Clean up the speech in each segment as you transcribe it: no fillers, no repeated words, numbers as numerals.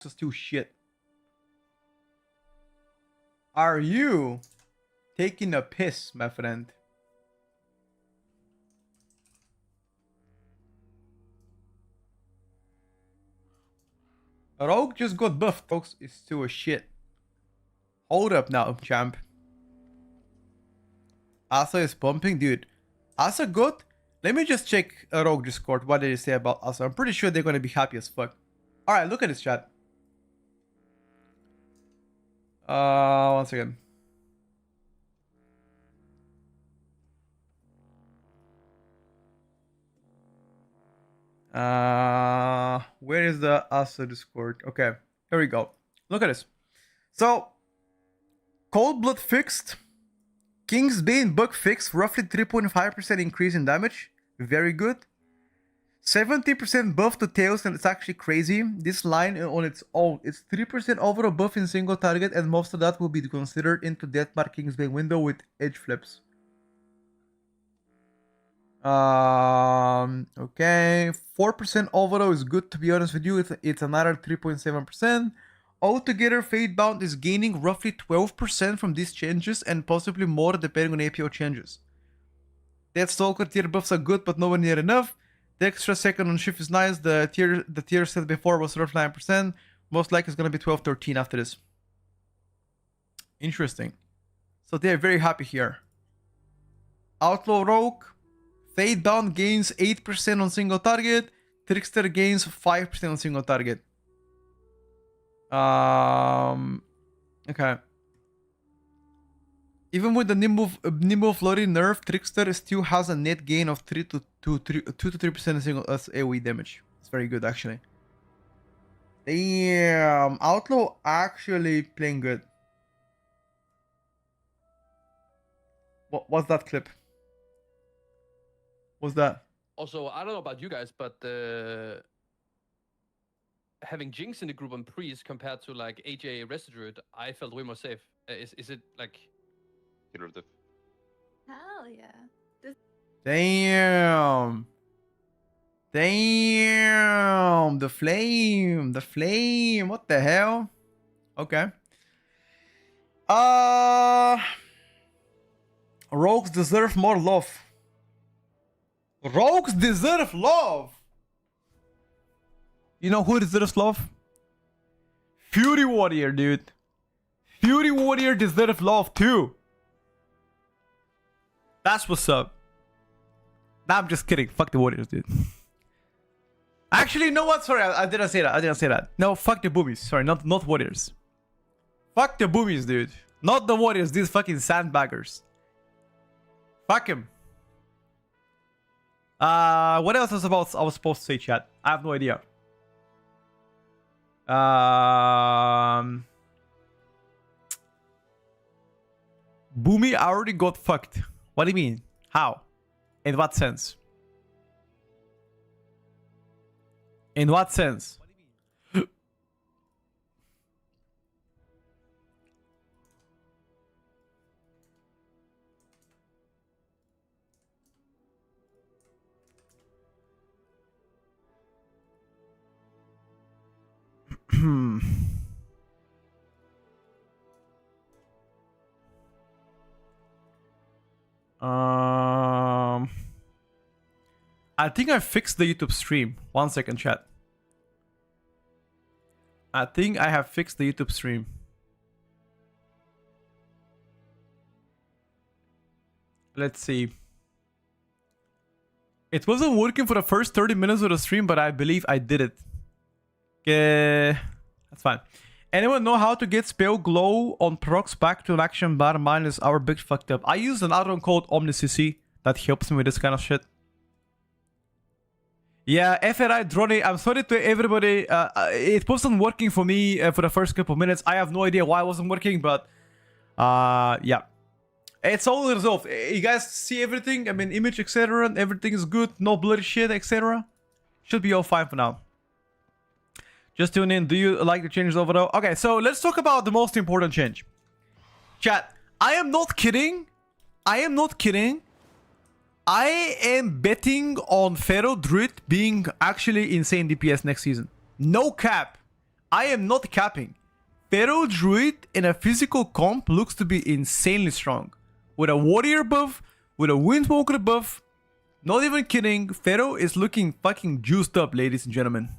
is still shit. Are you taking a piss, my friend? Rogue just got buffed. Folks, is still a shit. Hold up now, champ. Asa is pumping, dude. Asa good? Let me just check Rogue Discord. What did they say about Asa? I'm pretty sure they're gonna be happy as fuck. Alright, look at this chat. One second. Where is the Asa Discord? Okay, here we go. Look at this. So, Cold Blood fixed. King's Bane bug fixed. Roughly 3.5% increase in damage. Very good. 70% buff to Tails, and it's actually crazy. This line on its own, it's 3% overall buff in single target, and most of that will be considered into Deathmark King's Bane window with edge flips. Okay, 4% overall is good, to be honest with you. It's another 3.7%. Altogether, Fatebound is gaining roughly 12% from these changes, and possibly more depending on APO changes. Deathstalker tier buffs are good, but nowhere near enough. The extra second on shift is nice. The tier set before was roughly 9%. Most likely it's gonna be 12-13 after this. Interesting. So they're very happy here. Outlaw Rogue. Fade Down gains 8% on single target. Trickster gains 5% on single target. Okay. Even with the Nimble Flurry nerf, Trickster still has a net gain of 2 to 3% single AoE damage. It's very good, actually. Damn, Outlaw actually playing good. What's that clip? What's that? Also, I don't know about you guys, but having Jinx in the group on Priest compared to like AJ Residruid, I felt way more safe. Is it like iterative? Hell yeah. Damn. Damn. The flame. The flame. What the hell? Okay. Rogues deserve more love. Rogues deserve love. You know who deserves love? Fury Warrior, dude. Fury Warrior deserves love too. That's what's up. Nah, I'm just kidding. Fuck the Warriors, dude. Actually, you know what? Sorry, I didn't say that. I didn't say that. No, fuck the boobies. Sorry, not Warriors. Fuck the boobies, dude. Not the Warriors. These fucking sandbaggers. Fuck him. What else I was supposed to say, chat? I have no idea. Boomy already got fucked. What do you mean? How? In what sense? In what sense? I think I fixed the YouTube stream. 1 second, chat. I think I have fixed the YouTube stream. Let's see. It wasn't working for the first 30 minutes of the stream, but I believe I did it. Okay, that's fine. Anyone know how to get spell glow on procs back to an action bar? Mine is our big fucked up. I use an add-on called OmniCC that helps me with this kind of shit. Yeah, FRI Drone, I'm sorry to everybody. It wasn't working for me for the first couple of minutes. I have no idea why it wasn't working, but yeah. It's all resolved. You guys see everything? I mean, image, etc. Everything is good. No blurry shit, etc. Should be all fine for now. Just tune in. Do you like the changes overall? Okay, so let's talk about the most important change. Chat, I am not kidding. I am not kidding. I am betting on Pharaoh Druid being actually insane DPS next season. No cap. I am not capping. Pharaoh Druid in a physical comp looks to be insanely strong. With a warrior buff, with a windsmoker buff. Not even kidding. Pharaoh is looking fucking juiced up, ladies and gentlemen.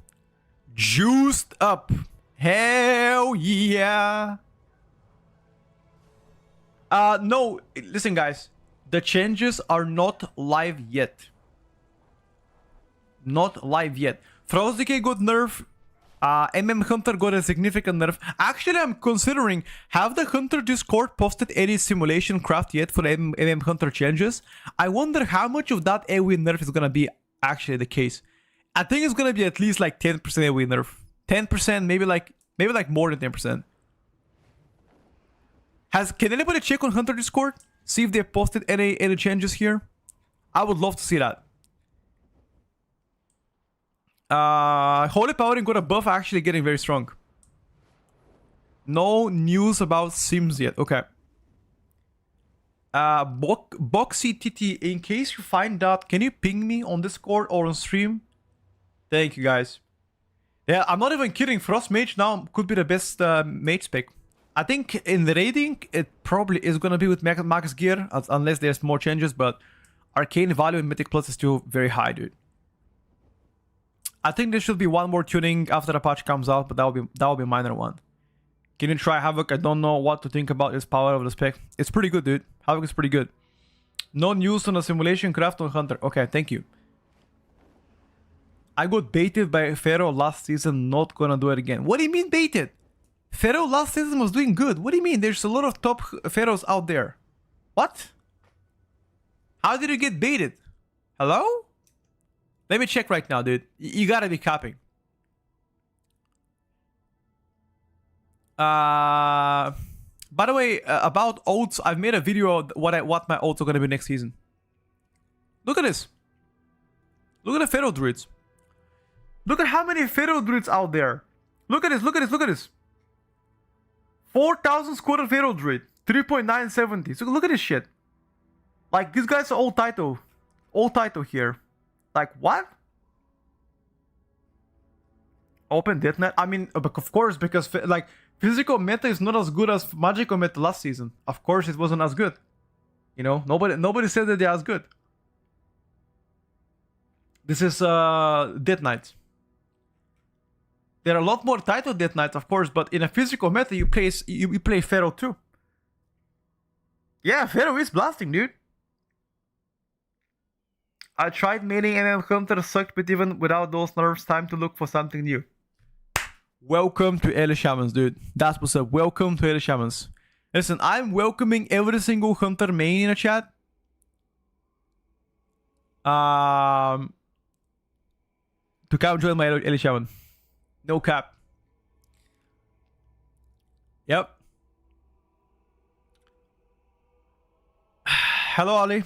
Juiced up. Hell yeah. No, listen guys. The changes are not live yet. Not live yet. Frost Decay got nerf. Hunter got a significant nerf. Actually, I'm considering, have the Hunter Discord posted any simulation craft yet for Hunter changes? I wonder how much of that AoE nerf is gonna be actually the case. I think it's gonna be at least like 10% AoE nerf. 10%, maybe like more than 10%. Can anybody check on Hunter Discord? See if they posted any changes here? I would love to see that. Holy Powering got a buff actually getting very strong. No news about Sims yet. Okay. Boxy TT, in case you find out, can you ping me on Discord or on stream? Thank you guys. Yeah, I'm not even kidding. Frost Mage now could be the best mage spec. I think in the raiding, it probably is gonna be with Max Gear, unless there's more changes, but Arcane value in Mythic Plus is still very high, dude. I think there should be one more tuning after the patch comes out, but that will be a minor one. Can you try Havoc? I don't know what to think about this power of the spec. It's pretty good, dude. Havoc is pretty good. No news on a simulation craft on Hunter. Okay, thank you. I got baited by Pharaoh last season, not gonna do it again. What do you mean baited? Pharaoh last season was doing good. What do you mean? There's a lot of top Pharaohs out there. What? How did you get baited? Hello? Let me check right now, dude. You gotta be capping. By the way, about oats, I've made a video of what my oats are gonna be next season. Look at this. Look at the Pharaoh Druids. Look at how many Pharaoh Druids out there. Look at this, look at this, look at this. 4,000 squared Pharaoh Druid. 3.970. So look at this shit. Like, this guy's old title. Old title here. Like, what? Open Death Knight? I mean, of course, because, like, physical meta is not as good as magical meta last season. Of course, it wasn't as good. You know, nobody said that they're as good. This is, Death Knight. There are a lot more title Death Knights, of course, but in a physical meta, you play Pharaoh too. Yeah, Pharaoh is blasting, dude. I tried maining Hunter, sucked, but even without those nerfs, time to look for something new. Welcome to Early Shamans, dude. That's what's up. Welcome to Early Shamans. Listen, I'm welcoming every single Hunter main in the chat. To come join my Early Shaman. No cap. Yep. Hello, Ali.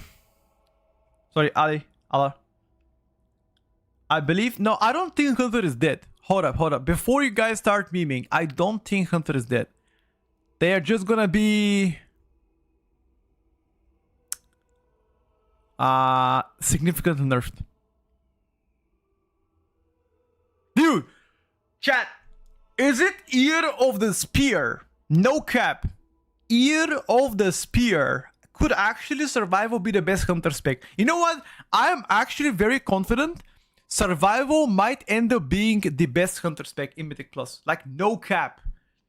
Sorry, Ali. Allah. I believe... No, I don't think Hunter is dead. Hold up. Before you guys start memeing, I don't think Hunter is dead. They are just gonna be... significantly nerfed. Dude! Chat, is it Ear of the Spear? No cap. Ear of the Spear. Could actually Survival be the best Hunter spec? You know what? I am actually very confident Survival might end up being the best Hunter spec in Mythic Plus. Like, no cap.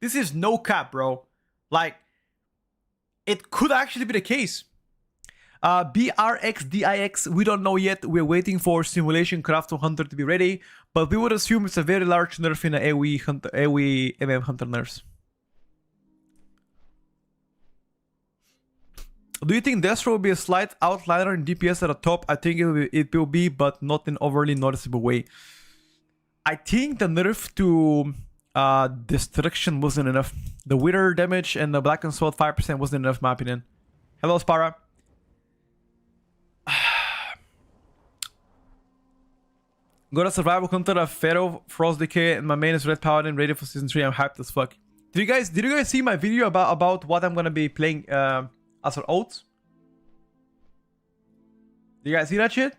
This is no cap, bro. Like, it could actually be the case. BRXDIX, we don't know yet. We're waiting for Simulation Craft on Hunter to be ready. But we would assume it's a very large nerf in the AoE Hunter nerfs. Do you think Destro will be a slight outliner in DPS at the top? I think it will be, but not in an overly noticeable way. I think the nerf to Destruction wasn't enough. The Wither damage and the Black and Sword 5% wasn't enough, in my opinion. Hello, Spara. Got a Survival Hunter, a Pharaoh, Frost Decay, and my main is Red Paladin, ready for Season 3. I'm hyped as fuck. Did you guys see my video about what I'm gonna be playing as for oats? Do you guys see that shit?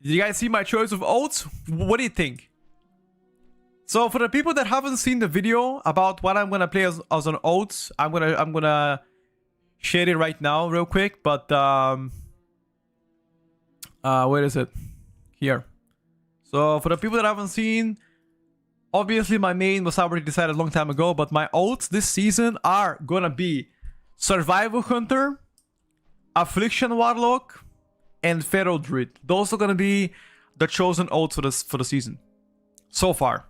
Did you guys see my choice of oats? What do you think? So for the people that haven't seen the video about what I'm gonna play as an oats, I'm gonna share it right now real quick. But where is it? Here. So for the people that haven't seen, obviously my main was already decided a long time ago, but my oats this season are gonna be Survival Hunter, Affliction Warlock, and Feral Druid. Those are gonna be the chosen oats for the season so far.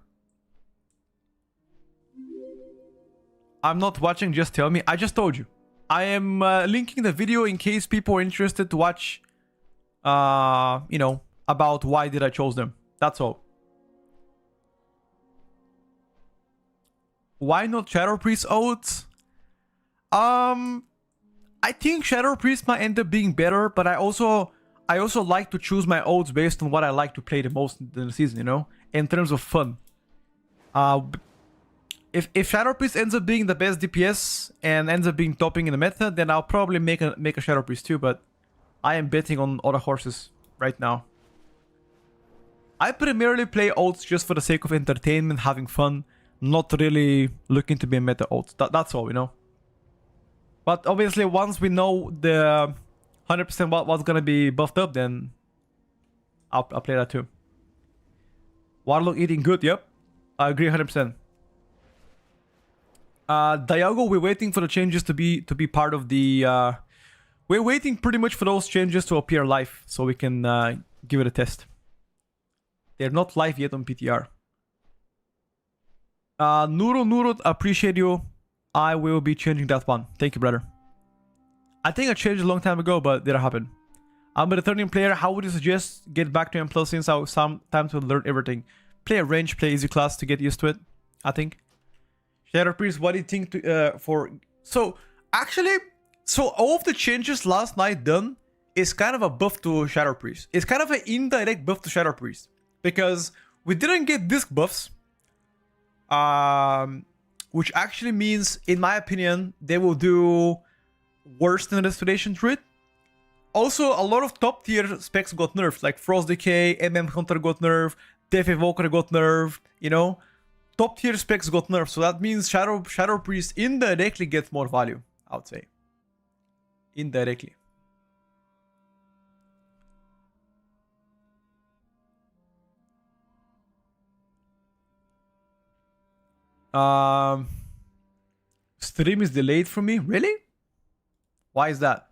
I'm not watching, just tell me. I just told you. I am linking the video in case people are interested to watch, you know, about why did I chose them. That's all. Why not Shadow Priest oats? I think Shadow Priest might end up being better, but I also like to choose my oats based on what I like to play the most in the season, you know, in terms of fun. If Shadow Priest ends up being the best DPS and ends up being topping in the meta, then I'll probably make a Shadow Priest too. But I am betting on other horses right now. I primarily play oats just for the sake of entertainment, having fun, not really looking to be a meta oats. That's all, you know. But obviously, once we know the 100% what's gonna be buffed up, then I'll play that too. Warlock eating good, yep. I agree 100%. Diago, we're waiting for the changes to be part of the... we're waiting pretty much for those changes to appear live, so we can give it a test. They're not live yet on PTR. Nuro, appreciate you. I will be changing that one. Thank you, brother. I think I changed it a long time ago, but didn't happen. I'm a returning player. How would you suggest get back to M+ since I some time to learn everything? Play a range, play easy class to get used to it, I think. Shadow Priest, what do you think for... So, actually, all of the changes last night done is kind of a buff to Shadow Priest. It's kind of an indirect buff to Shadow Priest. Because we didn't get disc buffs. Which actually means, in my opinion, they will do worse than Restoration Druid. Also, a lot of top tier specs got nerfed. Like Frost Decay, Hunter got nerfed, Death Evoker got nerfed, you know? Top tier specs got nerfed, so that means Shadow Priest indirectly gets more value, I would say. Indirectly. Stream is delayed for me? Really? Why is that?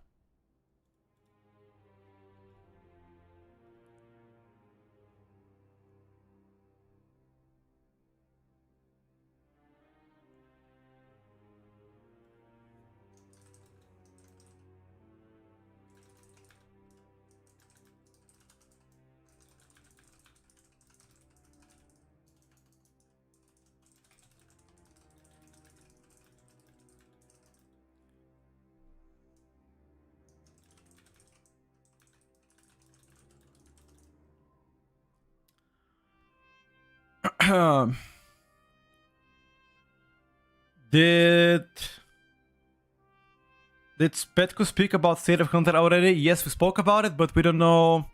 Did Spetko speak about State of Hunter already? Yes, we spoke about it, but we don't know.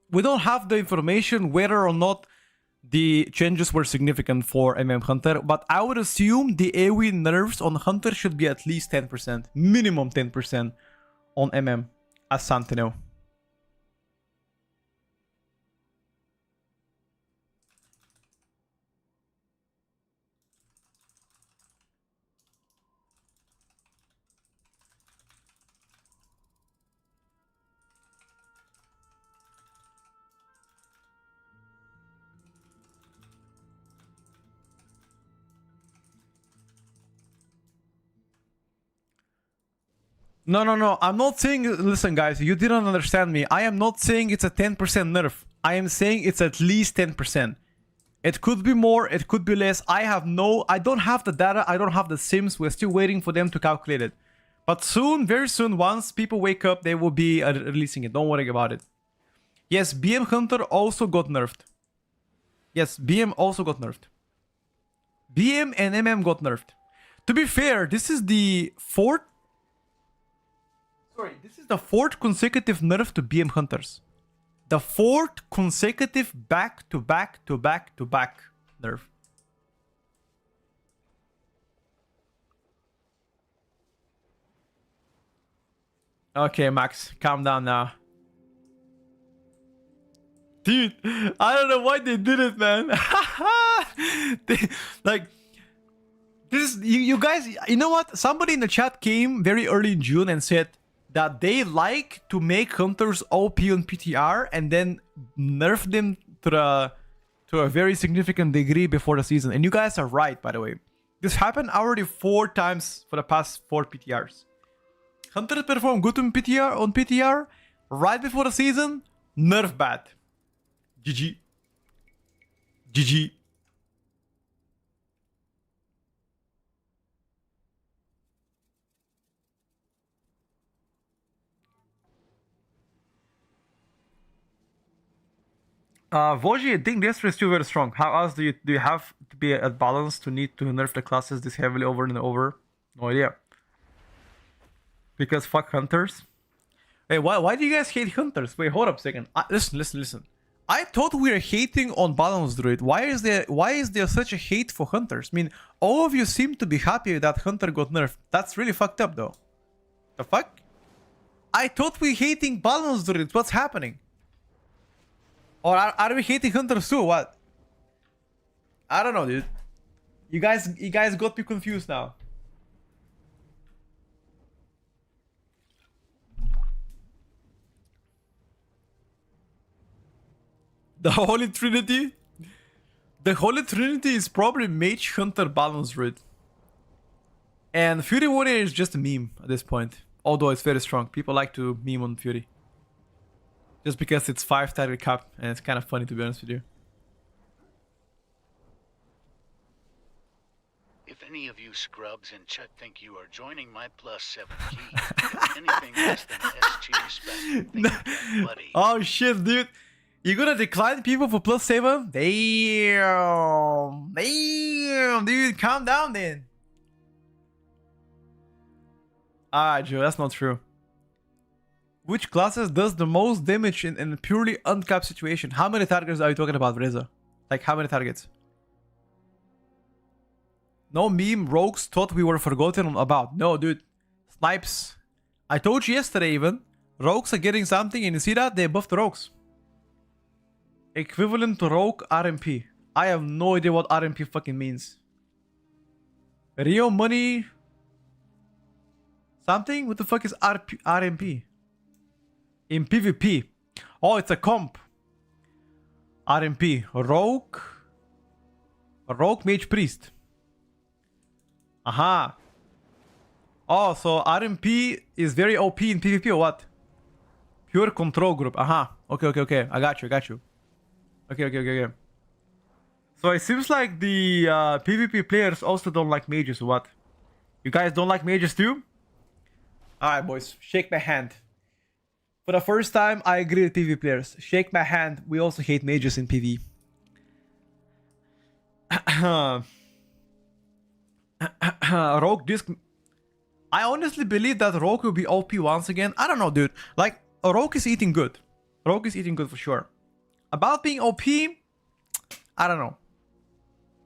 We don't have the information whether or not the changes were significant for Hunter, but I would assume the AoE nerfs on Hunter should be at least 10%, minimum 10% on as Sentinel. No. I'm not saying... Listen, guys, you didn't understand me. I am not saying it's a 10% nerf. I am saying it's at least 10%. It could be more, it could be less. I don't have the data, I don't have the sims. We're still waiting for them to calculate it. But soon, very soon, once people wake up, they will be releasing it. Don't worry about it. Yes, BM Hunter also got nerfed. Yes, BM also got nerfed. BM and MM got nerfed. To be fair, this is the fourth consecutive nerf to BM Hunters. The fourth consecutive back-to-back-to-back-to-back nerf. Okay, Max, calm down now. Dude, I don't know why they did it, man. This is, you guys, you know what? Somebody in the chat came very early in June and said that they like to make hunters OP on PTR and then nerf them to a very significant degree before the season. And you guys are right, by the way. This happened already 4 times for the past 4 PTRs. Hunters perform good on PTR right before the season, nerf bad. GG. GG. Voji, I think this is still very strong. How else do you have to be at balance to need to nerf the classes this heavily over and over? No idea. Because fuck hunters. Hey, why do you guys hate hunters? Wait, hold up a second. Listen. I thought we were hating on balance druid. Why is there such a hate for hunters? I mean, all of you seem to be happy that hunter got nerfed. That's really fucked up though. The fuck? I thought we hating balance druid. What's happening? Or are we hating hunters too? What? I don't know, dude. You guys got me confused now. The Holy Trinity? The Holy Trinity is probably Mage, Hunter, Balance Druid. And Fury Warrior is just a meme at this point. Although it's very strong. People like to meme on Fury. Just because it's 5 target cap and it's kind of funny, to be honest with you. If any of you scrubs in chat think you are joining my +7 key, if anything less than SG respect, think you're bloody. Oh shit, dude. You're gonna decline people for +7? Damn, dude, calm down then. Alright, Joe, that's not true. Which classes does the most damage in a purely uncapped situation? How many targets are you talking about, Reza? Like, how many targets? No meme rogues thought we were forgotten about. No, dude. Snipes. I told you yesterday even. Rogues are getting something and you see that? They buffed the rogues. Equivalent to rogue RMP. I have no idea what RMP fucking means. Rio money... something? What the fuck is RMP? In PvP. Oh, it's a comp. RMP. Rogue. Rogue Mage Priest. Aha. Oh, so RMP is very OP in PvP or what? Pure control group. Aha. Okay. I got you. Okay. So it seems like the PvP players also don't like mages or what? You guys don't like mages too? Alright, boys. Shake my hand. For the first time, I agree with PvP players. Shake my hand. We also hate mages in PvE. Rogue disc. I honestly believe that Rogue will be OP once again. I don't know, dude. Like, Rogue is eating good. Rogue is eating good for sure. About being OP, I don't know.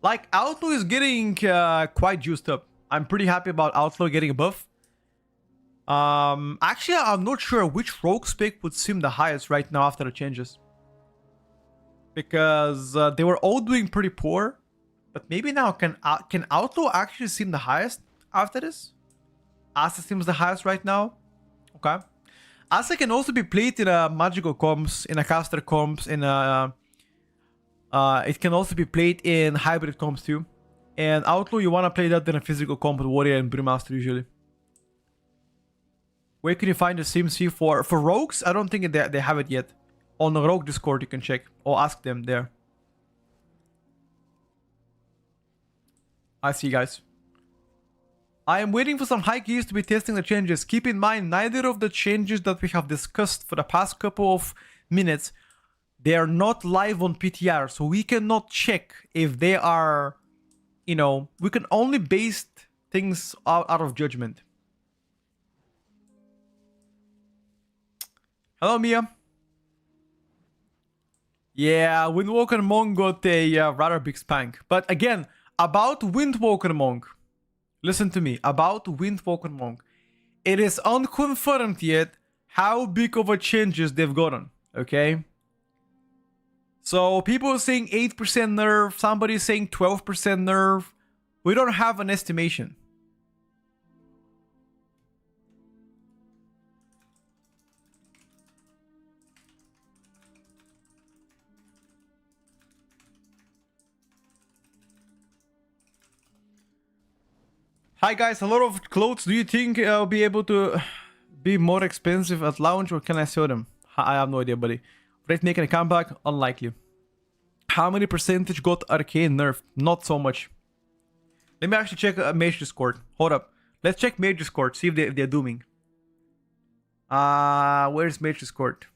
Like, Outlaw is getting quite juiced up. I'm pretty happy about Outlaw getting a buff. Actually, I'm not sure which Rogue spec would seem the highest right now after the changes. Because they were all doing pretty poor. But maybe now, can Outlaw actually seem the highest after this? Asa seems the highest right now. Okay. Asa can also be played in a magical comps, in a caster comps, in a... it can also be played in hybrid comps too. And Outlaw, you want to play that in a physical comp with Warrior and Brewmaster usually. Where can you find the CMC for Rogues? I don't think they have it yet. On the Rogue Discord you can check. Or ask them there. I see you guys. I am waiting for some high keys to be testing the changes. Keep in mind, neither of the changes that we have discussed for the past couple of minutes, they are not live on PTR. So we cannot check if they are you know, we can only base things out of judgment. Hello, Mia. Yeah, Windwalker Monk got a rather big spank. But again, about Windwalker Monk, listen to me, about Windwalker Monk, it is unconfirmed yet how big of a changes they've gotten, okay? So people saying 8% nerf, somebody saying 12% nerf. We don't have an estimation. Hi guys, a lot of clothes. Do you think I'll be able to be more expensive at launch, or can I sell them? I have no idea, buddy. Rate making a comeback? Unlikely. How many percentage got arcane nerfed? Not so much. Let me actually check Mage Discord. Hold up. Let's check Mage Discord, see if they're dooming. Where's Mage Discord?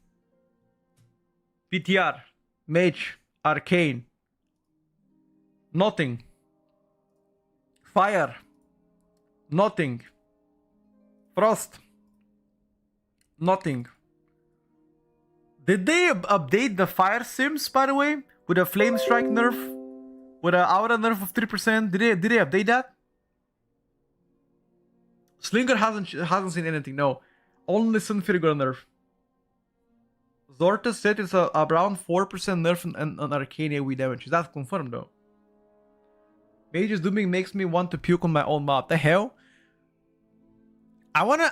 PTR. Mage. Arcane. Nothing. Fire. Nothing. Frost. Nothing. Did they update the fire sims, by the way? With a flame strike nerf? With an aura nerf of 3%? Did they update that? Slinger hasn't seen anything, no. Only Sunfire got a nerf. Zorta said it's around 4% nerf on Arcane AoE damage. Is that confirmed though? Mage's dooming makes me want to puke on my own mouth. The hell? I wanna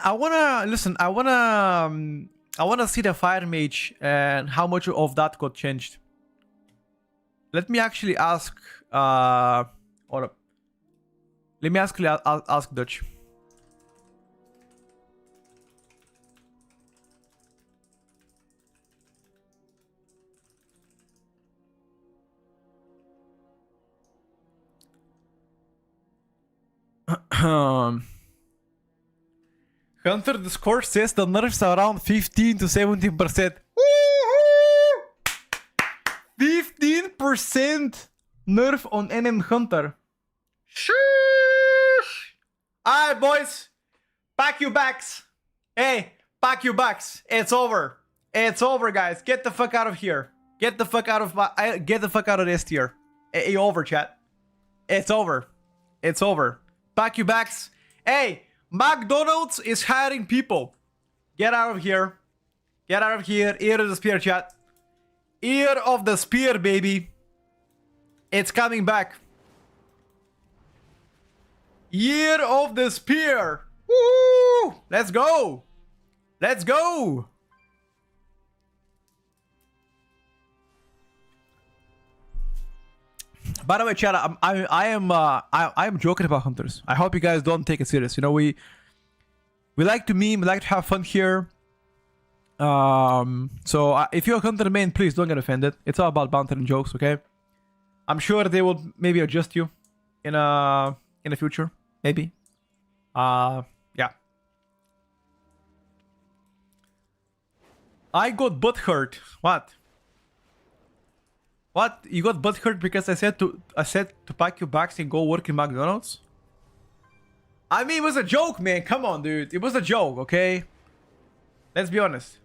see the fire mage and how much of that got changed. Let me actually ask hold up. Let me actually ask Dutch. Hunter Discord says the nerfs are around 15 to 17%. 15% nerf on NM Hunter. Sheesh. Alright, boys. Pack your bags. Hey, pack your bags. It's over. It's over, guys. Get the fuck out of here. Get the fuck out of this tier. It's over, chat. It's over. It's over. Pack your bags. Hey, McDonald's is hiring people. Get out of here. Get out of here. Ear of the spear, chat. Ear of the spear, baby. It's coming back. Year of the spear. Woo! Let's go. Let's go. By the way, chat, I am joking about hunters. I hope you guys don't take it serious. You know, we like to meme, we like to have fun here. So if you're a hunter main, please don't get offended. It's all about banter and jokes, okay? I'm sure they will maybe adjust you in the future, maybe. Yeah. I got butthurt. What? What? You got butthurt because I said to pack your bags and go work in McDonald's? I mean, it was a joke, man. Come on, dude. It was a joke, okay? Let's be honest.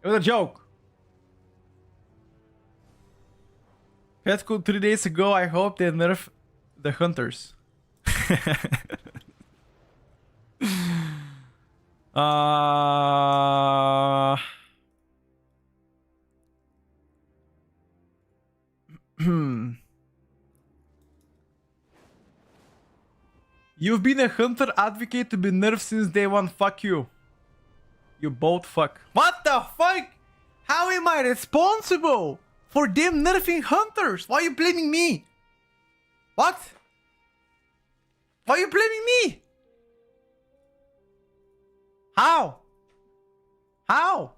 It was a joke. Petco 3 days ago, I hope they nerf the hunters. You've been a hunter advocate to be nerfed since day one. Fuck you. You both fuck. What the fuck? How am I responsible for them nerfing hunters? Why are you blaming me? What? Why are you blaming me? How? How?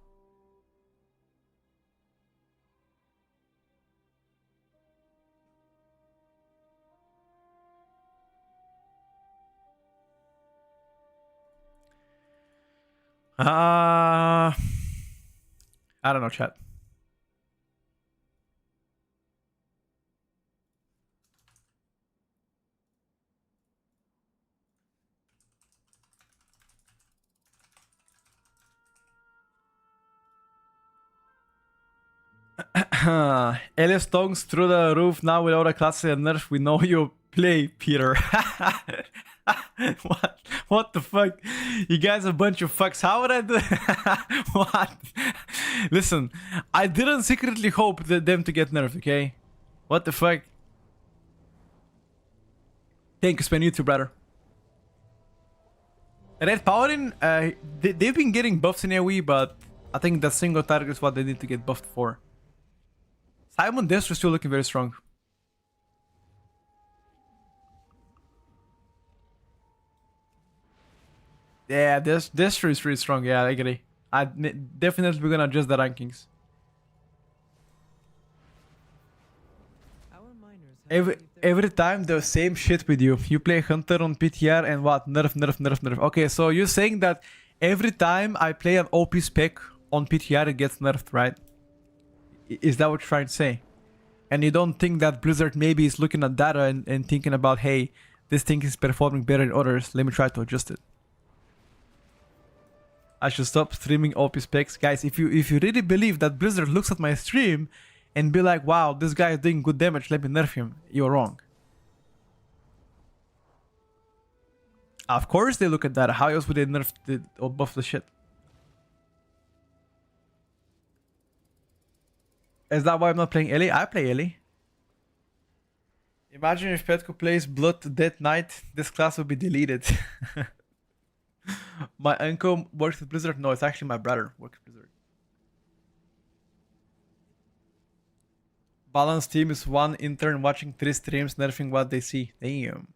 I don't know, chat. Ellis tongues through the roof now without a class and nerf. We know you play, Peter. What? What the fuck? You guys are a bunch of fucks. How would I do? What? Listen, I didn't secretly hope that them to get nerfed, okay? What the fuck? Thank you, Spen. You too, brother. Red Paladin, they've been getting buffs in AoE, but I think that single target is what they need to get buffed for. Simon Destro is still looking very strong. Yeah, Destro is really strong. Yeah, I agree. Definitely we're gonna adjust the rankings. Every time the same shit with you. You play Hunter on PTR and what? Nerf. Okay, so you're saying that every time I play an OP spec on PTR it gets nerfed, right? Is that what you're trying to say? And you don't think that Blizzard maybe is looking at data and thinking about, hey, this thing is performing better than others, let me try to adjust it. I should stop streaming OP specs. Guys, if you really believe that Blizzard looks at my stream and be like, wow, this guy is doing good damage, let me nerf him, you're wrong. Of course they look at that. How else would they nerf or buff the shit? Is that why I'm not playing Ellie? I play Ellie. Imagine if Petko plays Blood to Death Knight, this class would be deleted. My uncle works with Blizzard? No, it's actually my brother works with Blizzard. Balance team is one intern watching 3 streams, nerfing what they see. Damn.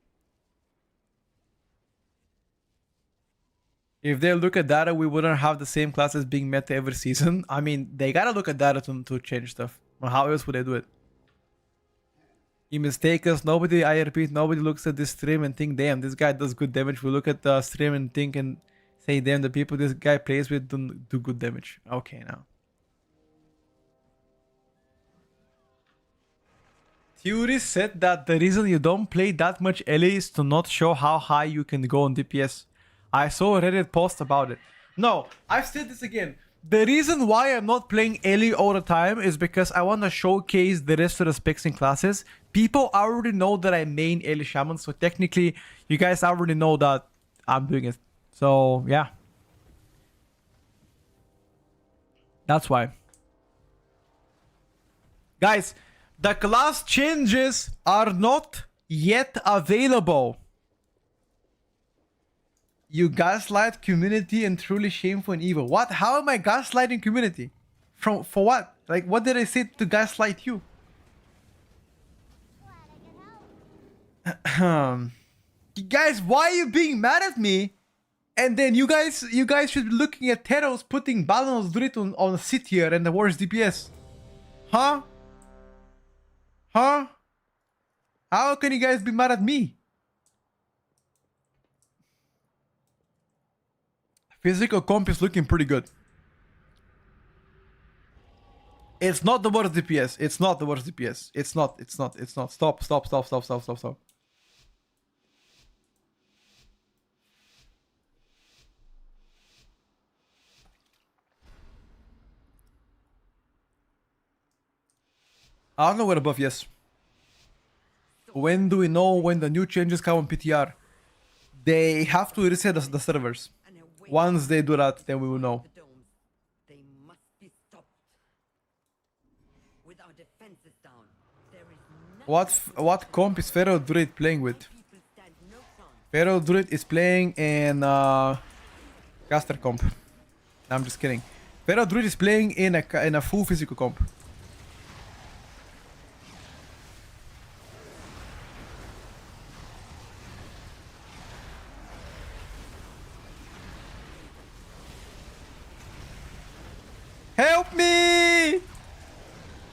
If they look at data, we wouldn't have the same classes being meta every season. I mean, they gotta look at data to change stuff. Or how else would they do it? You mistake us. Nobody, I repeat, nobody looks at this stream and think, damn, this guy does good damage. We look at the stream and think and say, damn, the people this guy plays with do good damage. Okay, now. Theory said that the reason you don't play that much Ellie is to not show how high you can go on DPS. I saw a Reddit post about it. No, I've said this again. The reason why I'm not playing Ellie all the time is because I want to showcase the rest of the specs and classes. People already know that I main Ellie Shaman, so technically you guys already know that I'm doing it. So yeah. That's why. Guys, the class changes are not yet available. You gaslight community and truly shameful and evil. What? How am I gaslighting community? For what? Like, what did I say to gaslight you? Guys, why are you being mad at me? And then you guys should be looking at Teros putting Balance Druid on C tier and the worst DPS. Huh? Huh? How can you guys be mad at me? Physical comp is looking pretty good. It's not the worst DPS. It's not the worst DPS. It's not. Stop. I don't know where above, yes. When do we know when the new changes come on PTR? They have to reset the servers. Once they do that, then we will know. They must be stopped. With our defenses down, there is What comp is Feral Druid playing with? Feral Druid is playing in caster comp. I'm just kidding. Feral Druid is playing in a full physical comp. Help me!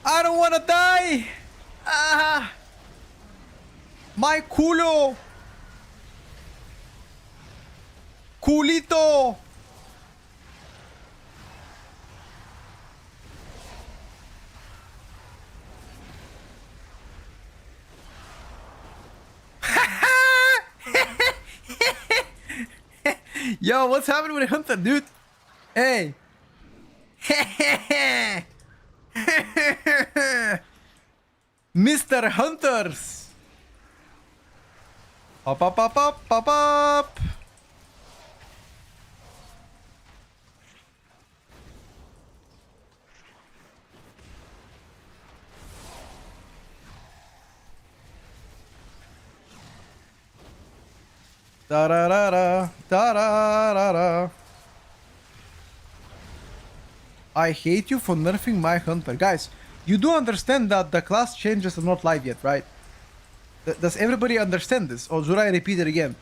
I don't wanna die! Ah! My culo! Culito! Yo, what's happening with Hunter, dude? Hey! Mr. Hunters. Up, up, up, up, up, up. Da da da da da da da da. I hate you for nerfing my hunter. Guys, you do understand that the class changes are not live yet, right? Does everybody understand this? Or should I repeat it again?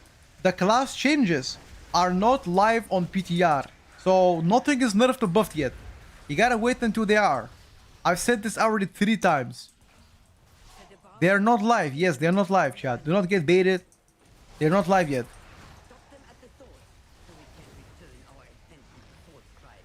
The class changes are not live on PTR. So nothing is nerfed or buffed yet. You gotta wait until they are. I've said this already 3 times. They are not live. Yes, they are not live, chat. Do not get baited. They're not live yet. Stop them at the source, so we can return our attention to source drive.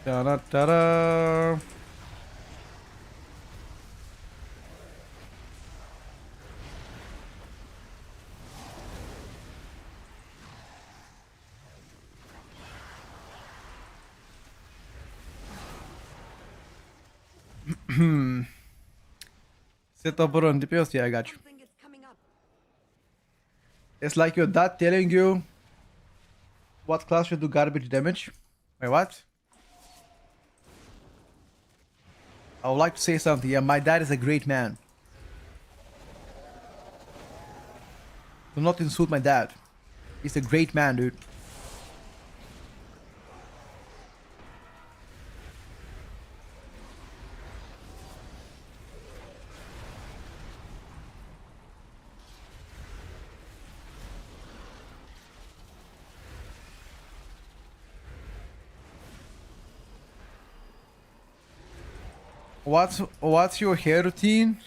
Da da da da. Set up on DPS. Yeah, I got you. Something is coming up. It's like your dad telling you what class should do garbage damage. Wait, what? I would like to say something. Yeah, my dad is a great man. Do not insult my dad. He's a great man, dude. What's your hair routine?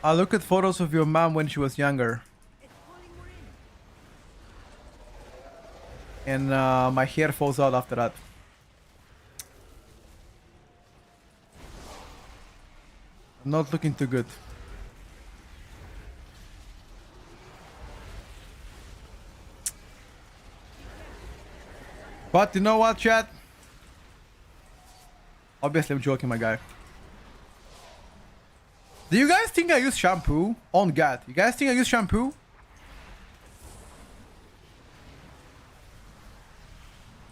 I look at photos of your mom when she was younger, It's calling more in. and my hair falls out after that. Not looking too good. But you know what, chat? Obviously, I'm joking, my guy. Do you guys think I use shampoo? On God. You guys think I use shampoo?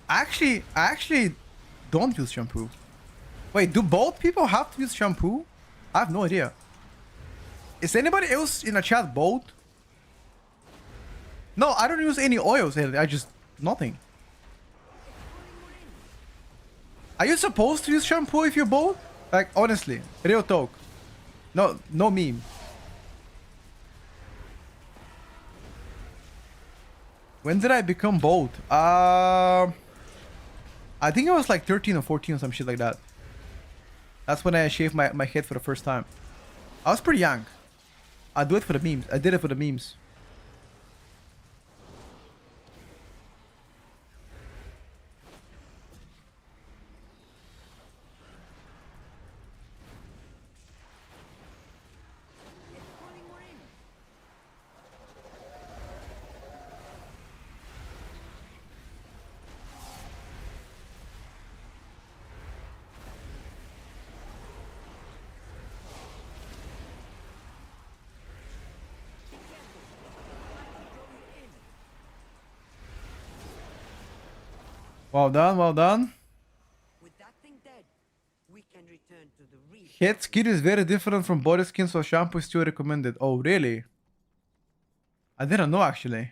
I actually don't use shampoo. Wait, do both people have to use shampoo? I have no idea. Is anybody else in the chat both? No, I don't use any oils. I just... nothing. Are you supposed to use shampoo if you're bald? Like, honestly, real talk. No meme. When did I become bald? I think I was like 13 or 14 or some shit like that. That's when I shaved my head for the first time. I was pretty young. I do it for the memes. I did it for the memes. Well done, well done. With that thing dead, we can return to the reef. Head skin is very different from body skin, so shampoo is still recommended. Oh, really? I didn't know actually.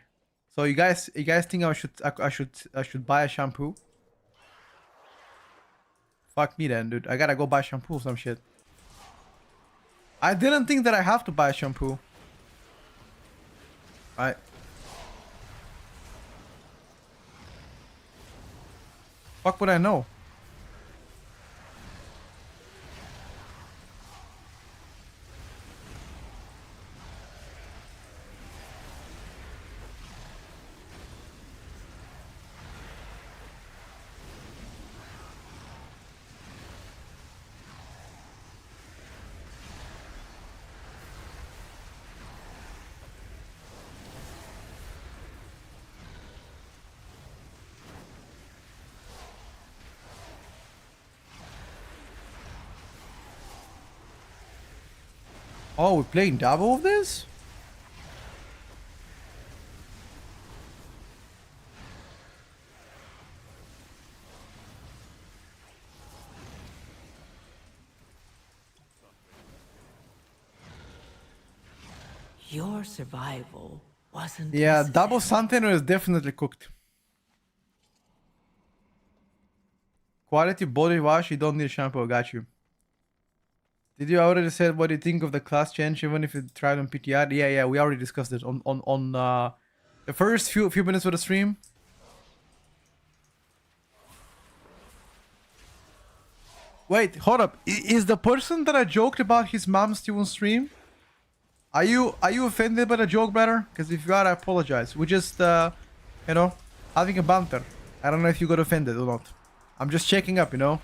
So you guys think I should buy a shampoo? Fuck me then, dude. I gotta go buy shampoo or some shit. I didn't think that I have to buy shampoo. Right. Fuck would I know? Oh, we're playing double of this? Your survival wasn't. Yeah, double necessary. Santeno is definitely cooked. Quality body wash, you don't need shampoo, I got you. Did you already said what you think of the class change even if you tried on PTR? Yeah, we already discussed it on the first few minutes of the stream. Wait, hold up. Is the person that I joked about his mom still on stream? Are you offended by the joke, brother? Because if you are, I apologize. We're just you know, having a banter. I don't know if you got offended or not. I'm just checking up, you know.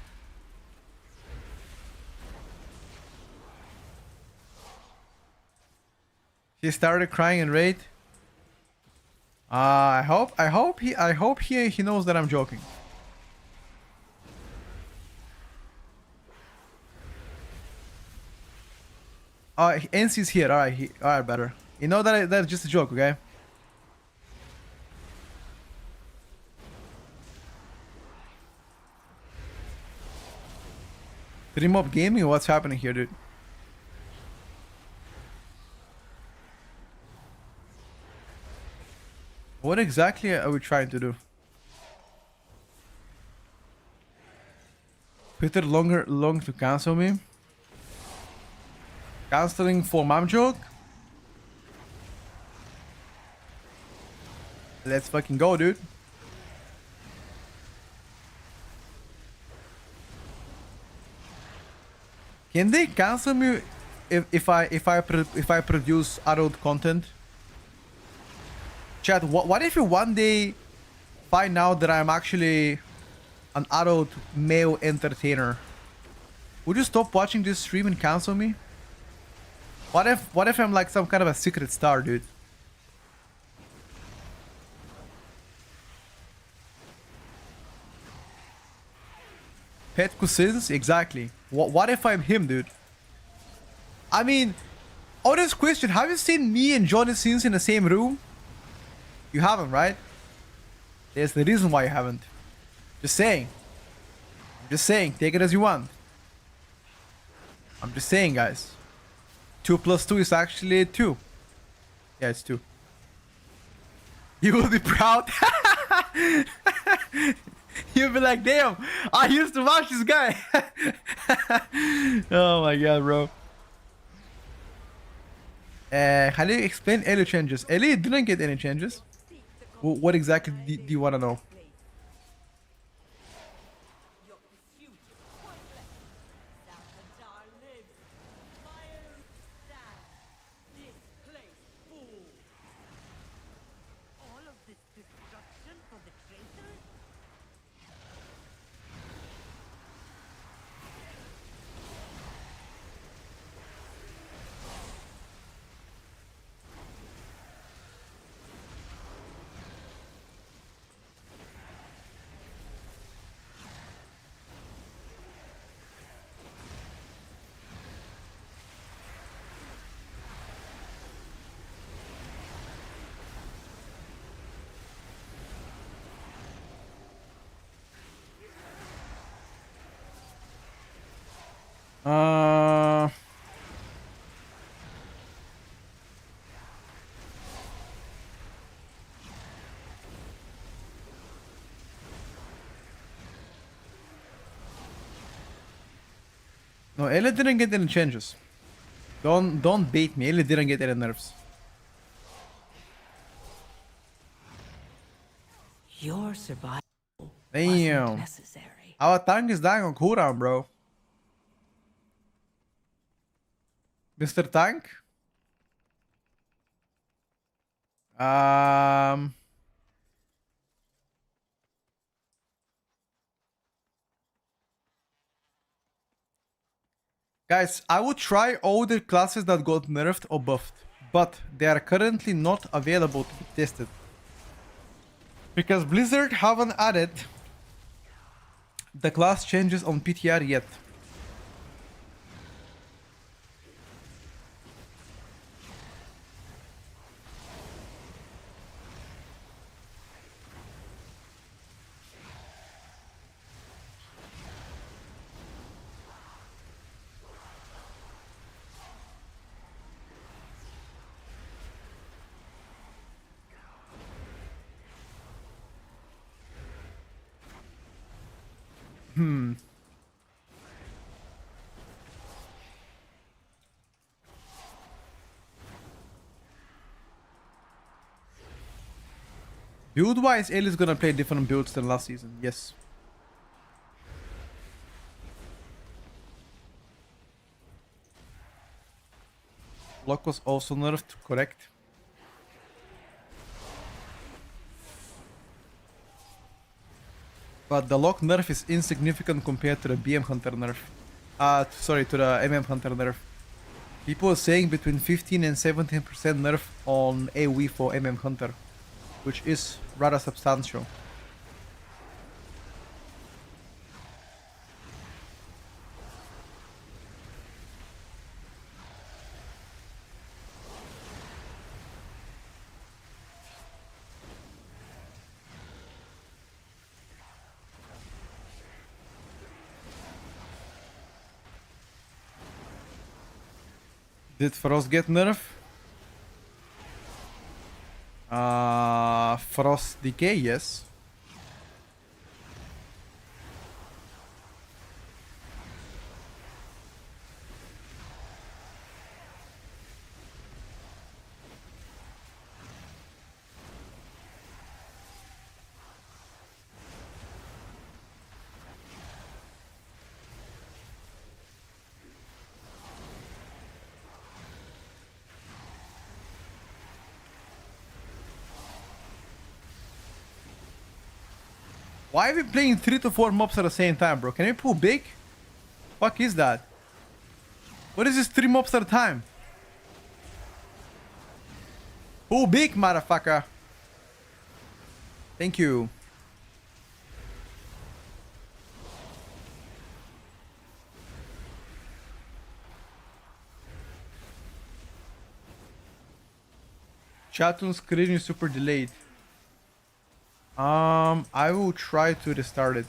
He started crying in raid. I hope he knows that I'm joking. NC's here. Alright, better. You know that that's just a joke, okay? Dream up gaming? What's happening here, dude? What exactly are we trying to do? Peter long to cancel me? Canceling for mom joke? Let's fucking go, dude. Can they cancel me if I produce adult content? Chat, what if you one day find out that I'm actually an adult male entertainer? Would you stop watching this stream and cancel me? What if I'm like some kind of a secret star, dude? Pet cousins? Exactly. What if I'm him, dude? I mean, honest question, have you seen me and Johnny Sins in the same room? You haven't, right? There's the reason why you haven't. Just saying. I'm just saying, take it as you want. I'm just saying, guys. 2 plus 2 is actually 2. Yeah, it's 2. You will be proud. You'll be like, damn, I used to watch this guy. Oh my god, bro. How do you explain Ellie changes? Ellie didn't get any changes. What exactly do you want to know? No, Ellie didn't get any changes. Don't bait me. Ellie didn't get any nerfs. Your survival wasn't Damn. necessary. Our tank is dying on cooldown, bro. Mr. Tank? Guys, I would try all the classes that got nerfed or buffed, but they are currently not available to be tested. Because Blizzard haven't added the class changes on PTR yet. Build-wise, Ellie's gonna play different builds than last season, yes. Block was also nerfed, correct. But the lock nerf is insignificant compared to the BM Hunter nerf. Sorry, to the MM Hunter nerf. People are saying between 15 and 17% nerf on AoE for MM Hunter, which is rather substantial. Did Frost get nerf? Frost Decay, yes. Why are we playing 3 to 4 mobs at the same time, bro? Can we pull big? Fuck is that? What is this 3 mobs at a time? Pull big, motherfucker. Thank you. Chat on screen is super delayed. I will try to restart it.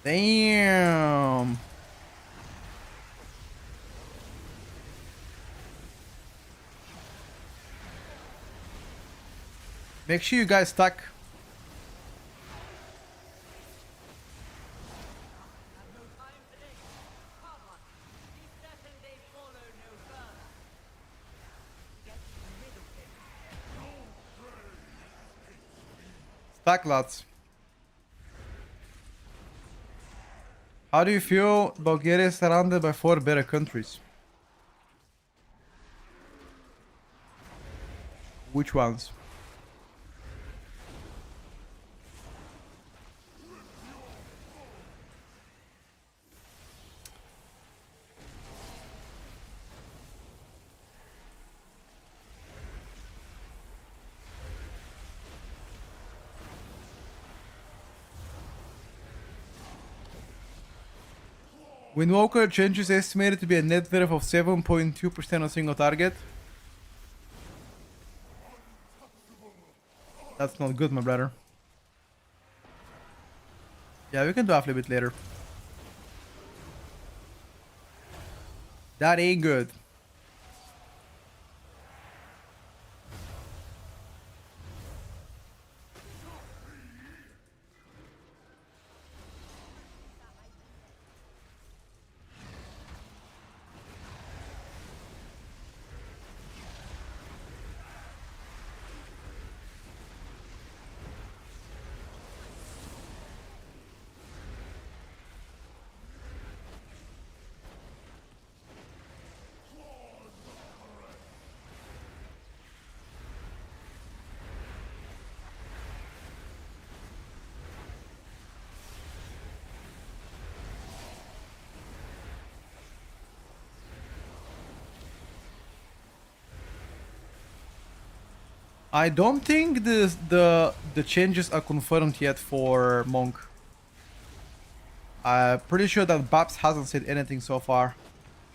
Damn. Make sure you guys stack. Stack lots. How do you feel Bulgaria is surrounded by 4 better countries? Which ones? Windwalker changes estimated to be a net nerf of 7.2% on single target. That's not good, my brother. Yeah, we can do a little bit later. That ain't good. I don't think the changes are confirmed yet for Monk. I'm pretty sure that Babs hasn't said anything so far.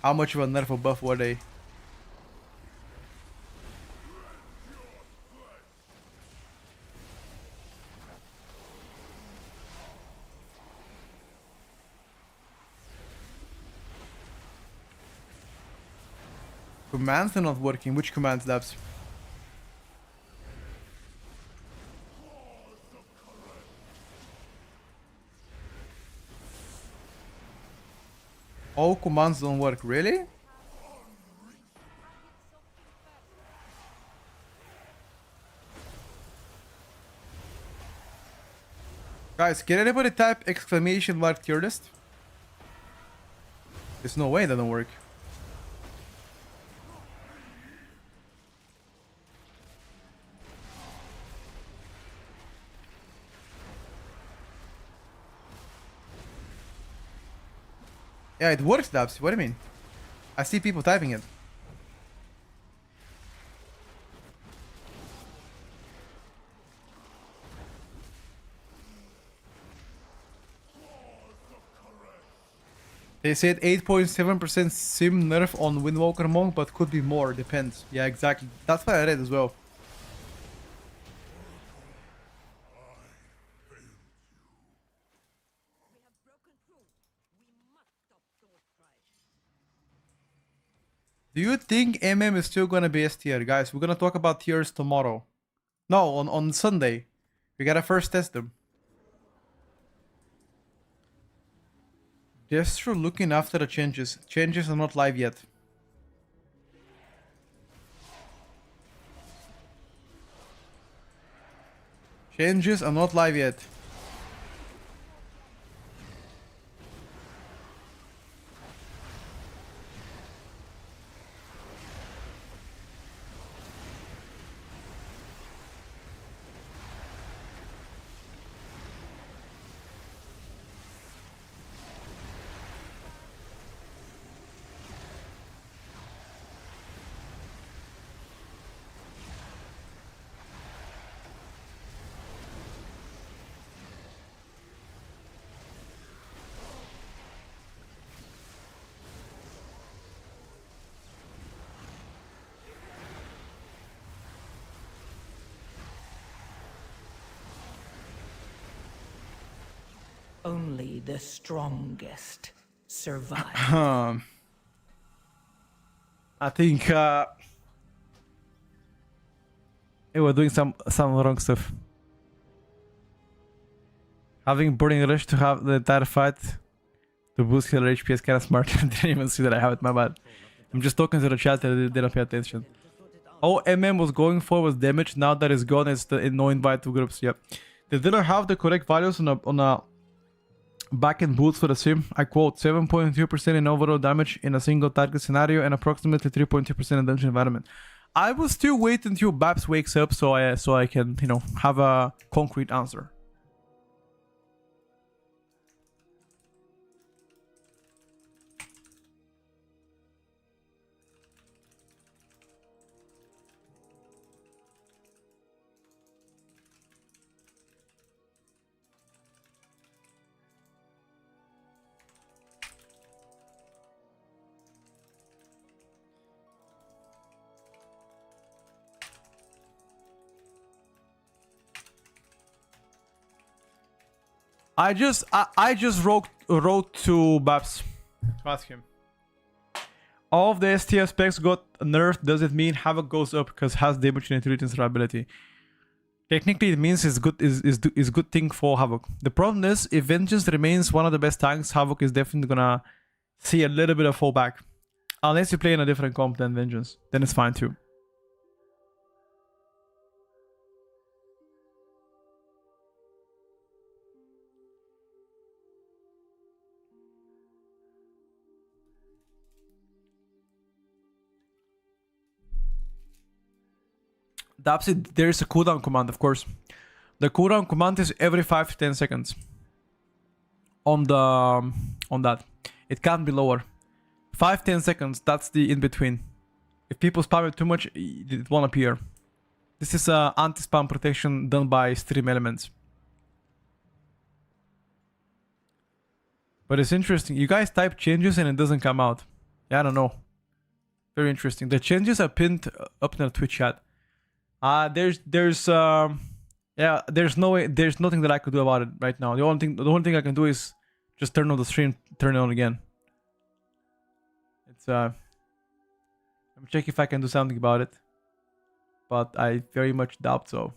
How much of a nerf or buff were they? Commands are not working. Which commands, Labs? All commands don't work, really? Guys, can anybody type exclamation mark tier list? There's no way that don't work. Yeah, it works, Dabs. What do you mean? I see people typing it. They said 8.7% sim nerf on Windwalker Monk, but could be more, depends. Yeah, exactly. That's what I read as well. We have broken through. We must stop those cries. Do you think MM is still gonna be S tier? Guys, we're gonna talk about tiers tomorrow. No, on Sunday. We gotta first test them. Just for looking after the changes. Changes are not live yet. Changes are not live yet. Only the strongest survive. I think hey, we're doing some wrong stuff. Having Burning Rush to have the entire fight to boost healer HP is kind of smart. I didn't even see that I have it, my bad. I'm just talking to the chat and I didn't pay attention. All MM was going for was damage. Now that it's gone, it's the no invite to groups. Yep. They didn't have the correct values on a back-end boost for the sim. I quote 7.2% in overall damage in a single target scenario and approximately 3.2% in dungeon environment. I will still wait until Babs wakes up so I can, you know, have a concrete answer. I just wrote to Babs. Ask him. All of the ST specs got nerfed. Does it mean Havoc goes up because has damage and intelligence viability? Technically, it means it's good thing for Havoc. The problem is, if Vengeance remains one of the best tanks, Havoc is definitely gonna see a little bit of fallback. Unless you play in a different comp than Vengeance, then it's fine too. There's a cooldown command, of course. The cooldown command is every 5 to 10 seconds. On that. It can't be lower. 5-10 seconds, that's the in-between. If people spam it too much, it won't appear. This is anti-spam protection done by stream elements. But it's interesting. You guys type changes and it doesn't come out. Yeah, I don't know. Very interesting. The changes are pinned up in the Twitch chat. There's nothing that I could do about it right now. The only thing I can do is just turn on the stream, turn it on again. Let me check if I can do something about it, but I very much doubt so.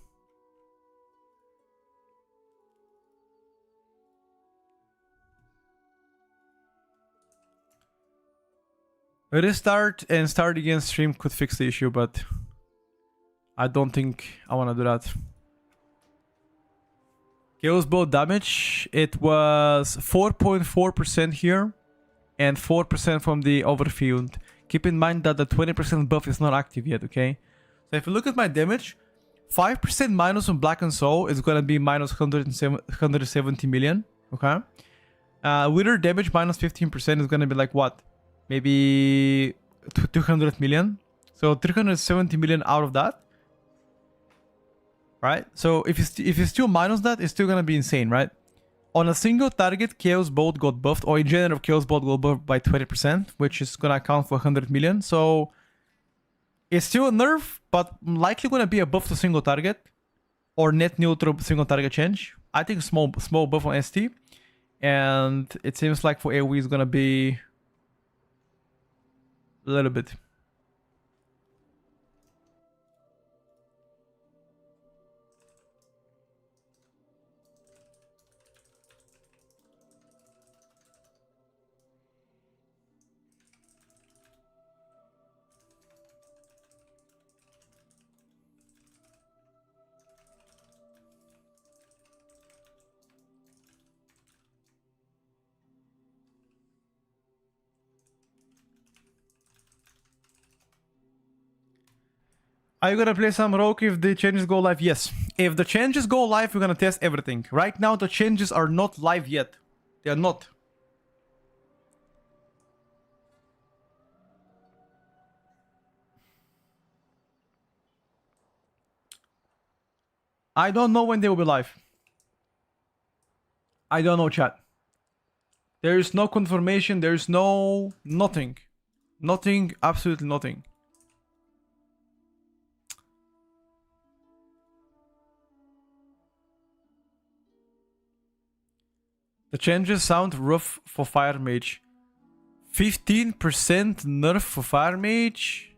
Restart and start again stream could fix the issue, but I don't think I want to do that. Chaos Bolt damage, it was 4.4% here and 4% from the overfield. Keep in mind that the 20% buff is not active yet, okay? So if you look at my damage, 5% minus on Black and Soul is going to be minus 170 million, okay? Wither damage minus 15% is going to be like what? Maybe 200 million. So 370 million out of that. Right? So if you still minus that, it's still gonna be insane, right? On a single target, Chaos Bolt got buffed, or in general, Chaos Bolt got buffed by 20%, which is gonna account for 100 million. So it's still a nerf, but likely gonna be a buff to single target, or net neutral single target change. I think small buff on ST, and it seems like for AoE is gonna be a little bit. Are you gonna play some Rogue if the changes go live? Yes. If the changes go live, we're gonna test everything. Right now, the changes are not live yet. They are not. I don't know when they will be live. I don't know, chat. There is no confirmation. There is no... nothing. Nothing. Absolutely nothing. The changes sound rough for Fire Mage. 15% nerf for Fire Mage?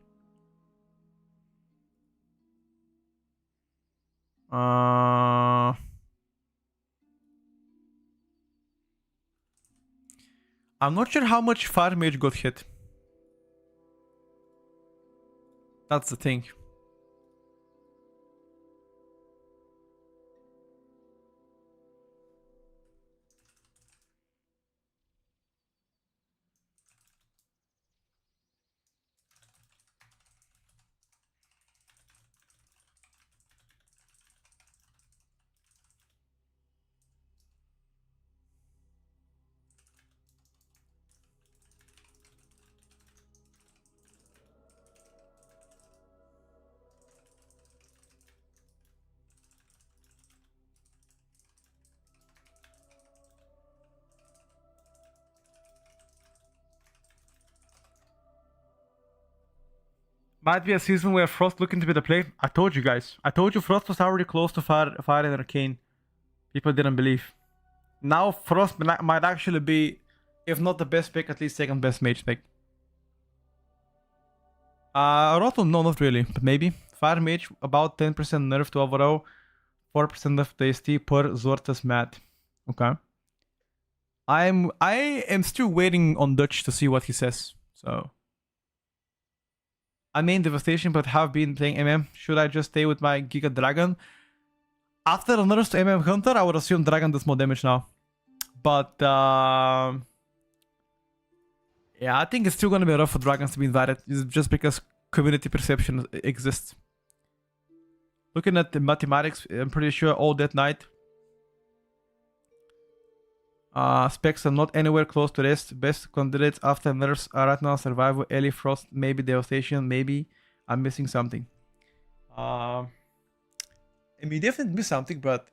I'm not sure how much Fire Mage got hit. That's the thing. Might be a season where Frost looking to be the play. I told you guys. I told you Frost was already close to Fire and Arcane. People didn't believe. Now Frost might actually be, if not the best pick, at least second best mage pick. Rotom, no, not really, but maybe. Fire Mage, about 10% nerf to overall, 4% of the AST per Zortas mat. Okay. I am still waiting on Dutch to see what he says. So I mean Devastation, but have been playing MM. Should I just stay with my Giga Dragon? After the nerfs to MM Hunter, I would assume Dragon does more damage now. But yeah, I think it's still gonna be rough for Dragons to be invited, just because community perception exists. Looking at the mathematics, I'm pretty sure all that night. Specs are not anywhere close to this. Best candidates after nerfs are right now Survival, Ellie, Frost, maybe Devastation, maybe I'm missing something. I mean, definitely miss something, but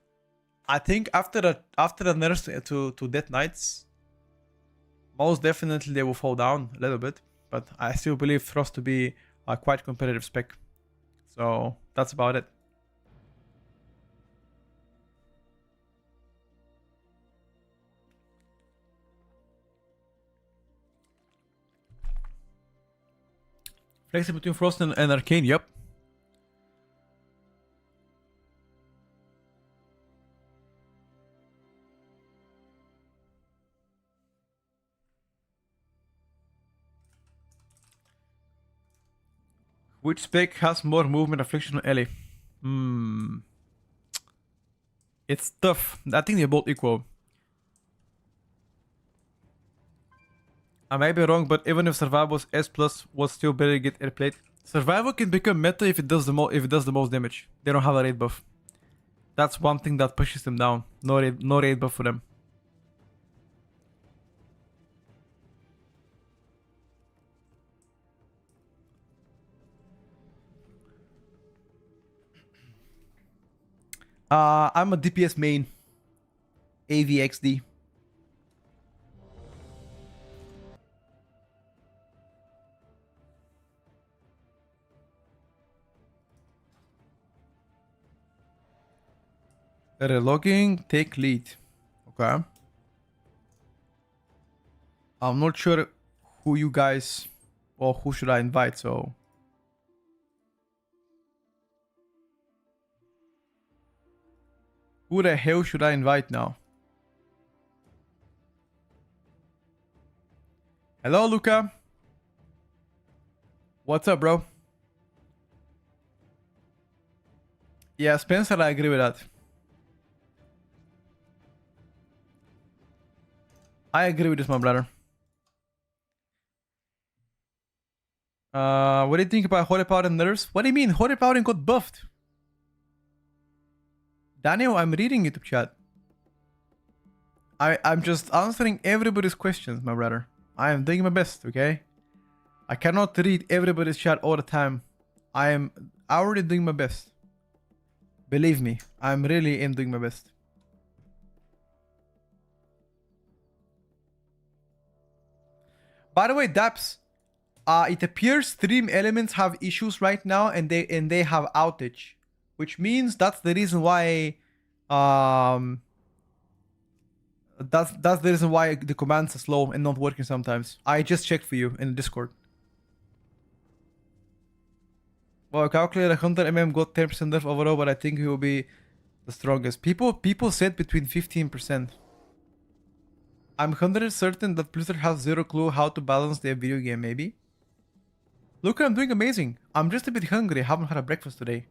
I think after the nerfs to Death Knights, most definitely they will fall down a little bit. But I still believe Frost to be a quite competitive spec. So that's about it. Flexing between Frost and Arcane, yep. Which spec has more movement, Affliction or Ellie? It's tough. I think they're both equal. I might be wrong, but even if Survival was S+, was still better to get airplayed. Survival can become meta if it does the most damage. They don't have a raid buff. That's one thing that pushes them down. No raid buff for them. I'm a DPS main. AVXD. Relogging, take lead. Okay. I'm not sure who you guys or who should I invite, so. Who the hell should I invite now? Hello, Luca. What's up, bro? Yeah, Spencer, I agree with that. I agree with this, my brother. What do you think about Holy Powder and nerfs? What do you mean? Holy Powder got buffed. Daniel, I'm reading YouTube chat. I'm just answering everybody's questions, my brother. I am doing my best, okay? I cannot read everybody's chat all the time. I am already doing my best. Believe me, I'm really doing my best. By the way, Daps, it appears Stream Elements have issues right now, and they have outage, which means that's the reason why. That's the reason why the commands are slow and not working sometimes. I just checked for you in Discord. Well, calculator Hunter MM got 10% nerf overall, but I think he will be the strongest. People said between 15%. I'm 100% certain that Blizzard has zero clue how to balance their video game, maybe. Look, I'm doing amazing. I'm just a bit hungry. I haven't had a breakfast today.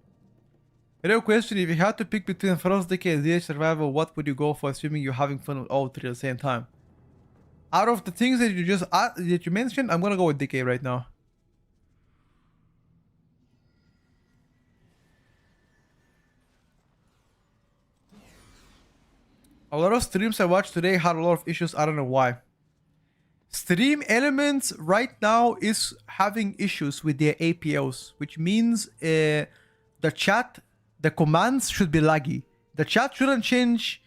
Real question, if you had to pick between Frost Decay and DH Survival, what would you go for, assuming you're having fun with all three at the same time? Out of the things that you mentioned, I'm gonna go with Decay right now. A lot of streams I watched today had a lot of issues. I don't know why. Stream Elements right now is having issues with their APOs, which means the chat, the commands should be laggy. The chat shouldn't change.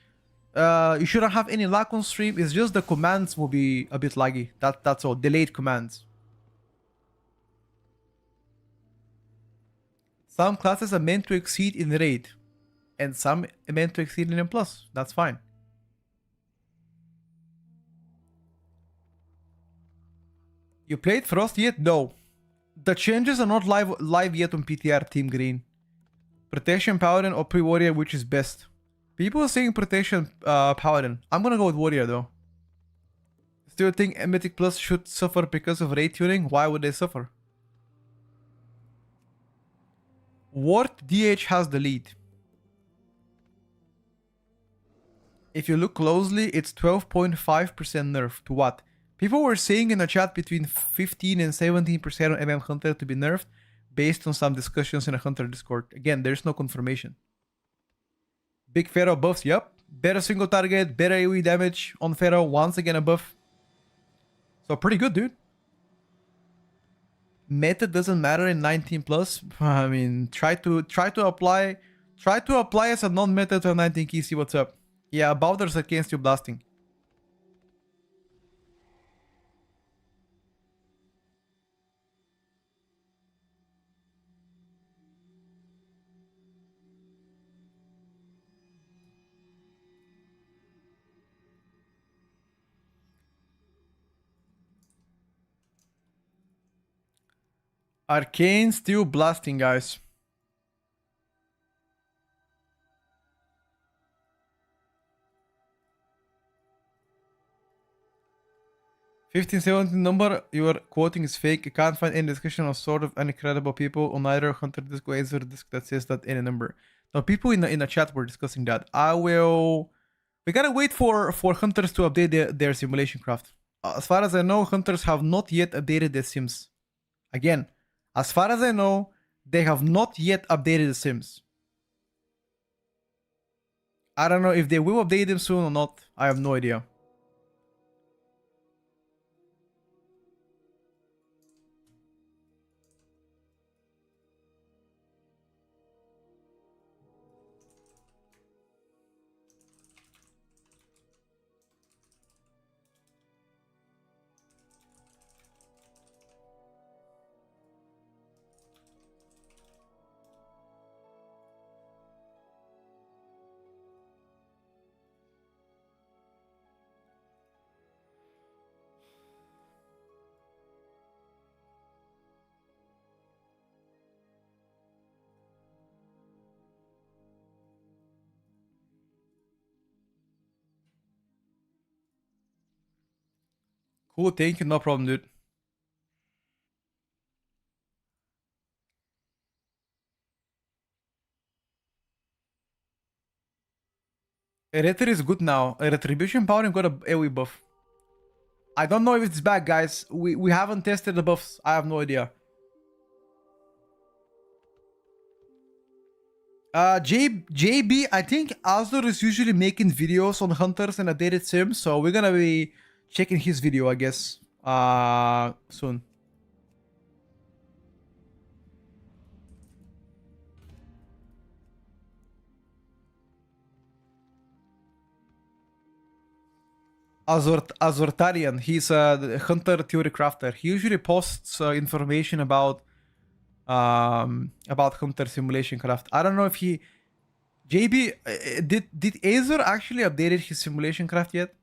You shouldn't have any lag on stream. It's just the commands will be a bit laggy. That's all. Delayed commands. Some classes are meant to exceed in raid, and some are meant to exceed in M+. That's fine. You played Frost yet? No. The changes are not live yet on PTR Team Green. Protection Paladin or Pre-Warrior, which is best? People are saying Protection Paladin. I'm gonna go with Warrior though. Still think Mythic Plus should suffer because of rate tuning? Why would they suffer? Ward DH has the lead. If you look closely, it's 12.5% nerf to what? People were saying in the chat between 15 and 17% on Hunter to be nerfed based on some discussions in a Hunter Discord. Again, there's no confirmation. Big Pharaoh buffs, yep. Better single target, better AoE damage on Pharaoh, once again a buff. So pretty good, dude. Meta doesn't matter in 19 plus. I mean, try to apply as a non-meta to a 19 key, see what's up. Yeah, Bowders against you blasting. Arcane still blasting, guys. $15.17 number you are quoting is fake. You can't find any discussion of sort of incredible people on either Hunter disc or Acer disc that says that any number. Now people in the chat were discussing that. We gotta wait for Hunters to update their simulation craft. As far as I know, Hunters have not yet updated their sims. Again, as far as I know, they have not yet updated the sims. I don't know if they will update them soon or not. I have no idea. Cool, thank you, no problem, dude. Erether is good now. Retribution Power got a AoE buff. I don't know if it's back, guys. We haven't tested the buffs. I have no idea. JB, I think Azur is usually making videos on Hunters and updated sims, so we're gonna be checking his video, I guess, soon. Azortarian, he's a Hunter theory crafter. He usually posts information about Hunter simulation craft. I don't know if he... JB, did Azer actually updated his simulation craft yet?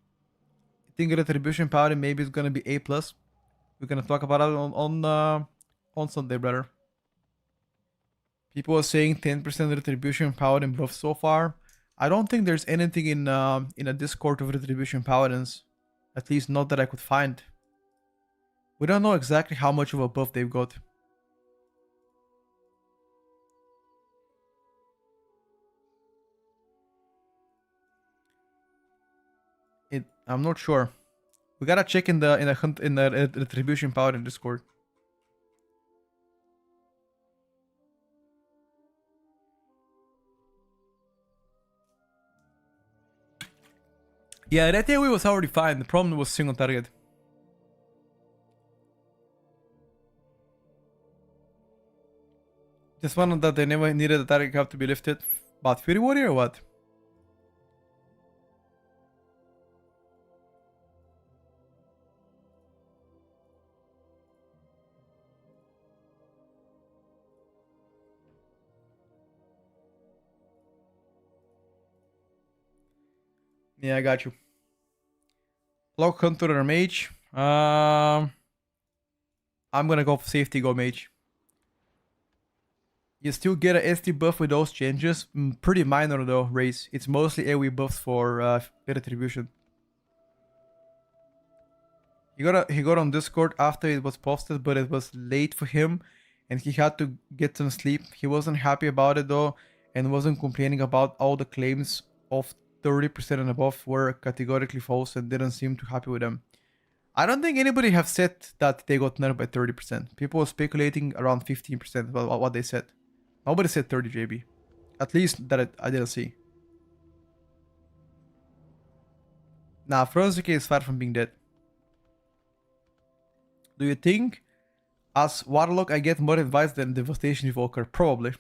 I think Retribution Power maybe is gonna be A+. We're gonna talk about it on Sunday, brother. People are saying 10% Retribution Paladin buff so far. I don't think there's anything in a Discord of Retribution Paladins. At least not that I could find. We don't know exactly how much of a buff they've got. I'm not sure. We gotta check in the Retribution Paladin Discord. Yeah, that AoE was already fine. The problem was single target. Just one that they never needed the target cap to be lifted. But Fury Warrior or what? Yeah, I got you. Lock Hunter or Mage. I'm gonna go for safety, go Mage. You still get a SD buff with those changes. Pretty minor though, Race. It's mostly AoE buffs for retribution. He got on Discord after it was posted, but it was late for him and he had to get some sleep. He wasn't happy about it though and wasn't complaining about all the claims of 30% and above were categorically false and didn't seem too happy with them. I don't think anybody have said that they got nerfed by 30%. People were speculating around 15% about what they said. Nobody said 30, JB. At least that I didn't see. Nah, Frozuke is far from being dead. Do you think as Warlock I get more advice than Devastation Evoker? Probably.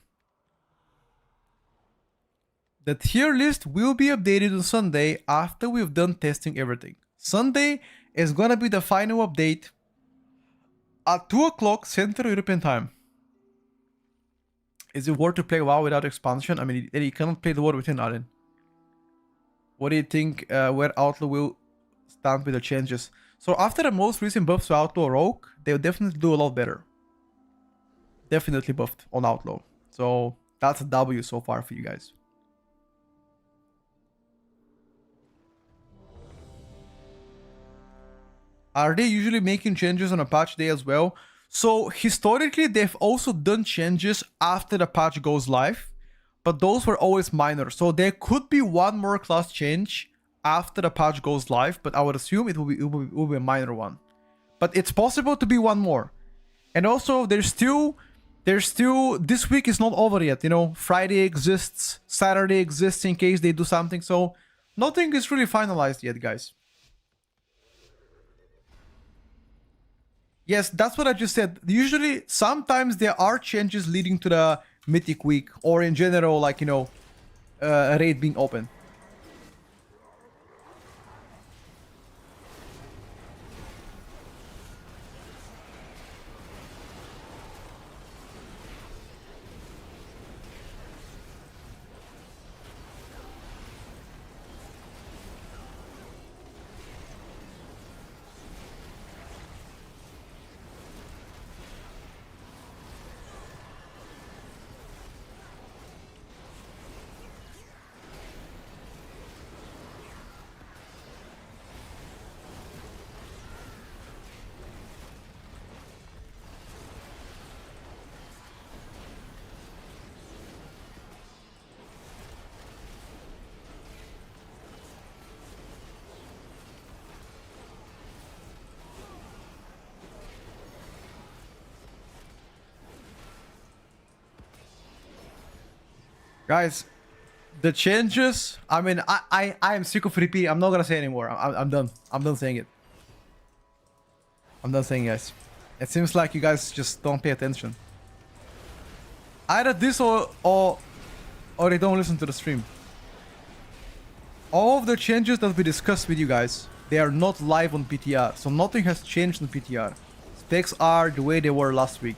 The tier list will be updated on Sunday after we've done testing everything. Sunday is gonna be the final update at 2 o'clock Central European time. Is it worth to play WoW without expansion? I mean, you cannot play the war within Arden. What do you think where Outlaw will stand with the changes? So after the most recent buffs to Outlaw Rogue, they'll definitely do a lot better. Definitely buffed on Outlaw. So that's a W so far for you guys. Are they usually making changes on a patch day as well? So historically, they've also done changes after the patch goes live, but those were always minor. So there could be one more class change after the patch goes live, but I would assume it will be a minor one. But it's possible to be one more. And also, there's still this week is not over yet. You know, Friday exists, Saturday exists in case they do something. So nothing is really finalized yet, guys. Yes, that's what I just said. Usually, sometimes there are changes leading to the Mythic Week, or in general, like, you know, a raid being open. Guys, the changes, I mean, I am sick of repeating. I'm not gonna say anymore. I'm done. I'm done saying it. I'm done saying, guys. It seems like you guys just don't pay attention. Either this or you don't listen to the stream. All of the changes that we discussed with you guys, they are not live on PTR. So nothing has changed on PTR. Specs are the way they were last week.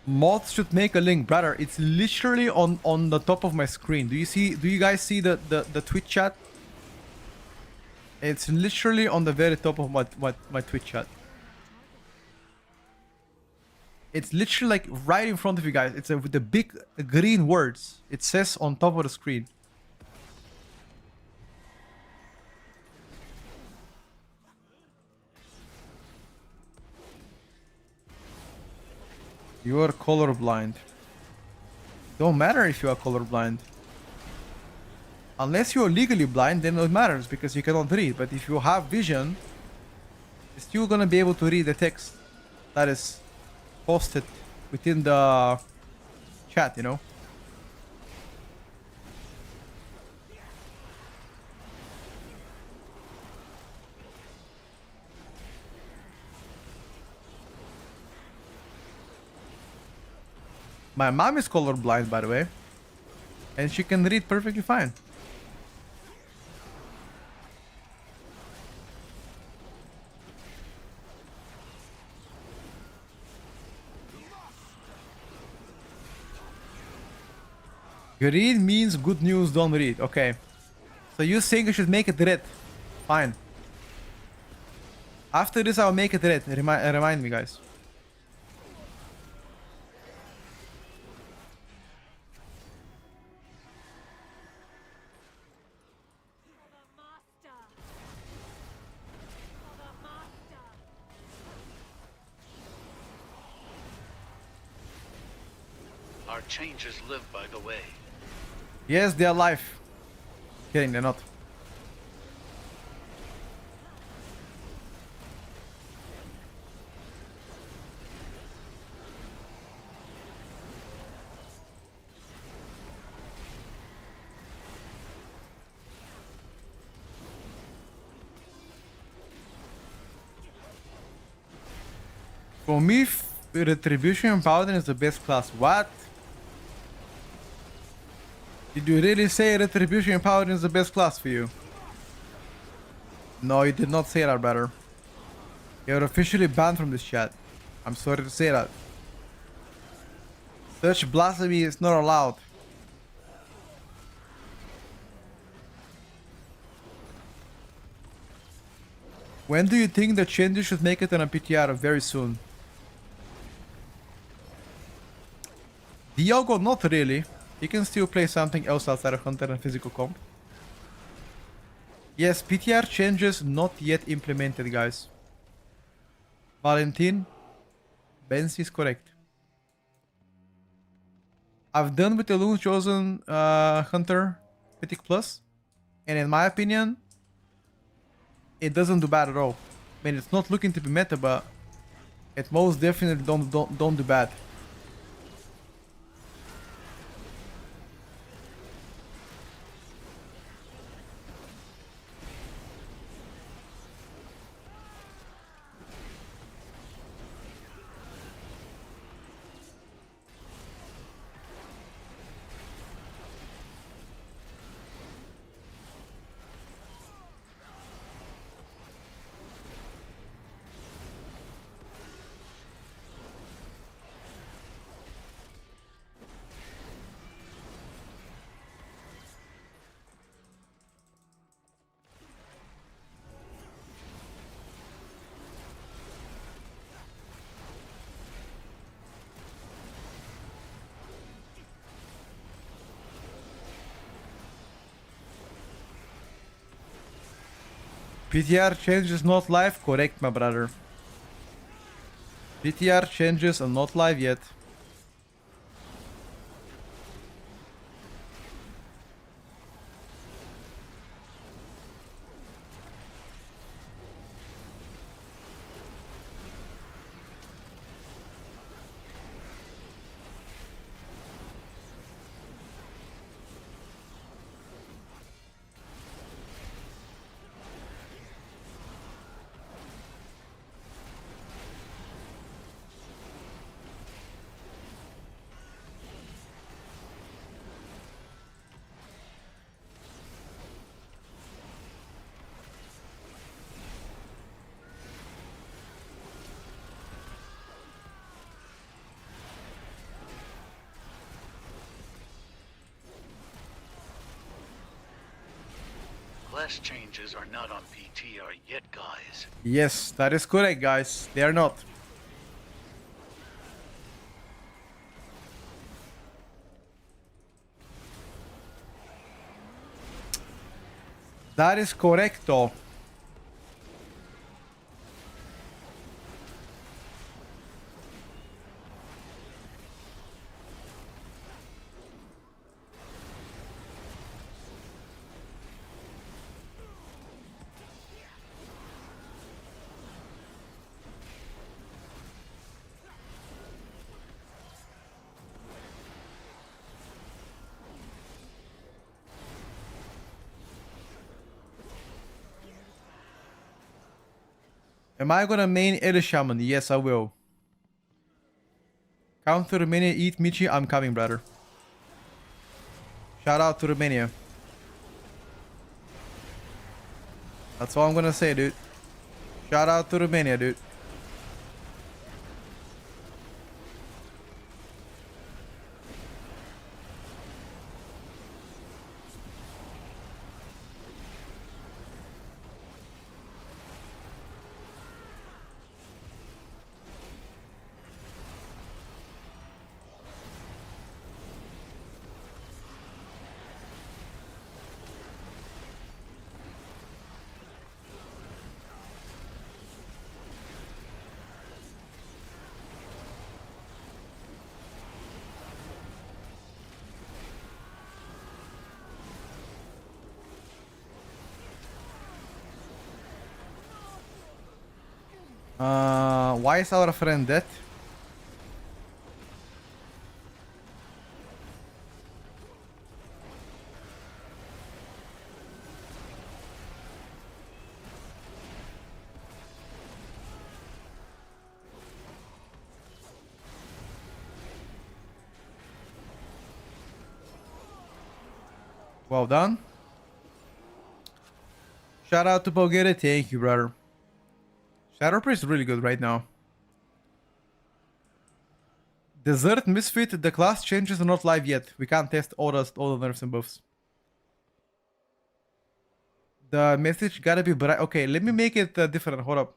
Mods should make a link, brother. It's literally on the top of my screen. Do you guys see the Twitch chat? It's literally on the very top of my Twitch chat. It's literally like right in front of you guys. It's with the big green words. It says on top of the screen. You are colorblind. Don't matter if you are colorblind. Unless you are legally blind, then it matters because you cannot read. But if you have vision, you're still gonna be able to read the text that is posted within the chat, you know? My mom is colorblind, by the way. And she can read perfectly fine. Green means good news, don't read. Okay. So you think I should make it red. Fine. After this, I'll make it red. Remind me, guys. Our changes live by the way. Yes, they are alive. Kidding, they're not. For me, Retribution Paladin is the best class. What? Did you really say Retribution Paladin is the best class for you? No, you did not say that, brother. You're officially banned from this chat. I'm sorry to say that. Such blasphemy is not allowed. When do you think the changes should make it on a PTR? Very soon. Diogo, not really. You can still play something else outside of Hunter and physical comp. Yes, PTR changes not yet implemented, guys. Valentin, Benz is correct. I've done with the Loon's Chosen Hunter Mythic Plus, and in my opinion, it doesn't do bad at all. I mean, it's not looking to be meta, but it most definitely don't do bad. PTR changes not live? Correct, my brother. PTR changes are not live yet. Class changes are not on PTR yet, guys. Yes, that is correct, guys. They are not. That is correct, though. Am I gonna main Elder Shaman? Yes, I will. Come to Romania, eat Michi. I'm coming, brother. Shout out to Romania. That's all I'm gonna say, dude. Shout out to Romania, dude. Why is our friend dead? Well done. Shout out to Bulgaria. Thank you, brother. Shadow Priest is really good right now. Desert Misfit, the class changes are not live yet. We can't test all the nerfs and buffs. The message gotta be bright. Okay, let me make it different. Hold up.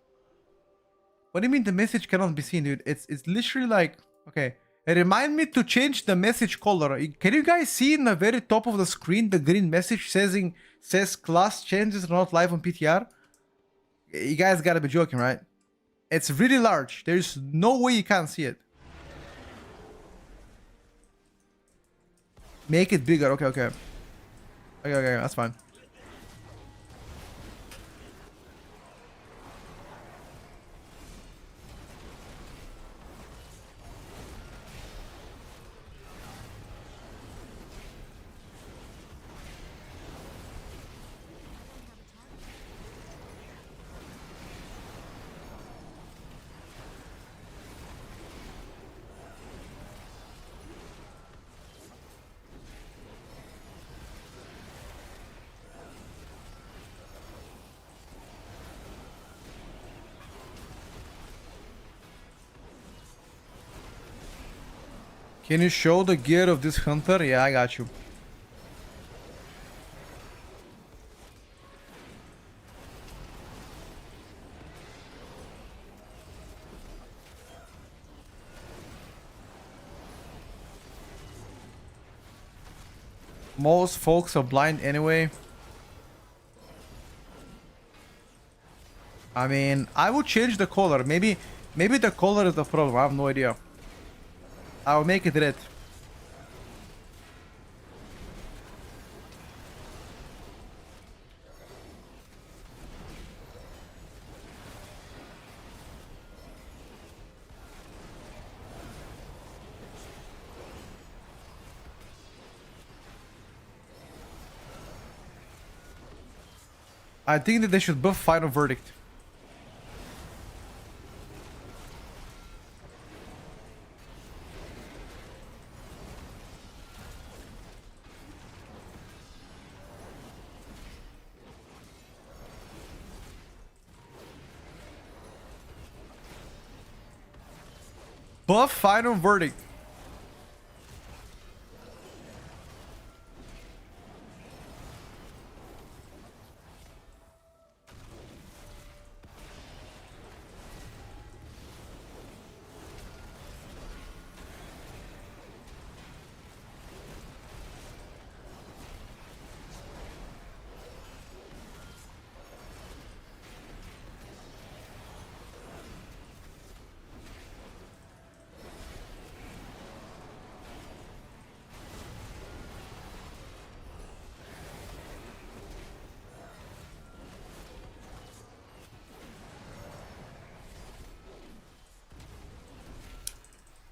What do you mean the message cannot be seen, dude? It's literally like, okay. Remind me to change the message color. Can you guys see in the very top of the screen the green message says class changes are not live on PTR? You guys gotta be joking, right? It's really large. There's no way you can't see it. Make it bigger. Okay. Okay, that's fine. Can you show the gear of this hunter? Yeah, I got you. Most folks are blind anyway. I mean, I would change the color. Maybe the color is the problem. I have no idea. I'll make it red. I think that they should buff Final Verdict. Buff Final Verdict.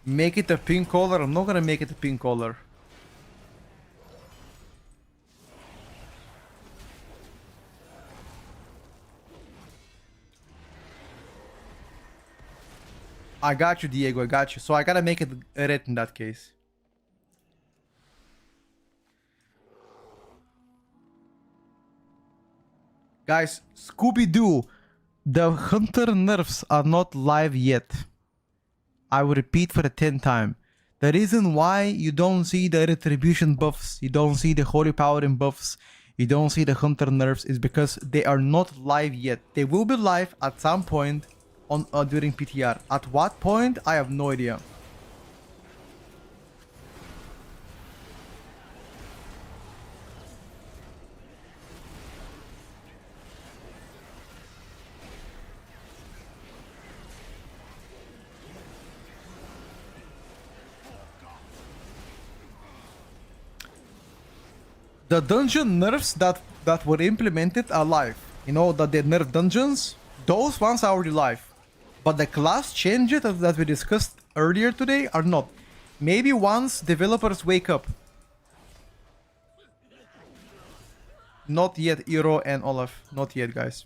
Make it a pink color. I'm not gonna make it a pink color. I got you, Diego. I got you. So I gotta make it red in that case. Guys, Scooby-Doo, the Hunter nerfs are not live yet. I will repeat for the 10th time. The reason why you don't see the Retribution buffs, you don't see the Holy Paladin buffs, you don't see the Hunter nerfs is because they are not live yet. They will be live at some point on during PTR. At what point? I have no idea. The dungeon nerfs that were implemented are live. You know, that they nerf dungeons, those ones are already live. But the class changes that we discussed earlier today are not. Maybe once developers wake up. Not yet, Eero and Olaf. Not yet, guys.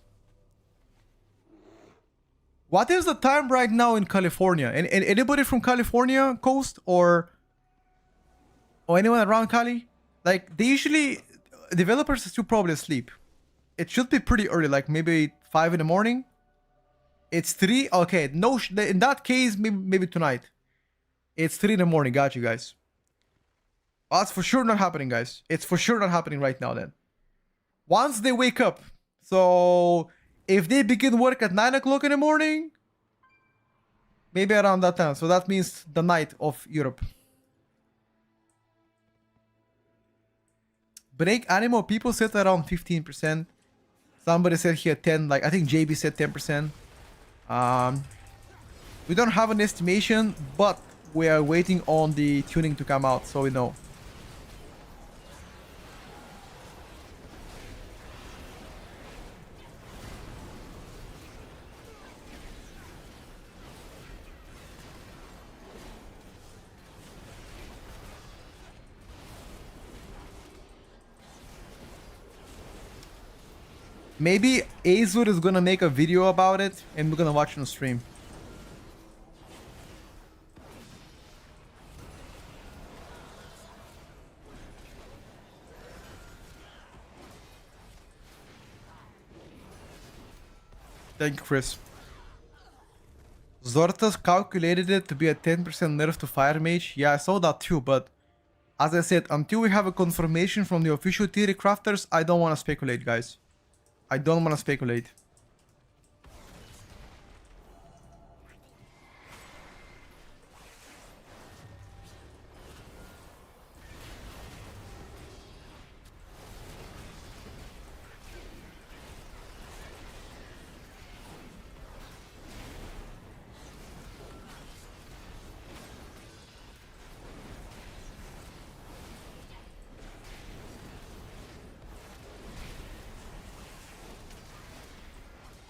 What is the time right now in California? And anybody from California coast or anyone around Cali? Like, they usually, developers are still probably asleep. It should be pretty early, like maybe 5 in the morning. It's 3, okay, no, in that case, maybe tonight. It's 3 in the morning, got you guys. That's for sure not happening, guys. It's for sure not happening right now then. Once they wake up, so if they begin work at 9 o'clock in the morning, maybe around that time. So that means the night of Europe. Break animal, people said around 15%. Somebody said here 10, like I think JB said 10%. We don't have an estimation, but we are waiting on the tuning to come out, so we know. Maybe Azur is gonna make a video about it and we're gonna watch it on stream. Thank you, Chris. Zortas calculated it to be a 10% nerf to Fire Mage. Yeah, I saw that too, but as I said, until we have a confirmation from the official theory crafters, I don't want to speculate, guys. I don't want to speculate.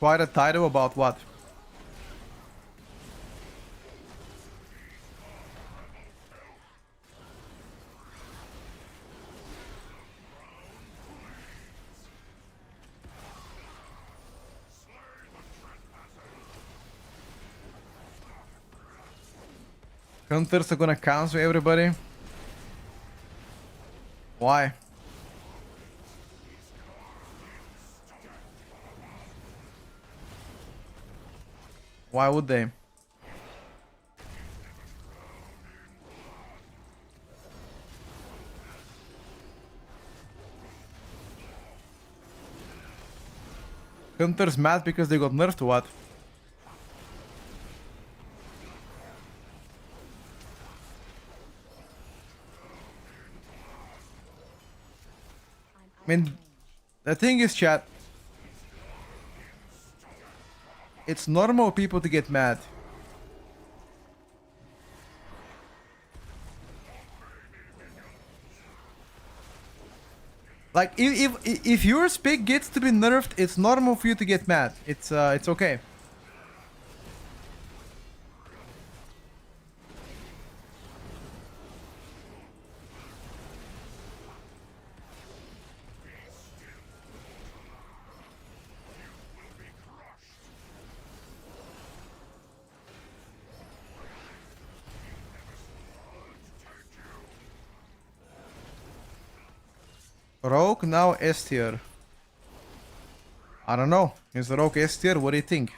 Quite a title about what? Hunters are gonna cancel everybody. Why? Why would they? Hunter's mad because they got nerfed or what? I mean, the thing is, chat, it's normal people to get mad. Like, if your pick gets to be nerfed, it's normal for you to get mad. It's okay. Rogue now S tier. I don't know. Is the Rogue S tier? What do you think?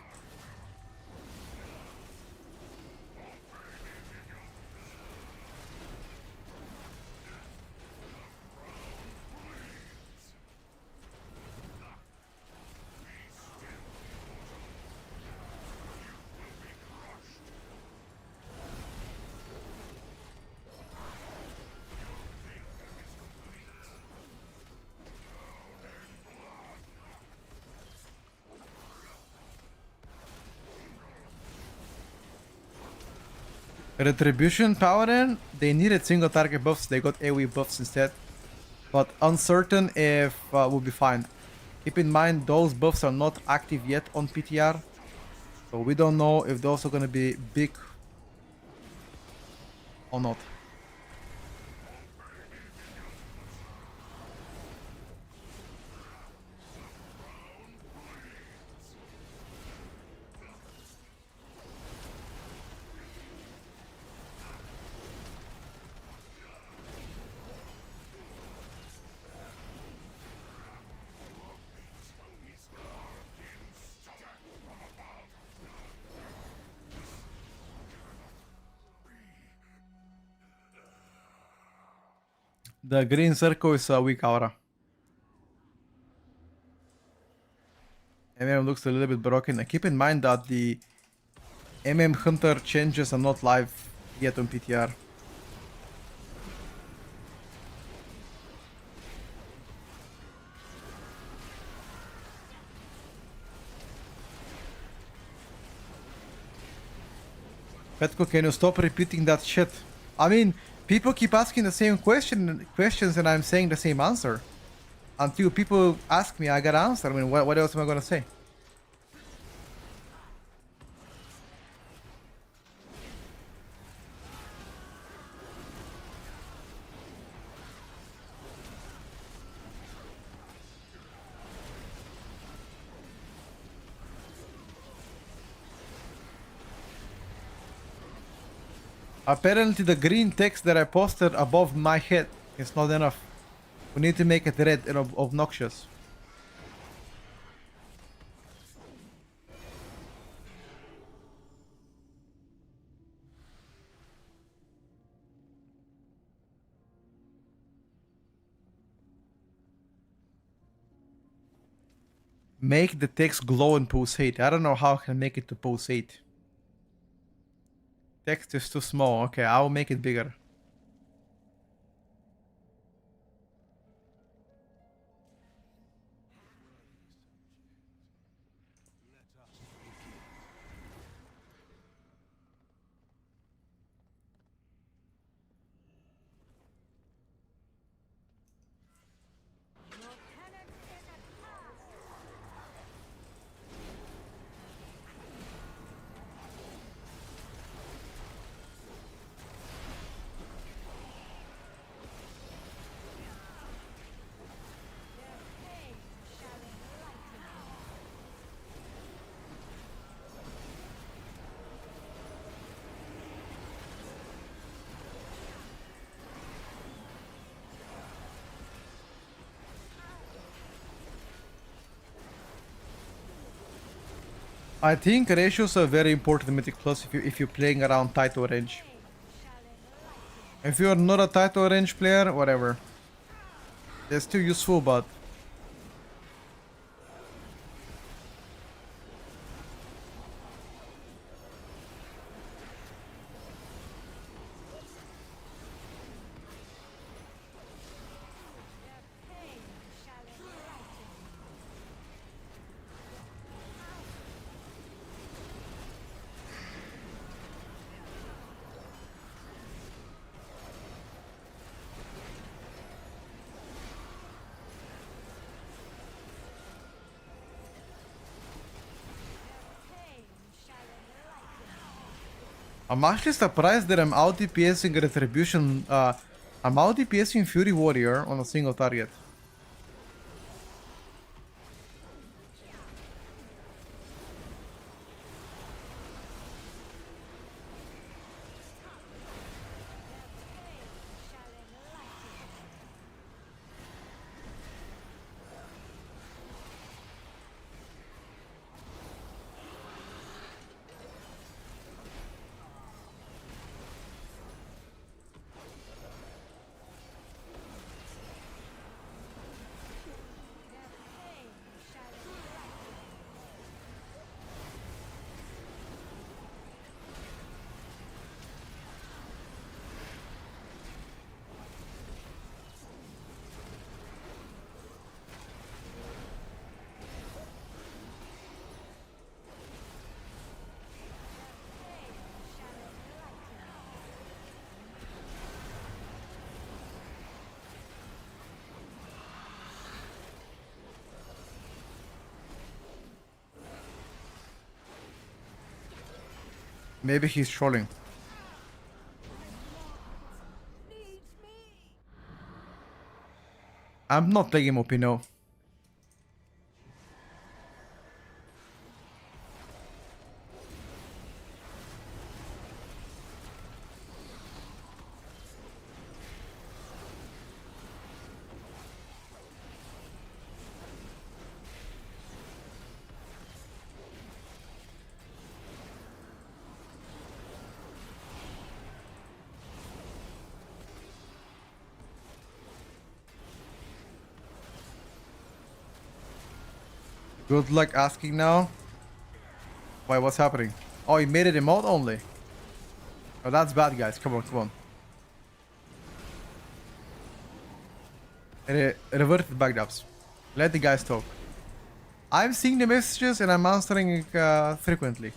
Retribution Paladin, they needed single target buffs, they got AoE buffs instead. But uncertain if we'll be fine. Keep in mind those buffs are not active yet on PTR. So we don't know if those are gonna be big or not. The green circle is a weak aura. MM looks a little bit broken. And keep in mind that the Hunter changes are not live yet on PTR. Petko, can you stop repeating that shit? I mean, people keep asking the same questions and I'm saying the same answer. Until people ask me, I gotta answer. I mean, what else am I gonna say? Apparently the green text that I posted above my head is not enough. We need to make it red and obnoxious. Make the text glow and pulsate. I don't know how I can make it to pulsate. Text is too small. Okay, I'll make it bigger. I think ratios are very important in Mythic Plus if you're playing around title range. If you're not a title range player, whatever. They're still useful, but I'm actually surprised that I'm out DPSing Retribution. I'm out DPSing Fury Warrior on a single target. Maybe he's trolling. I'm not playing him OP, no. Good luck asking now. Why, what's happening? Oh, he made it emote only. Oh, that's bad, guys. Come on, come on. Revert the backdubs. Let the guys talk. I'm seeing the messages and I'm answering frequently.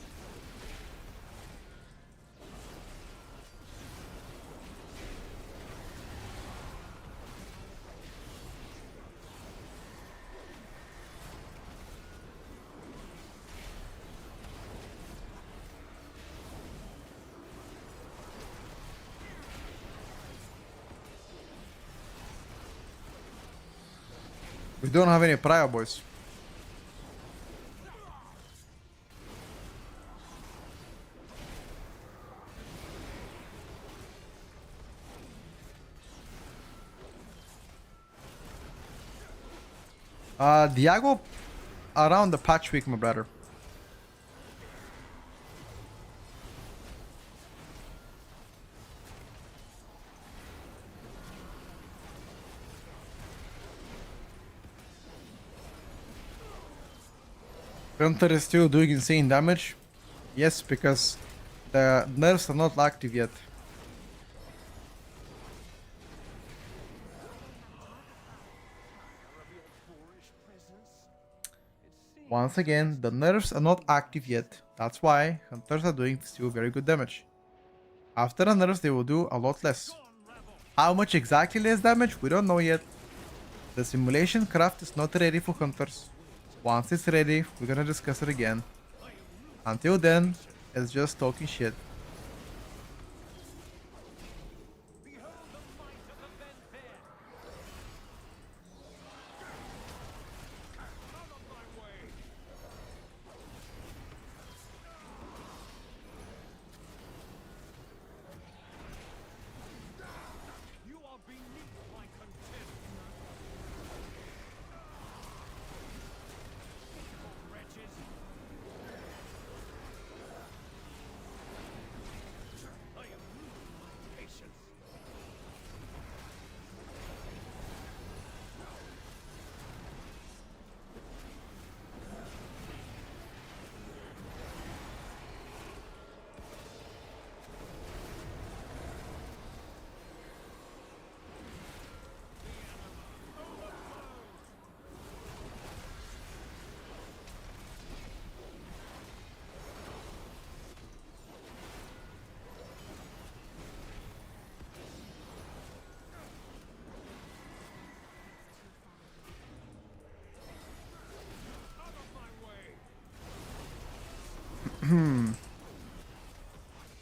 We don't have any prior, boys. Diago around the patch week, my brother. Hunter is still doing insane damage. Yes, because the nerfs are not active yet. Once again, the nerfs are not active yet. That's why hunters are doing still very good damage. After the nerfs, they will do a lot less. How much exactly less damage? We don't know yet. The simulation craft is not ready for hunters. Once it's ready, we're gonna discuss it again. Until then, it's just talking shit.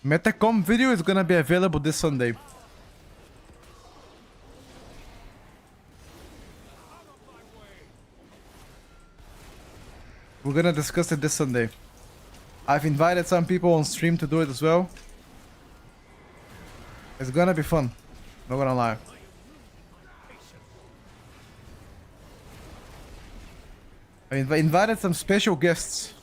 Metacom video is gonna be available this Sunday. We're gonna discuss it this Sunday. I've invited some people on stream to do it as well. It's gonna be fun. Not gonna lie. I invited some special guests.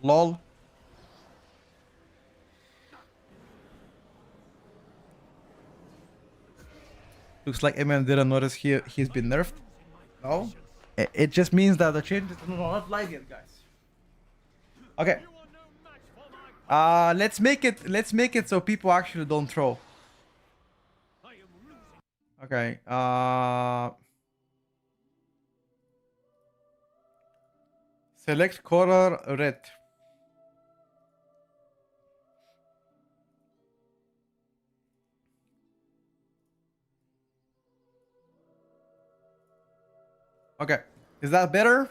LOL. Looks like Eminem didn't notice he's been nerfed. No? It just means that the change is not live yet, guys. Okay. Let's make it so people actually don't troll. Okay. Select color red. Okay, is that better?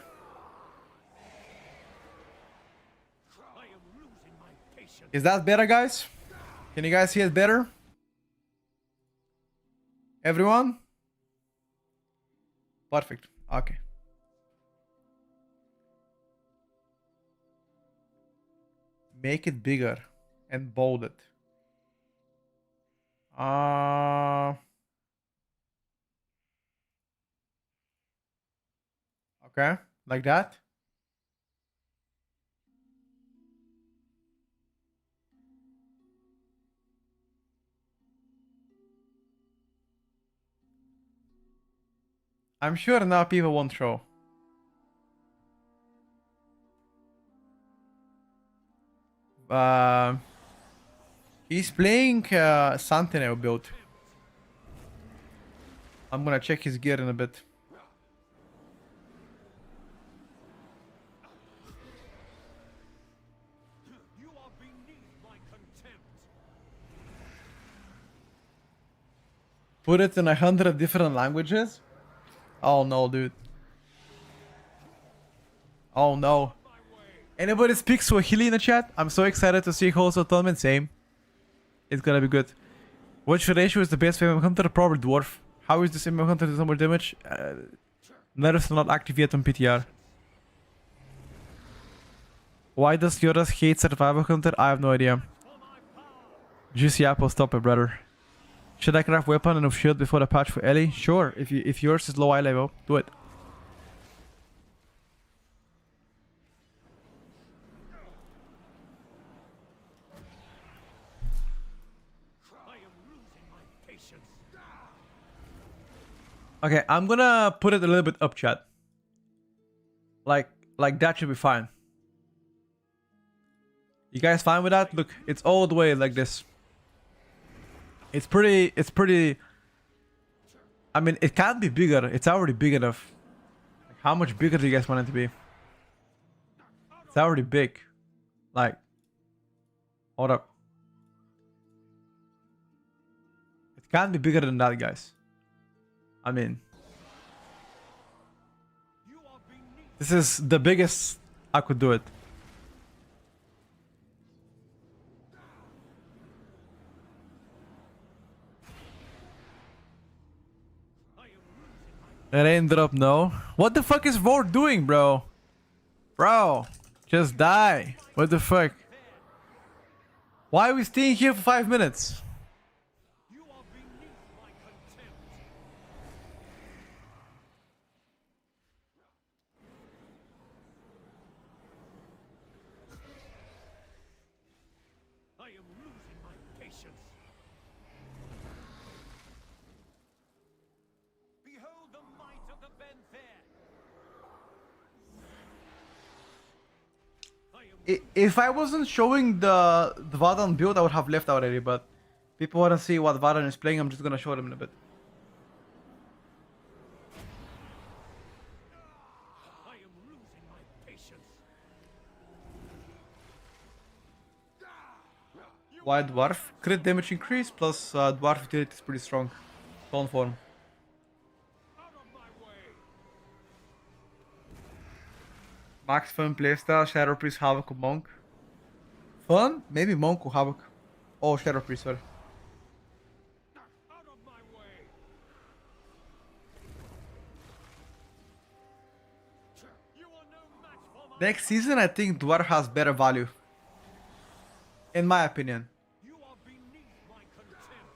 Is that better, guys? Can you guys see it better? Everyone? Perfect. Okay. Make it bigger and bold it. Okay, like that. I'm sure now people won't throw. He's playing Sentinel build. I'm gonna check his gear in a bit. You are beneath my contempt. Put it in 100 different languages? Oh no, dude. Oh no. Anybody speaks Swahili in the chat? I'm so excited to see Host of Tournament. Same. It's gonna be good. Which ratio is the best for Hunter? Probably Dwarf. How is the Hunter to do more damage? Nerfs are not active yet on PTR. Why does Yoras hate Survival Hunter? I have no idea. Juicy apple, stop it, brother. Should I craft weapon and of shield before the patch for Ellie? Sure, if yours is low eye level, do it. I am losing my patience. Okay, I'm gonna put it a little bit up, chat. Like that should be fine. You guys fine with that? Look, it's all the way like this. It's pretty. I mean, it can't be bigger. It's already big enough. Like, how much bigger do you guys want it to be? It's already big. Like, hold up. It can't be bigger than that, guys. I mean, this is the biggest I could do it. Raindrop, no. What the fuck is Vort doing, bro? Bro, just die. What the fuck? Why are we staying here for 5 minutes? You are beneath my contempt. I am losing my patience. Behold the might of the banter. If I wasn't showing the Vardan build, I would have left already, but people want to see what Vardan is playing. I'm just gonna show them in a bit. I am losing my patience. Why Dwarf? Crit damage increase plus Dwarf utility is pretty strong. Tone form. Out of my way. Max fun playstyle, Shadow Priest, Havoc, or Monk. Fun? Maybe Monk or Havoc. Oh, Shadow Priest, sorry. Out of my way. You are no match for my. Next season, I think Dwarf has better value. In my opinion. You are beneath my contempt.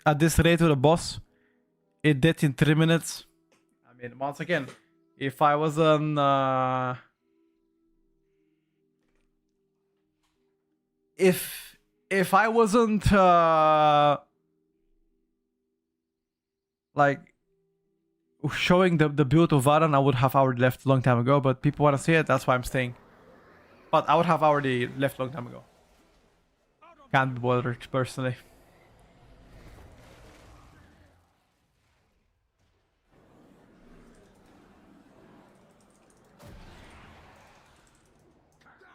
At this rate with a boss, it did in 3 minutes. I mean, once again, if I wasn't if I wasn't like showing the build of Varan, I would have already left a long time ago, but people want to see it, that's why I'm staying. But I would have already left a long time ago. Can't be bothered, personally.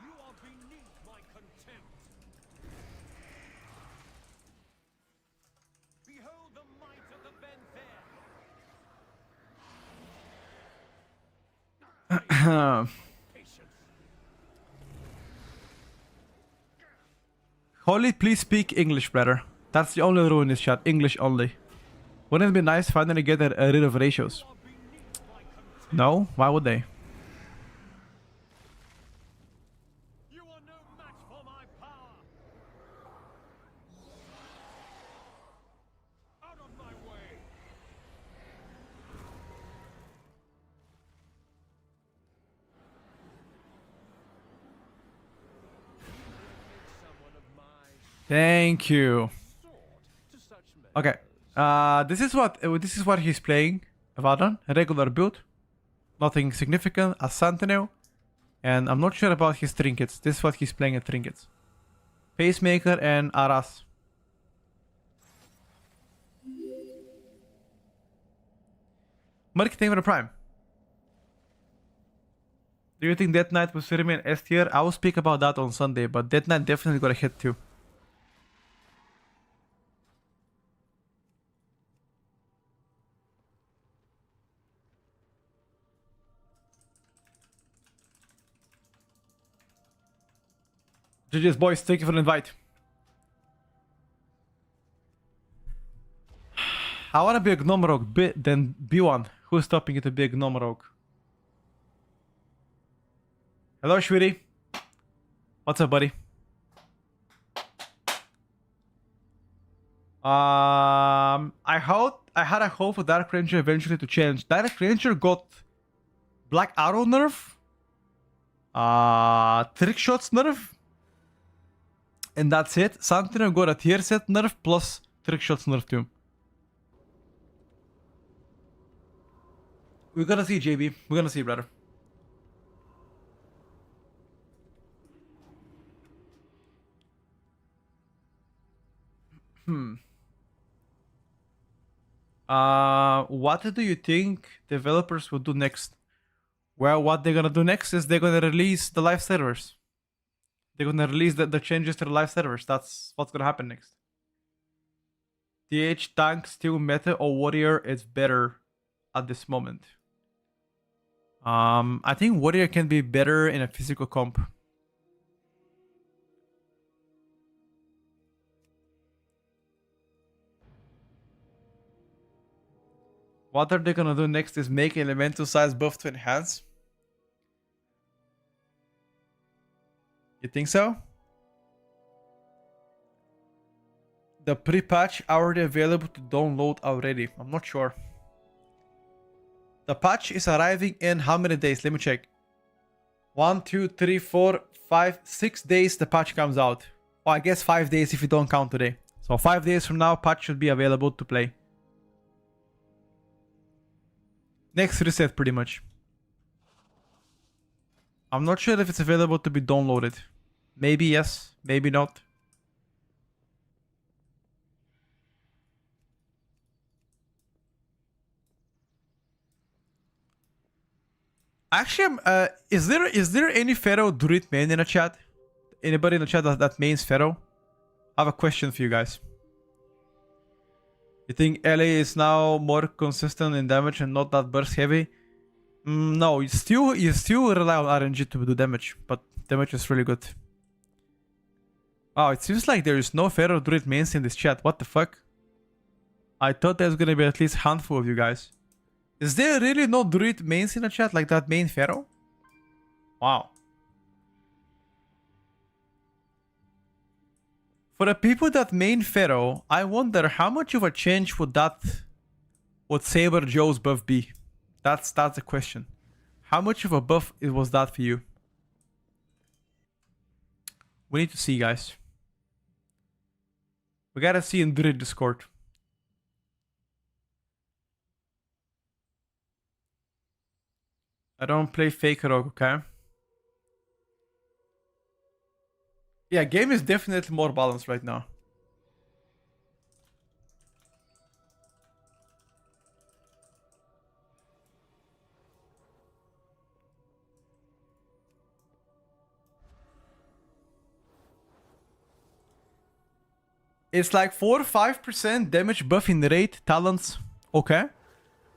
You are beneath my contempt. Behold the might of the banter. Patience. Holly, please speak English, brother. That's the only rule in this chat. English only. Wouldn't it be nice finally get rid of ratios? You are beneath my contempt. No? Why would they? You are no match for my power. Out of my way. Someone of my Thank you. sword to such men. Okay. This is what he's playing. Vadan, regular build. Nothing significant. A Sentinel. And I'm not sure about his trinkets. This is what he's playing at trinkets. Pacemaker and Aras. Mark, thank you for the Prime. Do you think Death Knight will remain S tier? I will speak about that on Sunday, but Death Knight definitely got a hit too. GG's boys, thank you for the invite. I wanna be a Gnome Rogue, then be one. Who's stopping you to be a Gnome Rogue? Hello, Shwiri. What's up, buddy? I had a hope for Dark Ranger eventually to change. Dark Ranger got Black Arrow nerf, Trick Shots nerf, and that's it. Sentinel got a tier set nerf plus Trick Shots nerf too. We're gonna see, JB. We're gonna see, brother. What do you think developers will do next? Well, what they're gonna do next is they're gonna release the live servers. They're gonna release the changes to the live servers. That's what's gonna happen next. DH tank still meta or warrior is better at this moment. I think warrior can be better in a physical comp. What are they gonna do next is make elemental size buff to enhance. You think so? The pre-patch already available to download already. I'm not sure. The patch is arriving in how many days? Let me check. 1, 2, 3, 4, 5, 6 days the patch comes out. Well, I guess 5 days if you don't count today. So 5 days from now, patch should be available to play. Next reset, pretty much. I'm not sure if it's available to be downloaded. Maybe yes, maybe not. Actually, is there any Pharaoh Druid main in the chat? Anybody in the chat that mains Pharaoh? I have a question for you guys. You think LA is now more consistent in damage and not that burst heavy? No, you still rely on RNG to do damage, but damage is really good. Wow, it seems like there is no Pharaoh Druid mains in this chat. What the fuck? I thought there's gonna be at least a handful of you guys. Is there really no Druid mains in the chat like that main Pharaoh? Wow. For the people that main Pharaoh, I wonder how much of a change would Saber Joe's buff be? That's the question. How much of a buff was that for you? We need to see, guys. We gotta see in Druid Discord. I don't play fake rogue, okay? Yeah, game is definitely more balanced right now. It's like 4 or 5% damage buff in rate talents. Okay.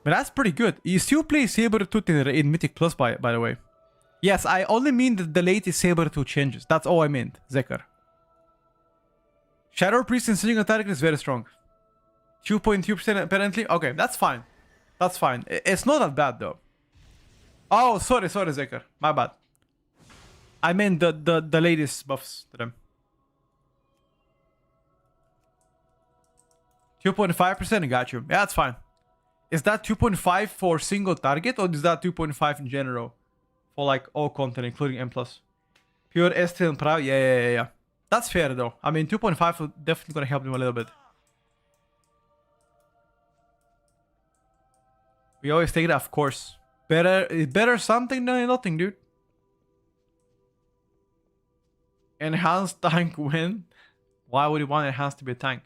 But that's pretty good. You still play Sabertooth in Mythic Plus, by the way. Yes, I only mean that the latest Sabertooth changes. That's all I meant, Zekar. Shadow Priest in single target is very strong. 2.2% apparently. Okay, that's fine. That's fine. It's not that bad though. Oh, sorry, Zekar. My bad. I meant the latest buffs to them. 2.5%, got you. Yeah, that's fine. Is that 2.5 for single target or is that 2.5 in general? For like all content, including M+. Pure ST and Proud? Yeah. That's fair though. I mean, 2.5 will definitely gonna help them a little bit. We always take it, of course. Better something than nothing, dude. Enhanced tank win? Why would you want enhanced to be a tank?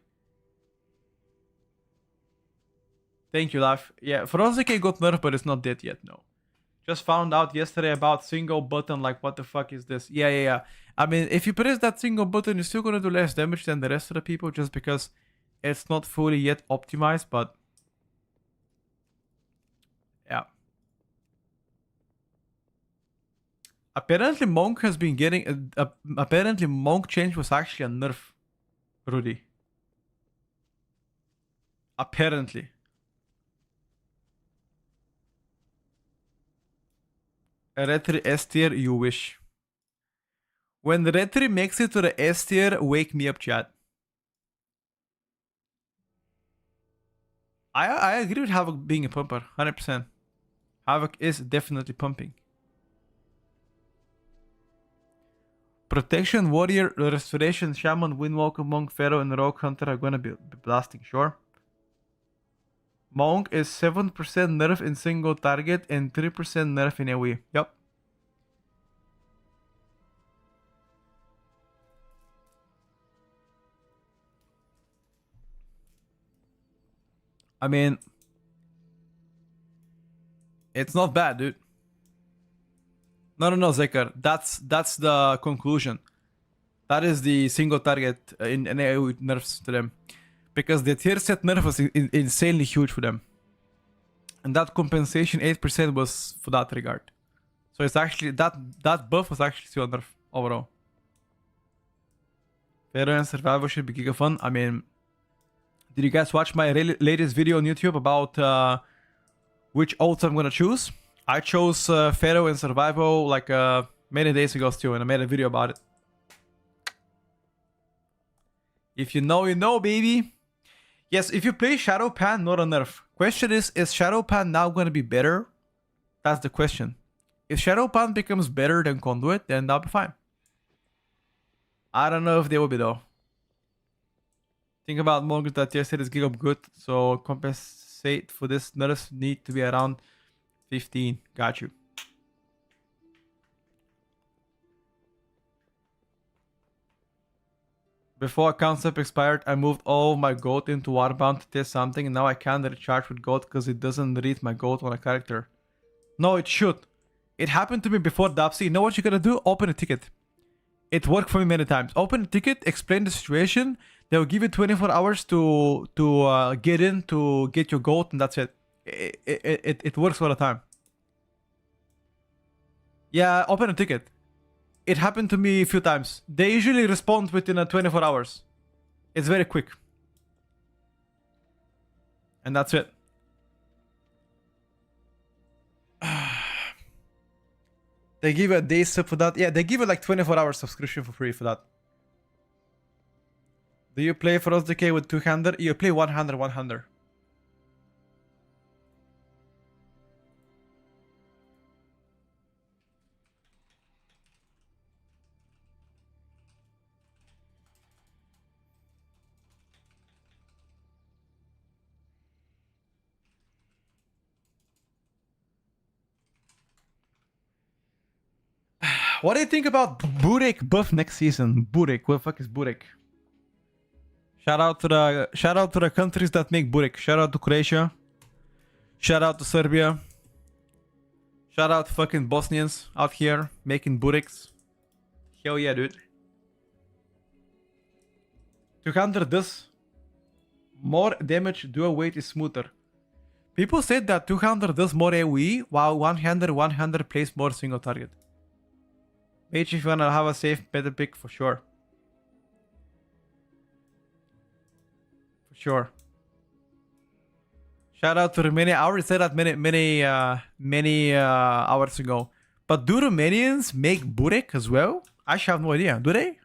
Thank you, Life. Yeah, Frozike got nerfed, but it's not dead yet, no. Just found out yesterday about single button, like what the fuck is this? Yeah. I mean, if you press that single button, you're still gonna do less damage than the rest of the people just because it's not fully yet optimized, but... yeah. Apparently Monk has been getting... apparently Monk change was actually a nerf, Rudy. Apparently. A Retri S tier, you wish. When the Retri makes it to the S tier, wake me up, chat. I agree with Havoc being a pumper, 100%. Havoc is definitely pumping. Protection, Warrior, Restoration, Shaman, Windwalker, Monk, Pharaoh, and Rogue Hunter are gonna be blasting, sure. Monk is 7% nerf in single target and 3% nerf in AoE. Yep. I mean, it's not bad, dude. No, Zekar. That's the conclusion. That is the single target in AoE nerfs to them. Because the tier set nerf was insanely huge for them. And that compensation 8% was for that regard. So it's actually, that buff was actually still a nerf overall. Pharaoh and Survival should be giga fun. I mean, did you guys watch my latest video on YouTube about which ults I'm gonna choose? I chose Pharaoh and Survival like many days ago still, and I made a video about it. If you know, you know, baby. Yes, if you play Shadow Pan, not a nerf. Question is Shadow Pan now gonna be better? That's the question. If Shadow Pan becomes better than Conduit, then that'll be fine. I don't know if they will be though. Think about Morgan that yesterday is Giga good, so compensate for this nerfs need to be around 15. Got you. Before concept expired, I moved all my gold into Warbound to test something, and now I can't recharge with gold because it doesn't read my gold on a character. No, it should. It happened to me before Dapsy. You know what you're gonna do? Open a ticket. It worked for me many times. Open a ticket, explain the situation. They'll give you 24 hours to get in, to get your gold, and that's it. It works all the time. Yeah, open a ticket. It happened to me a few times. They usually respond within 24 hours. It's very quick. And that's it. They give you a day sub for that. Yeah, they give you like 24 hours subscription for free for that. Do you play Frost Decay with two-hander? You play one-hander, one-hander. What do you think about Burek buff next season? Burek, what the fuck is Burek? Shout out to the countries that make Burek. Shout out to Croatia. Shout out to Serbia. Shout out to fucking Bosnians out here making Bureks. Hell yeah, dude. 200 does more damage, dual weight is smoother. People said that 200 does more AoE, while 100 plays more single target. Mage, if you wanna have a safe, better pick for sure. For sure. Shout out to Romania. I already said that many hours ago. But do Romanians make burek as well? I actually have no idea. Do they?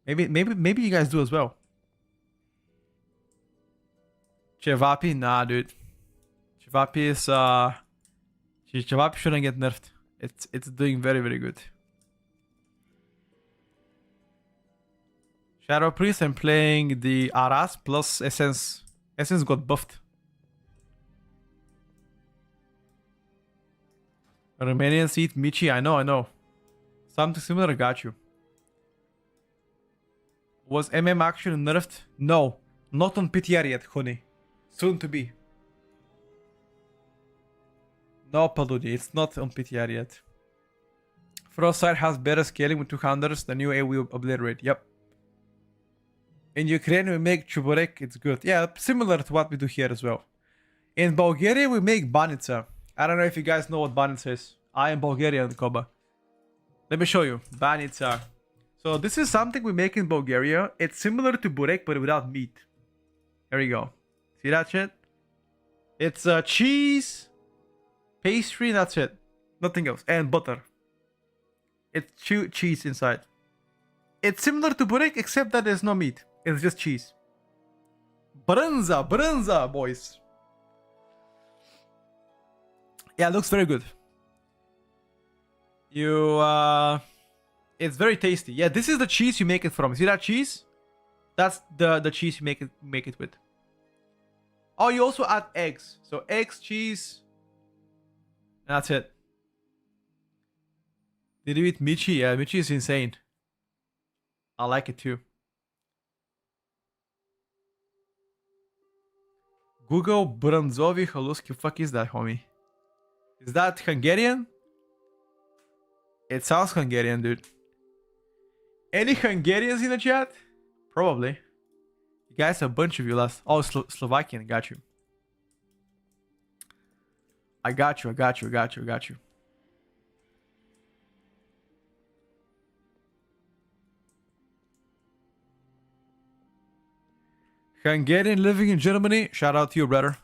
Maybe you guys do as well. Chevapi? Nah, dude. Chevapi is Chevapi shouldn't get nerfed. It's doing very, very good. Shadow Priest, I'm playing the Aras plus Essence. Essence got buffed. Romanians eat Michi, I know. Something similar, got you. Was MM actually nerfed? No, not on PTR yet, honey. Soon to be. No, Paludi, it's not on PTR yet. Frostside has better scaling with 200s, the new AoE obliterate, yep. In Ukraine we make chuborek, it's good. Yeah, similar to what we do here as well. In Bulgaria we make banitsa. I don't know if you guys know what banitsa is. I am Bulgarian, Koba. Let me show you. Banitsa. So this is something we make in Bulgaria. It's similar to burek but without meat. There you go. See that shit? It's cheese, pastry, that's it. Nothing else. And butter. It's cheese inside. It's similar to burek except that there's no meat. It's just cheese. Brânza, boys. Yeah, it looks very good. It's very tasty. Yeah, this is the cheese you make it from. See that cheese? That's the cheese you make it with. Oh, you also add eggs. So eggs, cheese. That's it. Did you eat Michi? Yeah, Michi is insane. I like it too. Google Brązowy Haluski. Fuck is that, homie? Is that Hungarian? It sounds Hungarian, dude. Any Hungarians in the chat? Probably. You guys, a bunch of you last. Oh, Slovakian. Got you. I got you. Hungarian living in Germany. Shout out to you, brother.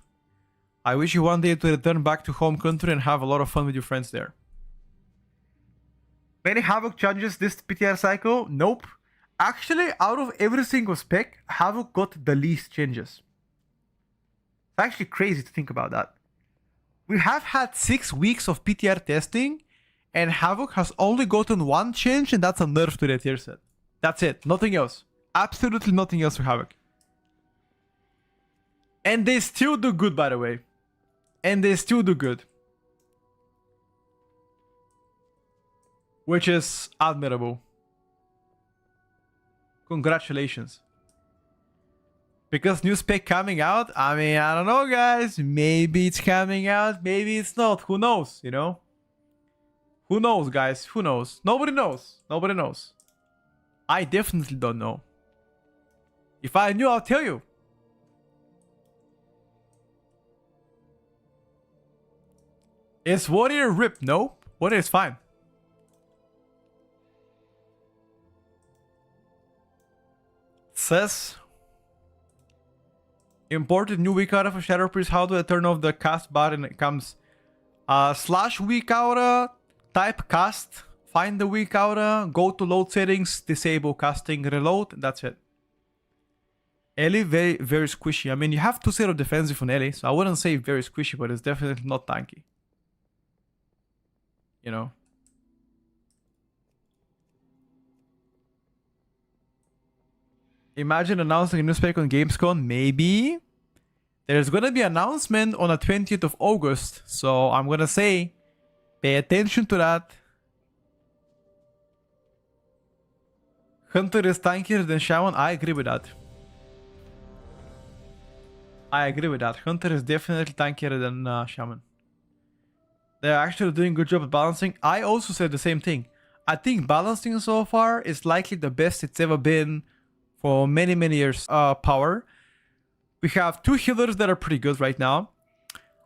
I wish you one day to return back to home country and have a lot of fun with your friends there. Many Havoc changes this PTR cycle? Nope. Actually, out of every single spec, Havoc got the least changes. It's actually crazy to think about that. We have had 6 weeks of PTR testing, and Havoc has only gotten one change, and that's a nerf to the tier set. That's it. Nothing else. Absolutely nothing else for Havoc. And they still do good, by the way. And they still do good. Which is admirable. Congratulations. Because new spec coming out, I mean, I don't know, guys. Maybe it's coming out, maybe it's not. Who knows, you know? Who knows, guys? Who knows? Nobody knows. Nobody knows. I definitely don't know. If I knew, I'll tell you. Is Warrior ripped? No. Warrior is fine. Says imported new weak aura for Shadow Priest. How do I turn off the cast button? It comes slash weak aura, type cast, find the weak aura, go to load settings, disable casting, reload. That's it. Ellie very, very squishy. I mean, you have 2-0 defensive on Ellie, so I wouldn't say very squishy, but it's definitely not tanky. You know. Imagine announcing a new spec on Gamescom. Maybe. There's gonna be an announcement on the 20th of August. So I'm gonna say, pay attention to that. Hunter is tankier than Shaman. I agree with that. I agree with that. Hunter is definitely tankier than Shaman. They're actually doing a good job at balancing. I also said the same thing. I think balancing so far is likely the best it's ever been for many, many years. Power. We have 2 healers that are pretty good right now.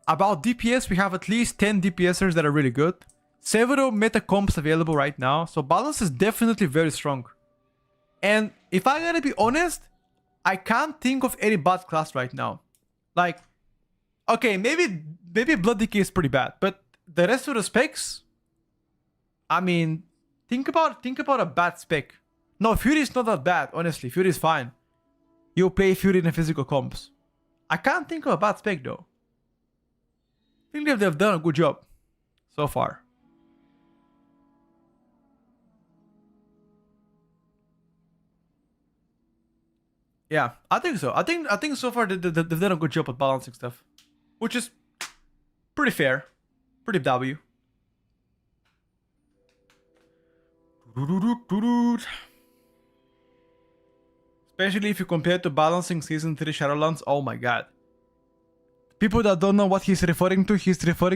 About DPS, we have at least 10 DPSers that are really good. Several meta comps available right now. So balance is definitely very strong. And if I gotta be honest, I can't think of any bad class right now. Like, okay, maybe Blood Decay is pretty bad, but the rest of the specs, I mean, think about a bad spec. No, Fury is not that bad, honestly. Fury is fine. You play Fury in the physical comps. I can't think of a bad spec though. I think they've done a good job so far. Yeah, I think so. I think so far they've done a good job at balancing stuff, which is pretty fair, pretty W. Especially if you compare to balancing Season 3 Shadowlands. Oh my god. People that don't know what he's referring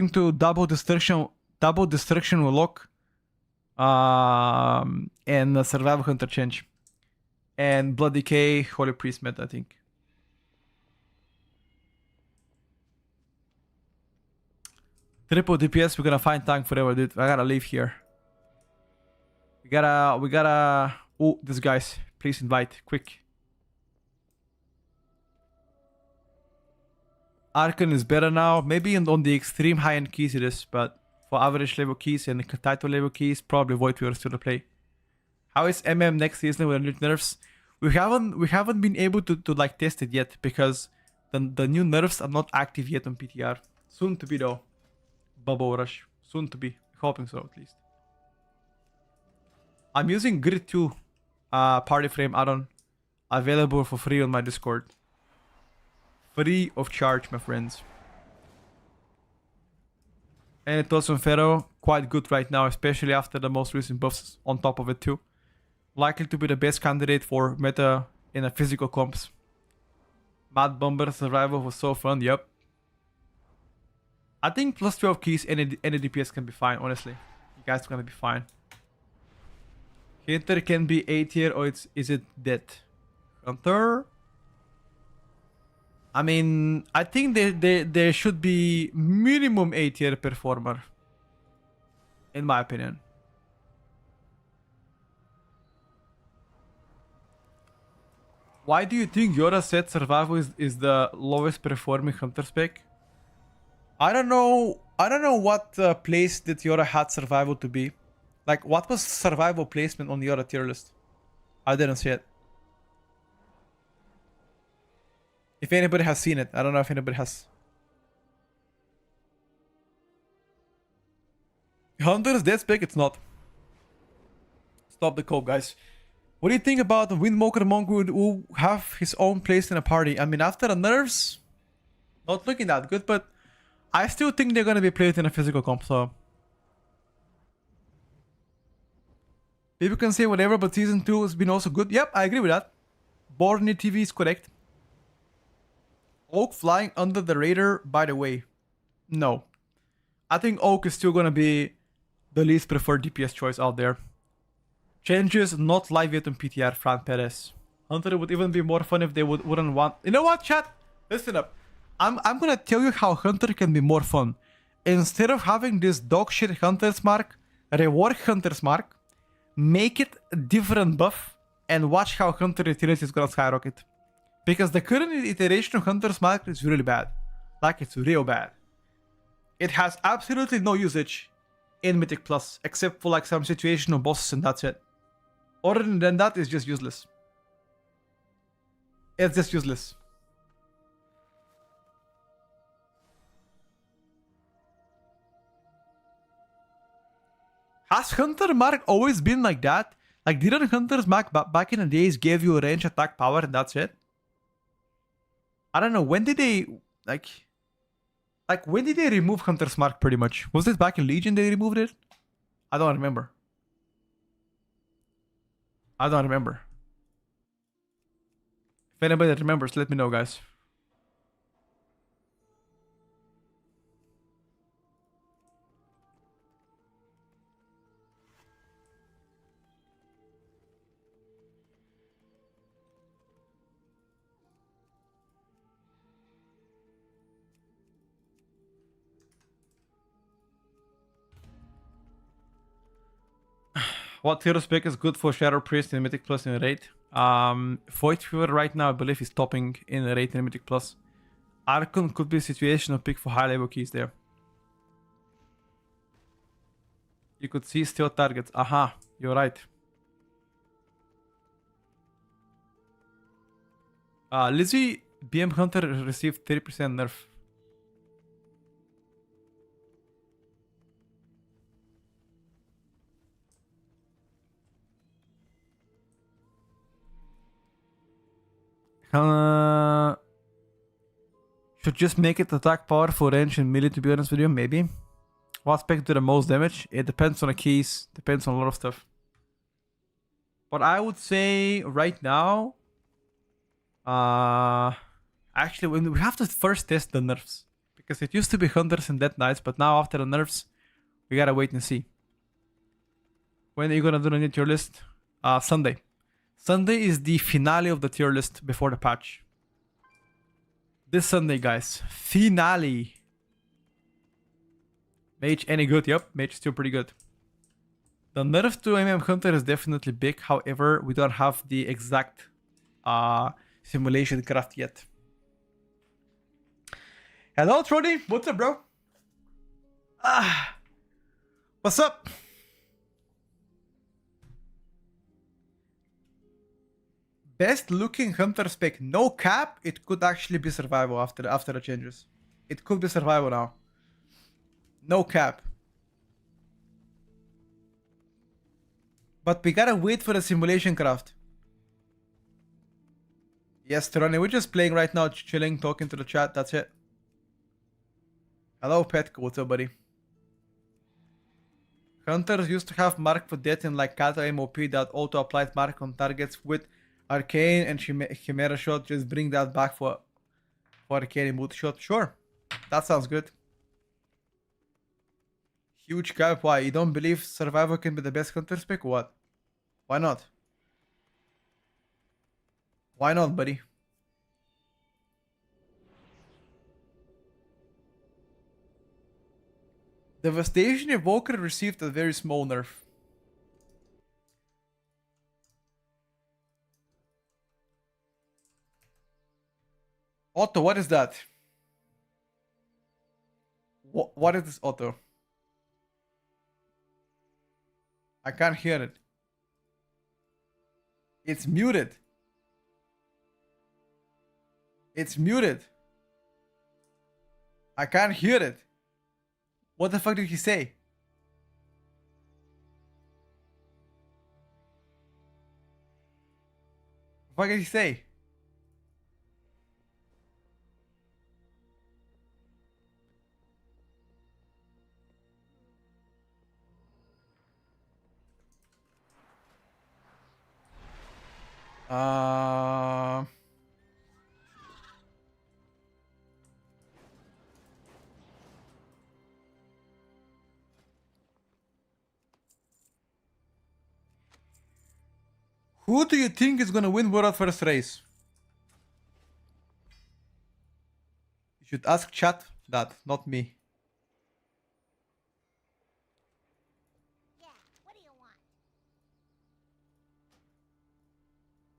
to double destruction Warlock and Survival Hunter change. And Blood Decay, Holy Priest meta, I think. Triple DPS, we're gonna find tank forever, dude. I gotta leave here. We gotta... Oh, this guys. Please invite, quick. Archon is better now. Maybe on the extreme high-end keys it is, but for average level keys and title level keys, probably Void Weaver still to play. How is MM next season with new nerfs? We haven't been able to like test it yet because the new nerfs are not active yet on PTR. Soon to be though. Bubble Rush. Soon to be. Hoping so at least. I'm using Grid 2 party frame add-on. Available for free on my Discord. Free of charge, my friends. And it was on Pharaoh. Quite good right now, especially after the most recent buffs on top of it too. Likely to be the best candidate for meta in a physical comps. Mad Bomber Survival was so fun, yep. I think plus 12 keys, any DPS can be fine, honestly. You guys are gonna be fine. Hunter can be A tier or is it dead? Hunter? I mean, I think there should be minimum A tier performer. In my opinion. Why do you think Yora said Survival is the lowest performing Hunter spec? I don't know what place that Yora had Survival to be. Like, what was Survival placement on Yora tier list? I didn't see it. If anybody has seen it, I don't know if anybody has. Hunter's dead spec, it's not. Stop the cope, guys. What do you think about the Windwalker Monk who have his own place in a party? I mean, after the nerfs, not looking that good, but I still think they're gonna be played in a physical comp, so. People can say whatever, but Season 2 has been also good. Yep, I agree with that. Borny TV is correct. Oak flying under the radar, by the way. No. I think Oak is still gonna be the least preferred DPS choice out there. Changes not live yet on PTR, Fran Perez. Hunter would even be more fun if they wouldn't want... You know what, chat? Listen up. I'm gonna tell you how Hunter can be more fun. Instead of having this dogshit Hunter's Mark, rework Hunter's Mark, make it a different buff, and watch how Hunter utility is gonna skyrocket. Because the current iteration of Hunter's Mark is really bad. Like, it's real bad. It has absolutely no usage in Mythic Plus, except for like some situational bosses and that's it. Other than that, it's just useless. It's just useless. Has Hunter Mark always been like that? Like, didn't Hunter's Mark back in the days give you a range attack power and that's it? I don't know, when did they, like when did they remove Hunter's Mark pretty much? Was it back in Legion they removed it? I don't remember. I don't remember. If anybody remembers, let me know, guys. What hero spec is good for Shadow Priest in Mythic Plus in Raid? Void Fever right now, I believe, is topping in Raid and Mythic Plus. Archon could be a situational pick for high level keys there. You could see still targets. Aha, you're right. Lizzie, BM Hunter received 30% nerf. Should just make it attack power for range and melee, to be honest with you, maybe. What spec do the most damage? It depends on the keys, depends on a lot of stuff. But I would say right now, actually when we have to first test the nerfs. Because it used to be Hunters and Death Knights, but now after the nerfs, we gotta wait and see. When are you gonna do the new tier list? Sunday. Sunday is the finale of the tier list before the patch. This Sunday, guys. Finale. Mage any good? Yep, Mage is still pretty good. The nerf to Hunter is definitely big. However, we don't have the exact simulation craft yet. Hello, Trody. What's up, bro? What's up? Best looking Hunter spec, no cap. It could actually be survival after the changes. It could be survival now. No cap. But we gotta wait for the simulation craft. Yes, Ronnie, we're just playing right now, chilling, talking to the chat. That's it. Hello, Petko. What's up, buddy? Hunters used to have mark for death in like Kata MOP that auto applied mark on targets with Arcane and Chimera shot. Just bring that back for Arcane and multi shot. Sure, that sounds good. Huge cap. Why? You don't believe survival can be the best Hunter spec? What? Why not? Why not, buddy? Devastation Evoker received a very small nerf. Otto, what is that? What is this, Otto? I can't hear it. It's muted. It's muted. I can't hear it. What the fuck did he say? What did he say? Who do you think is gonna win World First Race? You should ask chat that, not me. Yeah, what do you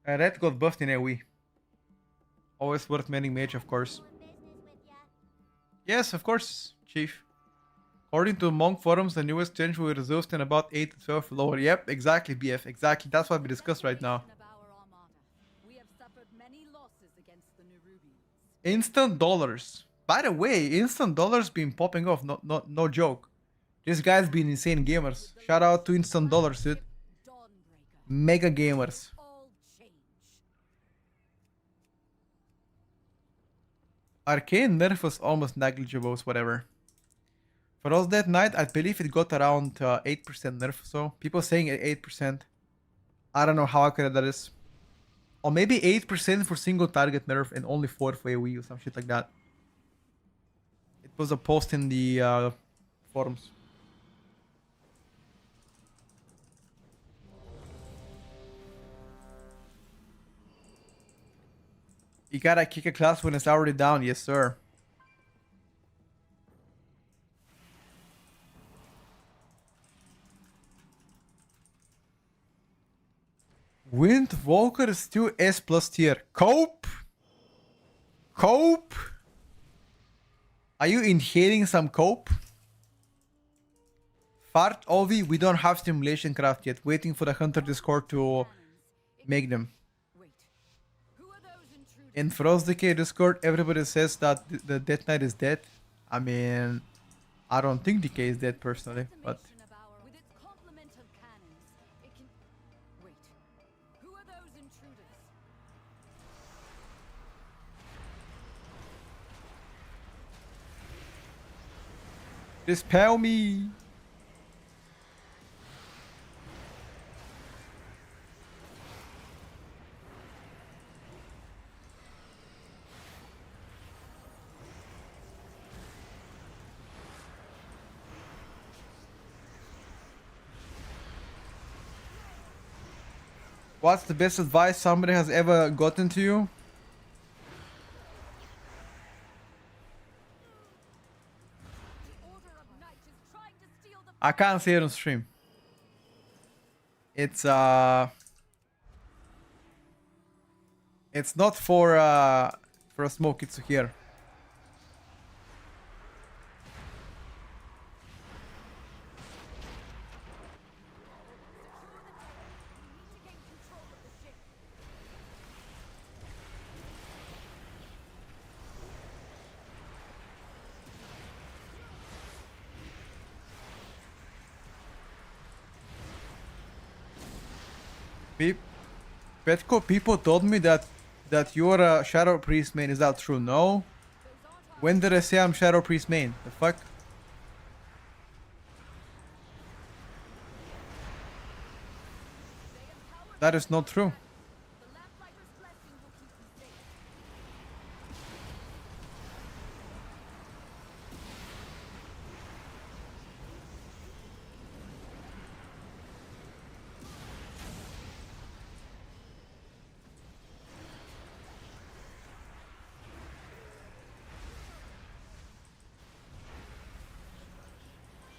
want? Red got buffed in AoE. Always worth manning Mage, of course. Doing business with ya? Yes, of course, Chief. According to Monk forums, the newest change will result in about 8 to 12 lower. Yep, exactly, BF, exactly. That's what we discussed right now. We have suffered many losses against the Nerubians. Instant dollars. By the way, instant dollars been popping off. No joke. This guy's been insane gamers. Shout out to instant dollars, dude. Dawnbreaker. Mega gamers. All change. Arcane nerf was almost negligible, whatever. For us that night, I believe it got around 8% nerf. So people saying 8%. I don't know how accurate that is. Or maybe 8% for single target nerf and only 4 for AoE or some shit like that. It was a post in the forums. You gotta kick a class when it's already down, yes sir. Wind Walker is still S plus tier. Cope? Cope? Are you inhaling some cope? Fart Ovi, we don't have stimulation craft yet. Waiting for the Hunter Discord to make them. Wait. Who are those intruders? In Frost Decay Discord, everybody says that the Death Knight is dead. I mean, I don't think Decay is dead personally, but Estimation of our- with its complement of cannons, it can. Wait. Who are those intruders? dispel me. What's the best advice somebody has ever gotten to you? The Order of Night is trying to steal the. I can't say it on stream. It's not for a smoke, it's here. We need to gain control of the ship. Petco, people told me that you're a Shadow Priest main. Is that true? No. When did I say I'm Shadow Priest main? The fuck? That is not true. The Lamplighter's blessing will keep you safe.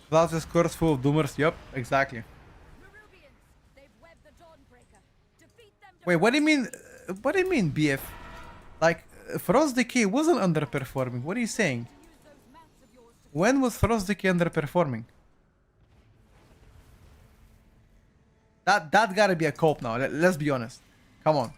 That's a course full of doomers. Yup, exactly. Nerubians, they've webbed the Dawnbreaker. Defeat them. Wait, what do you mean? What do you mean, BF? Like, Frost Decay wasn't underperforming. What are you saying? Use those mounts of yours to When was Frost Decay underperforming? That gotta be a cope now. Let's be honest. Come on.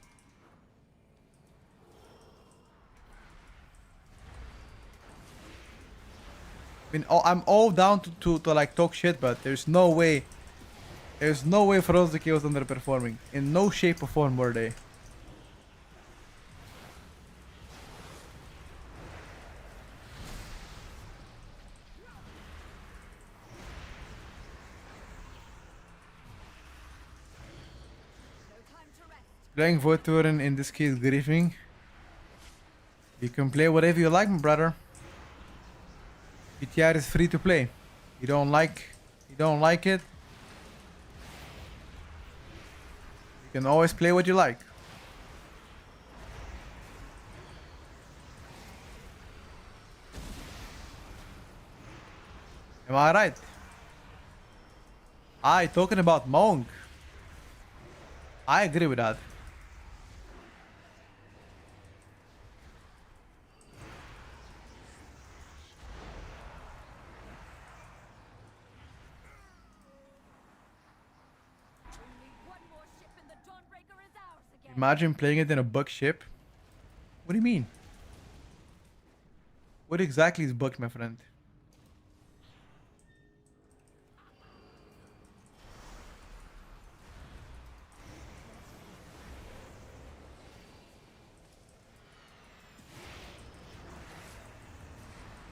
I mean, I'm all down to like talk shit, but there's no way. There's no way Frost Decay was underperforming. In no shape or form were they. no time to rest. Playing Voituren, in this case griefing. You can play whatever you like, my brother. PTR is free to play. You don't like it. You can always play what you like. Am I right? Talking about Monk. I agree with that. Only one more ship and the Dawnbreaker is ours again. Imagine playing it in a bug ship. What do you mean? What exactly is bugged, my friend?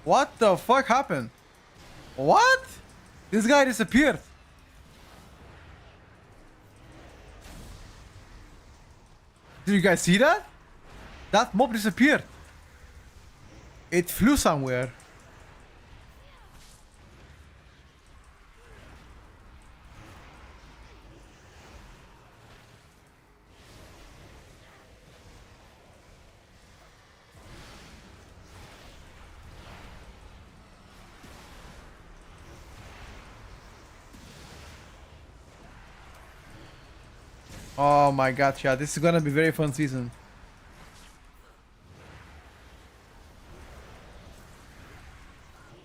What the fuck happened? What? This guy disappeared. Did you guys see that? That mob disappeared. It flew somewhere. Oh my god, yeah, this is gonna be very fun season.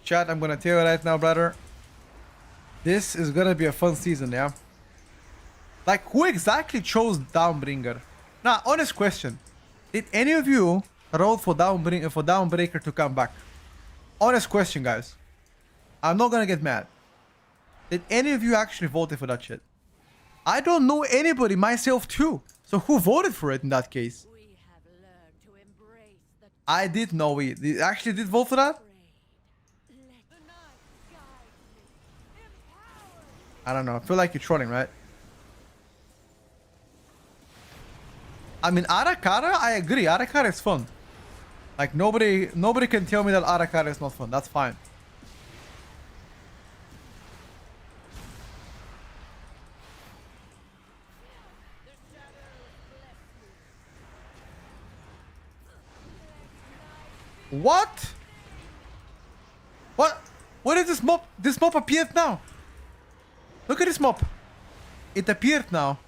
Chat, I'm gonna tell you right now, brother. This is gonna be a fun season, yeah? Like, who exactly chose Downbringer? Now, honest question. Did any of you roll for Downbreaker to come back? Honest question, guys. I'm not gonna get mad. Did any of you actually voted for that shit? I don't know anybody, myself too. So who voted for it in that case? We have learned to embrace the I did know we actually did vote for that. trade. Let the night guide me. Empower me. I don't know. I feel like you're trolling, right? I mean, Arakara, I agree. Arakara is fun. Like nobody can tell me that Arakara is not fun. That's fine. What? What? What is this mob? This mob appeared now. Look at this mob. It appeared now.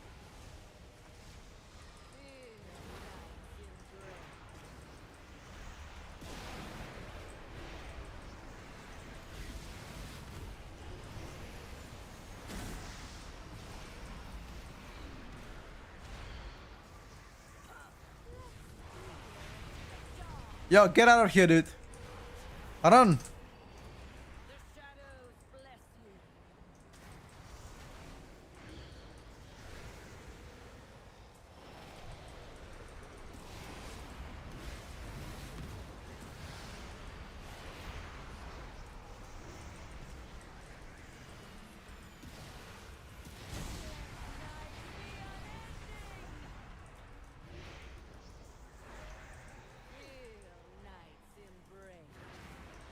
Yo, get out of here, dude. Run. The shadows bless you. Feel night's embrace. Of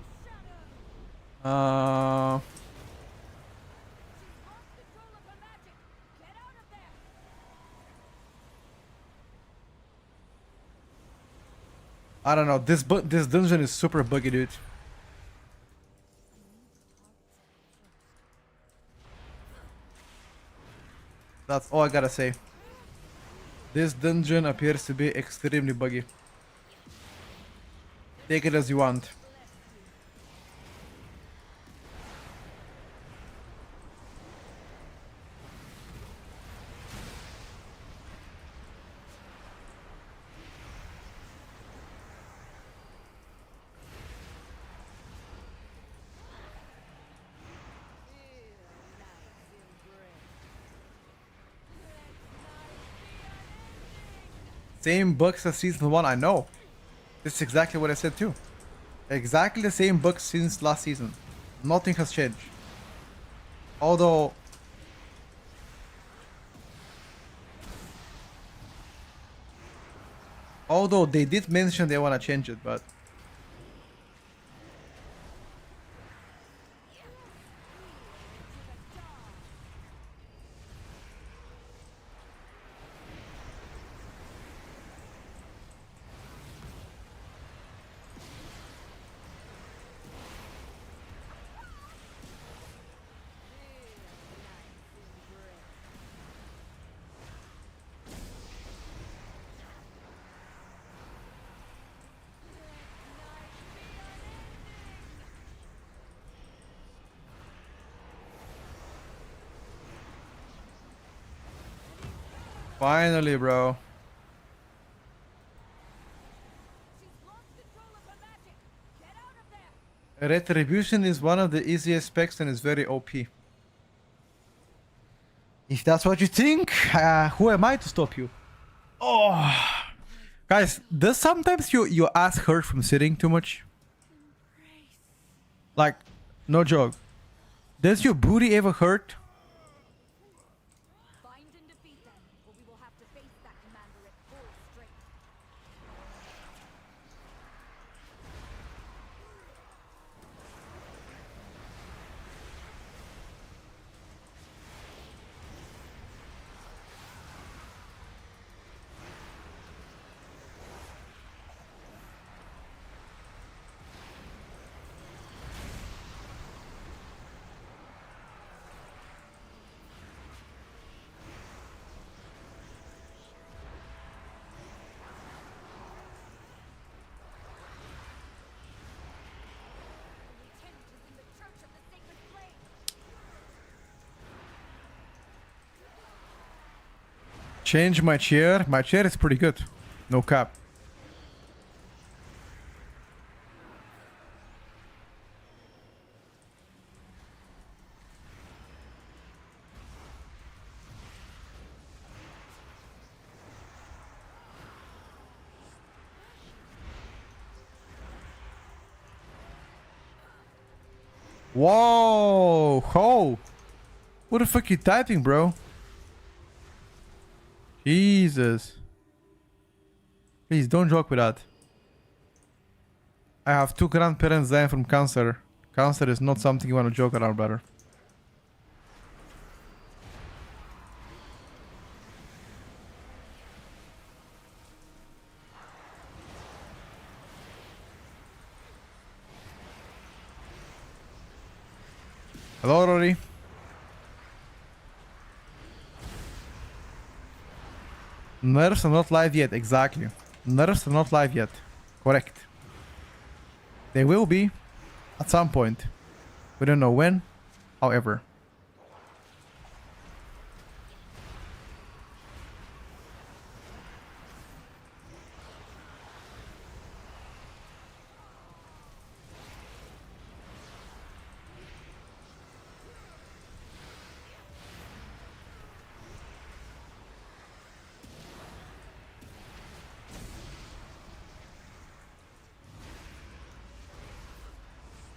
the shadow. Uh, She's lost control of her magic. Get out of there. I don't know. This dungeon is super buggy, dude. That's all I gotta say. This dungeon appears to be extremely buggy. Take it as you want. Same bugs as season 1, I know. This is exactly what I said too. Exactly the same bugs since last season. Nothing has changed. Although they did mention they want to change it, but finally, bro. She's lost control of her magic. Get out of there. Retribution is one of the easiest specs and is very OP. If that's what you think, who am I to stop you? Oh, guys, does sometimes your ass hurt from sitting too much? Like, No joke. Does your booty ever hurt? Find and defeat them, or we will have to face that commander at full strength. Tent is in the Church of the Sacred Flame. Change my chair. My chair is pretty good. No cap. Whoa! Ho! What the fuck you typing, bro? Jesus. Please don't joke with that. I have 2 grandparents dying from cancer. Cancer is not something you want to joke around, brother. Hello, Rory. Nerfs are not live yet, exactly. Nerfs are not live yet. Correct. They will be at some point. We don't know when, however.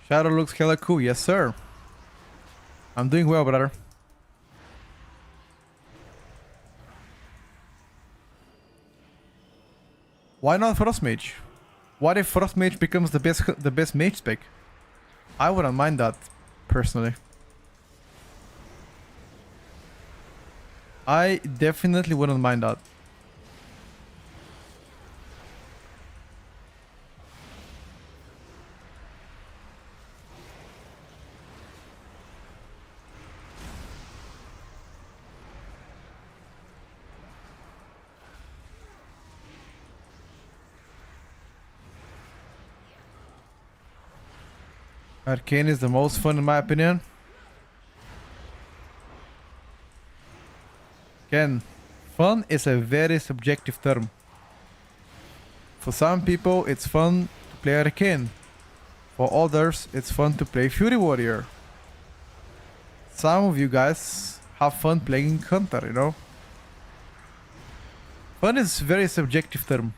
Shadow looks hella cool. Yes, sir. I'm doing well, brother. Why not Frost Mage? What if Frost Mage becomes the best mage spec? I wouldn't mind that, personally. I definitely wouldn't mind that. Arcane is the most fun in my opinion. Again, fun is a very subjective term. For some people, it's fun to play Arcane. For others, it's fun to play Fury Warrior. Some of you guys have fun playing Hunter, you know? Fun is a very subjective term.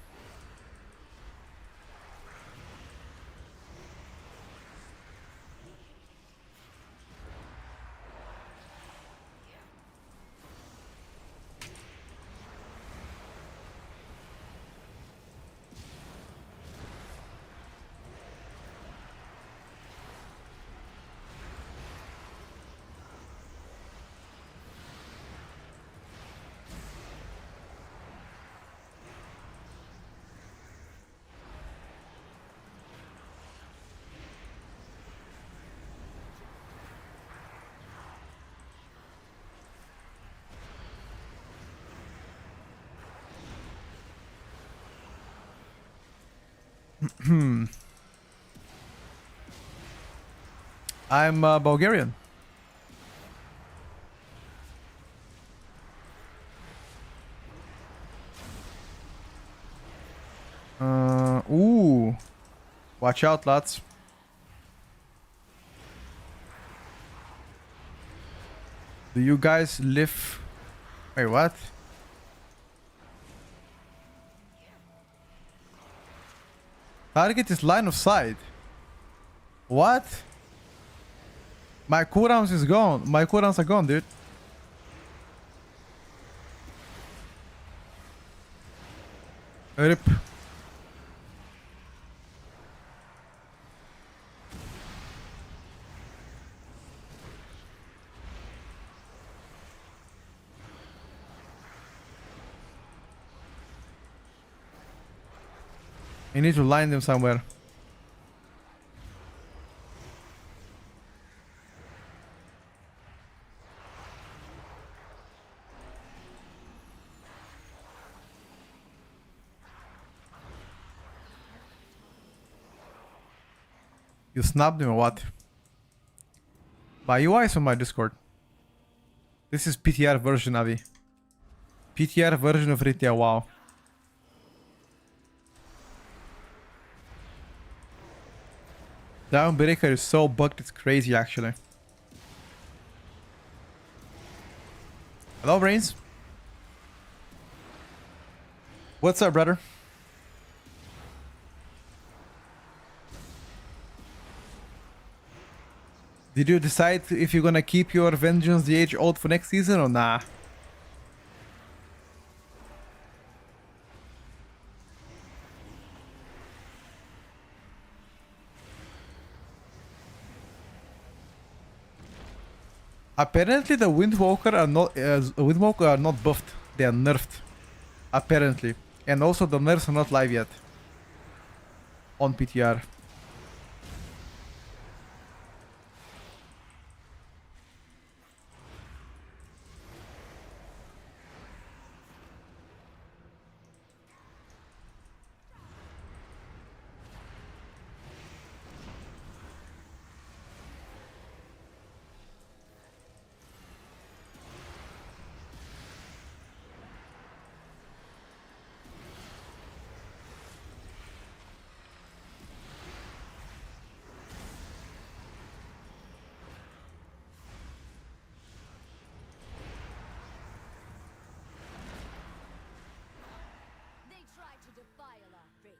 I'm Bulgarian. Ooh. Watch out, lads. Do you guys live... Wait, what? Target is line of sight. What? My cooldowns is gone. My cooldowns are gone, dude. Rip. You need to line them somewhere. You snubbed him or what? By UI on my Discord. This is PTR version, Avi. PTR version of Ritia, wow. Downbreaker is so bugged, it's crazy actually. Hello, Brains. What's up, brother? Did you decide if you're gonna keep your Vengeance the Age old for next season or nah? Apparently the Windwalker are not buffed, they are nerfed. Apparently. And also the nerfs are not live yet. On PTR. They try to defile our faith.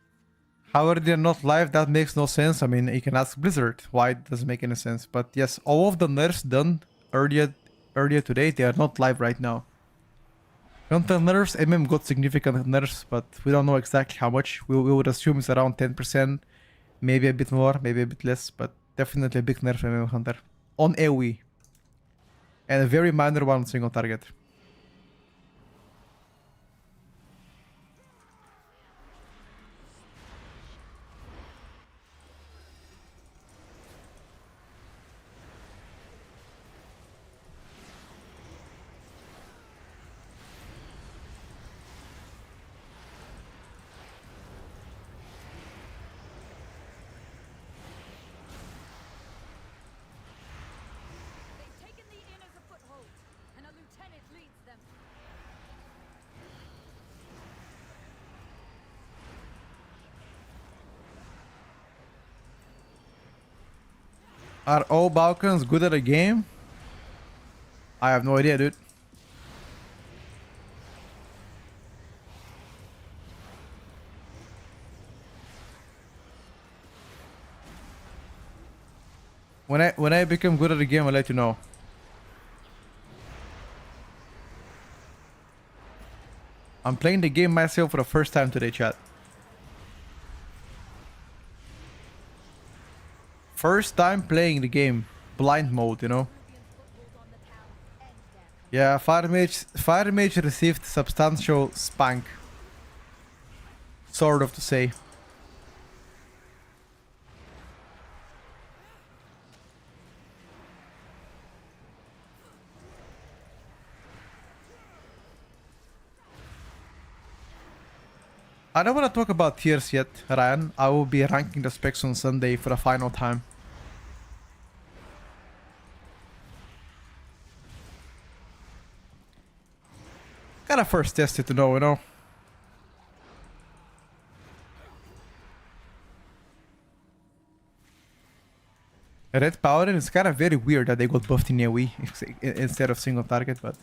How are they not live? That makes no sense. I mean, you can ask Blizzard why it doesn't make any sense. But yes, all of the nerfs done earlier today, they are not live right now. Counter nerfs, MM got significant nerfs, but we don't know exactly how much. We would assume it's around 10%, maybe a bit more, maybe a bit less, but definitely a big nerf MM Hunter. On AoE. And a very minor one on single target. They've taken the inn as a foothold, and a lieutenant leads them. Are all Balkans good at a game? I have no idea, dude. When I become good at the game, I'll let you know. I'm playing the game myself for the first time today, chat. First time playing the game. Blind mode, you know? Yeah, Fire Mage received substantial spank. Sort of to say. I don't want to talk about tiers yet, Ryan. I will be ranking the specs on Sunday for the final time. Gotta first test it to know, you know? Red Paladin is kind of very weird that they got buffed in AoE instead of single target, but...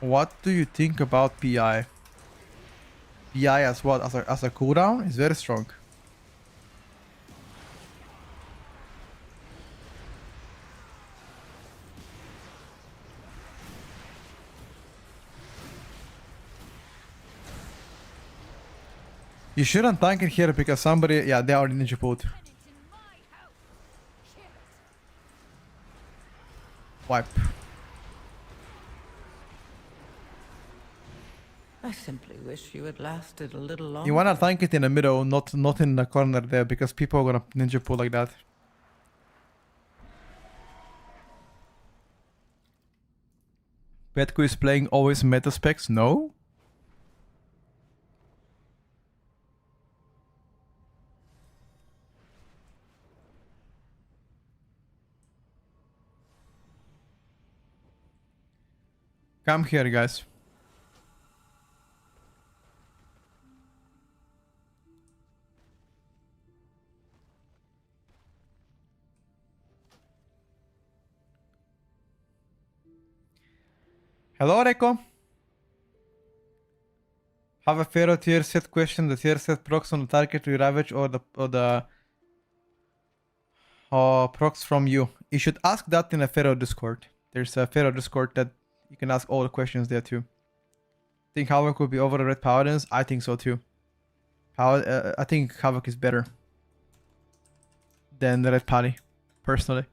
What do you think about PI? PI as what? As a cooldown? It's very strong. You shouldn't tank it here because somebody... Yeah, they already ninja pulled. Wipe. I simply wish you had lasted a little longer. You wanna tank it in the middle, not in the corner there, because people are gonna ninja pull like that. Petco is playing always meta specs? No? Come here, guys. Hello, Reko. Have a Pharaoh tier set question. The tier set procs on the target to ravage or the procs from you. You should ask that in a Pharaoh Discord. There's a Pharaoh Discord that you can ask all the questions there too. Think Havoc will be over the Red Paladins? I think so too. I think Havoc is better than the Red Pally, personally.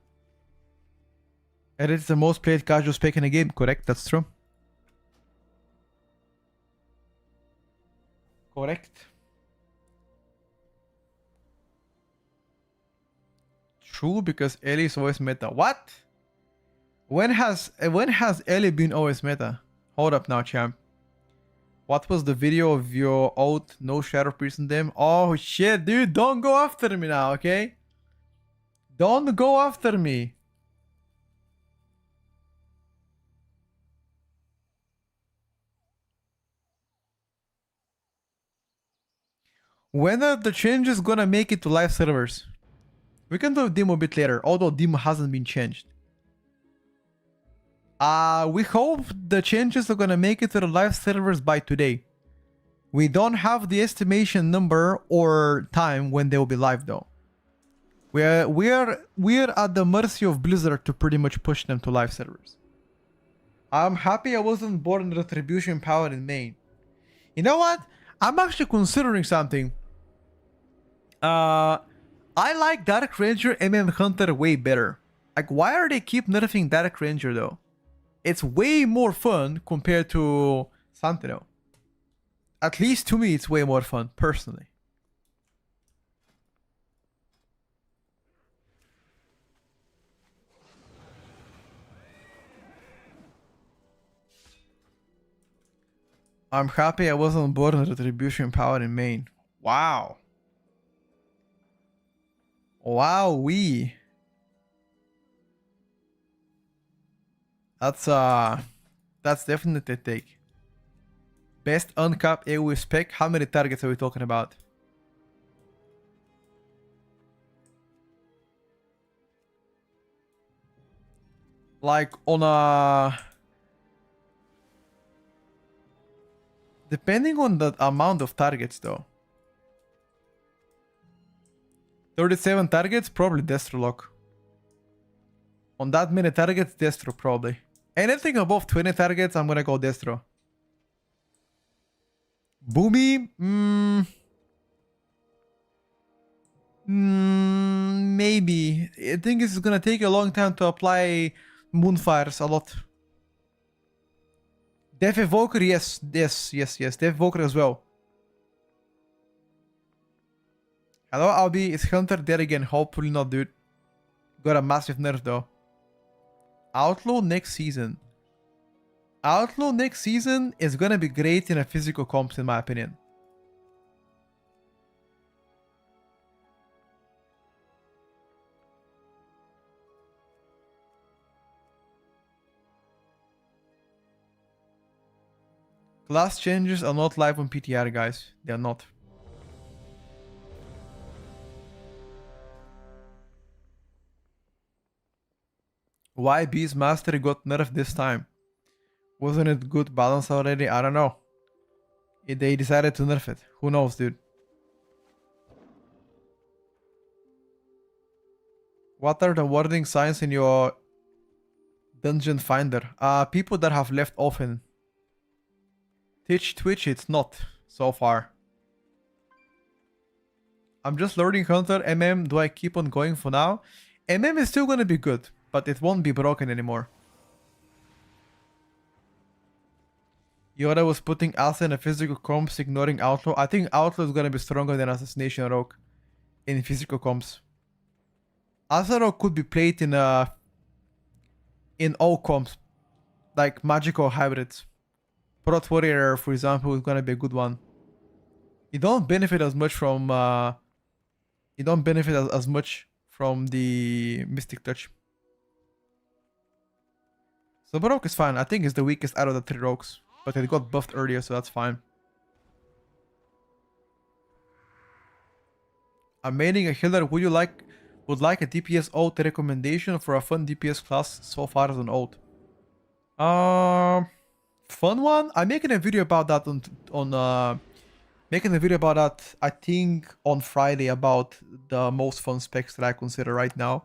And it's the most played casual spec in the game, correct? That's true. Correct. True, because Ellie is always meta. What? When has Ellie been always meta? Hold up now, champ. What was the video of your old no shadow priest in them? Oh shit, dude, don't go after me now, okay? Don't go after me. When are the changes gonna make it to live servers? We can do a demo a bit later, although demo hasn't been changed. We hope the changes are gonna make it to the live servers by today. We don't have the estimation number or time when they will be live though. We're at the mercy of Blizzard to pretty much push them to live servers. I'm happy I wasn't born Retribution Power in Maine. You know what? I'm actually considering something. I like Dark Ranger MM Hunter way better. Like, why are they keep nerfing Dark Ranger though? It's way more fun compared to Sentinel. At least to me, it's way more fun, personally. I'm happy I wasn't born with Retribution Power in Maine. Wow. Wow-wee. That's definitely a take. Best uncapped AoE spec. How many targets are we talking about? Like on a... Depending on the amount of targets though. 37 targets, probably Destrolock. On that many targets, Destro probably. Anything above 20 targets, I'm gonna go Destro. Boomy? Maybe. I think it's gonna take a long time to apply Moonfires a lot. Death Evoker, yes. Death Evoker as well. Hello, Albi. Is Hunter dead again? Hopefully not, dude. Got a massive nerf though. Outlaw next season. Outlaw next season is gonna be great in a physical comps in my opinion. Class changes are not live on PTR, guys. They are not. Why Beastmaster got nerfed this time? Wasn't it good balance already? I don't know. They decided to nerf it. Who knows, dude? What are the warning signs in your dungeon finder? People that have left often. Twitch, it's not so far. I'm just learning Hunter. MM, do I keep on going for now? MM is still gonna be good, but it won't be broken anymore. Yoda was putting Asa in a physical comps, ignoring Outlaw. I think Outlaw is gonna be stronger than Assassination Rogue in physical comps. Asa Rogue could be played in all comps, like magical hybrids. Prot Warrior, for example, is gonna be a good one. You don't benefit as much from the Mystic Touch. So Rogue is fine. I think it's the weakest out of the 3 rogues. But it got buffed earlier, so that's fine. I'm maining a healer. Would like a DPS ult recommendation for a fun DPS class so far as an ult? Fun one? I'm making a video about that I think on Friday, about the most fun specs that I consider right now.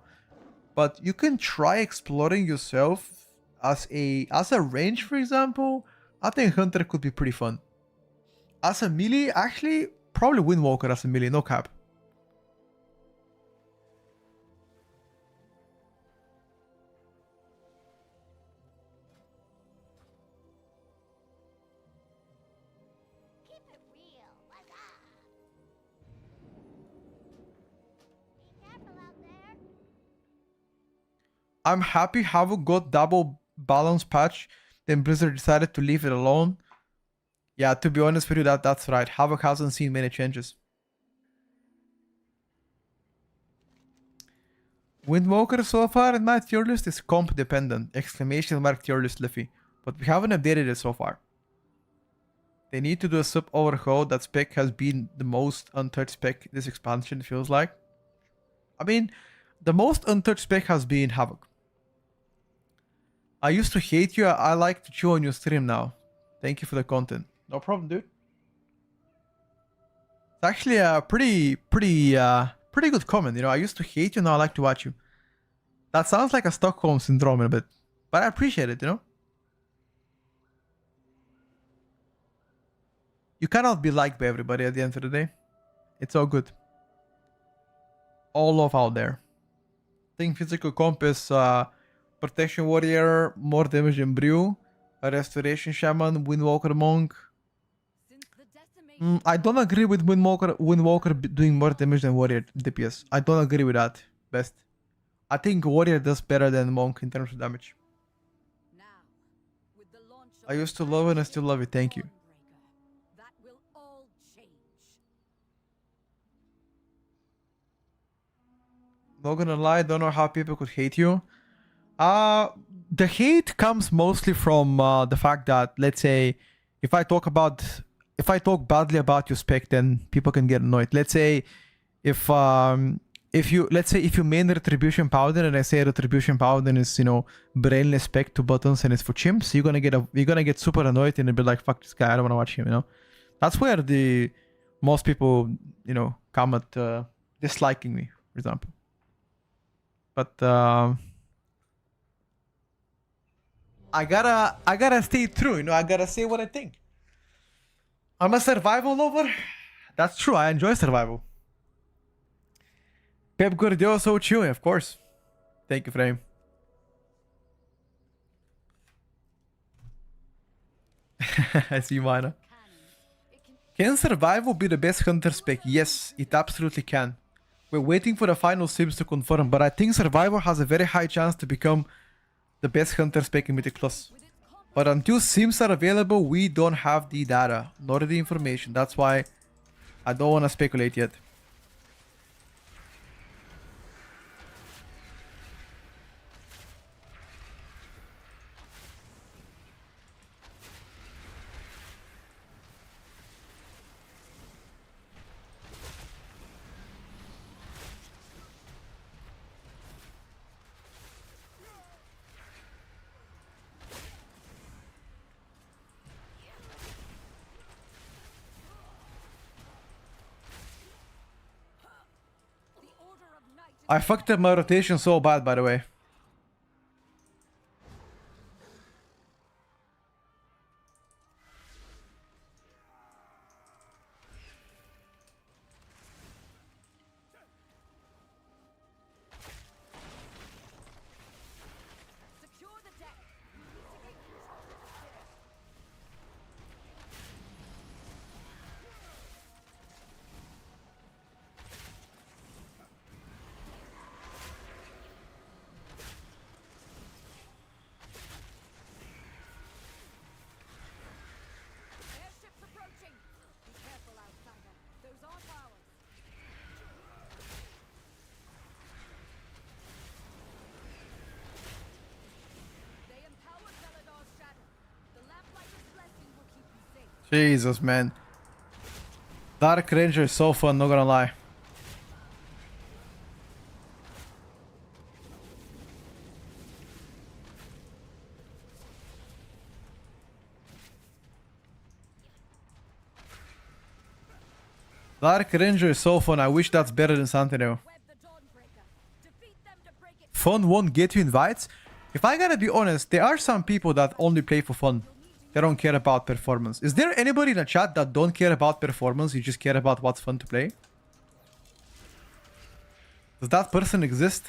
But you can try exploring yourself as a range, for example. I think Hunter could be pretty fun. As a melee, actually, probably Windwalker as a melee, no cap. Keep it real. What's up? Be careful out there. I'm happy Havoc got double balance patch, then Blizzard decided to leave it alone. Yeah, to be honest with you, that's right. Havoc hasn't seen many changes. Windwalker so far in my tier list is comp dependent. Exclamation mark tier list Liffy. But we haven't updated it so far. They need to do a sub overhaul. That spec has been the most untouched spec this expansion, it feels like. I mean, the most untouched spec has been Havoc. I used to hate you. I like to chew on your stream now. Thank you for the content. No problem, dude. It's actually a pretty good comment. You know, I used to hate you, now I like to watch you. That sounds like a Stockholm syndrome a bit, but I appreciate it, you know? You cannot be liked by everybody at the end of the day. It's all good. All love out there. I think physical comp is Protection Warrior, more damage than Brew, a Restoration Shaman, Windwalker Monk. I don't agree with Windwalker doing more damage than Warrior DPS. I don't agree with that. Best. I think Warrior does better than Monk in terms of damage. I used to love it and I still love it. Thank you. Not gonna lie, don't know how people could hate you. The hate comes mostly from the fact that, let's say, if I talk badly about your spec, then people can get annoyed. Let's say if you main Retribution Paladin and I say Retribution Paladin is, you know, brainless spec 2 buttons and it's for chimps, you're gonna get super annoyed and be like, fuck this guy, I don't wanna watch him, you know. That's where the most people, you know, come at disliking me, for example. But I gotta stay true, you know, I gotta say what I think. I'm a survival lover. That's true, I enjoy survival. Pep Guardiola so chill, of course. Thank you, Frame. I see mine. Can survival be the best hunter spec? Yes, it absolutely can. We're waiting for the final sims to confirm, but I think survival has a very high chance to become the best hunter spec in Mythic Plus. But until sims are available, we don't have the data, nor the information. That's why I don't want to speculate yet. I fucked up my rotation so bad, by the way. Secure the deck. Airships approaching. Be careful, outsider. Those aren't ours. They empower Geladar's shadow. The lamplighter's blessing will keep you safe. Jesus, man. Dark Ranger is so fun, not gonna lie. Dark Ranger is so fun. I wish that's better than Sentinel. Web the Dawnbreaker. Defeat them to break it. Fun won't get you invites. If I gotta be honest, there are some people that only play for fun. They don't care about performance. Is there anybody in the chat that don't care about performance? You just care about what's fun to play? Does that person exist?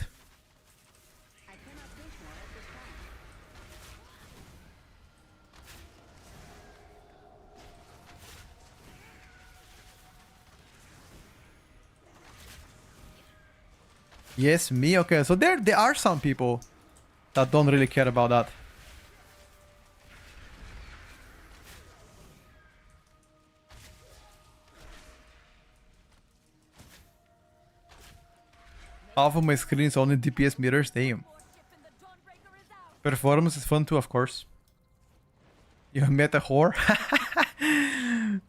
Yes, me? Okay, so there are some people that don't really care about that. Half of my screen is only DPS meters, damn. Performance is fun too, of course. You met a whore?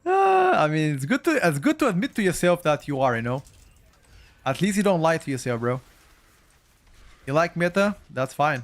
I mean, it's good to admit to yourself that you are, you know? At least you don't lie to yourself, bro. You like meta? That's fine.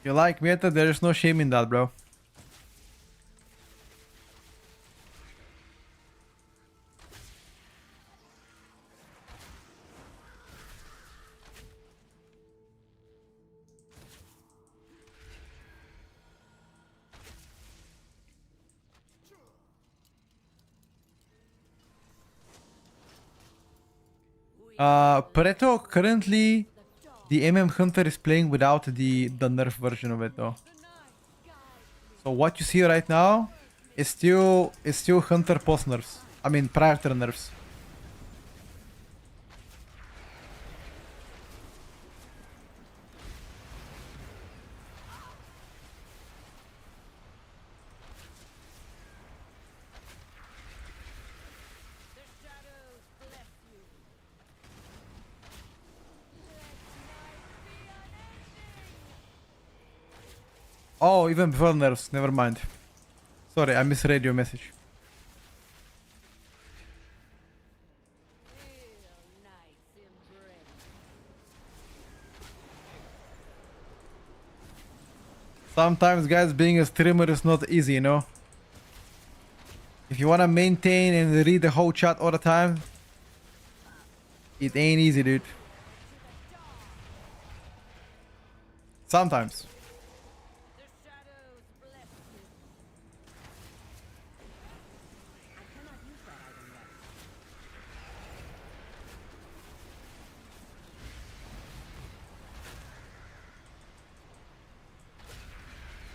You like meta? There is no shame in that, bro. Pareto, currently the Hunter is playing without the nerf version of it though. So what you see right now is still Hunter post nerfs. I mean prior to the nerfs. Oh, even before nerfs, never mind. Sorry, I misread your message. Sometimes, guys, being a streamer is not easy, you know? If you wanna maintain and read the whole chat all the time, it ain't easy, dude. Sometimes.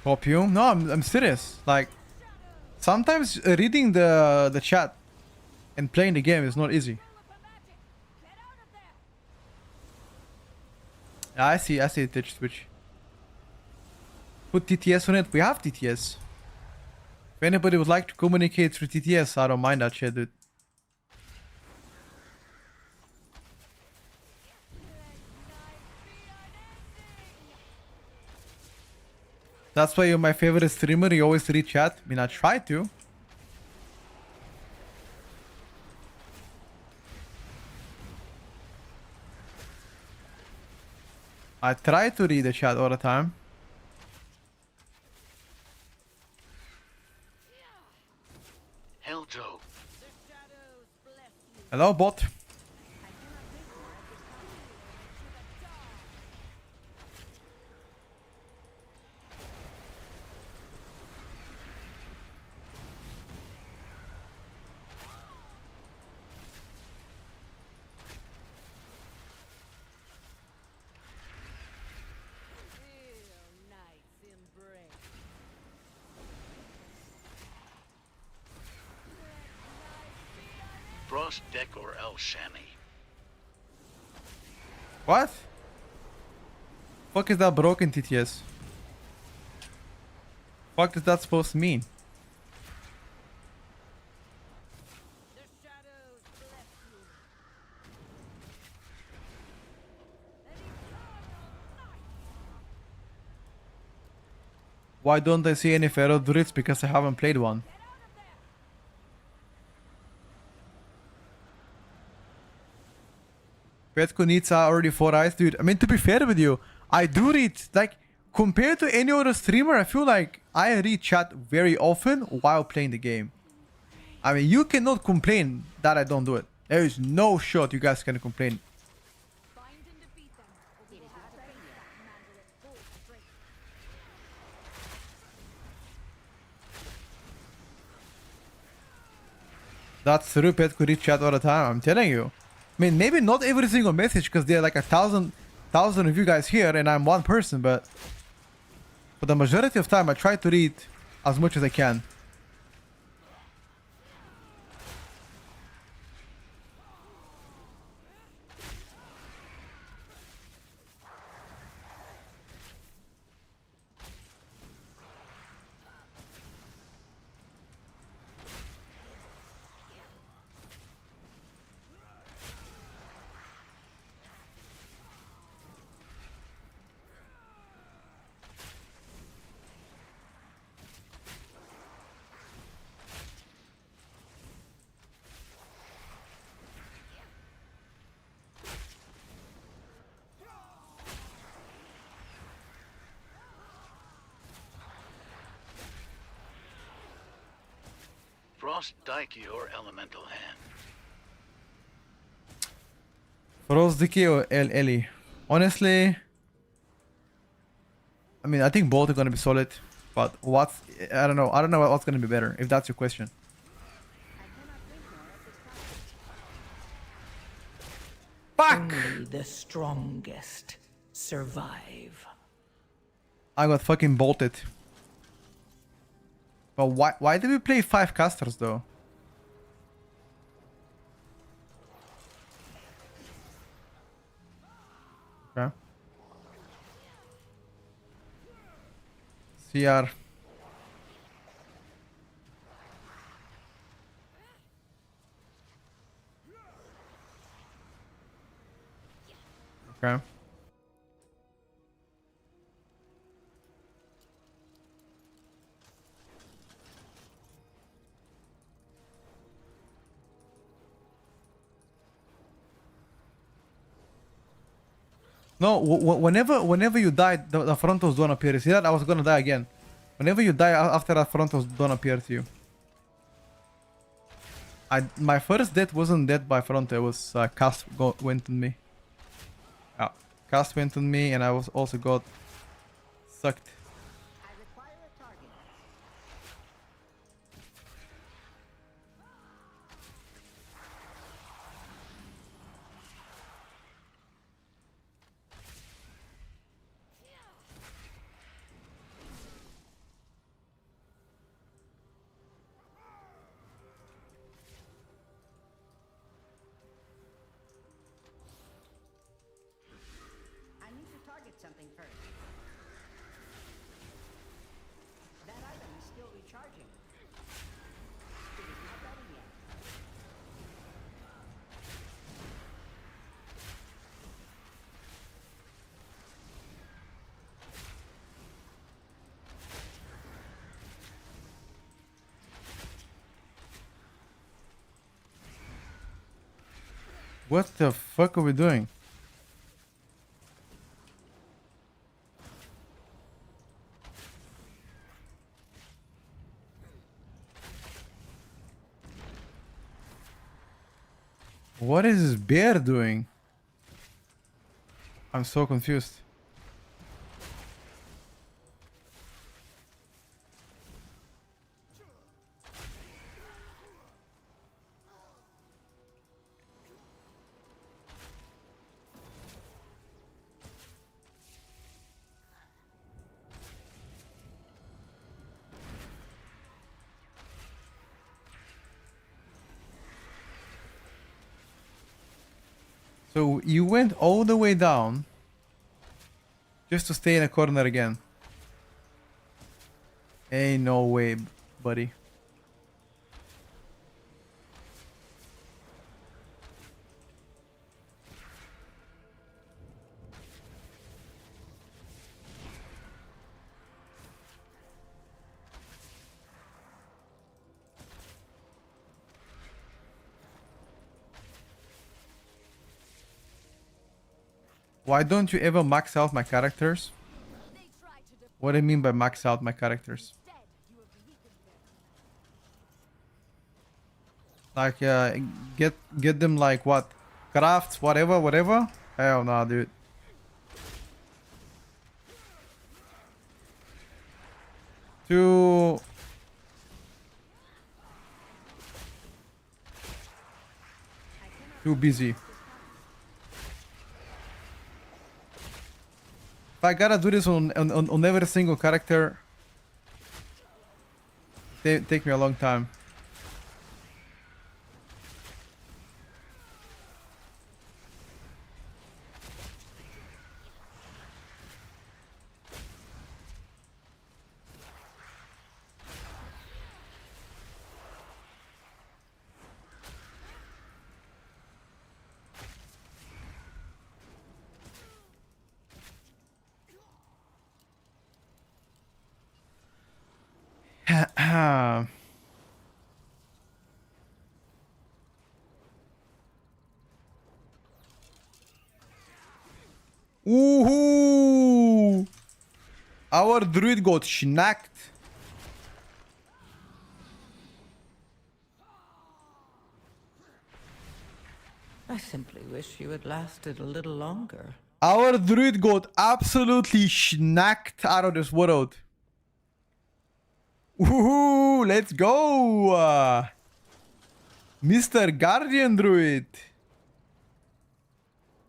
Copium? No, I'm serious. Like, sometimes reading the chat and playing the game is not easy. I see Twitch. put TTS on it, we have TTS. If anybody would like to communicate through TTS, I don't mind that shit, dude. That's why you're my favorite streamer. You always read chat. I mean, I try to. I try to read the chat all the time. Hell Joe. Hello, bot. Frost Deck or El Shami. What? Fuck is that broken TTS? Fuck is that supposed to mean? Why don't I see any Pharaoh Druids? Because I haven't played one. Petko needs already 4 eyes, dude. I mean, to be fair with you, I do read, like, compared to any other streamer, I feel like I read chat very often while playing the game. I mean, you cannot complain that I don't do it. There is no shot you guys can complain. That's true, Petko read chat all the time, I'm telling you. I mean, maybe not every single message because there are like 1,000 of you guys here and I'm one person, but for the majority of time I try to read as much as I can. Frost Dike or Elemental Hand. Frost Dicky or El Eli? Honestly, I mean, I think both are gonna be solid, but I don't know what's gonna be better, if that's your question. Fuck! Only the strongest survive. I got fucking bolted. But why did we play 5 casters though? Okay. CR. Okay. No, whenever you die, the frontals don't appear. See that? I was gonna die again. Whenever you die after that, frontals don't appear to you. My first death wasn't death by frontal. It was cast went on me. Yeah, cast went on me, and I was also got sucked. What the fuck are we doing? What is this bear doing? I'm so confused. So you went all the way down just to stay in a corner again. Ain't no way, buddy. Why don't you ever max out my characters? They try to defend. What do I mean by max out my characters? Instead, you have weakened them. Like, get them like what? Crafts, whatever? Hell no, dude. Too busy. If I gotta do this on every single character, take me a long time. Woohoo! Our druid got schnacked. I simply wish you had lasted a little longer. Our druid got absolutely schnacked out of this world. Woohoo! Let's go! Mr. Guardian Druid.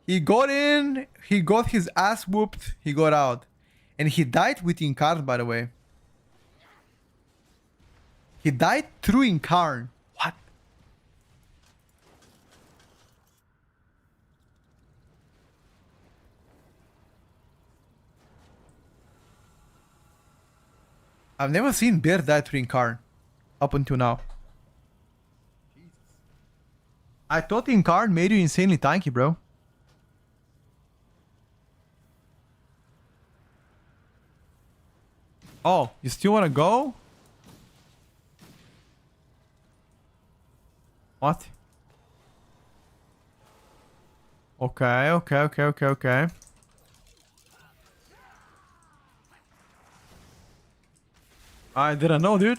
He got in, he got his ass whooped, he got out. And he died with Incarn, by the way. He died through Incarn. What? I've never seen Bear die through Incarn. Up until now. I thought Incarn made you insanely tanky, bro. Oh, you still wanna go? What? Okay. I didn't know, dude.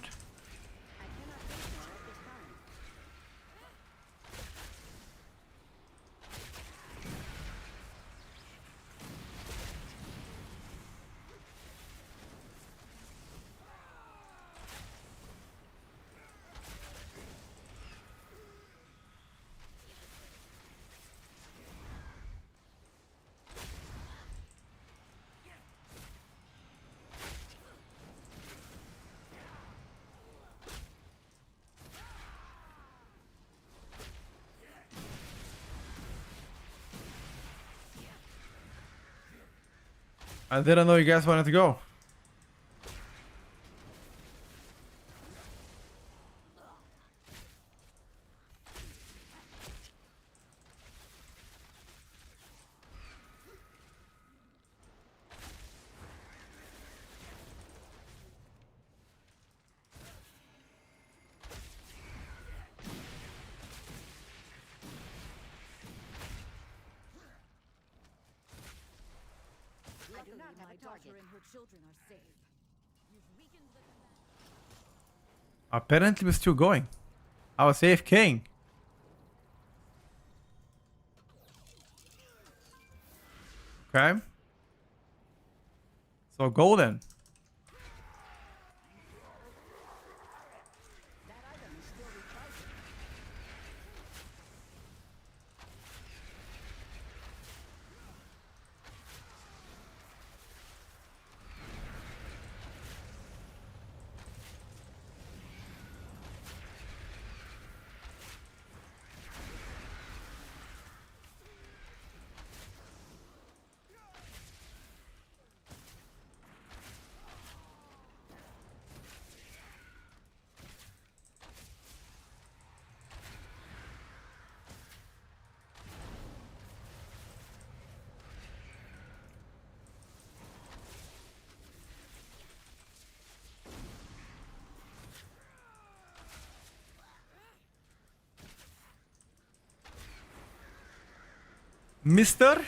I didn't know you guys wanted to go. Luckily, my daughter and her children are safe. You've weakened the command. Apparently we're still going. I was AFKing. Okay. So golden. Mister?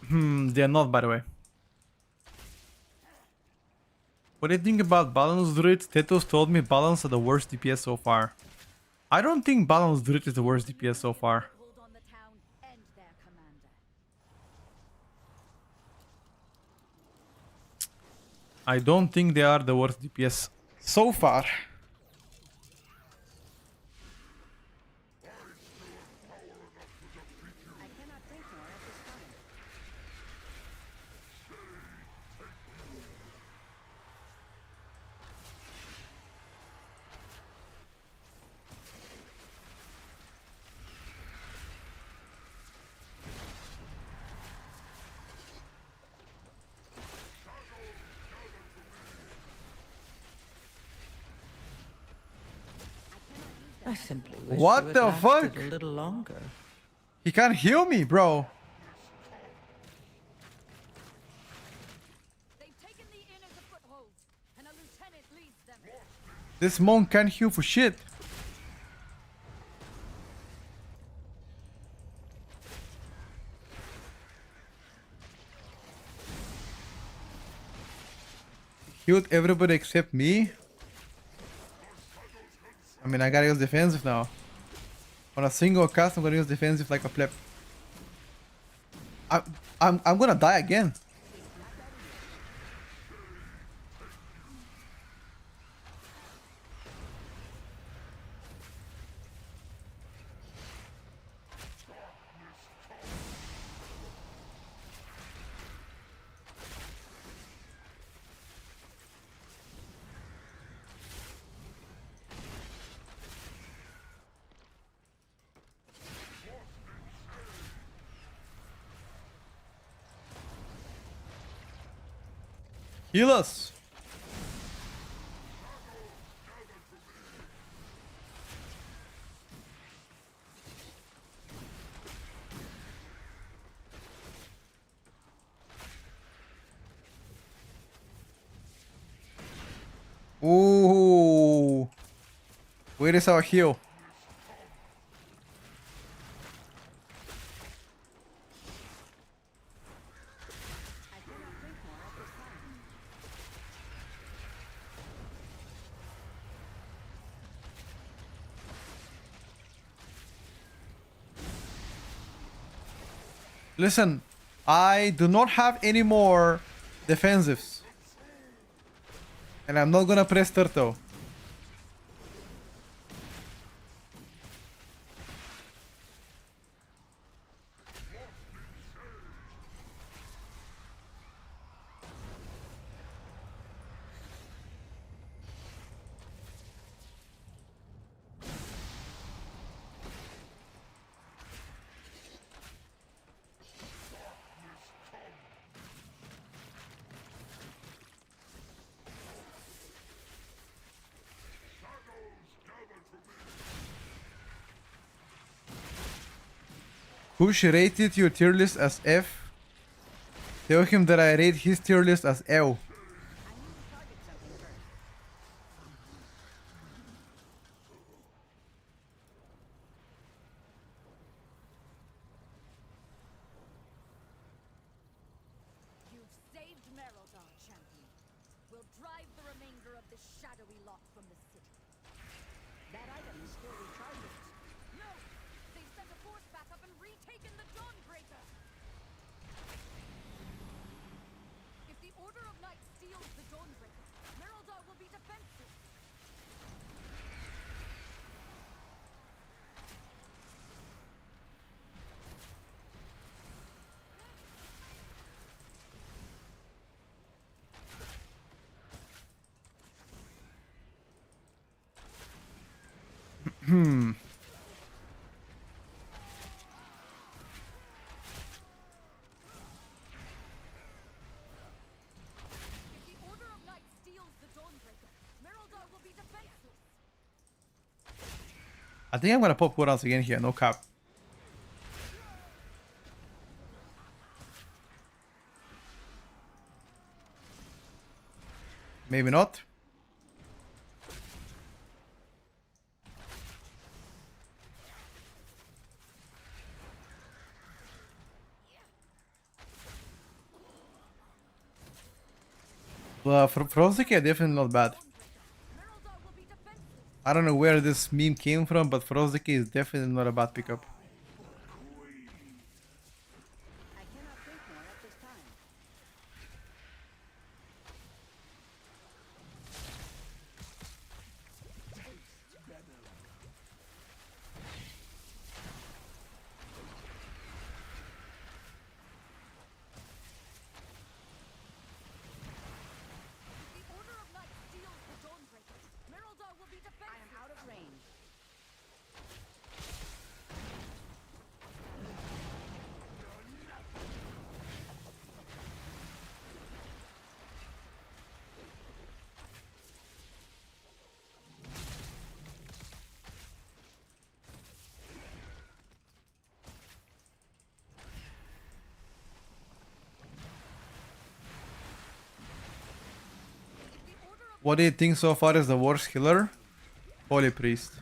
They're not, by the way. What do you think about Balance Druid? Tetos told me Balance are the worst DPS so far. I don't think Balance Druid is the worst DPS so far. Hold on the town and their commander. I don't think they are the worst DPS so far. I cannot drink more at this time. I simply wish What you had the lasted fuck? a little longer. He can't heal me, bro. They've taken the inn as a foothold, and a lieutenant leads them. This monk can't heal for shit. Healed everybody except me. I mean, I gotta use defensive now. On a single cast, I'm gonna use defensive like a pleb. I'm gonna die again. Heal us. Ooh. Where is our heal? Listen, I do not have any more defensives. And I'm not gonna press turtle. Push rated your tier list as F. Tell him that I rate his tier list as L. You've saved Merildar, champion. We'll drive the remainder of this shadowy lot from the city. That item is still recharging. No! They've sent a force back up and retaken the Dawnbreaker! If the Order of Knights steals the Dawnbreaker, Merildar will be defenseless. If the Order of Knights steals the Dawnbreaker, Merildar will be defenseless. I think I'm gonna pop cooldowns again here, no cap. Maybe not. Frosty are definitely not bad. Merildar will be defenseless. I don't know where this meme came from, but Frosty is definitely not a bad pickup. I cannot think more at this time. If the Order of Knights steals the Dawnbreaker, Merildar will be defenseless. I am out of range. What do you think so far is the worst healer? Holy Priest.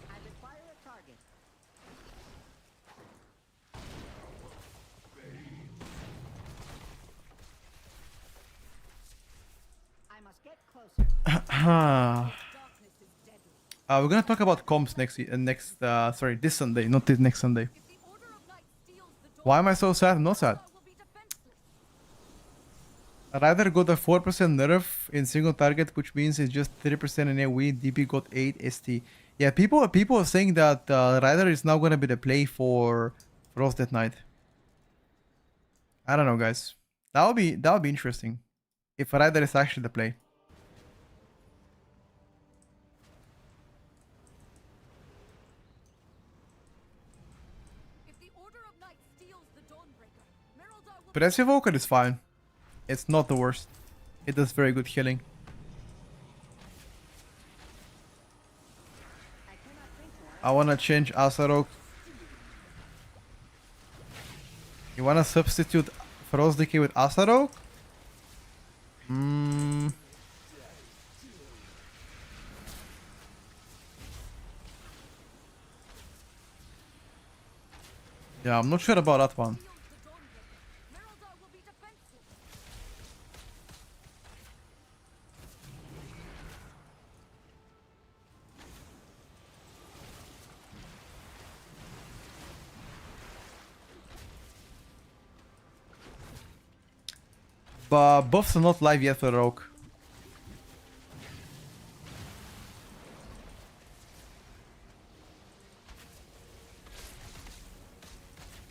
I require a target. I must get closer. Darkness is deadly. We're gonna talk about comps sorry, this Sunday, not this next Sunday. If the Order of Knights steals the Why am I so sad? I'm not sad. Dawnbreaker will be defenseless. Rider got a 4% nerf in single target, which means it's just 30% in AoE. DP got 8 ST. Yeah, people are saying that Rider is now gonna be the play for Frost Death Knight. I don't know, guys. That would be interesting if Rider is actually the play. If the Order of Knights steals the Dawnbreaker, Merildar will Press Evoker is fine. It's not the worst. It does very good healing. I cannot think more. I wanna change Asarok. You wanna substitute Frost Decay with Asarok? Yeah, I'm not sure about that one. steals the Dawnbreaker. Merildar will be defenseless. But buffs are not live yet for Rogue.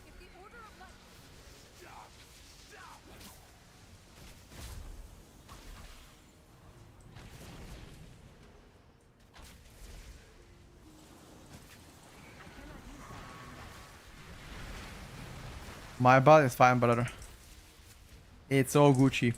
If the Order of Knights My bad is fine, brother. It's all Gucci.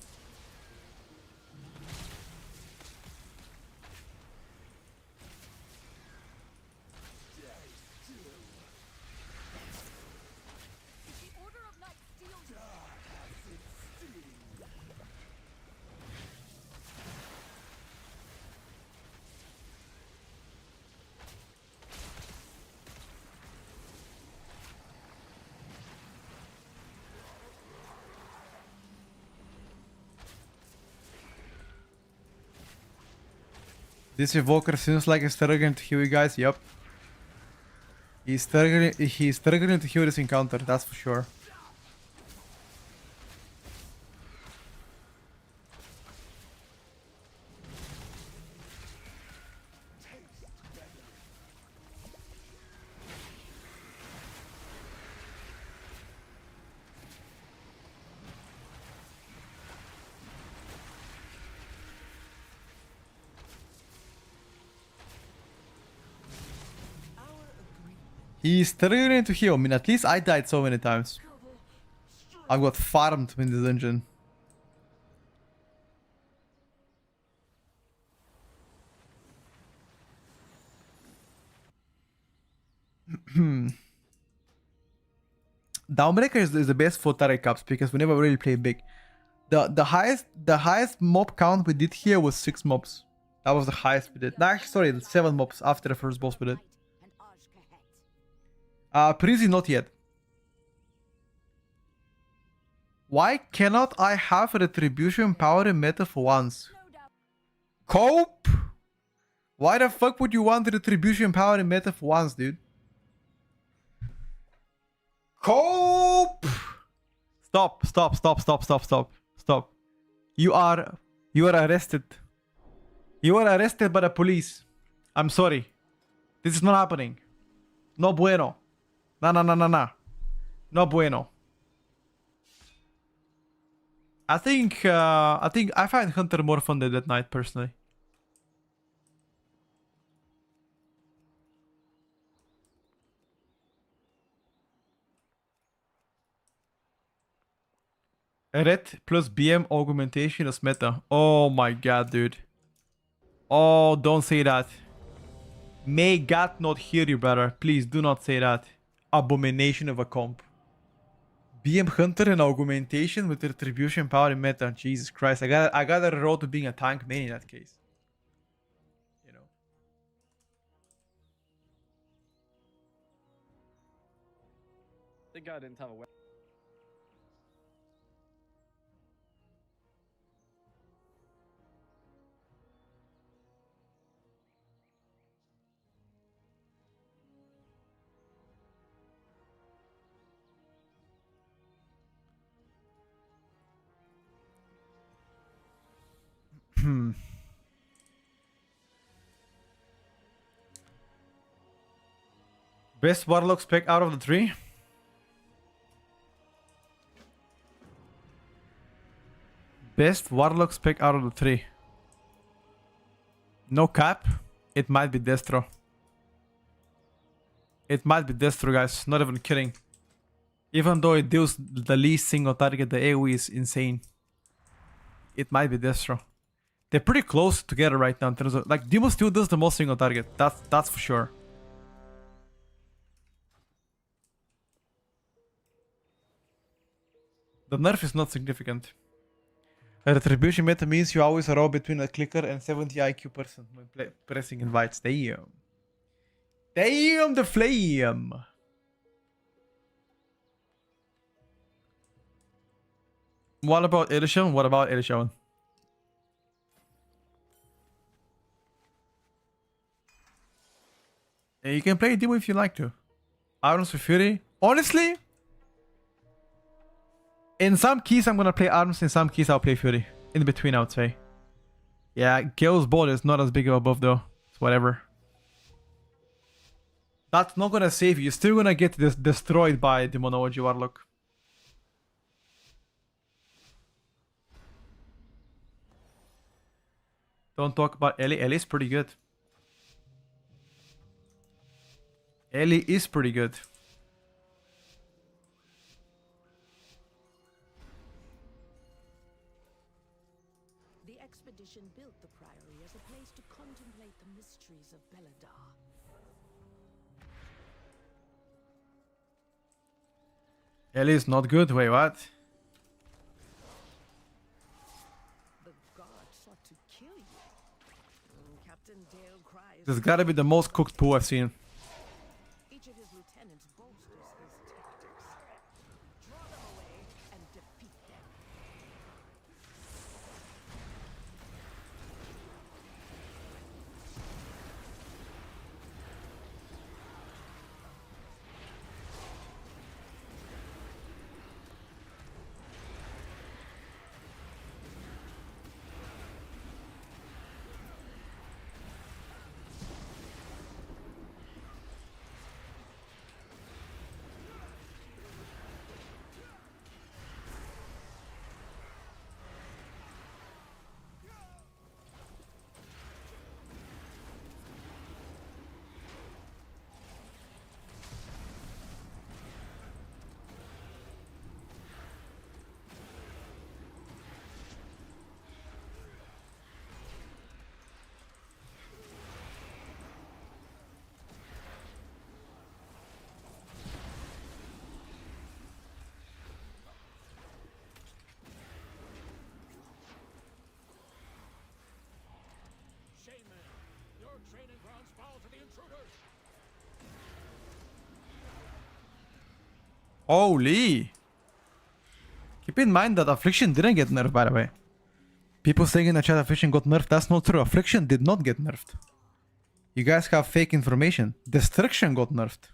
This evoker seems like he's struggling to heal you guys. Yep. He's struggling to heal this encounter, that's for sure. He's struggling to heal. I mean, at least I died so many times. I got farmed in the dungeon. Downbreaker is the best for Tarek Cups because we never really play big. The highest mob count we did here was 6 mobs. That was the highest we did. No, actually, sorry, 7 mobs after the first boss we did. Prezi not yet. Why cannot I have retribution power in meta for once? Cope? Why the fuck would you want retribution power in meta for once, dude? Cope! Stop. You are arrested. You are arrested by the police. I'm sorry. This is not happening. No bueno. No. No bueno. I think I find Hunter more fun than that Knight personally. Red plus BM augmentation is meta. Oh my god, dude. Oh, don't say that. May God not hear you, brother. Please do not say that. Abomination of a comp. BM Hunter and augmentation with retribution power in meta. Jesus Christ. I got a road to being a tank main in that case. You know. The guy didn't have a weapon. Best Warlock spec out of the 3? Best Warlock spec out of the 3. No cap. It might be Destro. It might be Destro, guys. Not even kidding. Even though it deals the least single target, the AoE is insane. It might be Destro. They're pretty close together right now in terms of, like, Demo still does the most single target. That's for sure. The nerf is not significant. A retribution meta means you always roll between a clicker and 70 IQ person when pressing invites. Damn. Damn the flame. What about Edition? What about Edition? You can play Demo if you like to. Arms for Fury. Honestly, in some keys I'm gonna play Arms, in some keys I'll play Fury. In between, I would say. Yeah, Gale's Ball is not as big of a buff though. It's whatever. That's not gonna save you. You're still gonna get destroyed by Demonology Warlock. Don't talk about Ellie. Ellie's pretty good. Ellie is pretty good. The expedition built the Priory as a place to contemplate the mysteries of Belladar. Ellie's not good. Wait, what? The god sought to kill you. Captain Dale cries. This gotta be the most cooked pool I've seen. Each of his lieutenants bolsters his tactics. Draw them away and defeat them. Holy. Keep in mind that Affliction didn't get nerfed, by the way. People saying in the chat Affliction got nerfed. That's not true. Affliction did not get nerfed. You guys have fake information. Destruction got nerfed.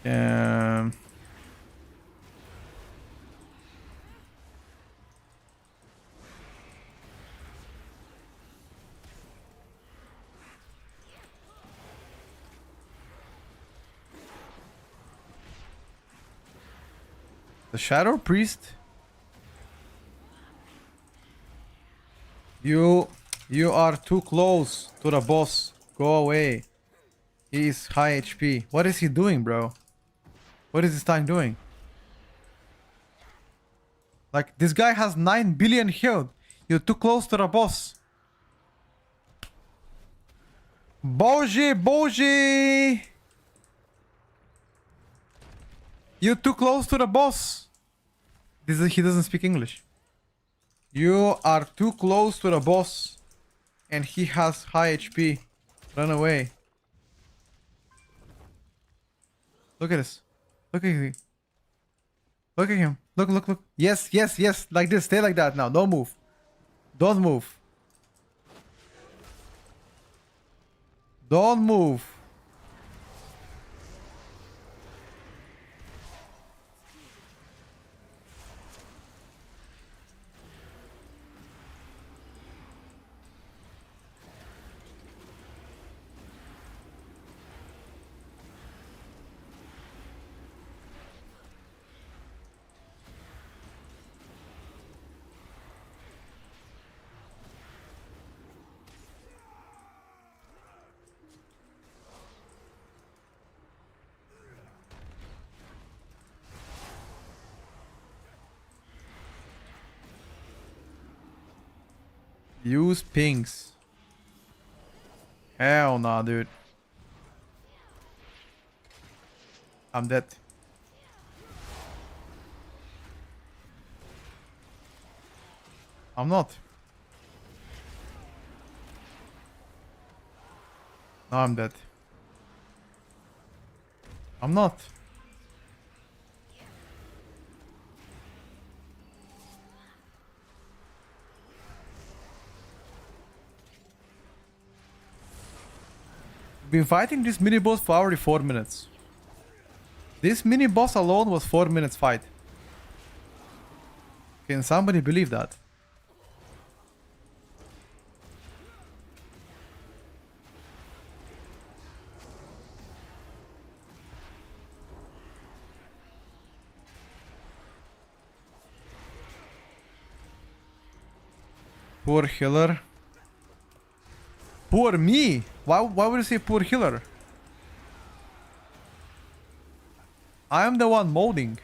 Um, the Shadow Priest. You are too close to the boss. Go away. He's high HP. What is he doing, bro? What is this tank doing? Like, this guy has 9 billion health. You're too close to the boss. Boji! You're too close to the boss. He doesn't speak English. You are too close to the boss. And he has high HP. Run away. Look at this. Look at him. Look at him. Look. Yes. Like this. Stay like that now. Don't move. Don't move. Don't move. Use pings. Hell nah, dude. I'm dead. I'm not. No, I'm dead. I'm not. Been fighting this mini boss for already 4 minutes. This mini boss alone was 4 minutes fight. Can somebody believe that? Poor healer. Poor me? Why would you say poor healer? I am the one molding.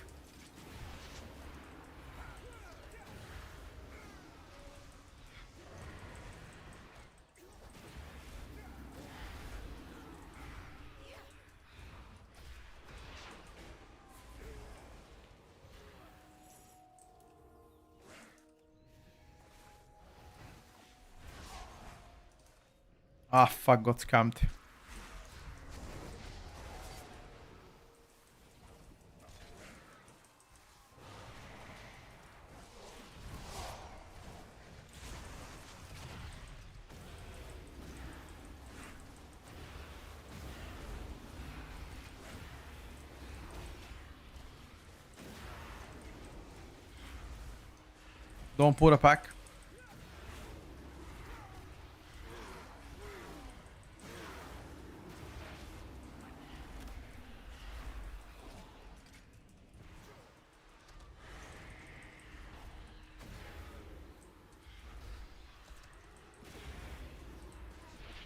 Ah, fuck, got scammed. Don't put a pack.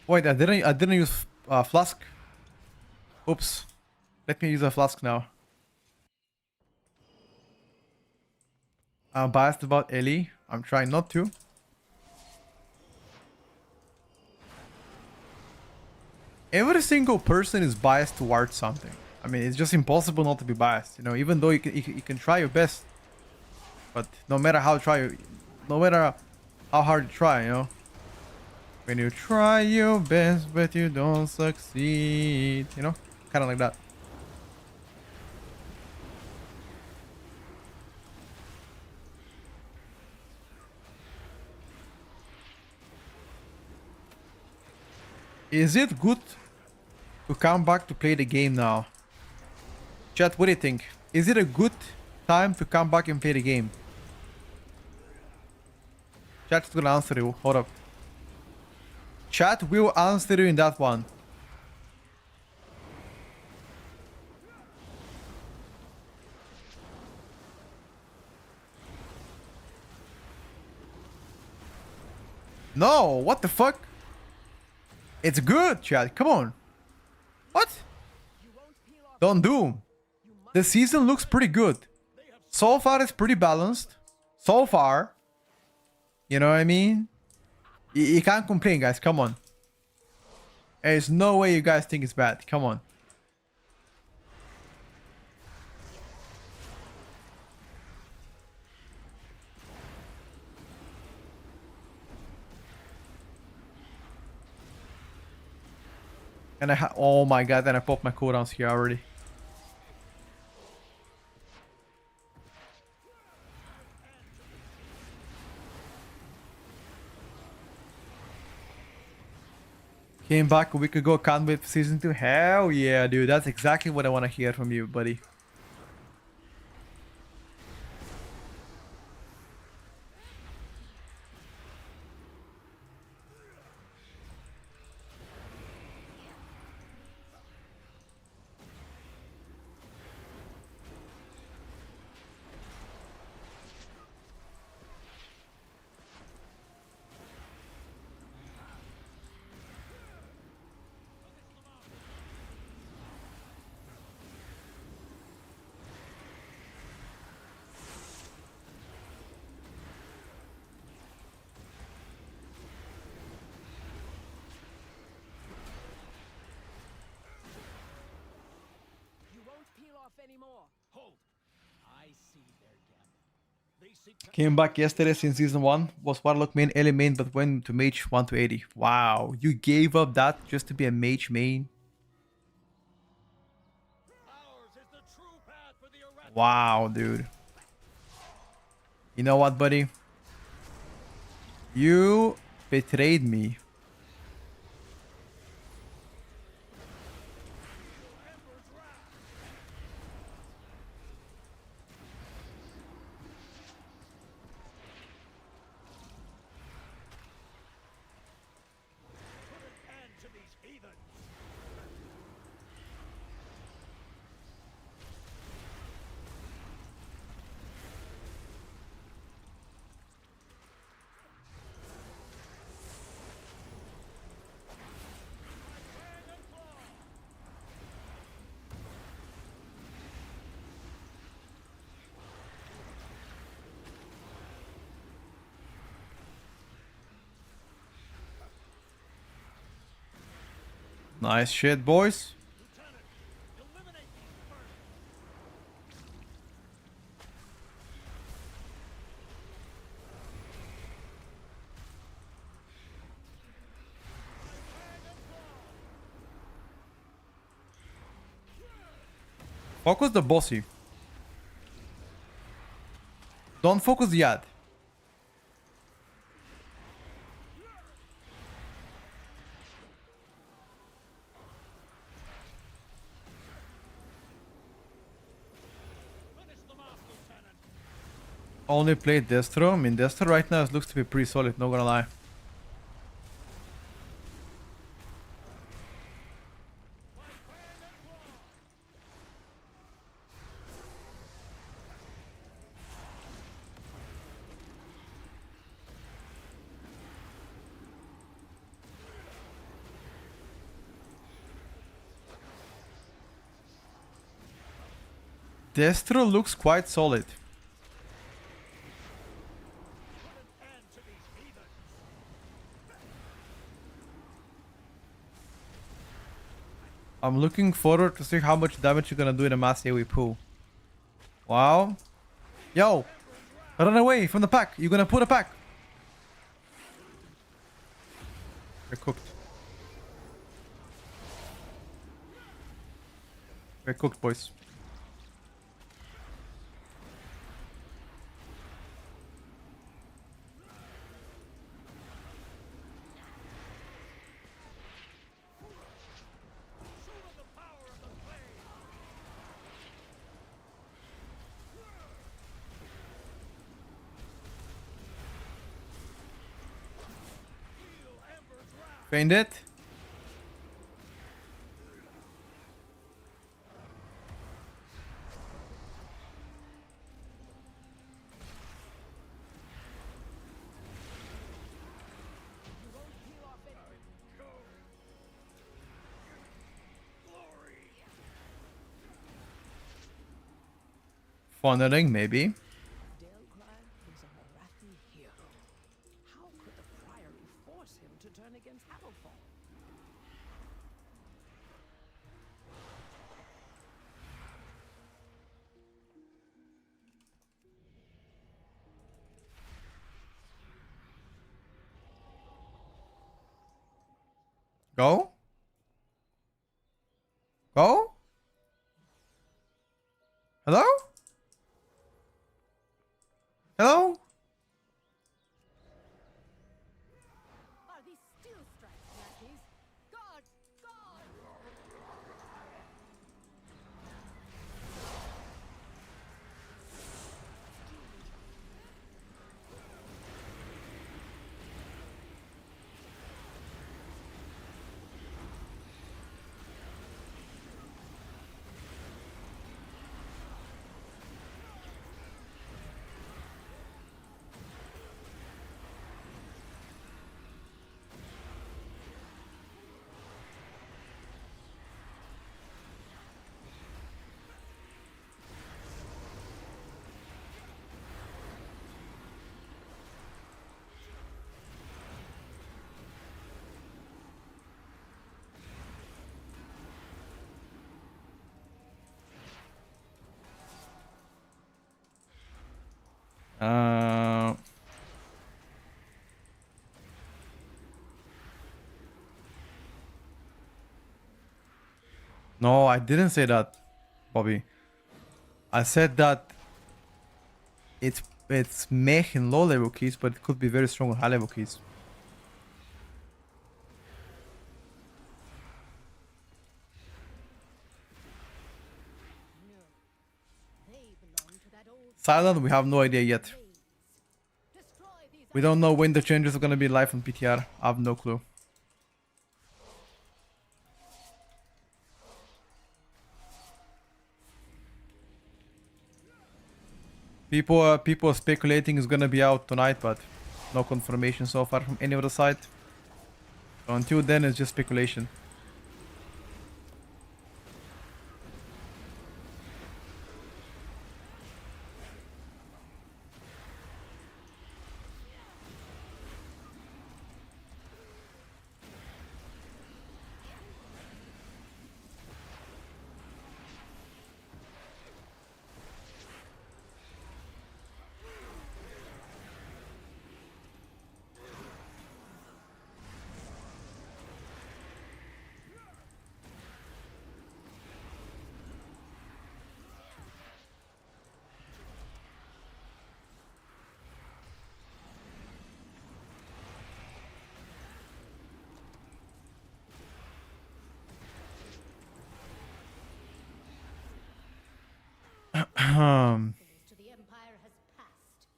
Wait, I didn't use flask. Oops. Let me use a flask now. I'm biased about Ellie. I'm trying not to. Every single person is biased towards something. I mean, it's just impossible not to be biased, you know, even though you can try your best. But no matter how hard you try, you know. When you try your best, but you don't succeed, you know? Kind of like that. Is it good to come back to play the game now? Chat, what do you think? Is it a good time to come back and play the game? Chat's gonna answer you. Hold up. Chat will answer you in that one. No, what the fuck? It's good, chat. Come on. What? Don't do. The season looks pretty good. So far, it's pretty balanced. So far. You know what I mean? You can't complain, guys. Come on. There's no way you guys think it's bad. Come on. And oh my god, then I popped my cooldowns here already. Came back a week ago, can't wait for season 2. Hell yeah, dude. That's exactly what I want to hear from you, buddy. Came back yesterday since season 1. Was Warlock main, Ellie main, but went to Mage 1 to 80. Wow, you gave up that just to be a Mage main? Wow, dude. You know what, buddy? You betrayed me. Nice shit, boys. Focus the bossy. Don't focus the ad. Only played Destro. I mean, Destro right now looks to be pretty solid, not gonna lie. Destro looks quite solid. I'm looking forward to see how much damage you're gonna do in a mass AoE pool. Wow. Yo! Run away from the pack! You're gonna put a pack! We're cooked. We're cooked, boys. Feigned it. Funneling, maybe. Go? Go? Hello? Hello? Are these steel strikes, lackeys? God! God! No, I didn't say that, Bobby. I said that it's mech in low level keys, but it could be very strong on high level keys. Silent, we have no idea yet. We don't know when the changes are gonna be live on PTR. I have no clue. People are speculating it's gonna be out tonight, but no confirmation so far from any other side. So until then, it's just speculation. To the Empire has passed.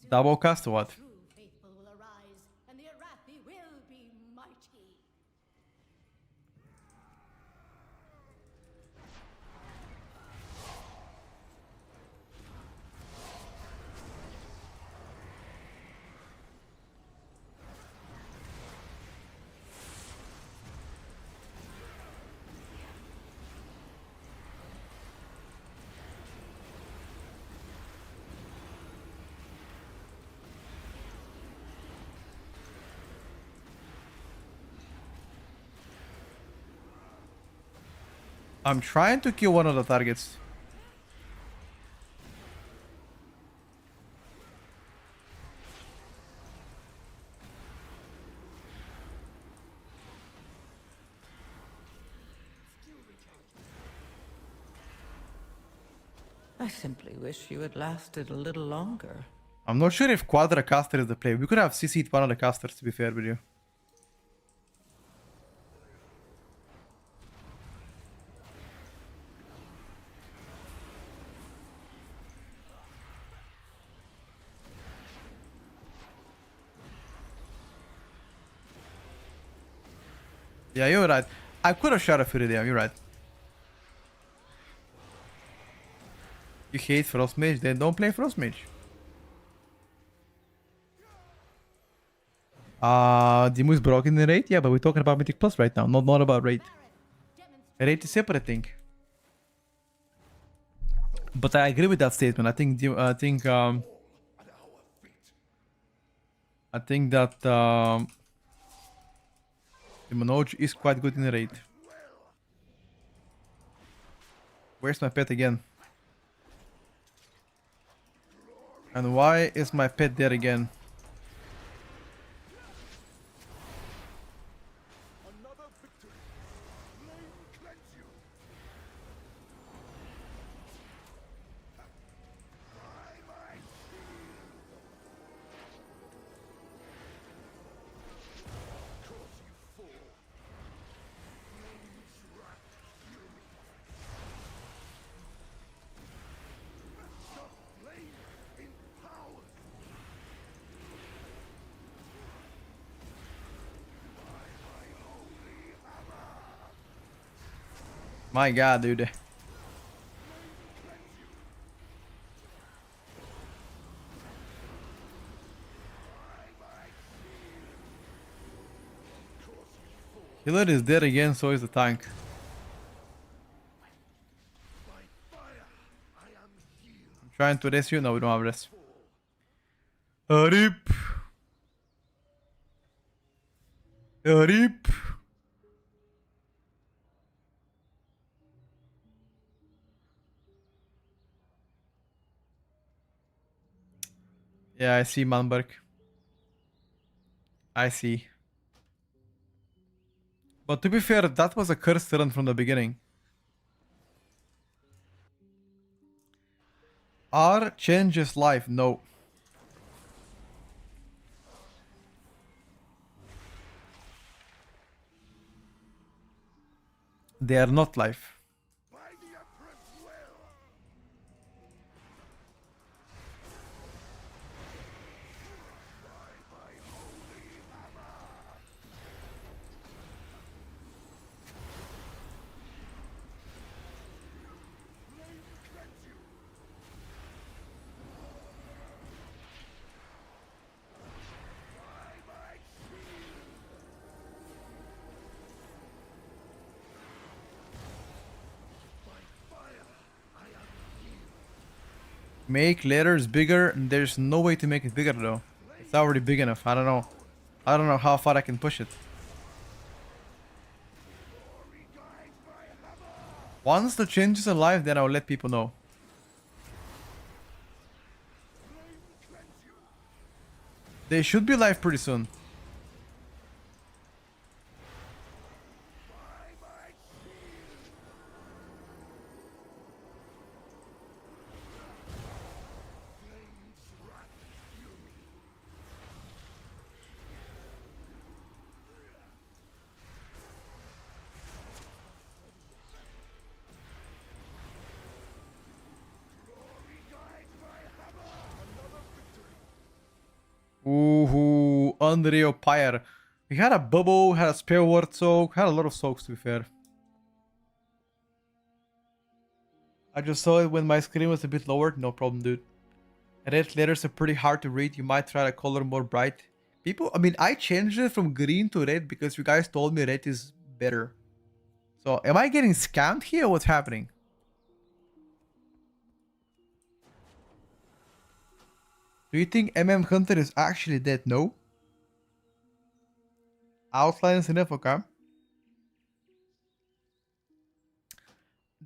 Soon Double cast or what? true faithful will arise, and the Arathi will be mighty. I'm trying to kill one of the targets. I simply wish you had lasted a little longer. I'm not sure if Quadra caster is the play. We could have CC'd one of the casters, to be fair with you. Yeah, you're right. I could have shot a Fury there, you're right. You hate Frost Mage, then don't play Frost Mage. Demu is broken in raid? Yeah, but we're talking about Mythic Plus right now, not about raid. Raid is separate thing. But I agree with that statement. I think that the Mage is quite good in the raid. Where's my pet again? And why is my pet there again? My god, dude. Healer is dead again, so is the tank. I'm trying to rest you. No, we don't have rest. RIP. RIP. Yeah, I see Manberg. I see. But to be fair, that was a cursed run from the beginning. R changes life? No. They are not life. Make letters bigger. There's no way to make it bigger though. It's already big enough. I don't know. I don't know how far I can push it. Once the change is alive, then I'll let people know. They should be live pretty soon. Ooh, unreal pyre. We had a bubble, had a spare word soak, had a lot of soaks to be fair. I just saw it when my screen was a bit lowered. No problem, dude. Red letters are pretty hard to read. You might try to color more bright. People, I mean, I changed it from green to red because you guys told me red is better. So, am I getting scammed here or what's happening? Do you think Hunter is actually dead? No. Outlines enough, okay.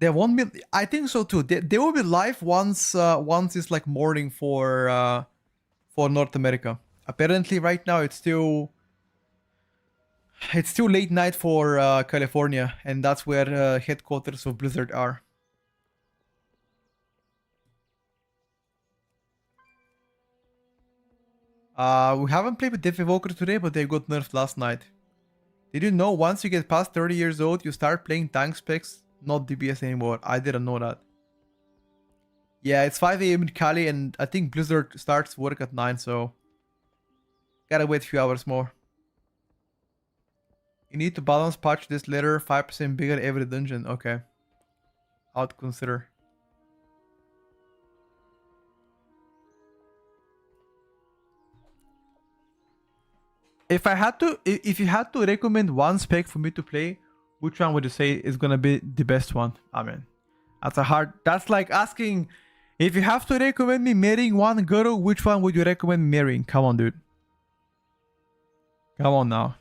They won't be. I think so too. They will be live once it's like morning for North America. Apparently, right now it's still late night for California, and that's where headquarters of Blizzard are. We haven't played with Death Evoker today, but they got nerfed last night. Did you know once you get past 30 years old, you start playing tank specs, not DPS anymore? I didn't know that. Yeah, it's 5 AM in Cali, and I think Blizzard starts work at 9, so gotta wait a few hours more. You need to balance patch this later, 5% bigger every dungeon. Okay. I'll consider. If you had to recommend one spec for me to play, which one would you say is gonna be the best one? I mean, that's like asking, if you have to recommend me marrying one girl, which one would you recommend marrying? Come on, dude. Come on now.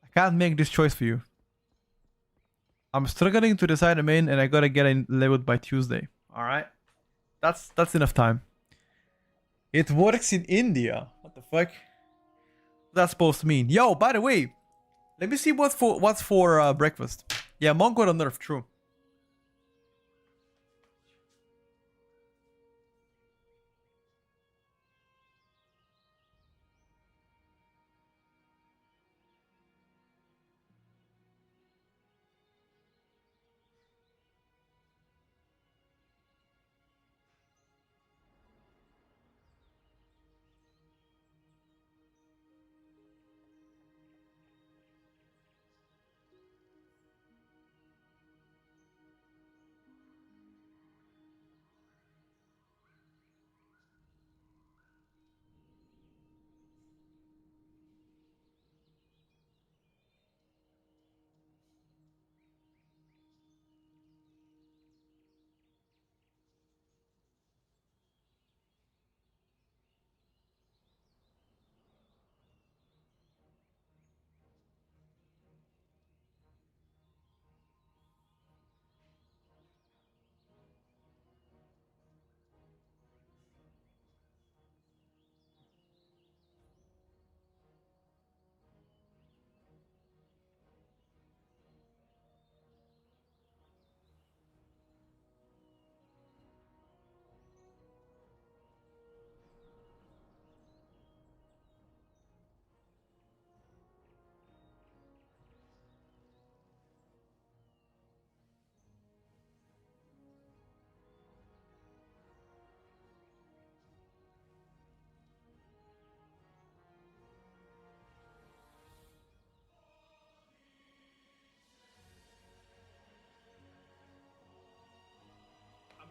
I can't make this choice for you. I'm struggling to decide a main, and I gotta get it leveled by Tuesday. Alright? That's enough time. It works in India. What the fuck? What's that supposed to mean? Yo, by the way, let me see what's for breakfast. Yeah, Monk got a nerf, true.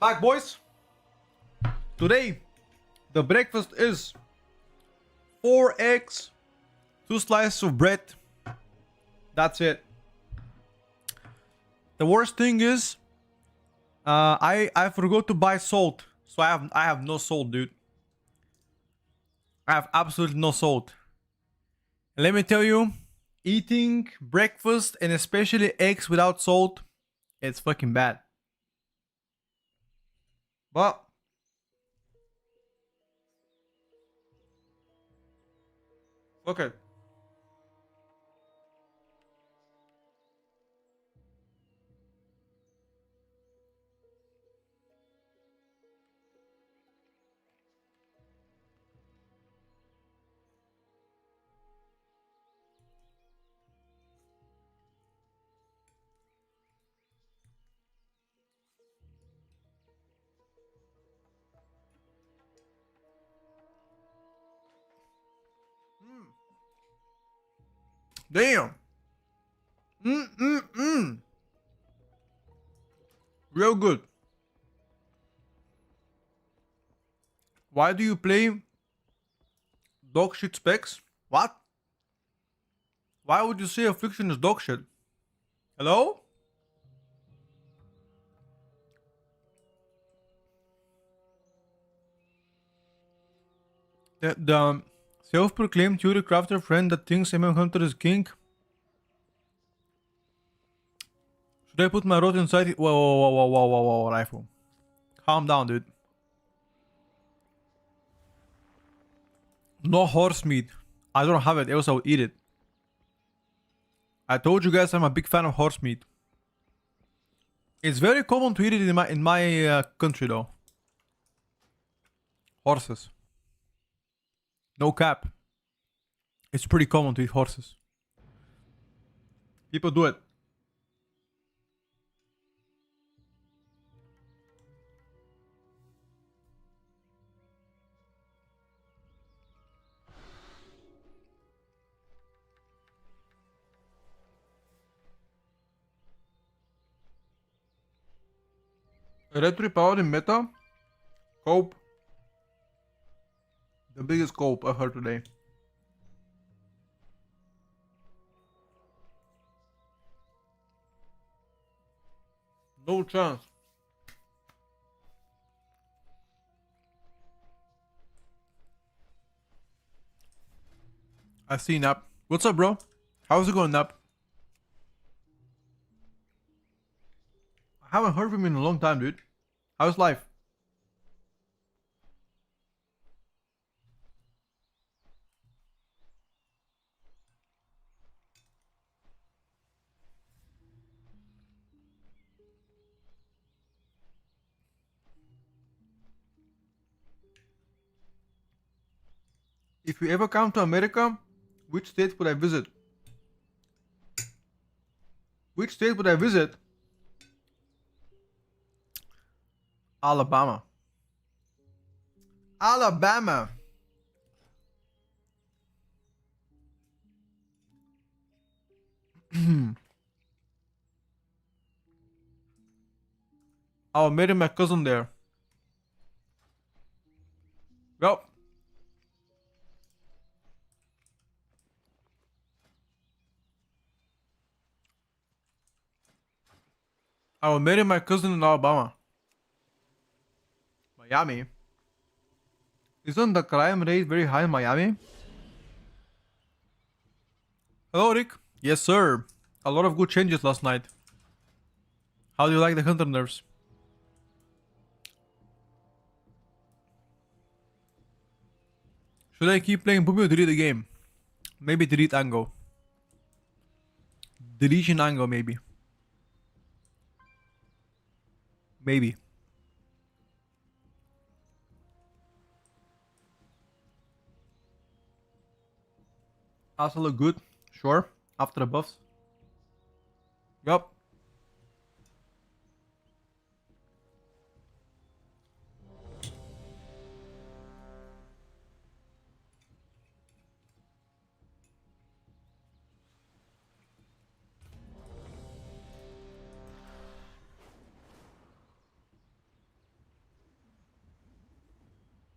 Back, boys. Today, the breakfast is 4 eggs, 2 slices of bread. That's it. The worst thing is, I forgot to buy salt, so I have no salt, dude. I have absolutely no salt. And let me tell you, eating breakfast and especially eggs without salt, it's fucking bad. But okay. Damn. Real good. Why do you play dog shit specs? What? Why would you say a fiction is dog shit? Hello? The self-proclaimed Theory Crafter friend that thinks MM Hunter is king Should I put my rod inside? Whoa, rifle. Calm down, dude. No horse meat. I don't have it, else I would eat it. I told you guys I'm a big fan of horse meat. It's very common to eat it in my country though. Horses. No cap. It's pretty common to eat horses. People do it. Retro power in meta. Cope. The biggest cope I've heard today. No chance. I see Nap. What's up, bro? How's it going, Nap? I haven't heard from you in a long time, dude. How's life? If you ever come to America, which state would I visit? Which state would I visit? Alabama. Alabama. I'll marry my cousin there. Well. I will marry my cousin in Alabama. Miami. Isn't the crime rate very high in Miami? Hello, Rick. Yes, sir. A lot of good changes last night. How do you like the Hunter nerfs? Should I keep playing Boomy or delete the game? Maybe delete Ango. Deletion Ango, maybe. Maybe. Also look good. Sure. After the buffs. Yup.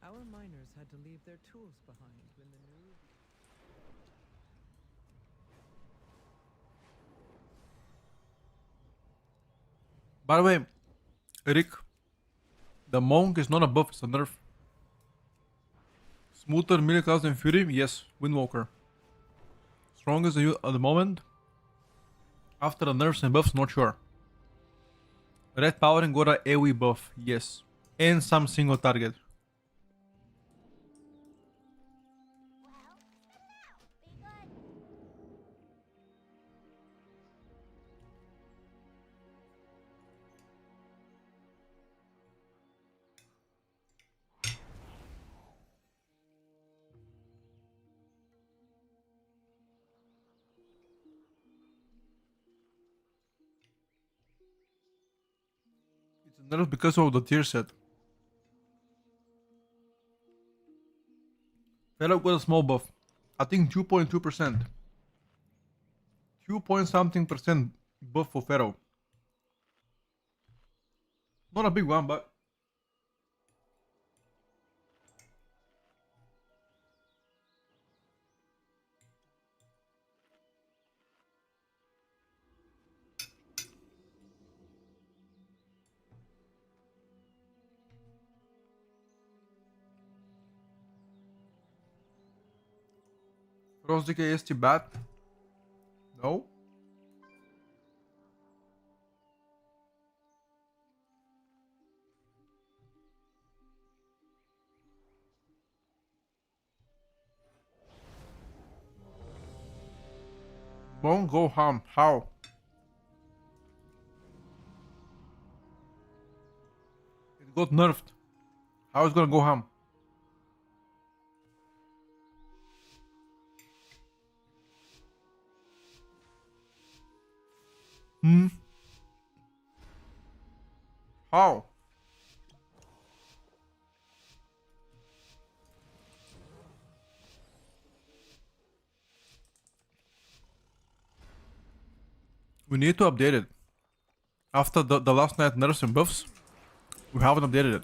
Our miners had to leave their tools behind when the new... By the way, Rick, the monk is not a buff, it's a nerf. Smoother, melee class than Fury? Yes, Windwalker. Strongest at the moment. After the nerfs and buffs, not sure. Red powering got a AoE buff, yes. And some single target. It's a nerf because of the tier set. Fellow got a small buff. I think 2.2%. 2 point something percent buff for Pharaoh. Not a big one, but Cross DK ST bad? No. Won't go ham. How? It got nerfed. How is it gonna go ham? Hmm? How? We need to update it. After the last night nerfs and buffs, we haven't updated it.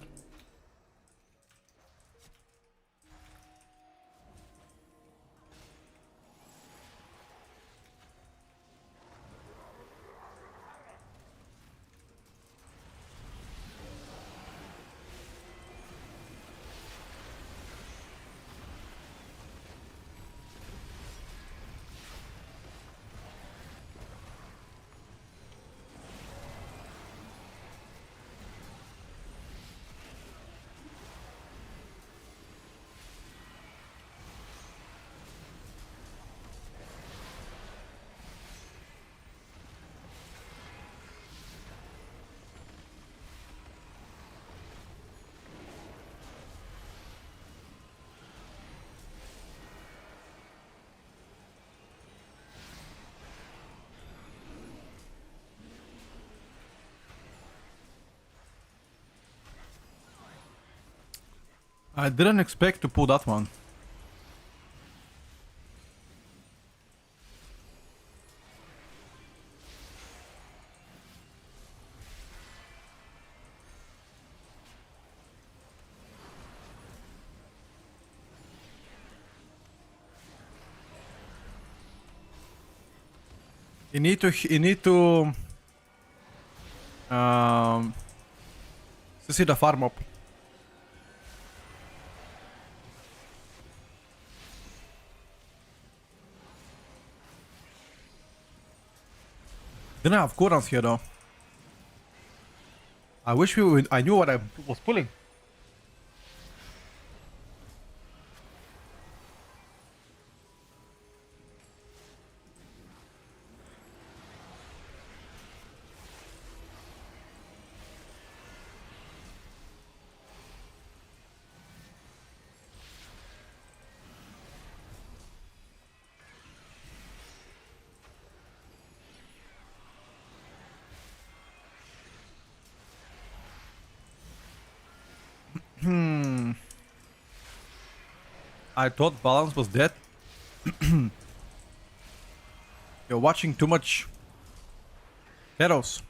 I didn't expect to pull that one. You need to see the farm up. Didn't have cooldowns here though. I wish I knew what I was pulling. I thought balance was dead. You're watching too much heroes.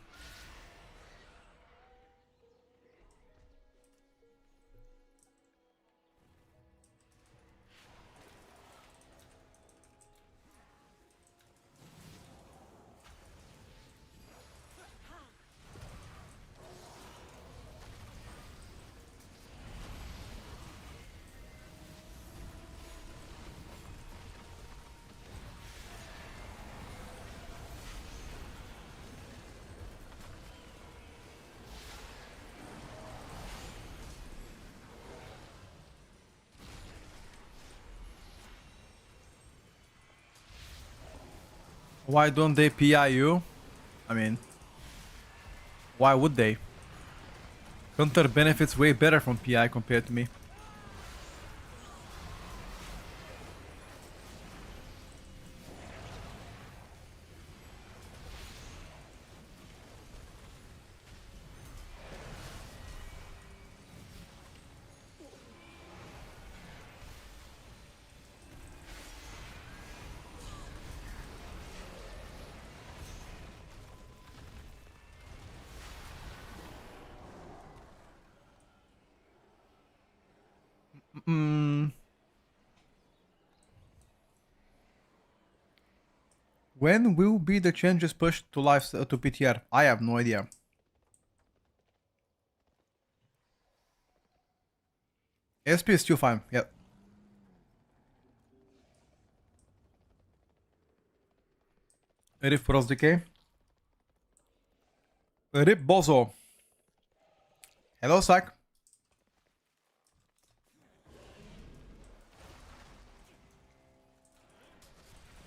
Why don't they PI you? I mean, why would they? Hunter benefits way better from PI compared to me. When will be the changes pushed to live to PTR? I have no idea. SP is still fine. Yep. Rip Frost Decay. Rip Bozo. Hello, Sack.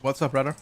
What's up, brother?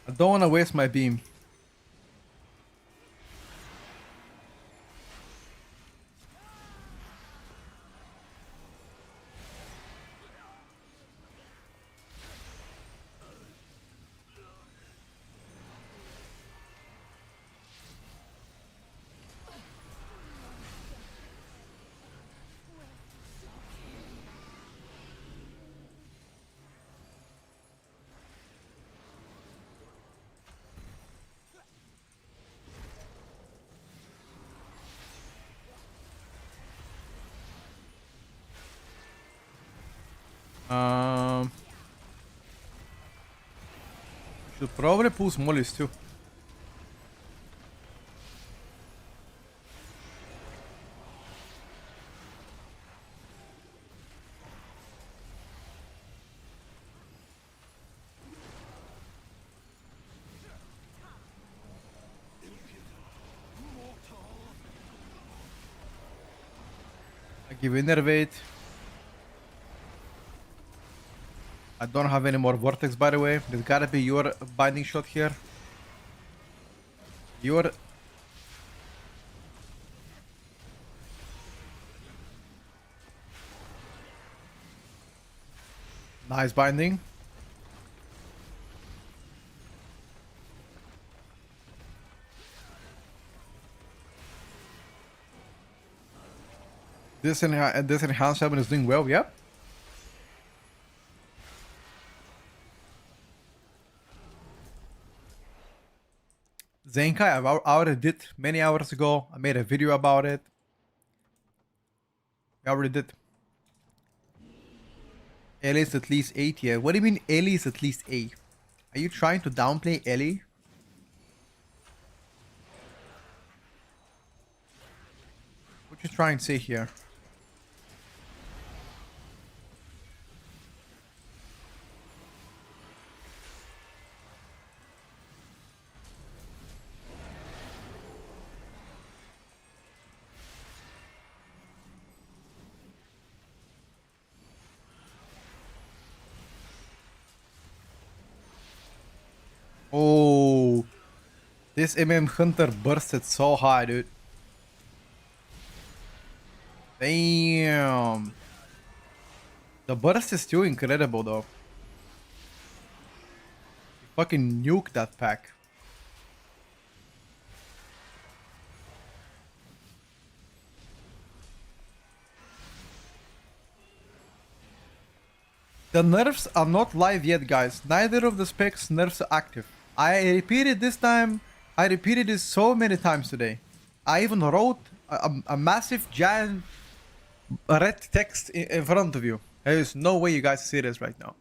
I don't want to waste my beam. Should probably pull smallies too. I give innervate. I don't have any more vortex, by the way. There's gotta be your binding shot here. Your nice binding. This enhanced weapon is doing well, yep. Zenkai, I already did many hours ago. I made a video about it. I already did. Ellie is at least 8 here. What do you mean Ellie is at least 8? Are you trying to downplay Ellie? What you trying to say here? Oh, this Hunter bursted so high, dude. Damn. The burst is still incredible, though. Fucking nuke that pack. The nerfs are not live yet, guys. Neither of the specs nerfs are active. I repeated this time. I repeated this so many times today. I even wrote a massive giant red text in front of you. There is no way you guys see this right now.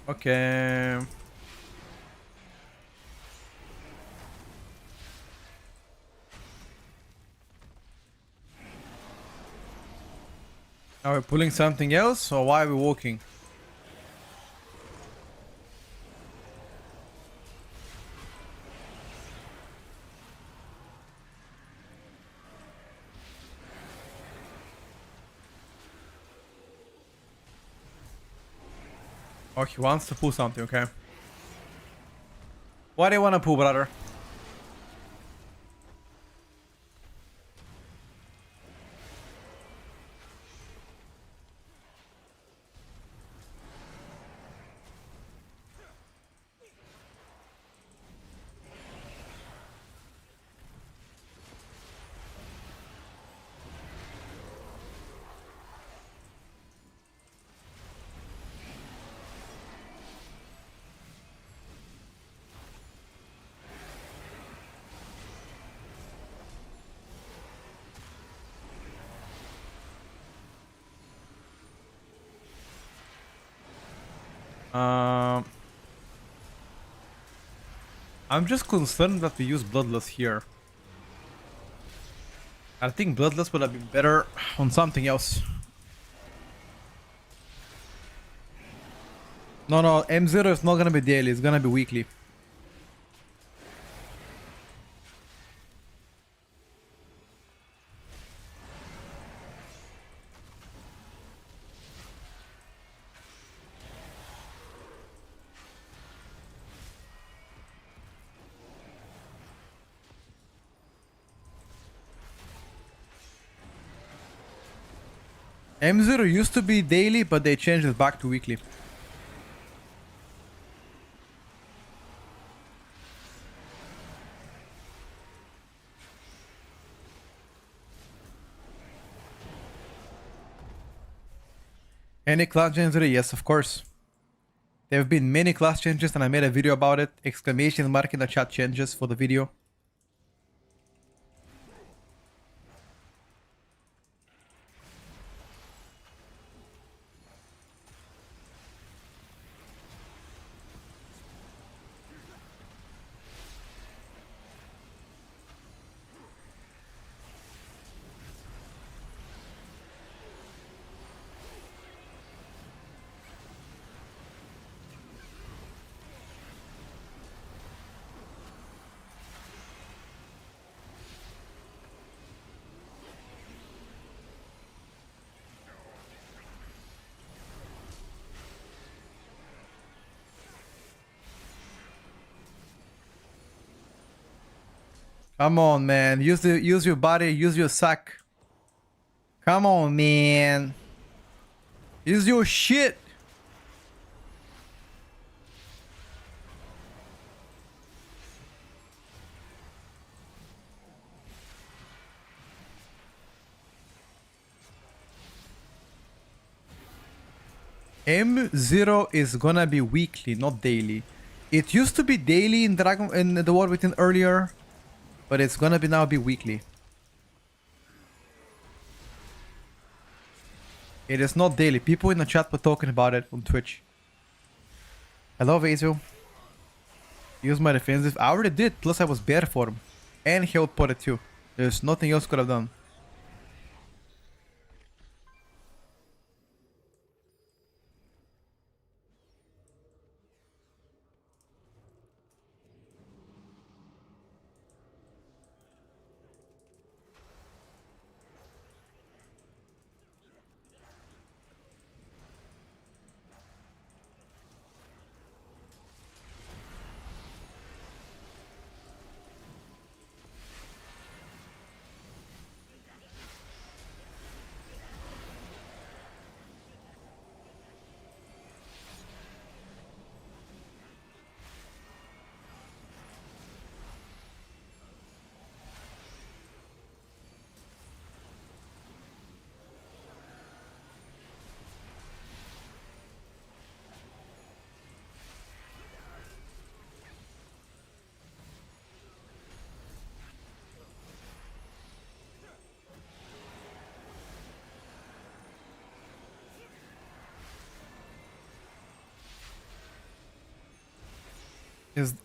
Okay. Are we pulling something else, or why are we walking? Oh, he wants to pull something, okay. What do you want to pull, brother? I'm just concerned that we use Bloodlust here. I think Bloodlust would have been better on something else. No, M0 is not gonna be daily, it's gonna be weekly. M0 used to be daily, but they changed it back to weekly. Any class changes? Yes, of course. There have been many class changes and I made a video about it. Exclamation mark in the chat changes for the video. Come on, man. Use your body, use your sack. Come on, man. Use your shit. M0 is gonna be weekly, not daily. It used to be daily in the War Within earlier, but it's gonna be now be weekly. It is not daily. People in the chat were talking about it on Twitch. Hello, Vasil. Use my defensive. I already did, plus I was bear form. And health potted too. There's nothing else could have done.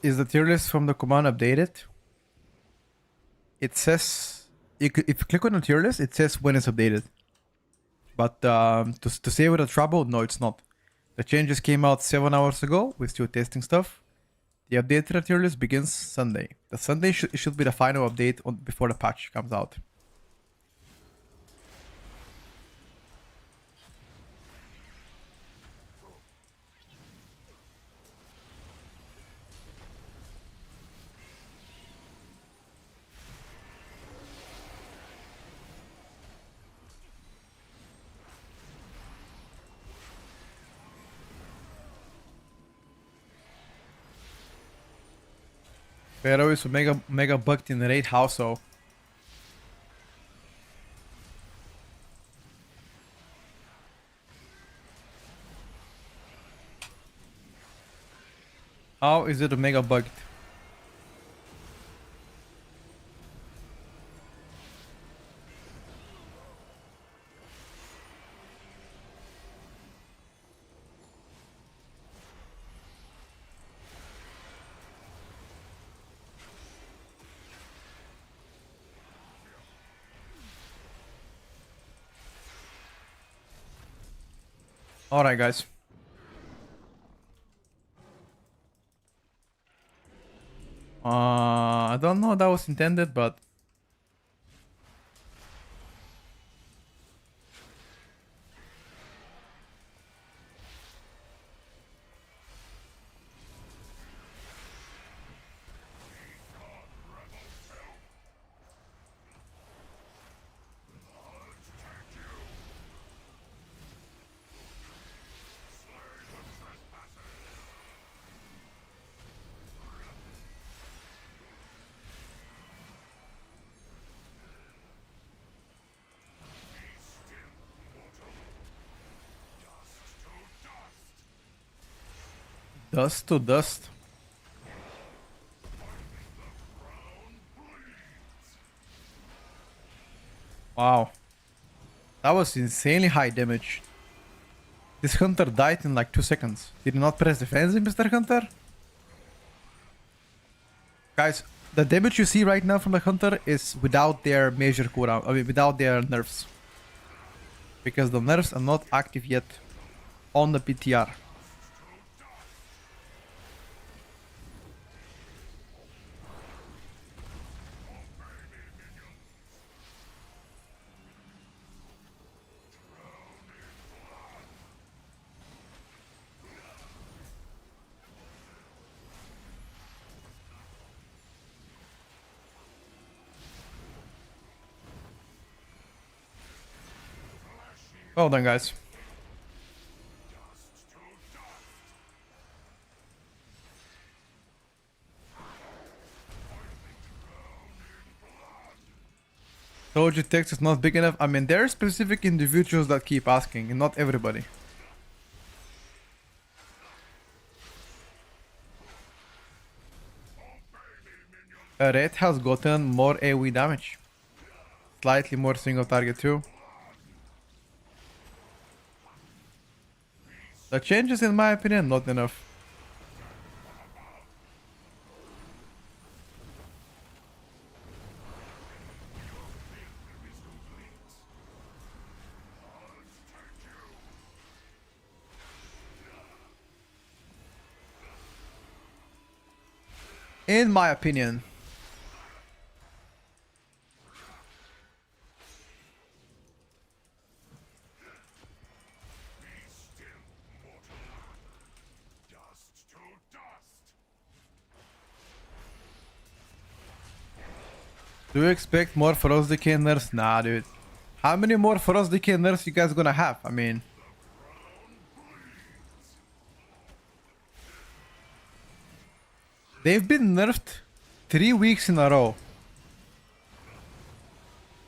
Is the tier list from the command updated? It says if you click on the tier list, it says when it's updated. But to say without trouble, no, it's not. The changes came out 7 hours ago. We're still testing stuff. The update to the tier list begins Sunday. The Sunday should be the final update before the patch comes out. Pero is mega bugged in the raid house, so how is it a mega bugged? Alright, guys. I don't know how that was intended, but dust to dust. Wow. That was insanely high damage. This Hunter died in like 2 seconds. Did you not press defense, Mr. Hunter? Guys, the damage you see right now from the Hunter is without their major cooldown. I mean, without their nerfs. Because the nerfs are not active yet on the PTR. Well done, guys. Told you text is not big enough. I mean, there are specific individuals that keep asking, and not everybody. Red has gotten more AoE damage. Slightly more single target too. The changes, in my opinion, not enough. In my opinion. Do you expect more Frost Decay nerfs? Nah, dude. How many more Frost Decay nerfs you guys gonna have? I mean... They've been nerfed 3 weeks in a row.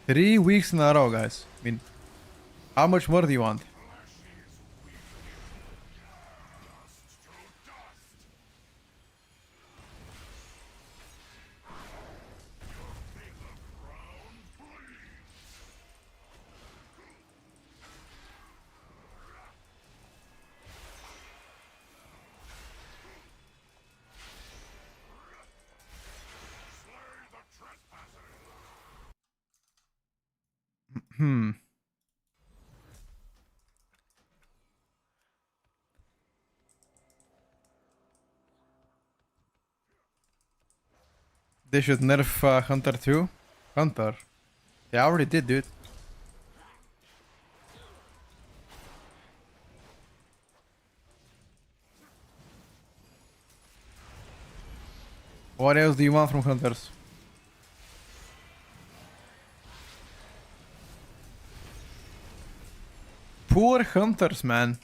3 weeks in a row, guys. I mean, how much more do you want? They should nerf Hunter too. Hunter. They already did, dude. What else do you want from Hunters? Poor Hunters, man.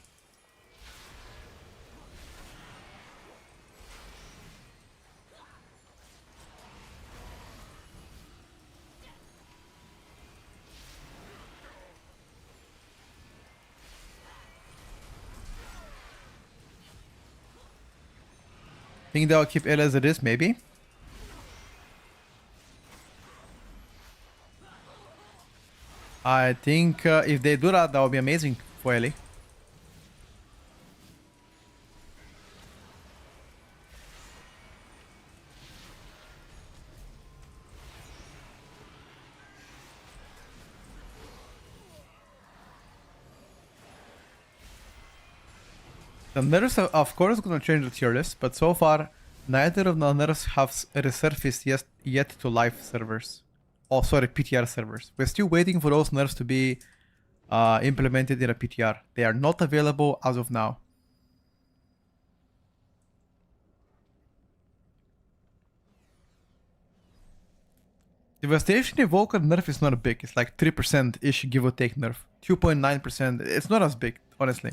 Think they'll keep it as it is, maybe? I think if they do that, that would be amazing for Ellie. The nerfs are of course gonna change the tier list, but so far neither of the nerfs have resurfaced yet to live servers. Oh, sorry, PTR servers. We're still waiting for those nerfs to be implemented in a PTR. They are not available as of now. Devastation Evoker nerf is not big. It's like 3%-ish give or take nerf. 2.9%. It's not as big, honestly.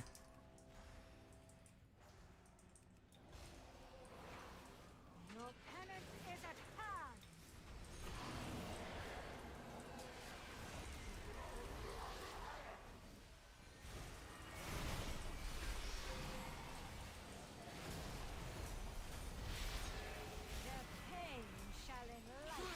Your penance is at hand. Their pain shall enlighten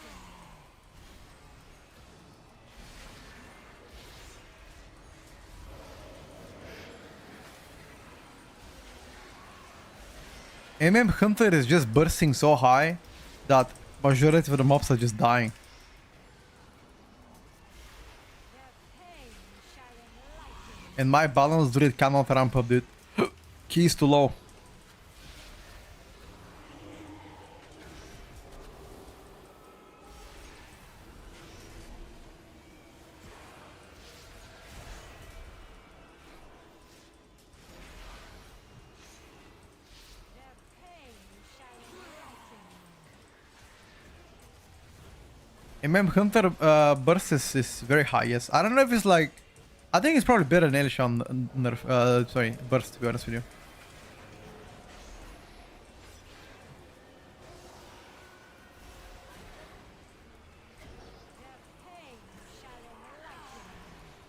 you. Hunter is just bursting so high that majority of the mobs are just dying. Their pain shall enlighten you. And my balance druid cannot ramp up, dude. Key is too low. Their pain shall enlighten you. Hunter burst is very high, yes. I don't know if it's like... I think it's probably better than Elish on nerf. Sorry, burst, to be honest with you. Their pain shall enlighten you. Their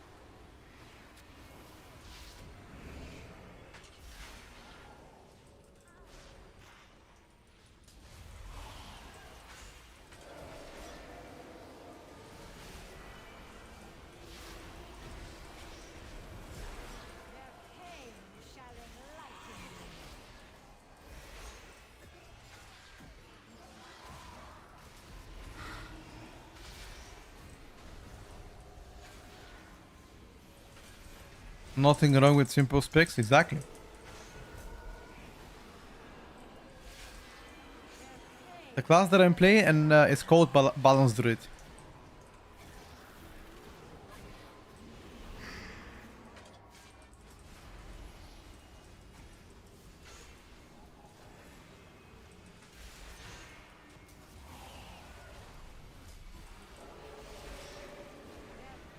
pain shall enlighten you. Nothing wrong with simple specs, exactly. The class that I'm playing and it's called Balance Druid.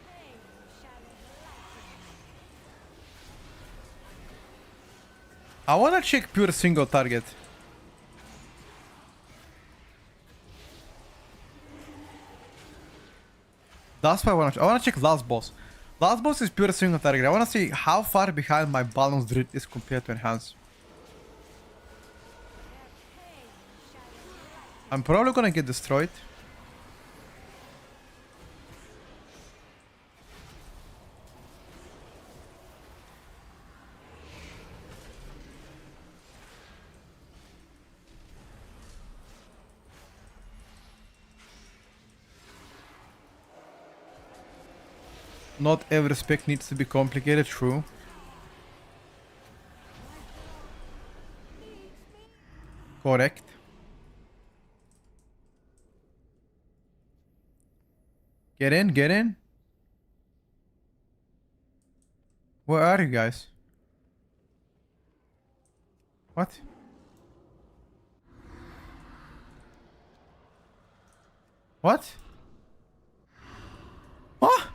Pain shall enlighten you. I wanna check pure single target. That's why I wanna check last boss. Last boss is pure single target. I wanna see how far behind my balance druid is compared to enhance. I'm probably gonna get destroyed. Not every spec needs to be complicated, true. Correct. Get in, get in. Where are you guys? What? What? What?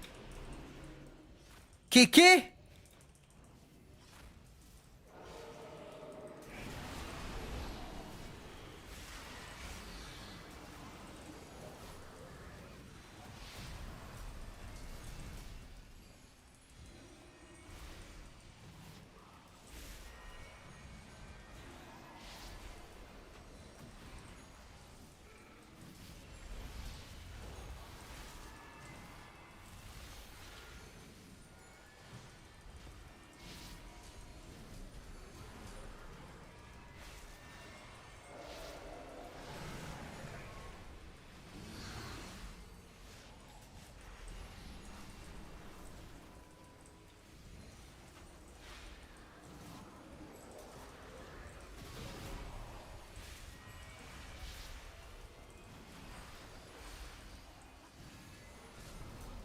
Kiki?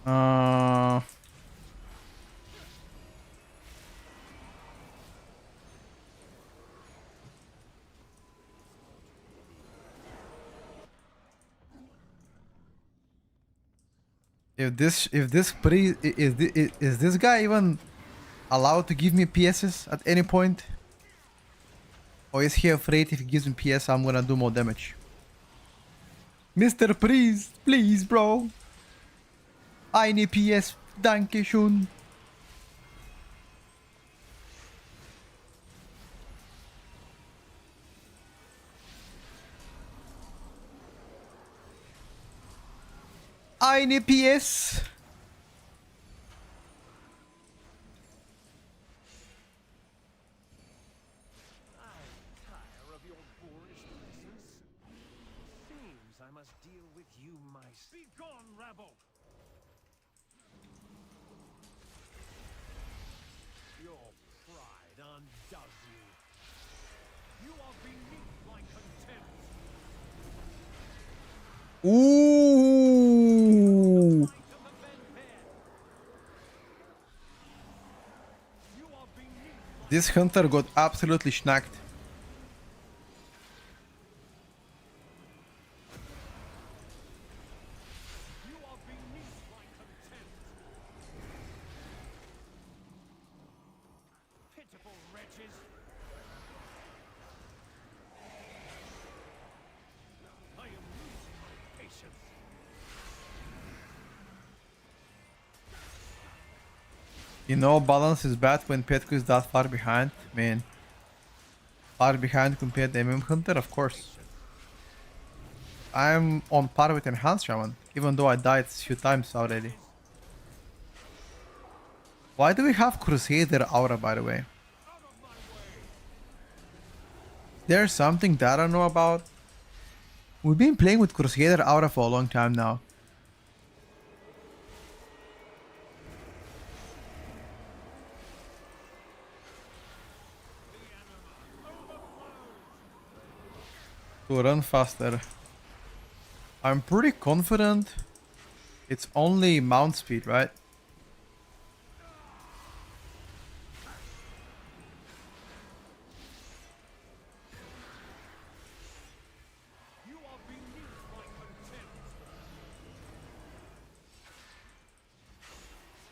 Uh, is this guy even allowed to give me PSs at any point? Or is he afraid if he gives me PS I'm gonna do more damage? Mr. Priest, please, bro. I need PS. Danke schön. I need PS. I must deal with you, mice. Be gone, rabble! Your pride undoes you. You are beneath my contempt. Ooh. This hunter got absolutely schnacked. Pitiful wretches. I am losing my patience. You know, balance is bad when Petko is that far behind. Man, far behind compared to MM Hunter, of course. I'm on par with Enhanced Shaman, even though I died a few times already. Why do we have Crusader Aura, by the way? There's something that I don't know about. We've been playing with Crusader Aura for a long time now. To run faster. I'm pretty confident it's only mount speed, right? You are beneath my contempt.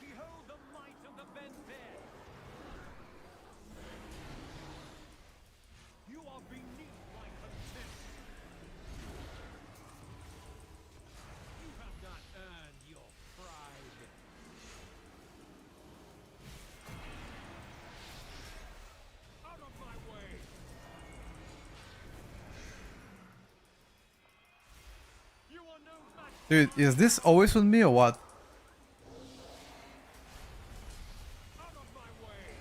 Behold the might of the banter. You are beneath my contempt. You have not earned your pride. Out of my way. You are no match. Dude, is this always with me or what? Out of my way.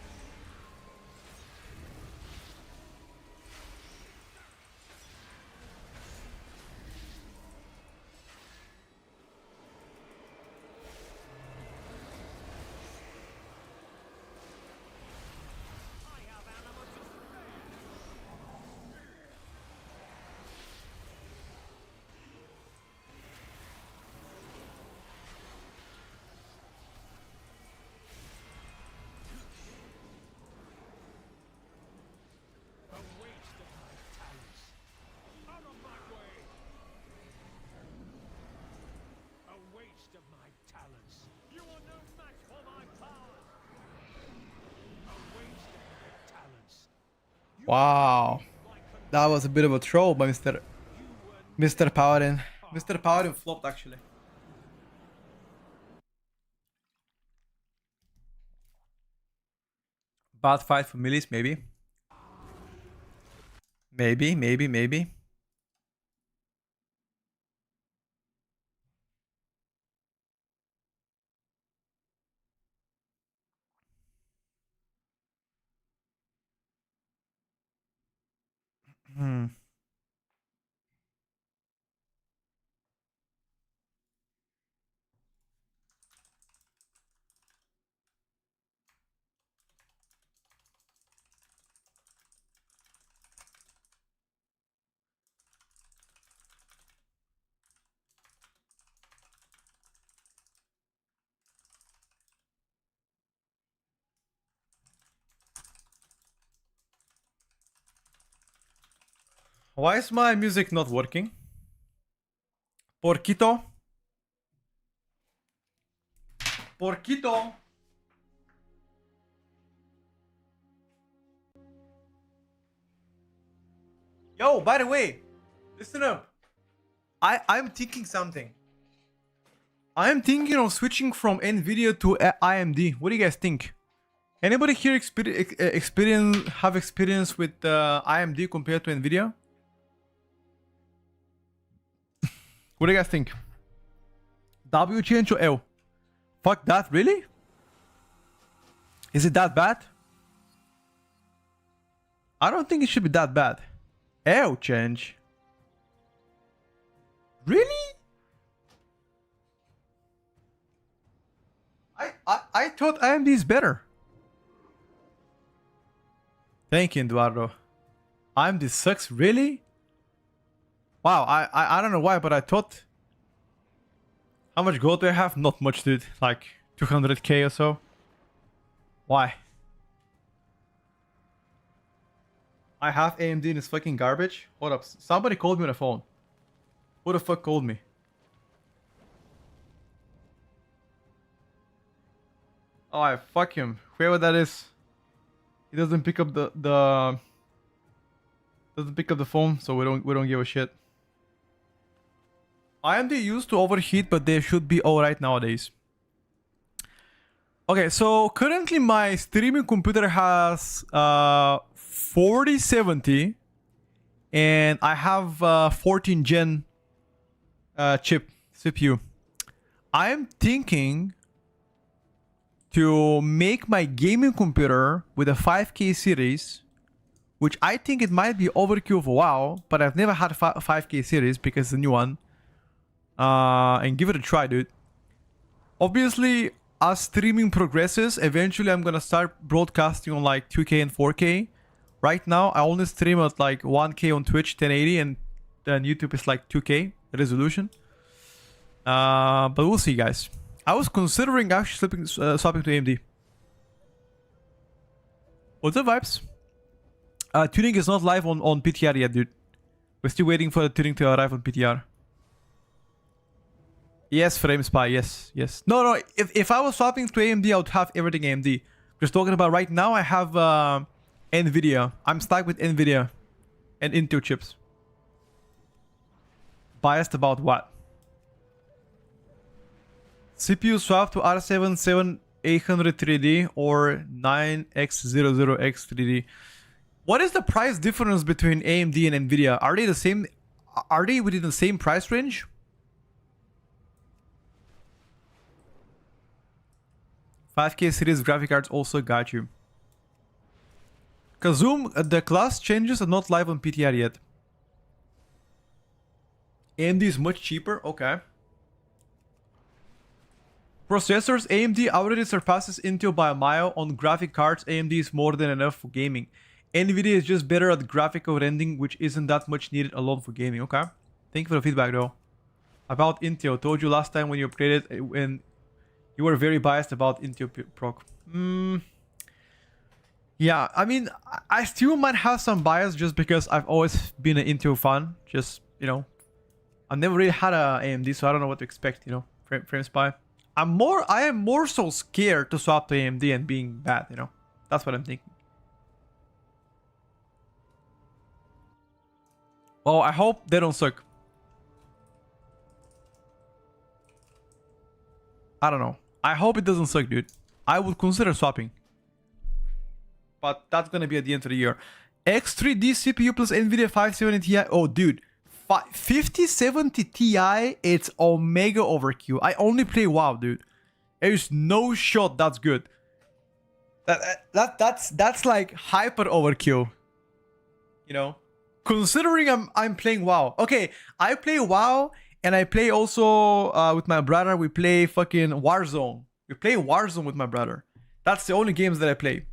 I have animals to spare. A waste of my talents. Out of my way. A waste of my talents. You are no match for my powers. A waste of my talents. Wow. That was a bit of a troll by Mr. Paladin. Mr. Paladin flopped actually. Bad fight for Millis, maybe. Maybe. Hmm. Why is my music not working? Porquito. Porquito. Yo, by the way, listen up. I'm thinking something. I'm thinking of switching from Nvidia to AMD. What do you guys think? Anybody here have experience with AMD compared to Nvidia? What do you guys think? W change or L? Fuck that, really? Is it that bad? I don't think it should be that bad. L change? Really? I thought AMD is better. Thank you, Eduardo. AMD sucks, really? Wow, I don't know why, but I thought... How much gold do I have? Not much, dude. Like 200k or so. Why? I have AMD and it's fucking garbage. Hold up. Somebody called me on the phone. Who the fuck called me? Oh, I fuck him. Whoever that is. He doesn't pick up the doesn't pick up the phone, so we don't give a shit. AMD used to overheat, but they should be alright nowadays. Okay, so currently my streaming computer has 4070 and I have 14 gen chip CPU. I am thinking to make my gaming computer with a 5K series, which I think it might be overkill for a while, but I've never had a 5K series because it's a new one. And give it a try, dude. Obviously, as streaming progresses, eventually I'm gonna start broadcasting on like 2K and 4K. Right now, I only stream at like 1K on Twitch, 1080, and then YouTube is like 2K resolution. But we'll see, guys. I was considering actually swapping to AMD. What's up, vibes? Tuning is not live on PTR yet, dude. We're still waiting for the tuning to arrive on PTR. Yes, Frame Spy, yes, yes. No, if I was swapping to AMD, I would have everything AMD. Just talking about right now, I have NVIDIA. I'm stuck with NVIDIA and Intel chips. Biased about what? CPU swap to R7 7800 3D or 9X00X 3D. What is the price difference between AMD and NVIDIA? Are they the same? Are they within the same price range? $5K series graphic cards also got you. Kazum, the class changes are not live on PTR yet. AMD is much cheaper. Okay. Processors, AMD already surpasses Intel by a mile. On graphic cards, AMD is more than enough for gaming. NVIDIA is just better at graphical rendering, which isn't that much needed alone for gaming. Okay. Thank you for the feedback, though. About Intel, told you last time when you upgraded, when you were very biased about Intel proc. Yeah, I mean, I still might have some bias just because I've always been an Intel fan. Just, you know, I've never really had a AMD, so I don't know what to expect, you know. Frame Spy. I am more so scared to swap to AMD and being bad, you know. That's what I'm thinking. Oh, I hope they don't suck. I don't know. I hope it doesn't suck, dude. I would consider swapping. But that's gonna be at the end of the year. X3D CPU plus NVIDIA 570 Ti. Oh, dude. 5070 Ti, it's Omega overkill. I only play WoW, dude. There's no shot that's good. That's like hyper overkill. You know? Considering I'm playing WoW. Okay, I play WoW and I play also with my brother. We play fucking Warzone. We play Warzone with my brother. That's the only games that I play.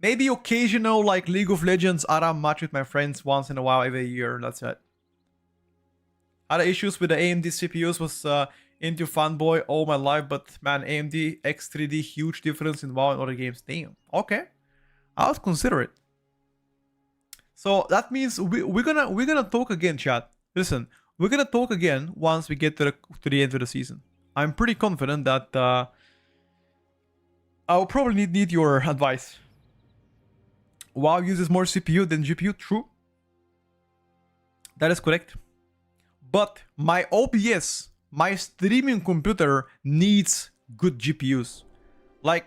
Maybe occasional like League of Legends ARAM match with my friends once in a while every year. That's it. Other issues with the AMD CPUs was Intel fanboy all my life, but man, AMD X3D huge difference in WoW and other games. Damn. Okay, I'll consider it. So that means we're gonna talk again, chat. Listen, we're gonna talk again once we get to the end of the season. I'm pretty confident that I'll probably need your advice. WoW uses more CPU than GPU, true. That is correct. But my OBS, my streaming computer needs good GPUs. Like,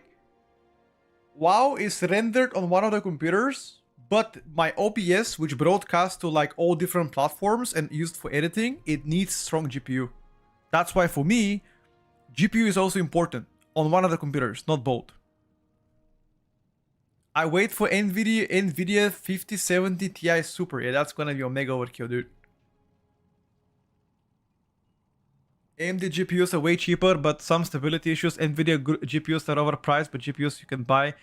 WoW is rendered on one of the computers, but my OBS, which broadcasts to like all different platforms and used for editing, it needs strong GPU. That's why for me, GPU is also important on one of the computers, not both. I wait for NVIDIA 5070 Ti Super. Yeah, that's gonna be a mega overkill, dude. AMD GPUs are way cheaper, but some stability issues. NVIDIA GPUs are overpriced, but GPUs you can buy.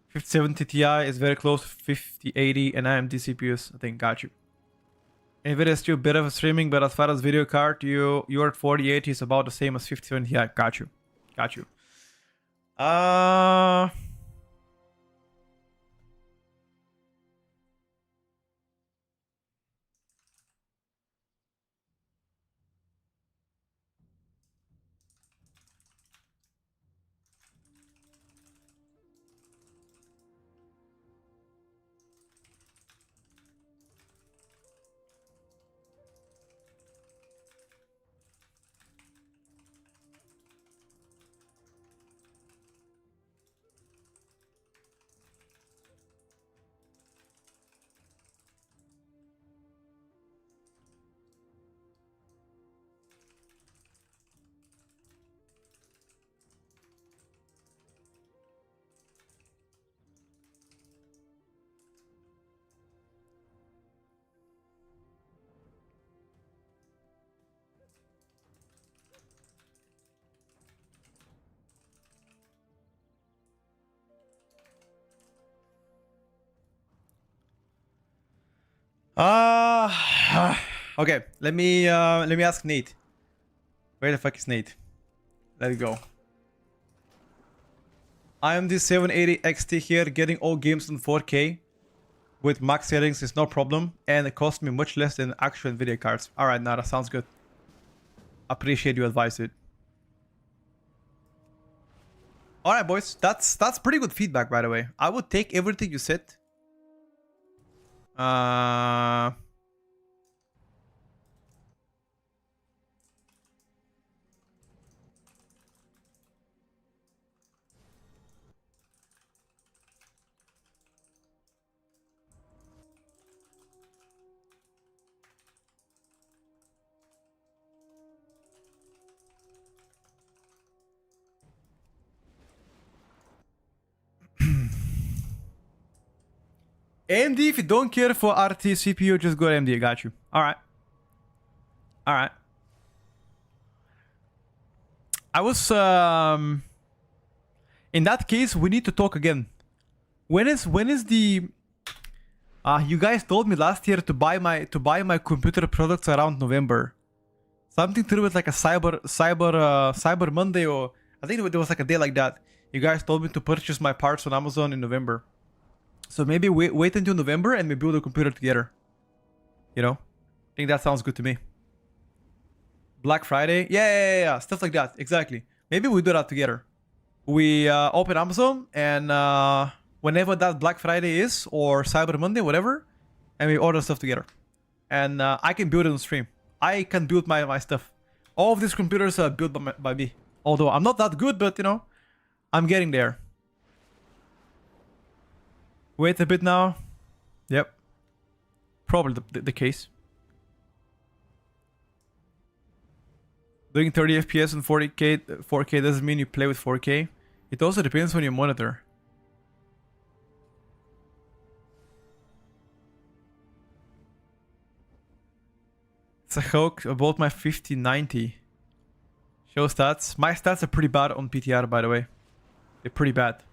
5070 Ti is very close to 5080, and AMD CPUs, I think, got you. NVIDIA is still better for streaming, but as far as video card, you're at 4080 is about the same as 5070 Ti. Got you. Got you. Okay, let me ask Nate. Where the fuck is Nate? Let it go. I am the 780 XT here, getting all games in 4K with max settings is no problem, and it cost me much less than actual Nvidia cards. Alright, Nara, sounds good. Appreciate your advice, dude. Alright, boys, that's pretty good feedback, by the way. I would take everything you said. AMD, if you don't care for RT CPU, just go AMD. Got you. Alright. Alright. I was in that case, we need to talk again. When is the you guys told me last year to buy my computer products around November. Something to do with like a Cyber Monday, or I think there was like a day like that. You guys told me to purchase my parts on Amazon in November. So maybe wait until November and we build a computer together. You know? I think that sounds good to me. Black Friday? Yeah. Stuff like that. Exactly. Maybe we do that together. We open Amazon and whenever that Black Friday is, or Cyber Monday, whatever, and we order stuff together. And I can build it on stream. I can build my stuff. All of these computers are built by me. Although I'm not that good, but you know, I'm getting there. Wait a bit now. Yep. Probably the case. Doing 30 FPS and 4K doesn't mean you play with 4K. It also depends on your monitor. It's a joke about my 5090. Show stats. My stats are pretty bad on PTR, by the way. They're pretty bad.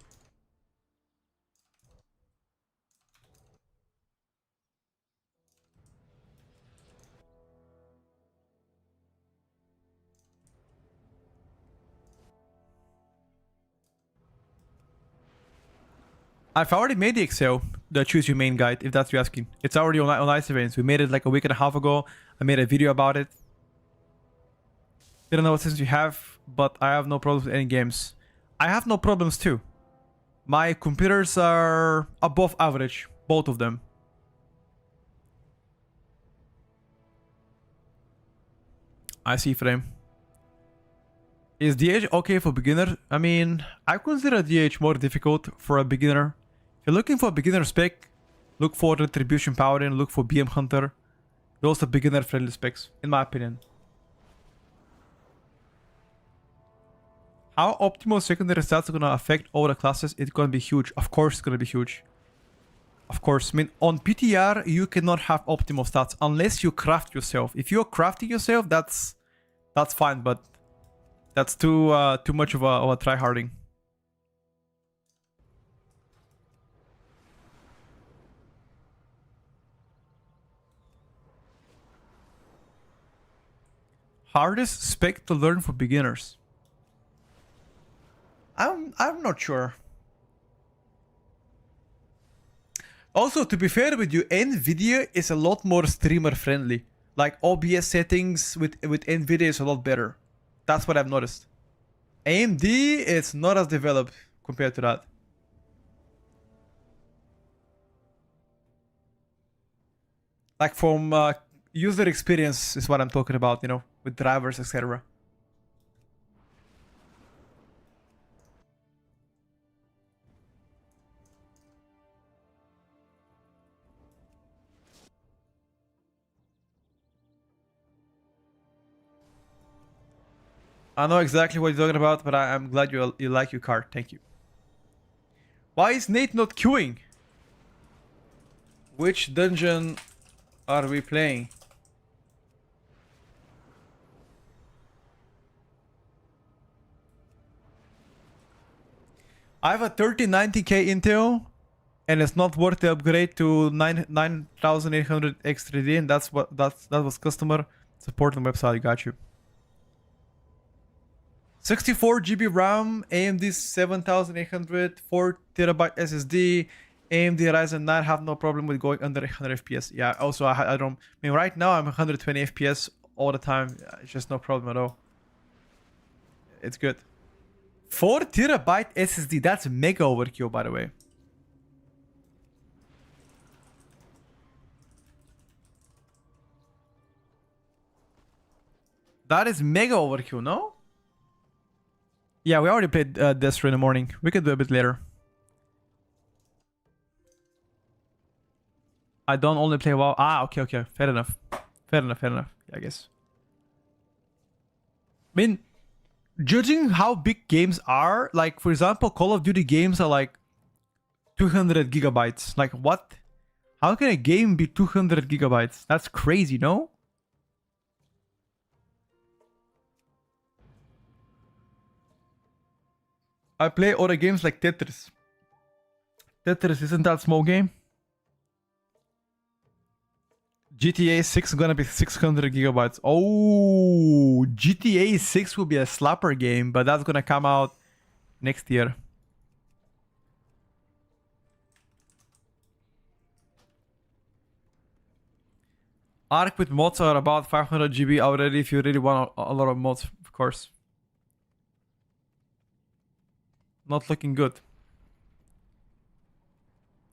I've already made the Excel. the choose your main guide, if that's what you're asking. It's already on Ice Events. We made it like a week and a half ago. I made a video about it. Didn't know what systems you have, but I have no problems with any games. I have no problems too. My computers are above average, both of them. I see frame. Is DH okay for beginner? I mean, I consider DH more difficult for a beginner. If you're looking for a beginner spec, look for Retribution Paladin, look for BM Hunter. Those are beginner friendly specs, in my opinion. How optimal secondary stats are gonna affect all the classes? It's gonna be huge. Of course it's gonna be huge. Of course. I mean, on PTR, you cannot have optimal stats unless you craft yourself. If you're crafting yourself, that's fine, but that's too much of a tryharding. Hardest spec to learn for beginners. I'm not sure. Also, to be fair with you, NVIDIA is a lot more streamer friendly. Like OBS settings with NVIDIA is a lot better. That's what I've noticed. AMD is not as developed compared to that. Like from user experience is what I'm talking about, you know, with drivers, etc. I know exactly what you're talking about, but I'm glad you like your card. Thank you. Why is Nate not queuing? Which dungeon are we playing? I have a 3090K Intel, and it's not worth the upgrade to 9800 X3D, and that was customer support on the website. Got you. 64 GB RAM, AMD 7800, 4 TB SSD, AMD Ryzen 9 have no problem with going under 100 FPS. Yeah, also I don't. I mean, right now I'm 120 FPS all the time. It's just no problem at all. It's good. 4 TB SSD. That's mega overkill, by the way. That is mega overkill, no? Yeah, we already played this in the morning. We could do a bit later. I don't only play WoW. Ah, okay. Fair enough. Fair enough. Yeah, I guess. I mean, judging how big games are, like, for example, Call of Duty games are like 200 gigabytes. Like, what? How can a game be 200 gigabytes? That's crazy, no? I play other games like Tetris. Tetris isn't that small game. GTA 6 is gonna be 600 gigabytes. Oh, GTA 6 will be a slapper game, but that's gonna come out next year. Arc with mods are about 500 GB already if you really want a lot of mods, of course. Not looking good.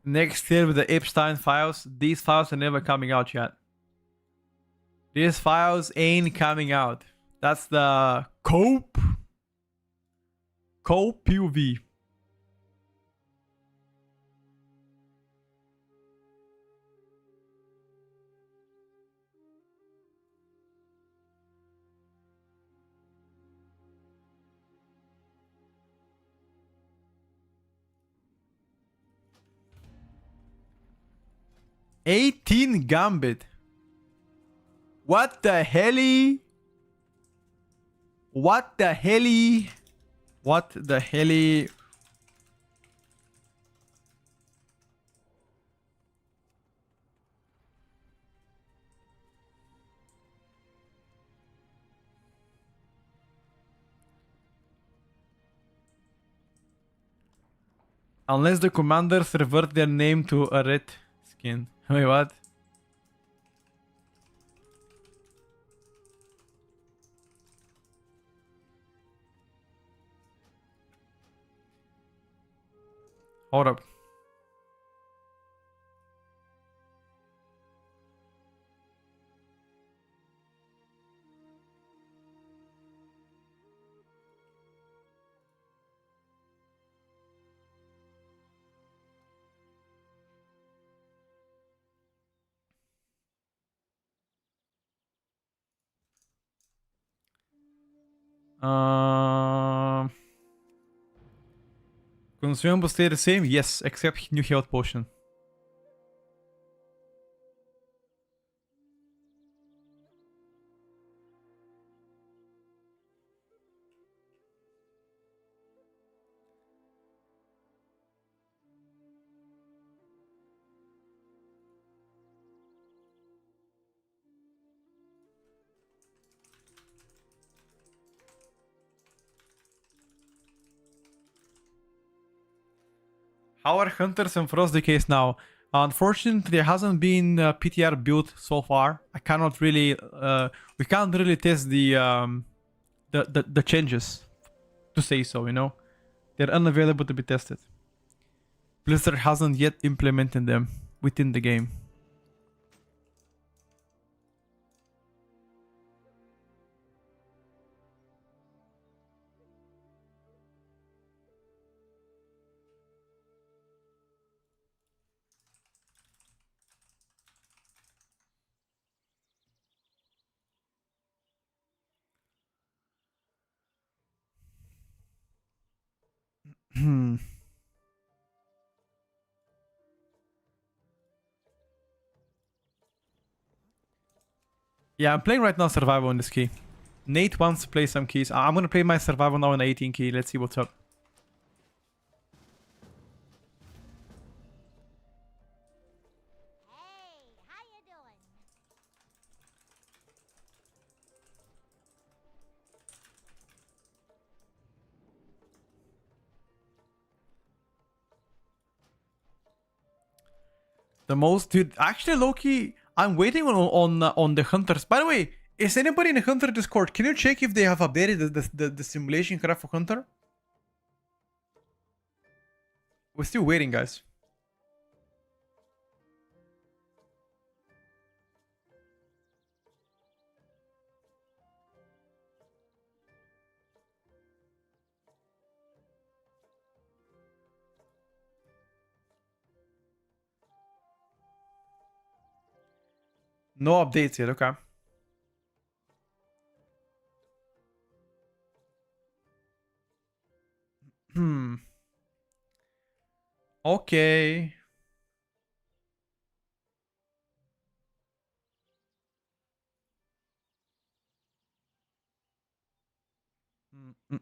Next year with the Epstein files. These files are never coming out yet. These files ain't coming out. That's the Cope POV. $18 Gambit. What the helly? What the helly? What the helly? Unless the commanders revert their name to a red skin. Wait, what? Hold up. Consumable stay the same? Yes, except new health potion. How are Hunters and Frost Decays now? Unfortunately, there hasn't been PTR built so far. I cannot really, we can't really test the changes, to say so, you know? They're unavailable to be tested. Blizzard hasn't yet implemented them within the game. Yeah, I'm playing right now survival on this key. Nate wants to play some keys. I'm gonna play my survival now on 18 key. Let's see what's up. Hey, how you doing? The most, dude. Actually, Loki, I'm waiting on the hunters. By the way, is anybody in the hunter Discord? Can you check if they have updated the simulation craft for hunter? We're still waiting, guys. No updates yet, okay. Okay. He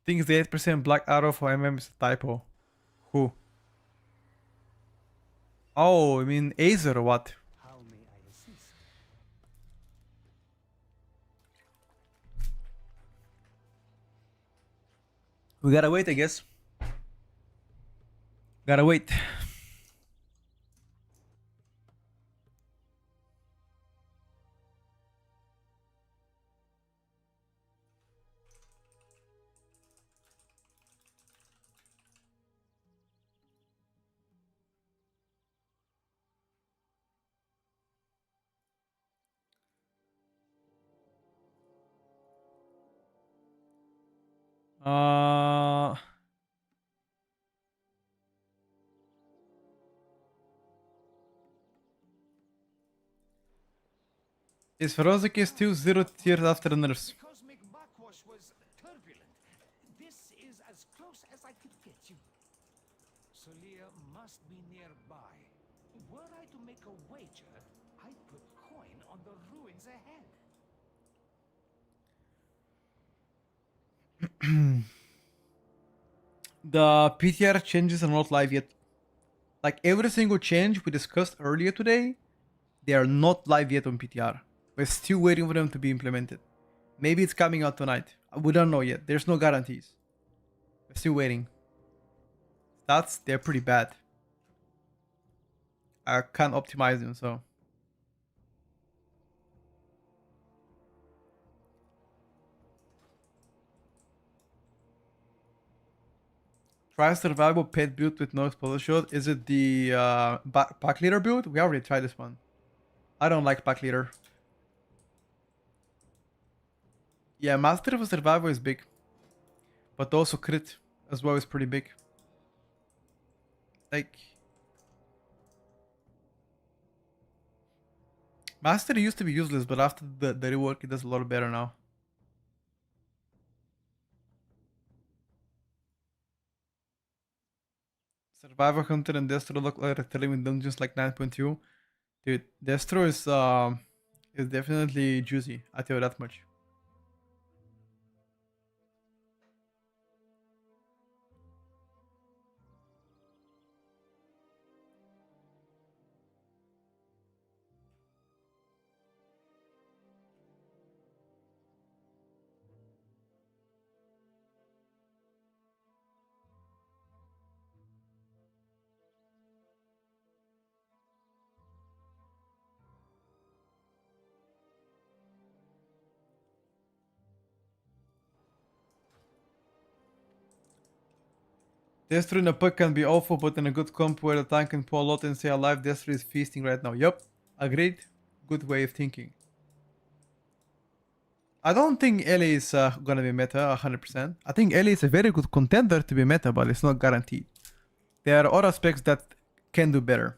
thinks the 8% black arrow for MM is a typo. Who? Oh, I mean Azer or what? How may I assist? We gotta wait, I guess. Gotta wait. Is Feroziki still 0 tiers after the nerfs? Cosmic backwash was turbulent. This is as close as I could get you. Solia must be nearby. Were I to make a wager, I'd put coin on the ruins ahead. The PTR changes are not live yet. Like every single change we discussed earlier today, they are not live yet on PTR. We're still waiting for them to be implemented. Maybe it's coming out tonight. We don't know yet. There's no guarantees. We're still waiting. They're pretty bad. I can't optimize them, so. Try survival pet build with no explosive shot. Is it the pack leader build? We already tried this one. I don't like pack leader. Yeah, master of survival is big, but also crit as well is pretty big. Like master used to be useless, but after the rework, it does a lot better now. Survivor Hunter and Destro look like telling in dungeons like 9.2. Dude, Destro is definitely juicy. I tell you that much. Destro in a puck can be awful, but in a good comp where the tank can pull a lot and stay alive, Destro is feasting right now. Yup, agreed. Good way of thinking. I don't think Ellie is gonna be meta 100%. I think Ellie is a very good contender to be meta, but it's not guaranteed. There are other specs that can do better.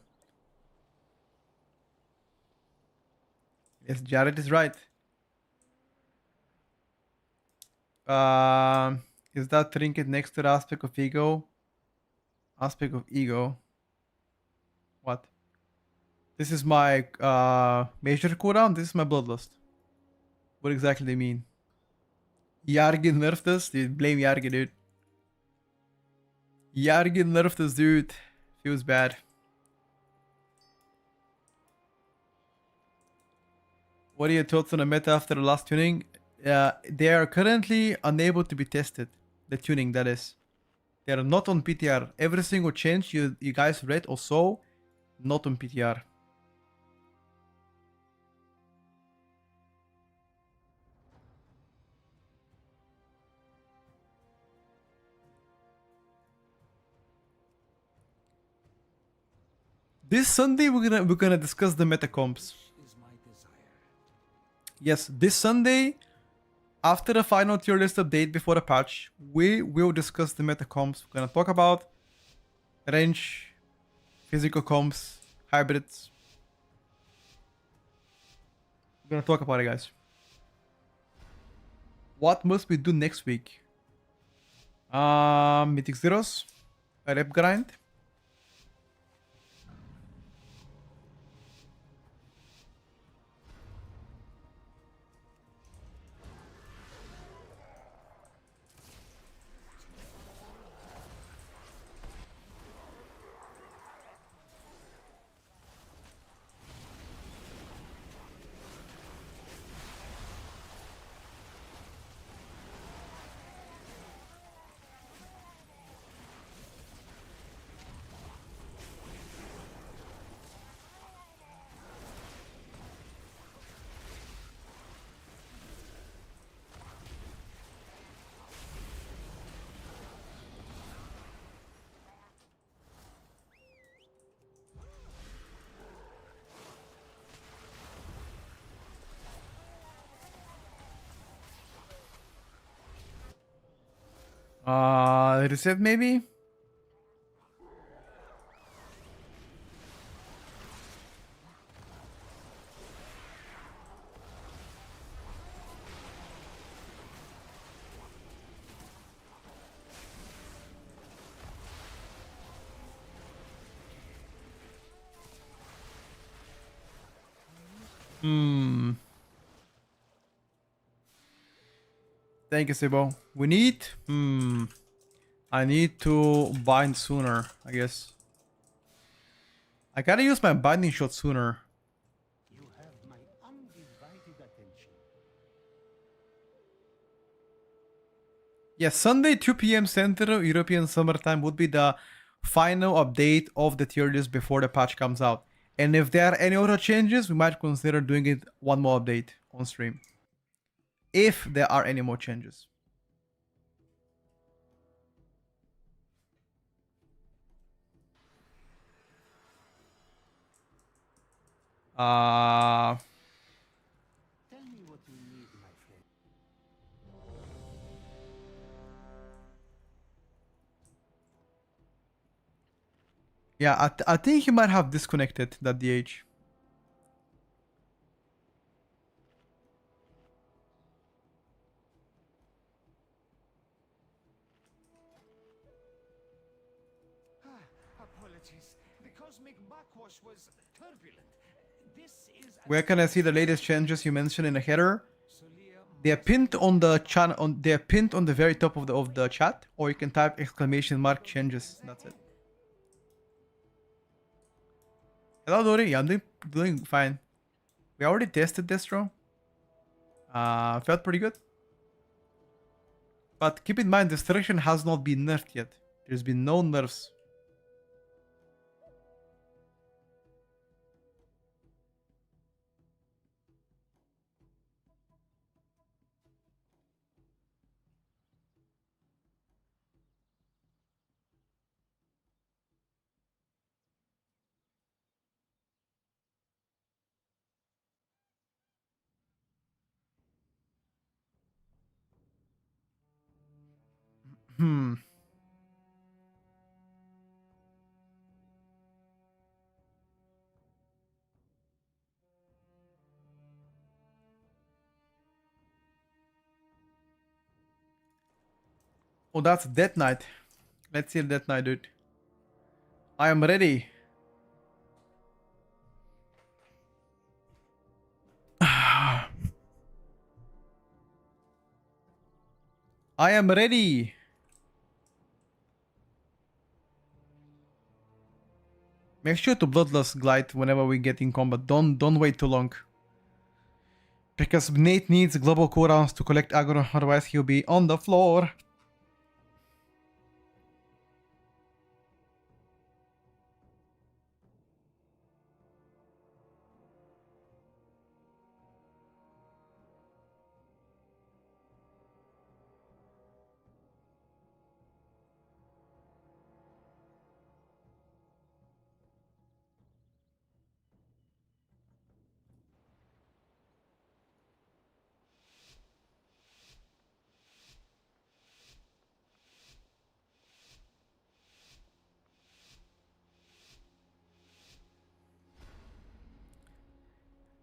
Yes, Jared is right. Is that trinket next to the aspect of ego? Aspect of ego. What? This is my major cooldown. This is my bloodlust. What exactly do they mean? Yargi nerfed us? Dude, blame Yargi, dude. Yargi nerfed us, dude. Feels bad. What are your thoughts on the meta after the last tuning? They are currently unable to be tested. The tuning, that is. They are not on PTR. Every single change you guys read or saw, not on PTR. This Sunday we're gonna discuss the meta comps. Yes, this Sunday, after the final tier list update before the patch, we will discuss the meta comps. We're gonna talk about range, physical comps, hybrids. We're gonna talk about it, guys. What must we do next week? Mythic Zeros, a rep grind. Reset maybe? Thank you, Sibo. We need... I need to bind sooner, I guess. I gotta use my binding shot sooner. You have my undivided attention. Yeah, Sunday 2 p.m. Central European Summertime would be the final update of the tier list before the patch comes out. And if there are any other changes, we might consider doing it one more update on stream. If there are any more changes. Tell me what you need, my friend. Yeah, I think he might have disconnected that DH. Apologies. The cosmic backwash was turbulent. This is Where can I see the latest changes you mentioned in the header? Solia They're pinned on the channel. They're pinned on the very top of the chat, or you can type exclamation mark changes. That's it. Hello, Dori. Yeah, I'm doing fine. We already tested Destro. Felt pretty good. But keep in mind, destruction has not been nerfed yet. There's been no nerfs. Hmm. Oh, that's Death Knight. Let's see Death Knight, dude. I am ready. I am ready. Make sure to Bloodlust glide whenever we get in combat. Don't wait too long. Because Nate needs global cooldowns to collect aggro, otherwise he'll be on the floor.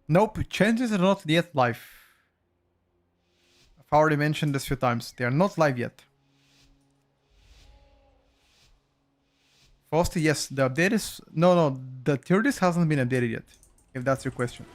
Nope, changes are not yet live. I've already mentioned this a few times. They are not live yet. Frosty, yes, the update is... No, the tier list hasn't been updated yet. If that's your question.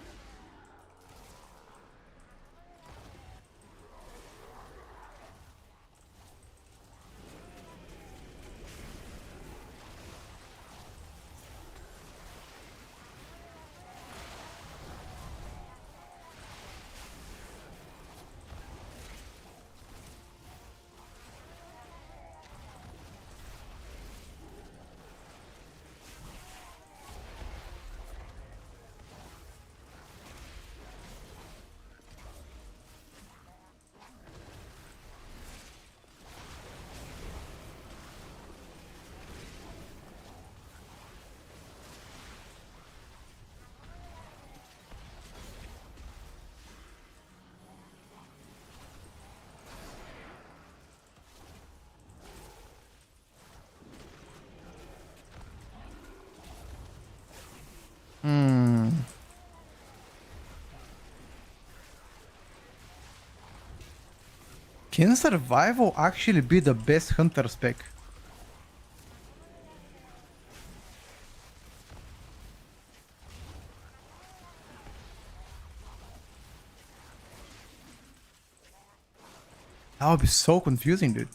Can survival actually be the best hunter spec? That would be so confusing, dude.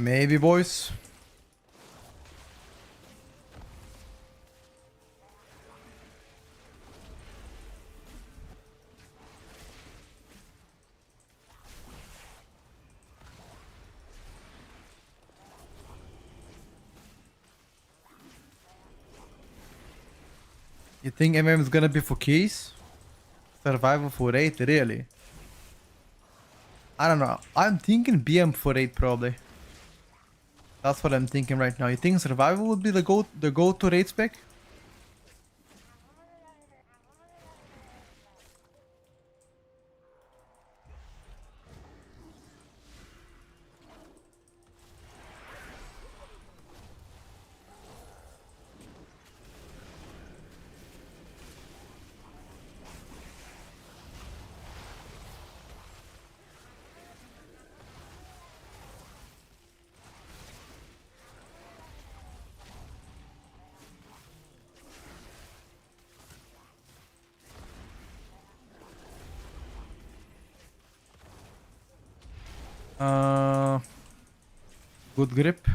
Maybe, boys. You think MM is gonna be for keys? Survival for 8, really? I don't know. I'm thinking BM for 8 probably. That's what I'm thinking right now. You think survival would be the go-to raid spec? Good grip.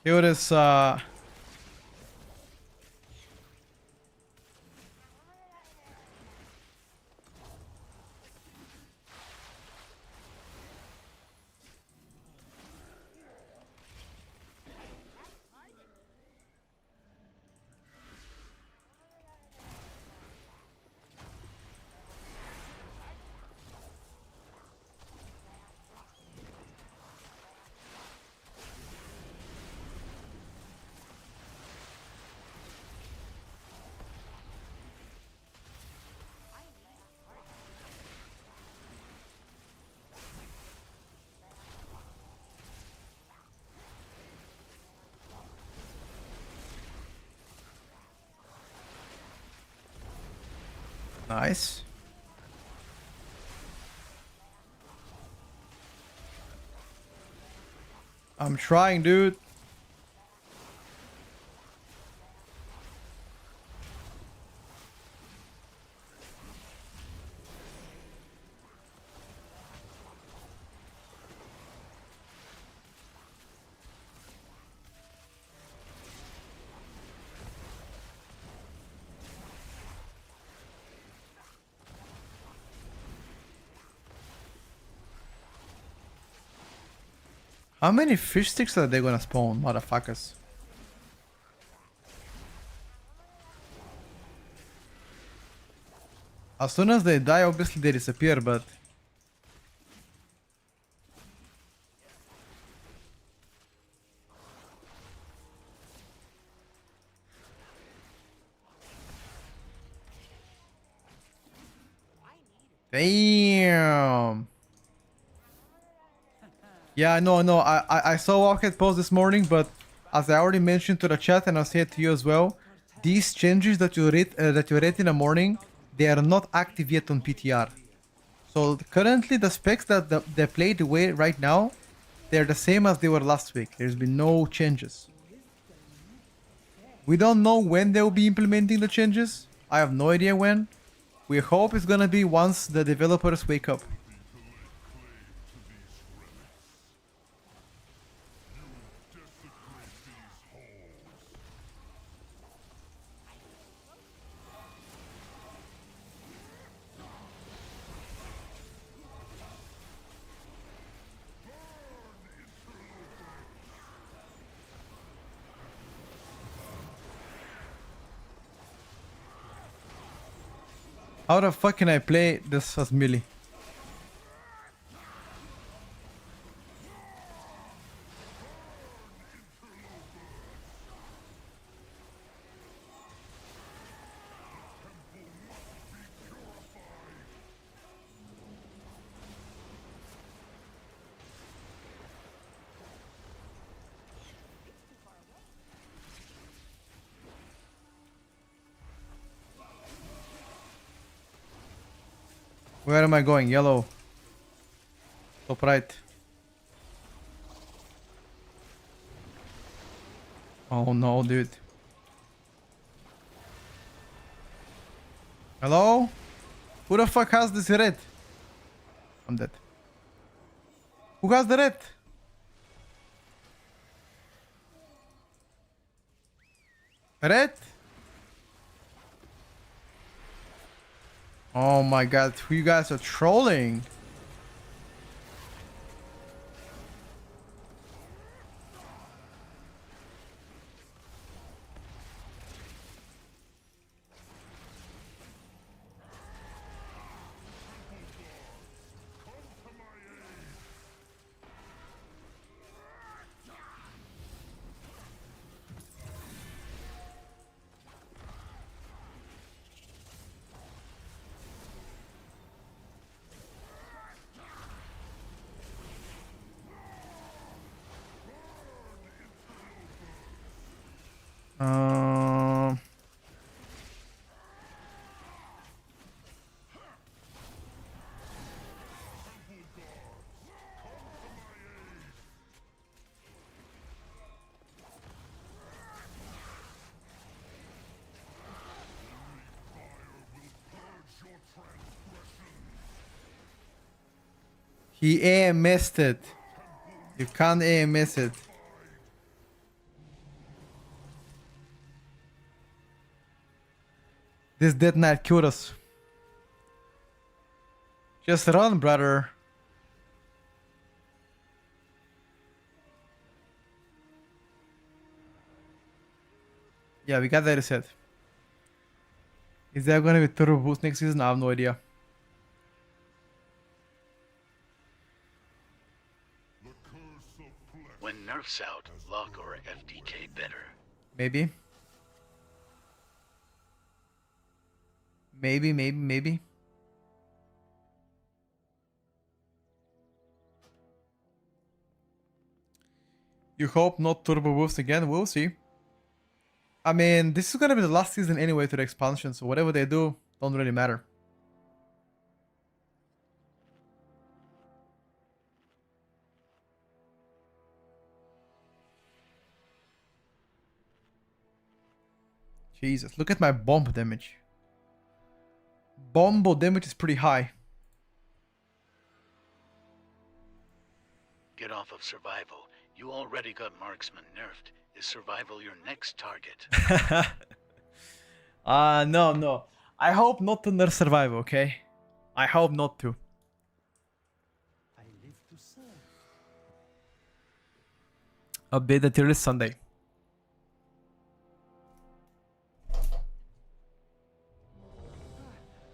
Here is nice. I'm trying, dude. How many fish sticks are they gonna spawn, motherfuckers? As soon as they die, obviously they disappear, but... Damn! Yeah, no, I saw Walkhead post this morning, but as I already mentioned to the chat and I'll say it to you as well, these changes that you read in the morning, they are not active yet on PTR. So currently the specs that they played away right now, they're the same as they were last week. There's been no changes. We don't know when they'll be implementing the changes. I have no idea when. We hope it's gonna be once the developers wake up. How the fuck can I play this as melee? Where am I going? Yellow. Top right. Oh no, dude. Hello? Who the fuck has this red? I'm dead. Who has the red? Red? Oh my god, you guys are trolling. Um, he AM missed it. You can't AM miss it. This Dead Knight killed us. Just run, brother. Yeah, we got that reset. Is there gonna be turbo boost next season? I have no idea. When nerf's out, lock or FDK better. Maybe. Maybe. You hope not turbo boost again? We'll see. I mean, this is gonna be the last season anyway to the expansion, so whatever they do, don't really matter. Jesus, look at my bomb damage. Bombo damage is pretty high. Get off of survival. You already got marksman nerfed. Is survival your next target? No. I hope not to nerf survival, okay? I hope not to. I live to serve. Update the tier list Sunday.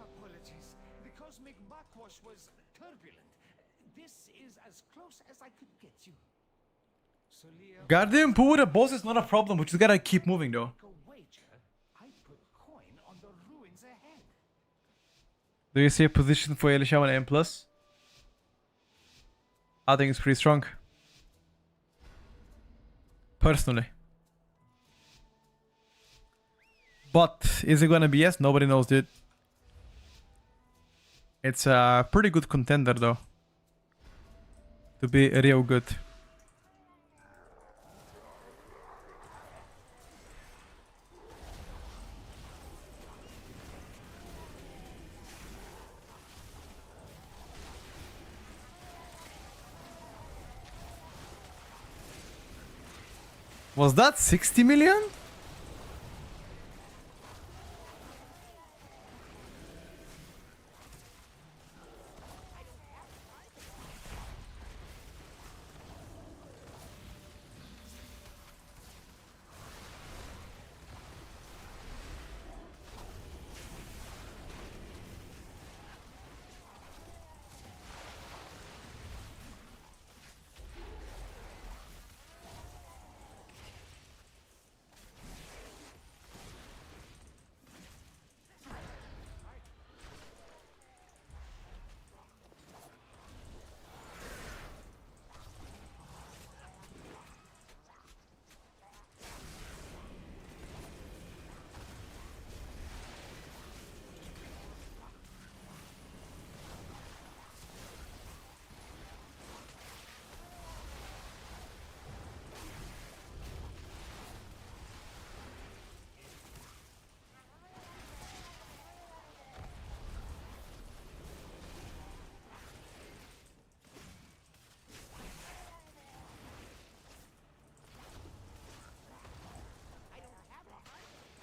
Apologies. The cosmic backwash was turbulent. This is as close as I could get you. Solia, Guardian pool with a boss is not a problem, we just gotta keep moving though. make a wager. I put coin on the ruins ahead. Do you see a position for Elisha on M+? I think it's pretty strong. Personally. But, is it gonna be yes? Nobody knows, dude. It's a pretty good contender though. To be real good. Was that 60 million?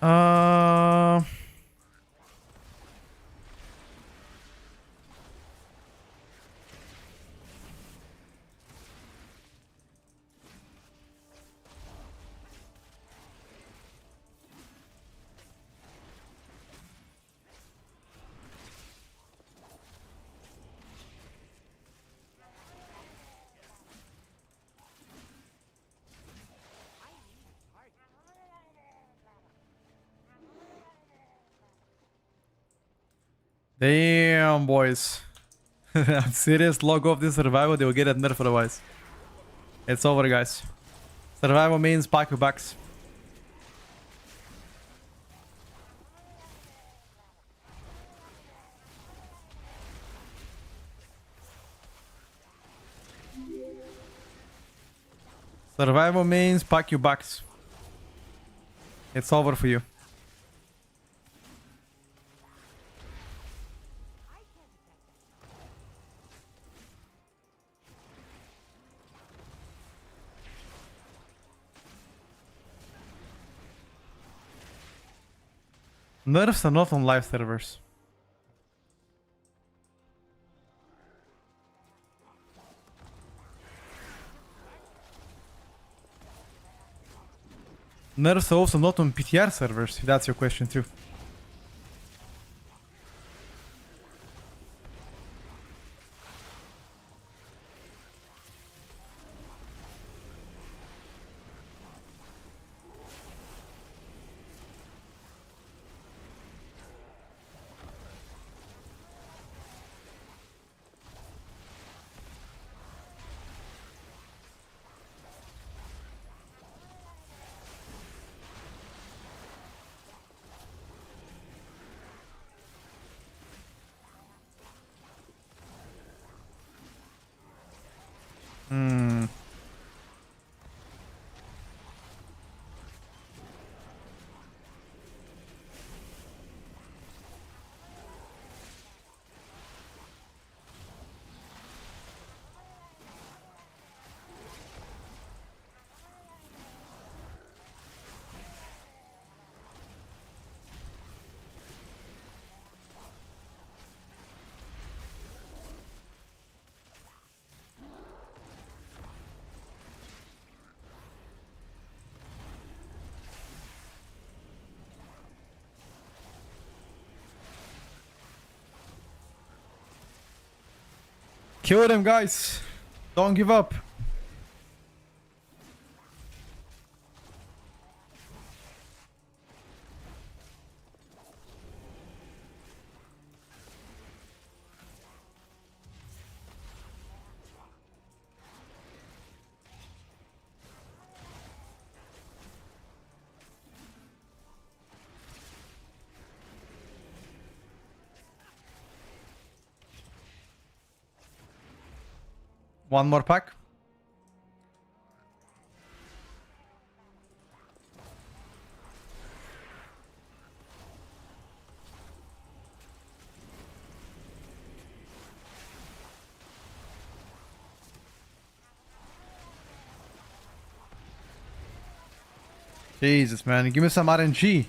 Uh, Damn, boys. I'm serious. Log off this survival. They will get a nerf otherwise. It's over, guys. Survival means pack your backs. Survival means pack your backs. It's over for you. Nerfs are not on live servers. Nerfs are also not on PTR servers, if that's your question too. Kill them, guys. Don't give up. One more pack. Jesus, man. Give me some RNG.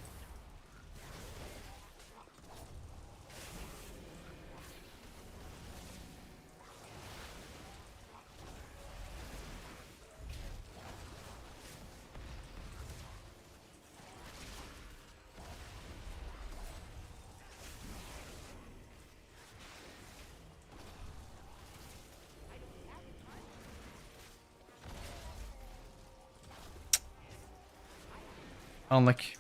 Unlucky.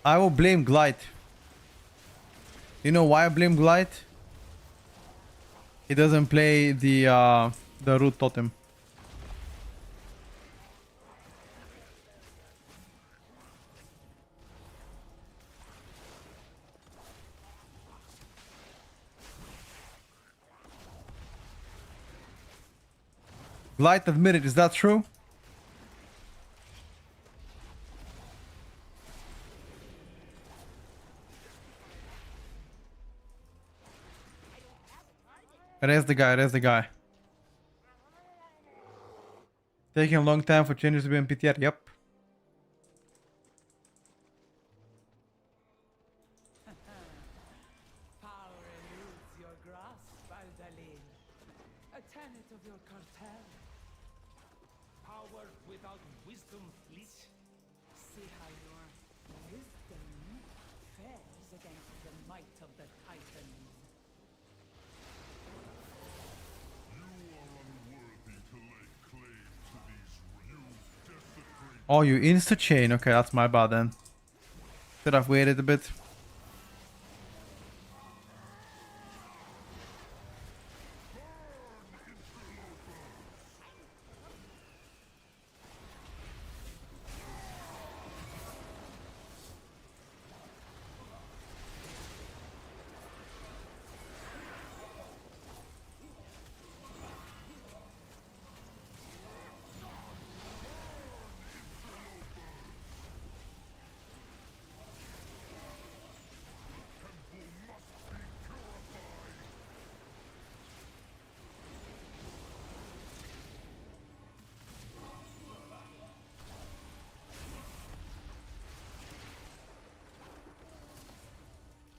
I will blame Glide. You know why I blame Glide? He doesn't play the root totem. Light admitted, is that true? Raise the guy, raise the guy. Taking a long time for changes to be in PTR, yep. Power eludes your grasp, Valdaline. A tenet of your cartel. Power without wisdom leads. See how your wisdom fares against the might of the Titans. Oh, you insta chain. Okay, that's my bad then. Should have waited a bit.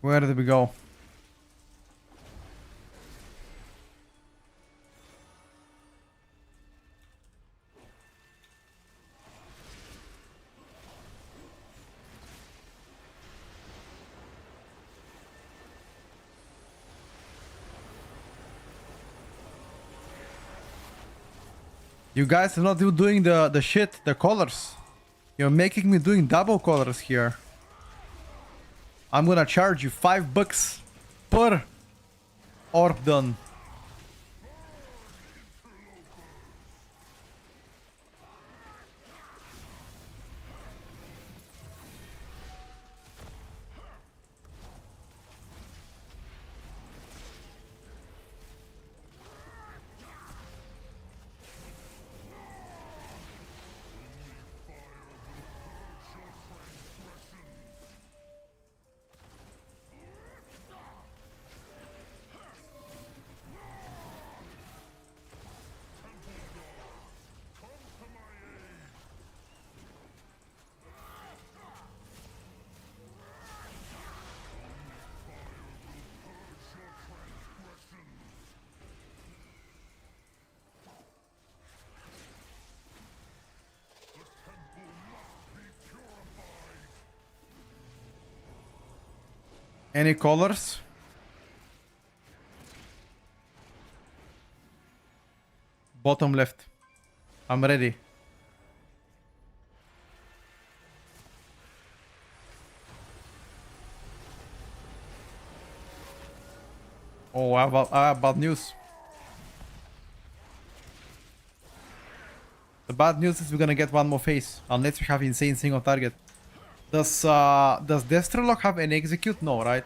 Where did we go? You guys are not doing the shit, the colors. You're making me doing double colors here. I'm gonna charge you $5 per orb done. Any colors? Bottom left. I'm ready. Oh, I have bad news. The bad news is we're gonna get one more phase, unless we have insane single target. Does Destrolock have an execute? No, right?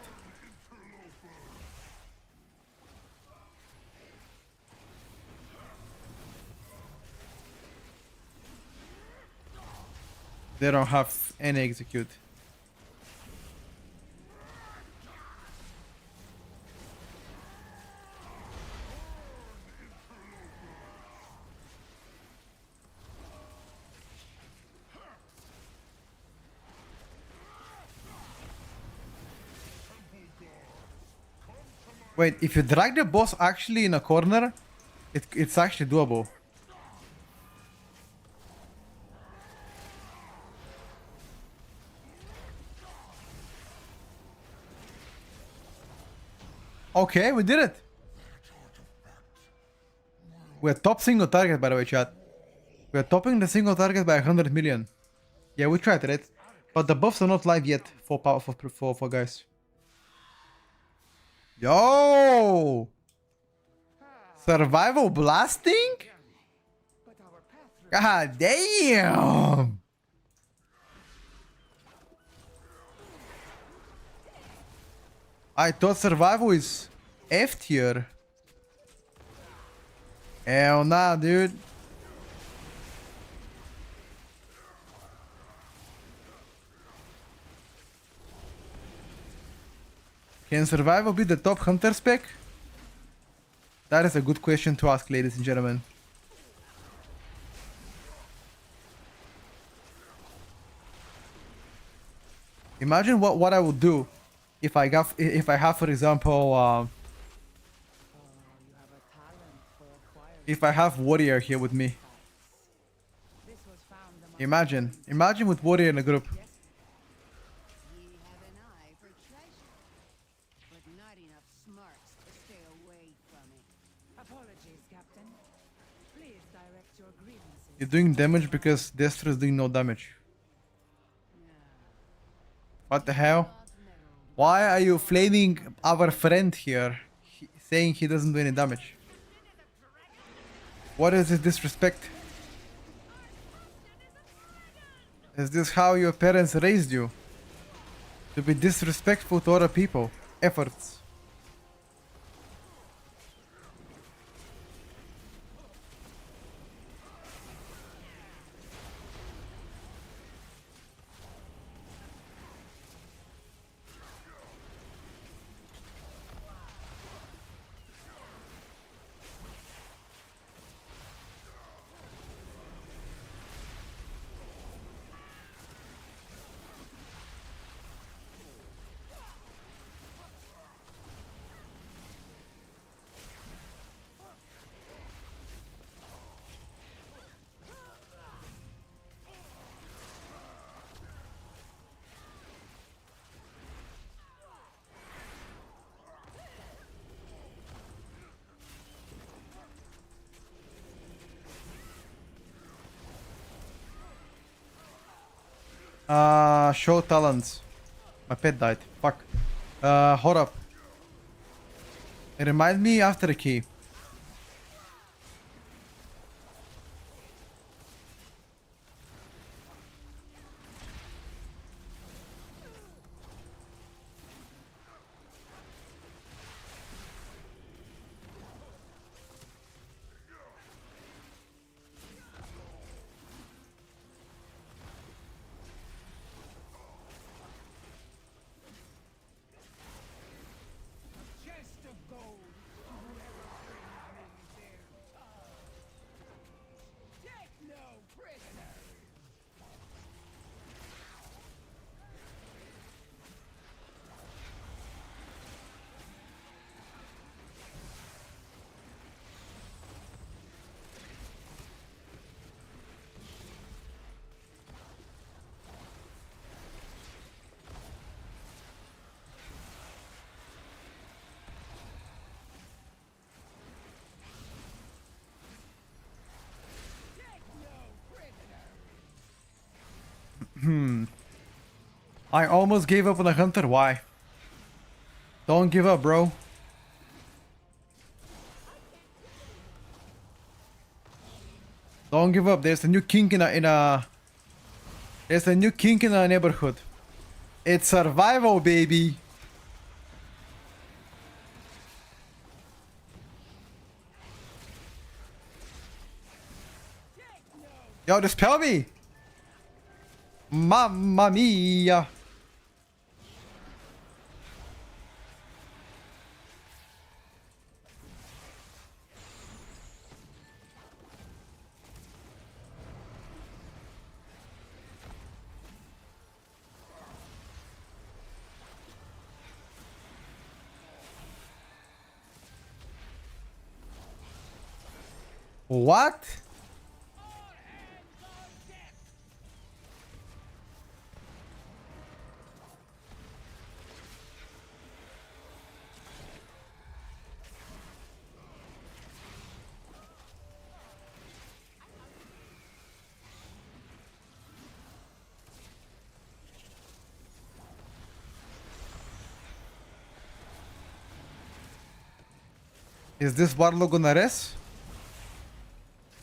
They don't have any execute. Wait, if you drag the boss actually in a corner, it's actually doable. Okay, we did it. We're top single target, by the way, chat. We're topping the single target by 100 million. Yeah, we tried it, but the buffs are not live yet for guys. Yo! Survival blasting? God damn! I thought survival is F tier. Hell nah, dude. Can survival be the top hunter spec? That is a good question to ask, ladies and gentlemen. Imagine what I would do if I have, for example, if I have warrior here with me. Imagine with warrior in the group. Ye have an eye for treasure, but not enough smarts to stay away from it. Apologies, Captain. Please direct your grievances. You're doing damage because Destro is doing no damage. What the hell? Why are you flaming our friend here, saying he doesn't do any damage? What is this disrespect? Is this how your parents raised you? To be disrespectful to other people? Efforts. Show talents. My pet died. Fuck. Hold up. It reminds me after the key. Chest of gold to whoever brings me their tongue. Take no prisoners. I almost gave up on the hunter. Why? Don't give up, bro. Don't give up. There's a new kink in a there's a new kink in our neighborhood. It's survival, baby. Yo, dispel me. Mamma mia. What? Is this Warlock gonna rest?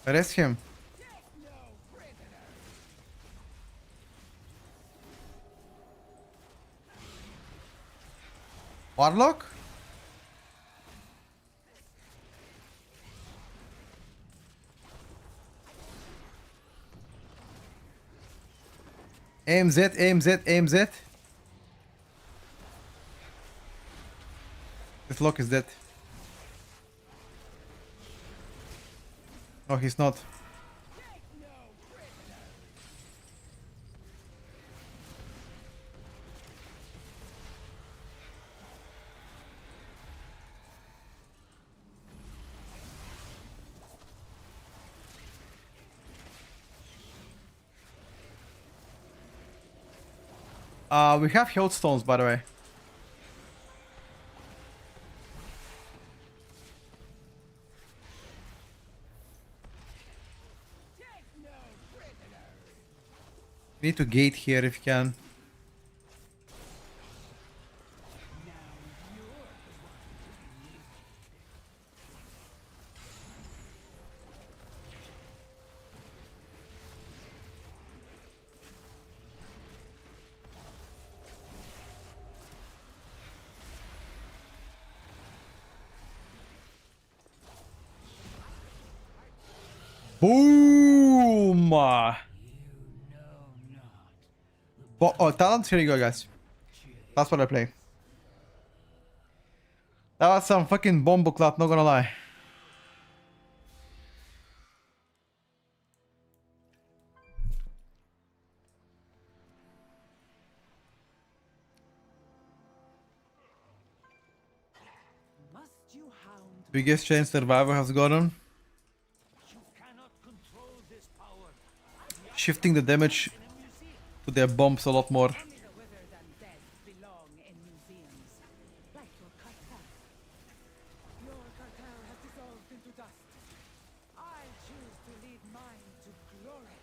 Rest him. Warlock? AMZ, AMZ, AMZ. His lock is dead. No, he's not. We have health stones, by the way. Need to gate here if you can. Boom! Oh, talents, here you go, guys. That's what I play. That was some fucking bomb clat, not gonna lie. Must you hound? Biggest change Survivor has gotten. You cannot control this power. Shifting the damage to their bombs a lot more. Only the withered and dead belong in museums. Like your cartel. Your cartel has dissolved into dust. I choose to lead mine to glory.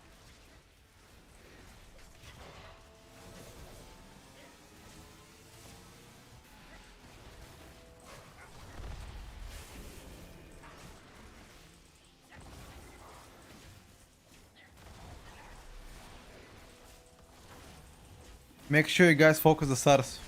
Make sure you guys focus the stars.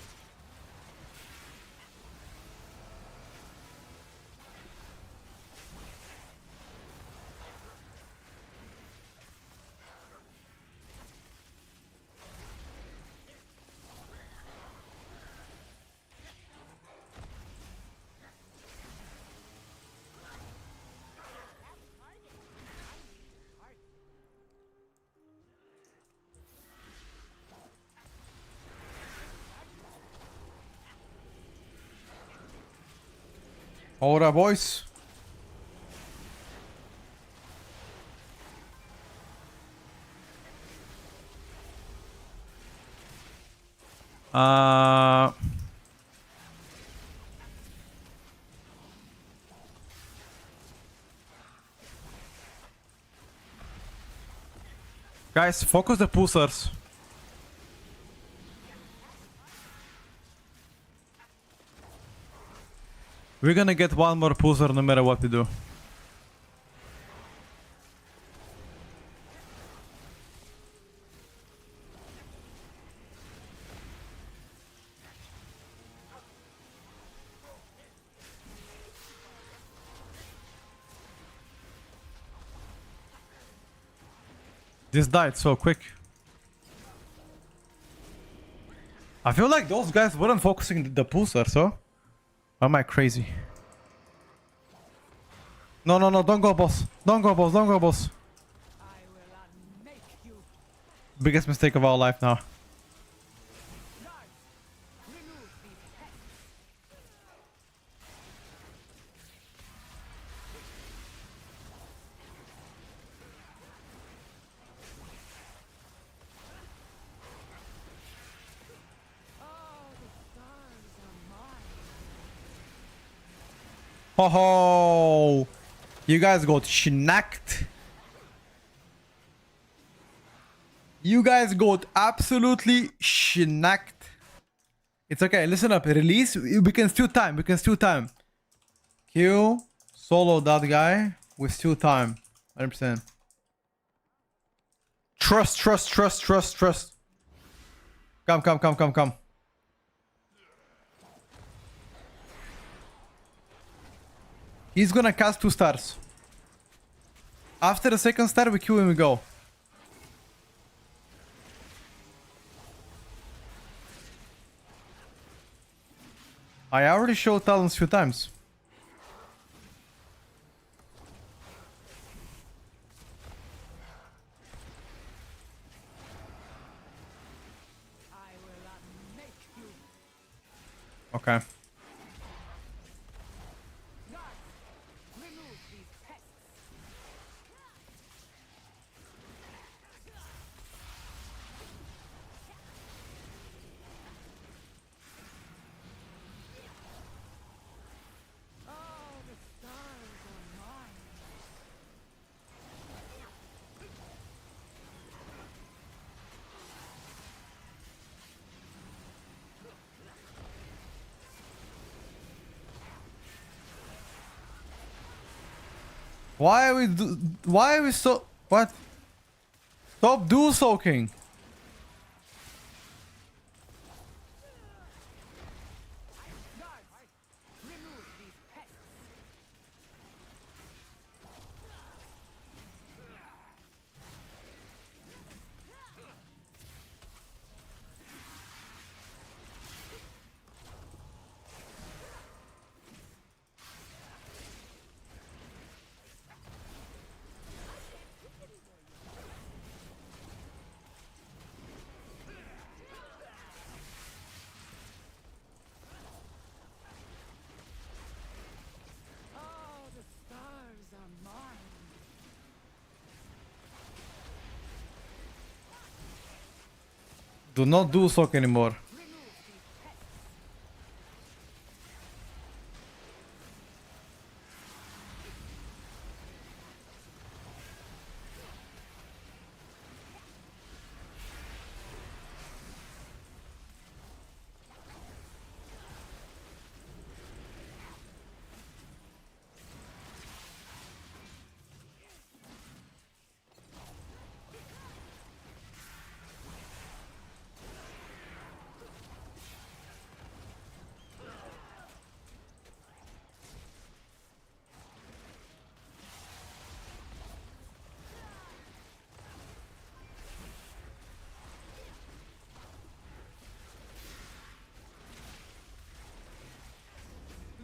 Alright, boys. Guys, focus the pulsars. We're gonna get one more pulsar no matter what we do. This died so quick. I feel like those guys weren't focusing the pulsar, so? Or am I crazy? No, no, no, don't go, boss. Don't go, boss, don't go, boss. I will unmake you. Biggest mistake of our life now. Remove these pests. Oh, the stars are mine. Ho ho! You guys got schnacked. You guys got absolutely schnacked. It's okay, listen up. Release. We can steal time. We can steal time. Kill. Solo that guy. We steal time. 100%. Trust, trust, trust, trust, trust. Come, come, come, come, come. He's gonna cast 2 stars. After the second star, we kill him, we go. I already showed talents a few times. I will unmake you. Okay. Remove these pests. Oh, the stars are mine. Why are we so... What? Stop dual soaking. Remove these pests. Oh, the stars are mine. Do not dual soak anymore. Remove these pests.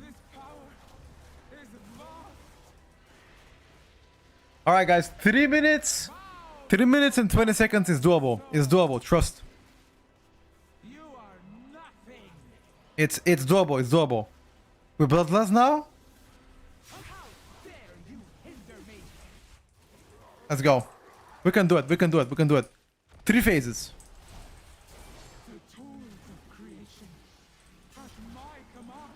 This power is vast. Alright guys, 3 minutes. 3 minutes and 20 seconds is doable. It's doable, trust. You are nothing. It's doable, it's doable. We bloodlust now? How dare you hinder me? Let's go. We can do it, we can do it, we can do it. 3 phases. The tools of creation at my command.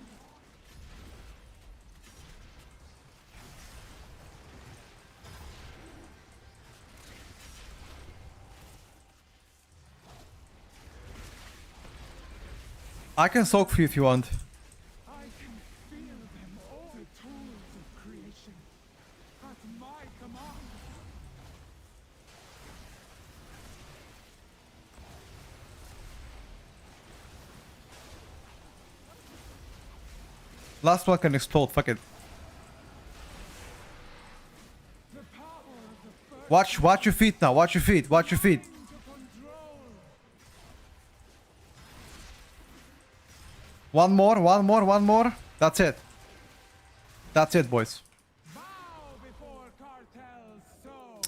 I can soak for you if you want. I can feel them all. The tools of creation at my command. Last one can explode, fuck it. The power of the first Watch your feet now, watch your feet, watch your feet. to control. One more. That's it. That's it, boys. Bow before cartels so.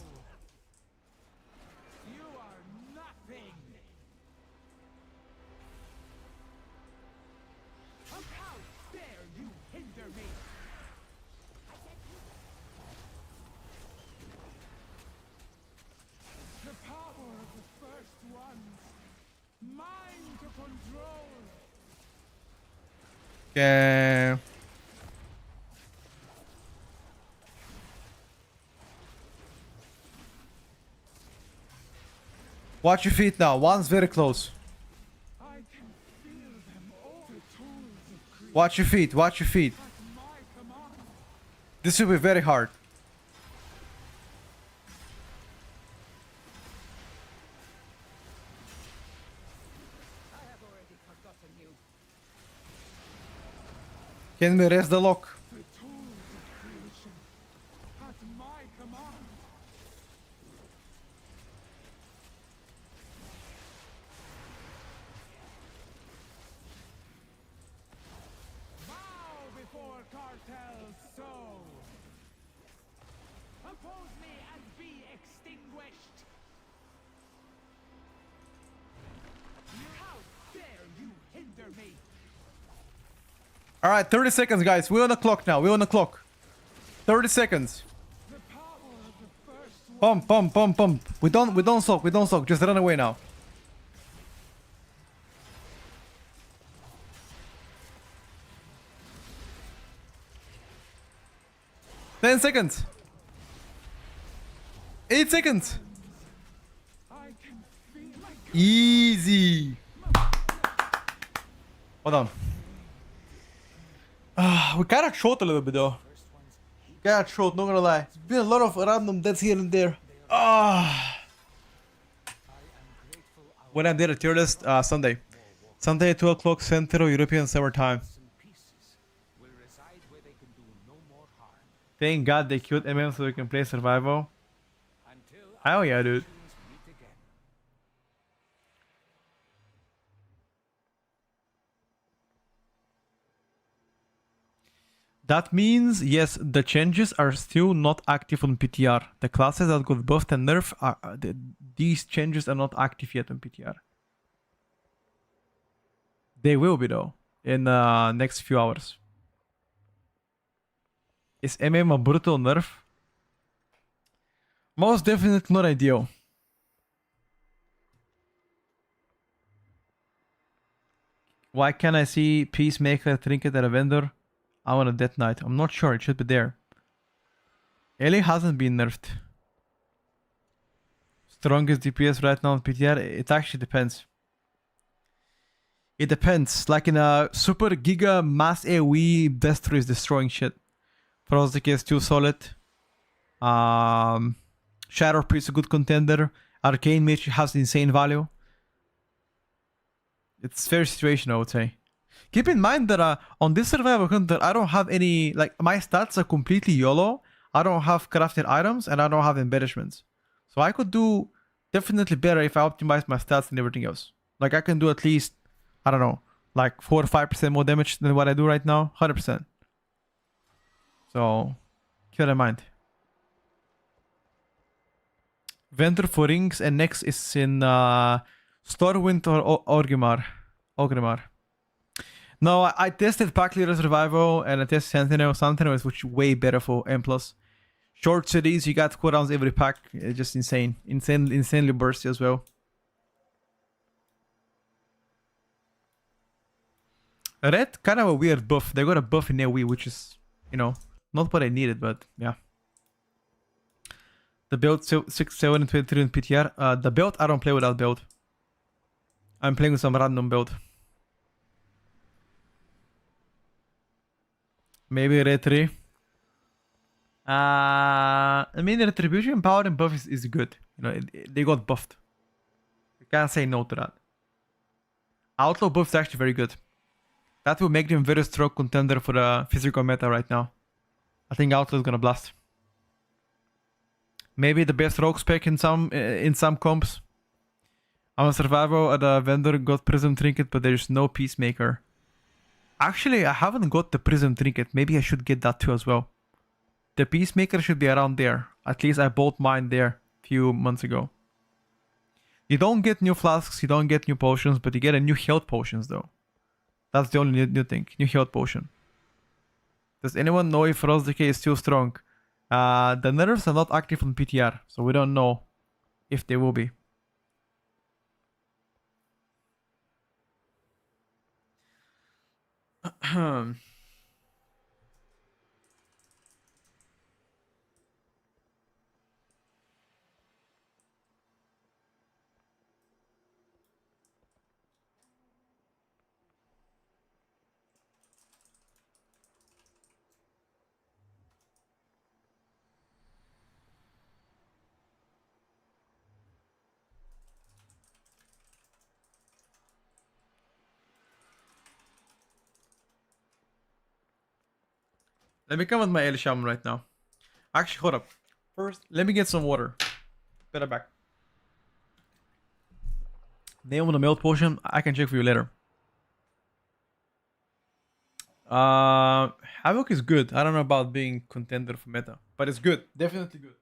You are nothing. How dare you hinder me? The power of the first ones. Mine to control. Okay. Watch your feet now. One's very close. I can feel them all. The tools of creation Watch your feet. Watch your feet. at my command. This will be very hard. I have already forgotten you. Can we rest the lock? The tools of creation at my command. All right, 30 seconds, guys. We're on the clock now. We're on the clock. 30 seconds. Pump, pump, pump, pump. We don't soak. We don't soak. Just run away now. Ten seconds. 8 seconds. Easy. Hold on. We got short a little bit though. Got short, not gonna lie. It's been a lot of random deaths here and there. When I did a tier list, Sunday. Sunday at 2 o'clock Central European Summer Time. Thank God they killed MM so we can play survival. Hell yeah, dude. That means, yes, the changes are still not active on PTR. The classes that got buffed and nerfed, these changes are not active yet on PTR. They will be though, in the next few hours. Is MM a brutal nerf? Most definitely not ideal. Why can't I see Peacemaker Trinket at a vendor? I want a Death Knight. I'm not sure. It should be there. Ellie hasn't been nerfed. Strongest DPS right now on PTR? It actually depends. It depends. Like in a super Giga mass AoE, Destro is destroying shit. Frostic is too solid. Shadow Priest is a good contender. Arcane Mage has insane value. It's fair situation, I would say. Keep in mind that on this survival hunter, I don't have any, like, my stats are completely YOLO. I don't have crafted items and I don't have embellishments. So I could do definitely better if I optimize my stats and everything else. Like I can do at least, I don't know, like 4 or 5% more damage than what I do right now. 100%. So keep that in mind. Vendor for rings and next is in Stormwind or Orgrimmar. No, I tested Pack Leader Survival and I tested Sentinel. Sentinel is which way better for M+. Short cities, you got cooldowns every pack. It's just insane. Insanely bursty as well. Red, kind of a weird buff. They got a buff in AoE, which is, you know, not what I needed, but yeah. The build 6, 7, and 23 in PTR. The build, I don't play without build. I'm playing with some random build. Maybe Red 3. I mean, the Retribution power and buff is good. You know, they got buffed. You can't say no to that. Outlaw buff is actually very good. That will make them very strong contender for the physical meta right now. I think Outlaw is gonna blast. Maybe the best rogue spec in some comps. I'm a survivor at a vendor, got Prism Trinket, but there's no Peacemaker. Actually, I haven't got the Prism Trinket. Maybe I should get that too as well. The Peacemaker should be around there. At least I bought mine there a few months ago. You don't get new flasks, you don't get new potions, but you get a new health potions though. That's the only new thing. New health potion. Does anyone know if Frost Decay is still strong? The nerfs are not active on PTR, so we don't know if they will be. Let me come with my El Shaman right now. Actually, hold up. First, let me get some water. Better back. Name of the milk potion, I can check for you later. Havoc is good. I don't know about being contender for meta, but it's good. Definitely good.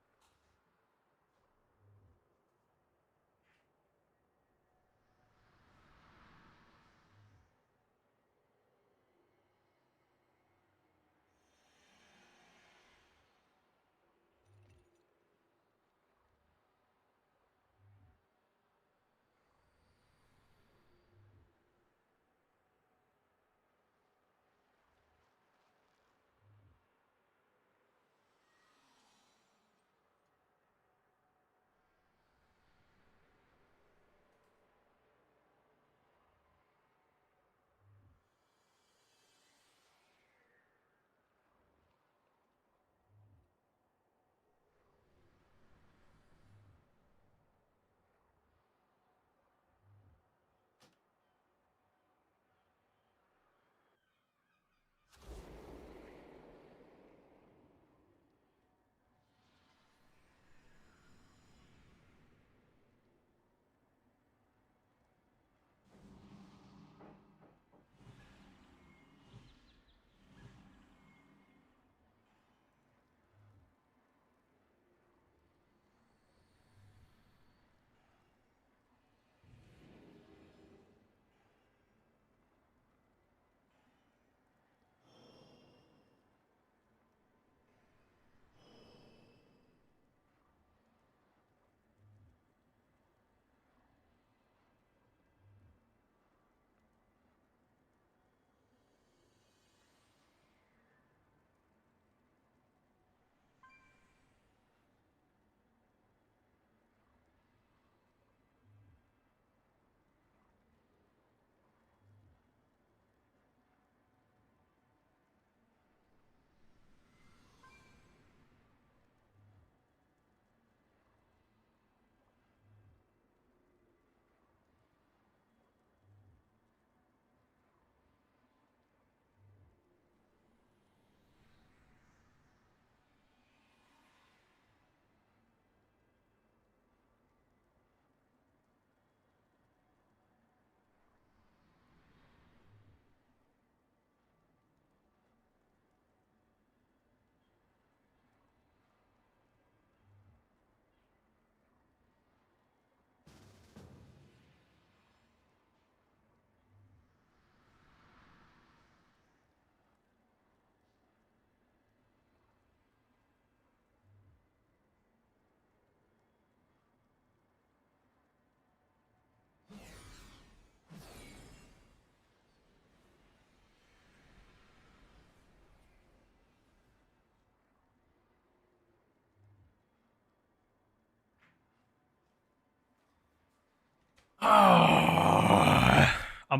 I'm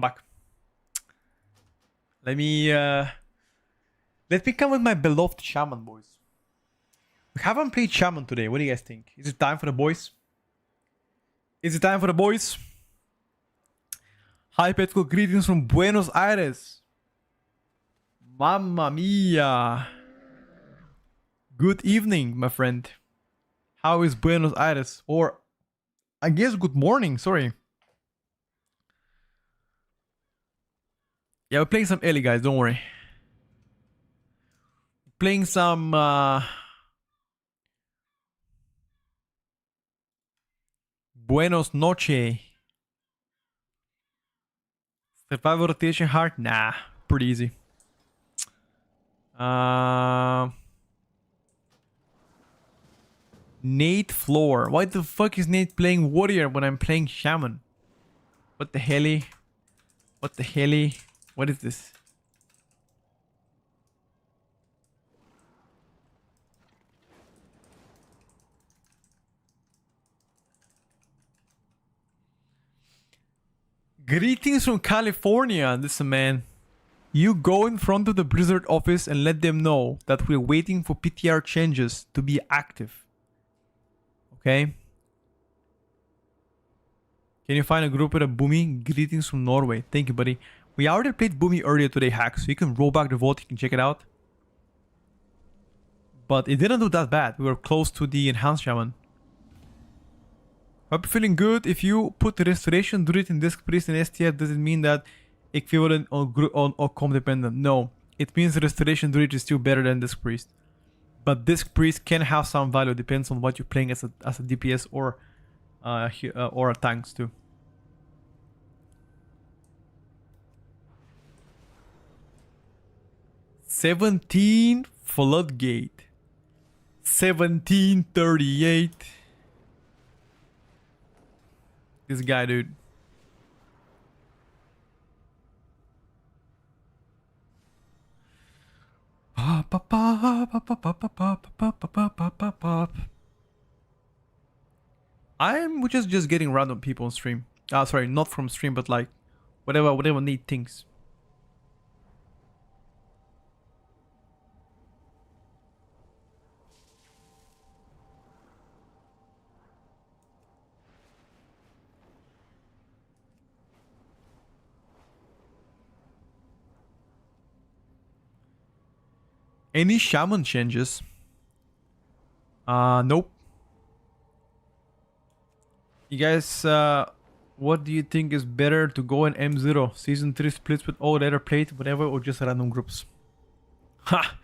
back. Let me come with my beloved shaman, boys. We haven't played shaman today. What do you guys think? Is it time for the boys? Is it time for the boys? Hi, Petco. Greetings from Buenos Aires. Mamma mia. Good evening, my friend. How is Buenos Aires? Or, I guess, good morning. Sorry. Yeah, we're playing some early, guys. Don't worry. Playing some Buenos Noche. Survival rotation hard? Nah, pretty easy. Nate Floor. Why the fuck is Nate playing Warrior when I'm playing Shaman? What the helly? What the helly? What is this? Greetings from California. Listen, man. You go in front of the Blizzard office and let them know that we're waiting for PTR changes to be active. Okay? Can you find a group with a Boomy? Greetings from Norway. Thank you, buddy. We already played Boomy earlier today, Hack, so you can roll back the vote. You can check it out. But it didn't do that bad. We were close to the Enhanced Shaman. Hope you're feeling good. If you put Restoration Druid in Disc Priest and STR, does it mean that equivalent or com dependent? No. It means Restoration Druid is still better than Disc Priest. But Disc Priest can have some value. Depends on what you're playing as a DPS or a tanks too. $17 Floodgate. 1738. This guy, dude. I'm just getting random people on stream. Sorry, not from stream, but like whatever need things. Any shaman changes? Nope. You guys, what do you think is better to go in M0? Season 3 splits with all leather plate, whatever, or just random groups? Ha!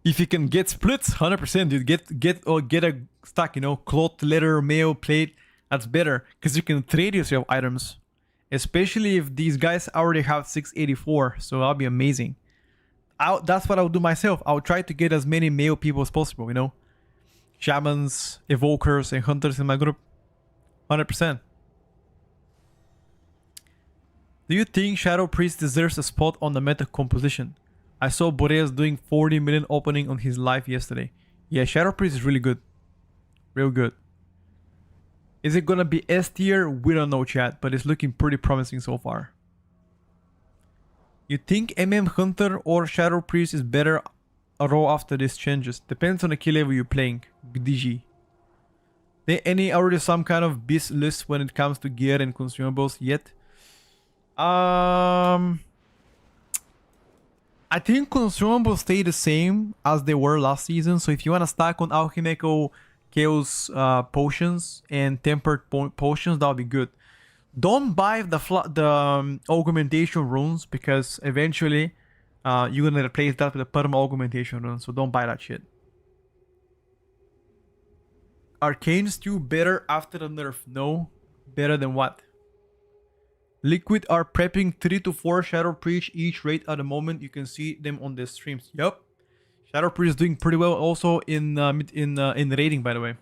If you can get splits, 100%, dude. Get a stack, you know, cloth, leather, mail, plate. That's better, because you can trade yourself items. Especially if these guys already have 684, so that'll be amazing. That's what I'll do myself. I'll try to get as many male people as possible, you know? Shamans, evokers, and hunters in my group. 100%. Do you think Shadow Priest deserves a spot on the meta composition? I saw Boreas doing 40 million opening on his live yesterday. Yeah, Shadow Priest is really good. Real good. Is it gonna be S tier? We don't know, chat, but it's looking pretty promising so far. You think Hunter or Shadow Priest is better a row after these changes? Depends on the kill level you're playing. DG. There any already some kind of beast list when it comes to gear and consumables yet? I think consumables stay the same as they were last season. So if you want to stack on Alchemical Chaos potions and Tempered potions, that'll be good. Don't buy the augmentation runes, because eventually you're gonna replace that with a perma augmentation rune, so don't buy that shit. Arcane's still better after the nerf? No. Better than what? Liquid are prepping 3 to 4 Shadow Priest each raid at the moment. You can see them on the streams. Yup. Shadow Priest is doing pretty well also in raiding, by the way.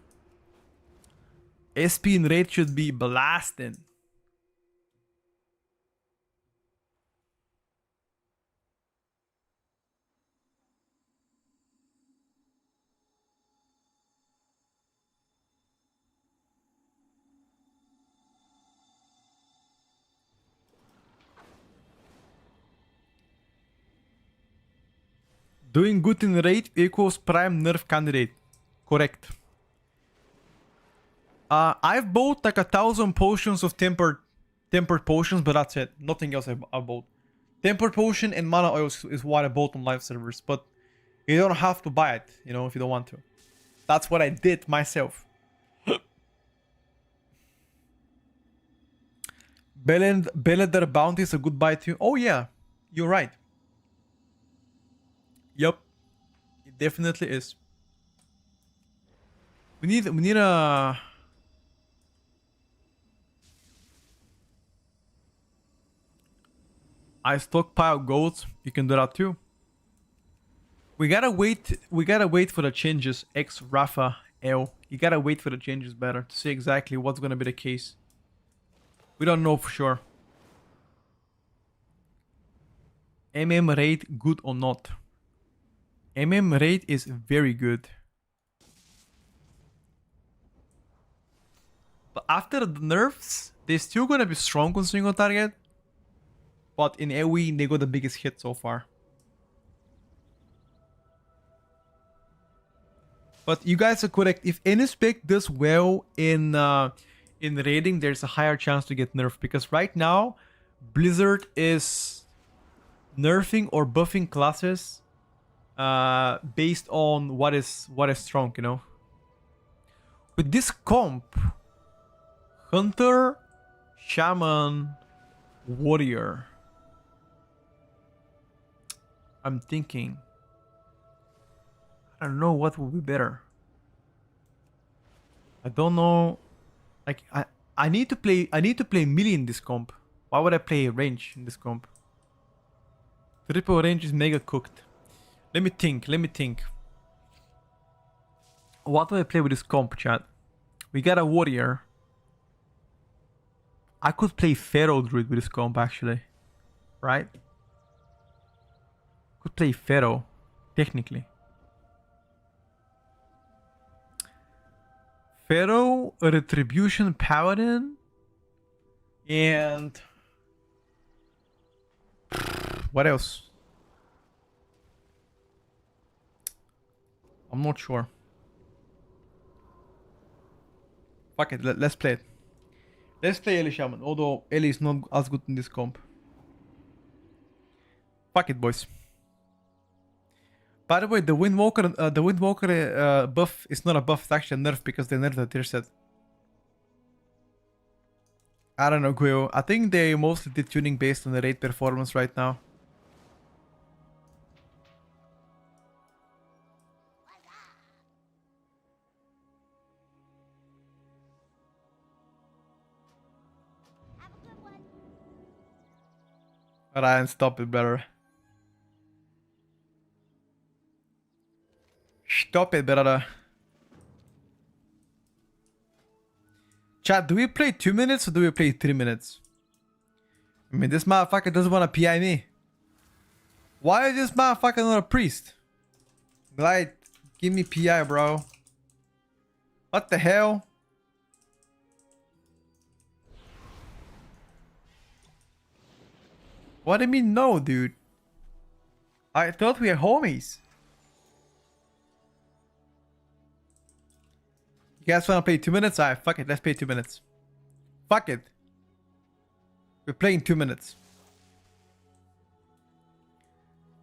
SP in raid should be blasting. Doing good in raid equals prime nerf candidate. Correct. I've bought like 1,000 potions of tempered potions, but that's it. Nothing else I bought. Tempered potion and mana oils is what I bought on live servers, but you don't have to buy it, you know, if you don't want to. That's what I did myself. Beleder bounty is a good buy too. Oh yeah, you're right. Yup, it definitely is. We need a. I stockpile gold. You can do that too. We gotta wait. We gotta wait for the changes. X Rafa L. You gotta wait for the changes better to see exactly what's gonna be the case. We don't know for sure. Raid good or not? Raid is very good. But after the nerfs, they're still gonna be strong on single target. But in AoE, they got the biggest hit so far. But you guys are correct. If any spec does well in raiding, there's a higher chance to get nerfed. Because right now, Blizzard is nerfing or buffing classes based on what is strong, you know. With this comp, Hunter, Shaman, Warrior. I'm thinking. I don't know what would be better. I don't know. Like I need to play melee in this comp. Why would I play range in this comp? Triple range is mega cooked. Let me think. What do I play with this comp, chat? We got a warrior. I could play Pharaoh Druid with this comp actually. Right? Could play Pharaoh, technically. Pharaoh, a Retribution Paladin, and what else? I'm not sure. Fuck it, let's play it. Let's play Ellie Shaman, although Ellie is not as good in this comp. Fuck it, boys. By the way, the Windwalker buff is not a buff, it's actually a nerf because they nerfed the tier set. I don't know, Guyo. I think they mostly did tuning based on the raid performance right now. Have a good one. Ryan, stop it, brother. Stop it, brother. Chat, do we play 2 minutes or do we play 3 minutes? I mean, this motherfucker doesn't want to PI me. Why is this motherfucker not a priest? Glide, give me PI, bro. What the hell? What do you mean no, dude? I thought we were homies. You guys wanna play 2 minutes? Alright, fuck it, let's play 2 minutes. Fuck it. We're playing 2 minutes.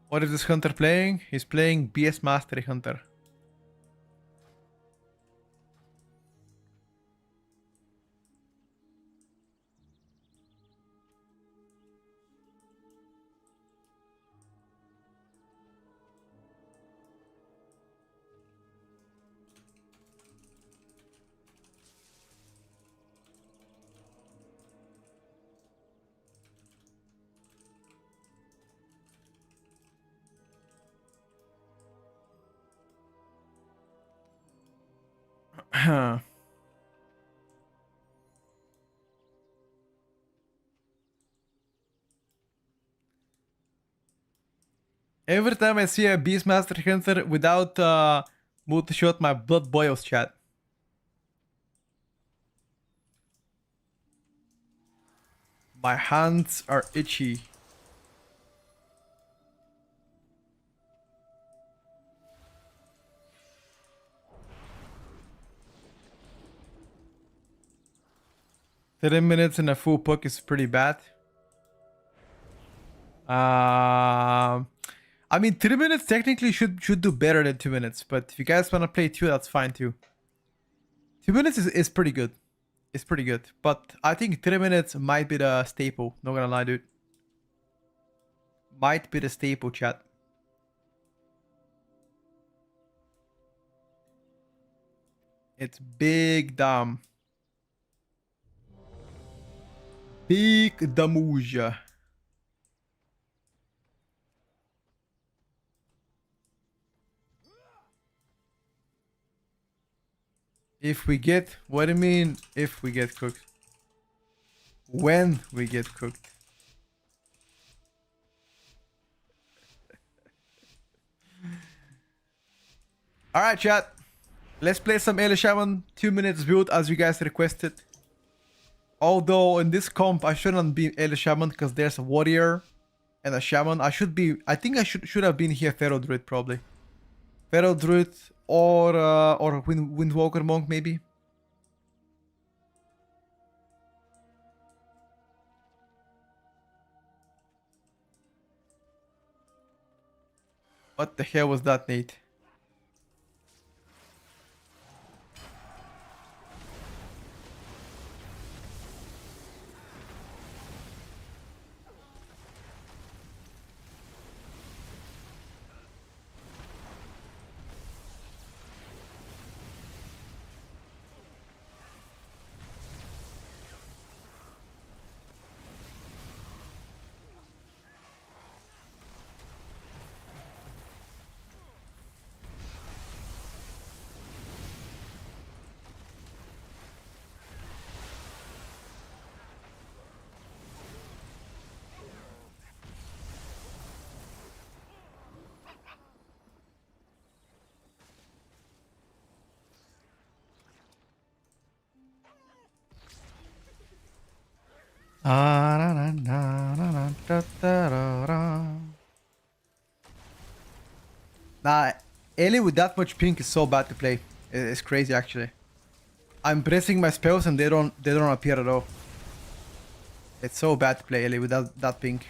What is this Hunter playing? He's playing BS Mastery Hunter. Every time I see a Beastmaster Hunter without multi-shot, my blood boils, chat. My hands are itchy. 30 minutes in a full puck is pretty bad. I mean, 3 minutes technically should do better than 2 minutes, but if you guys want to play 2, that's fine too. 2 minutes is pretty good. It's pretty good, but I think 3 minutes might be the staple. Not gonna lie, dude. Might be the staple, chat. It's big dumb. Big damuja. If we get, what do you mean if we get cooked? When we get cooked. Alright, chat. Let's play some Ele Shaman 2 minutes build as you guys requested. Although in this comp I shouldn't be Ele Shaman because there's a warrior and a shaman. I think I should have been here Feral Druid probably. Feral Druid or Windwalker Monk maybe. What the hell was that, Nate? Nah, Ellie with that much pink is so bad to play. It's crazy actually. I'm pressing my spells and they don't appear at all. It's so bad to play Ellie with that pink.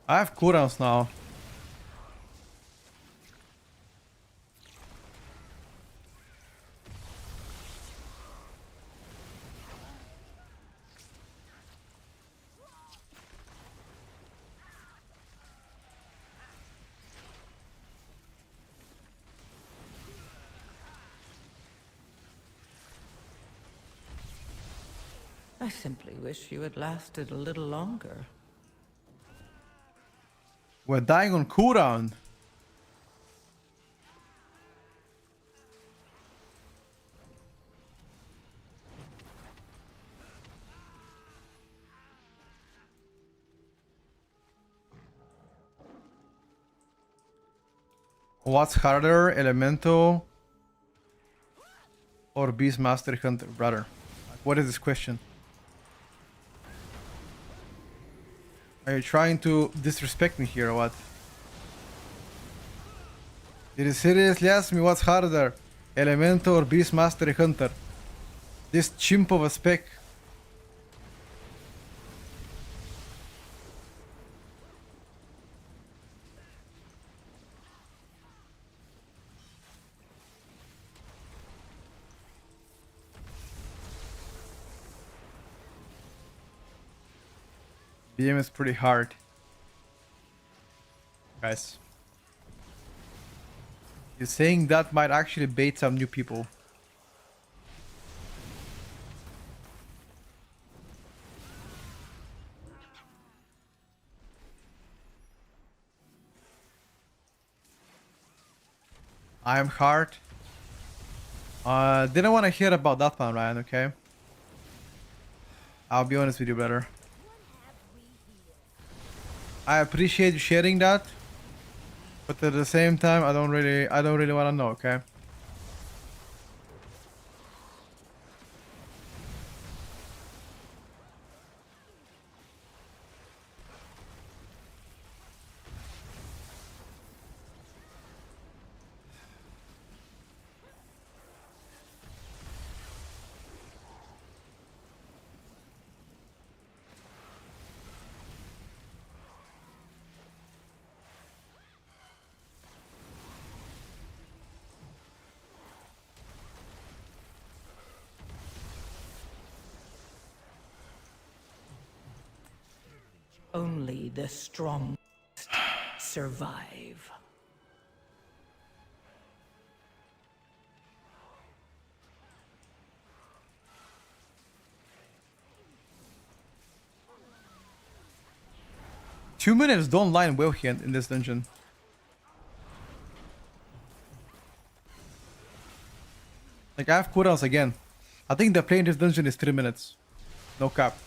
I have cooldowns now. I simply wish you had lasted a little longer. We're dying on cooldown. What's harder, Elemental or Beastmaster Hunter, brother? What is this question? Are you trying to disrespect me here or what? Did you seriously ask me what's harder, Elemental or Beastmaster Hunter? This chimp of a spec. BM is pretty hard. Guys. You're saying that might actually bait some new people. I'm hard. Didn't want to hear about that one, Ryan, okay? I'll be honest with you, brother. I appreciate you sharing that, but at the same time, I don't really want to know, okay? Only the strongest survive. Two minutes don't line well here in this dungeon. Like, I have cooldowns again. I think the play in this dungeon is 3 minutes. No cap.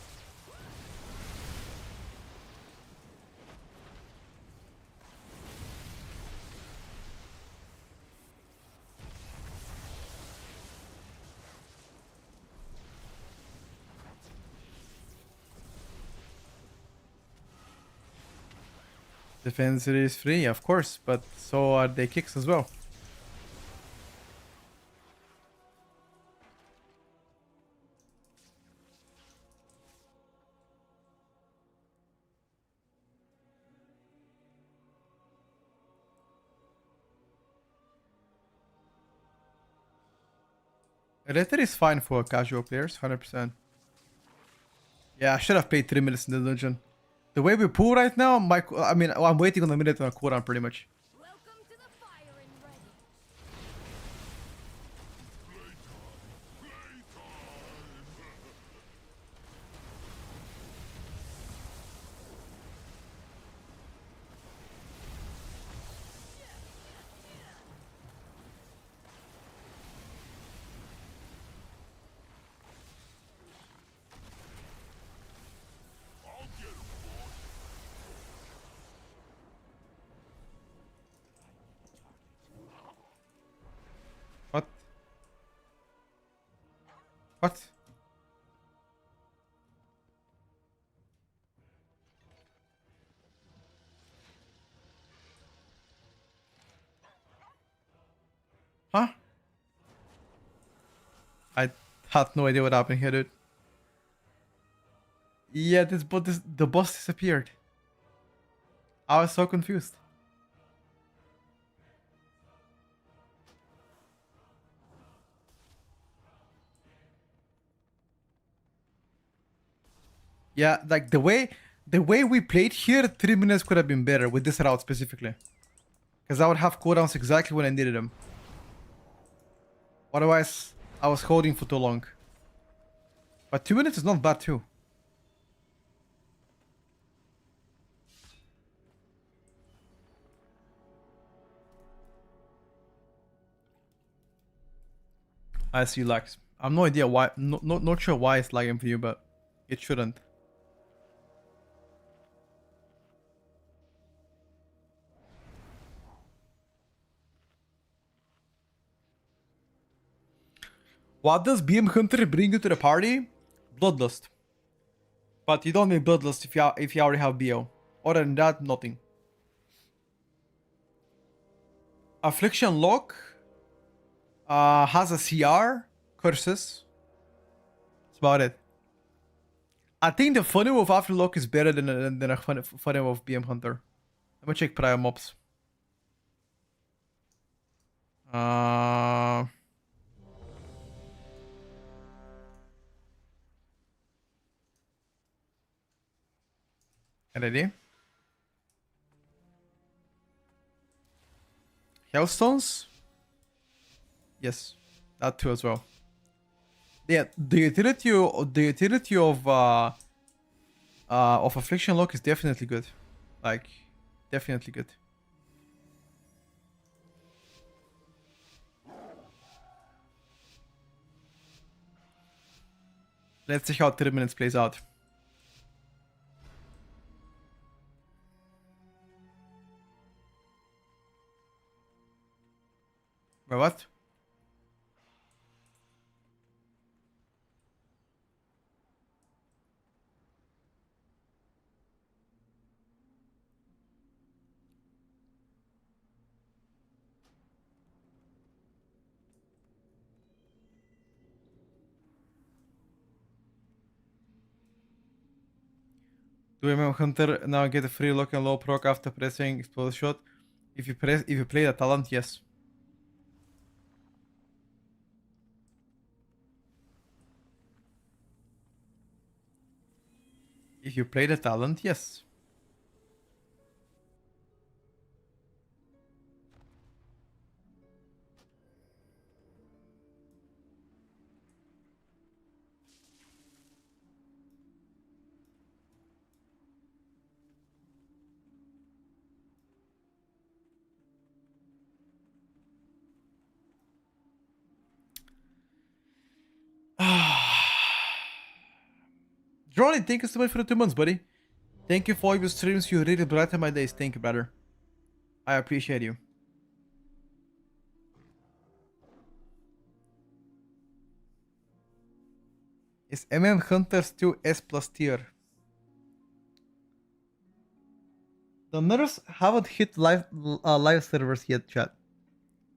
Defense is free, of course, but so are the kicks as well. Rether is fine for casual players, 100%. Yeah, I should have paid 3 minutes in the dungeon. The way we pull right now, I'm waiting on a minute on a cooldown pretty much. Welcome to the firing ready. What? What? Huh? I had no idea what happened here, dude. Yeah, the boss disappeared. I was so confused. Yeah, like the way we played here, 3 minutes could have been better with this route specifically. Because I would have cooldowns exactly when I needed them. Otherwise, I was holding for too long. But 2 minutes is not bad too. I see lags. I have no idea why. Not sure why it's lagging for you, but it shouldn't. What does BM Hunter bring you to the party? Bloodlust. But you don't need Bloodlust if you already have BO. Other than that, nothing. Affliction Lock has a CR, curses. That's about it. I think the funny of Affliction Lock is better than a funny of BM Hunter. Let me check prior mobs. Ready? Hailstones? Yes, that too as well. Yeah, the utility of Affliction Lock is definitely good. Like, definitely good. Let's see how 3 minutes plays out. Wait, what? Druid and Hunter now get a free lock and low proc after pressing explosive shot. If you play the talent, yes. If you play the talent, yes. Johnny, thank you so much for the 2 months, buddy. Thank you for all your streams. You really brighten my days. Thank you, brother. I appreciate you. Is Hunter still S plus tier? The nerfs haven't hit live servers yet, chat.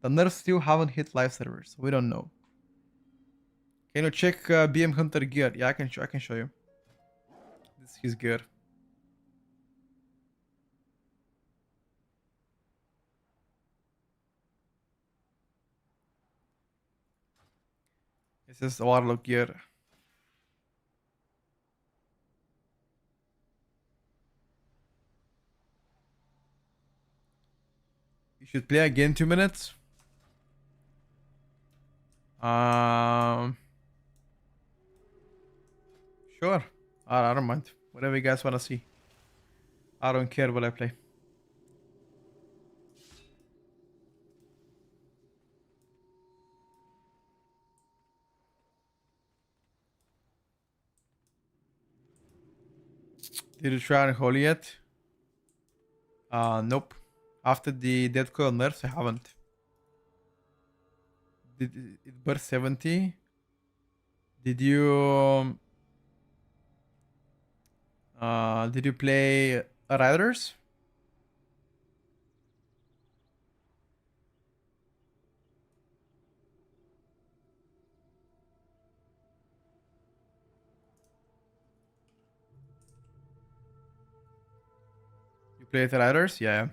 The nerfs still haven't hit live servers. We don't know. Can you check BM Hunter gear? Yeah, I can show you. This is his gear. This is Warlock gear. You should play again 2 minutes. Sure. I don't mind. Whatever you guys want to see. I don't care what I play. Did you try Unholy yet? Nope. After the Dead Coil nerfs, I haven't. Did it burst 70? Did you play Riders? You played Riders? Yeah.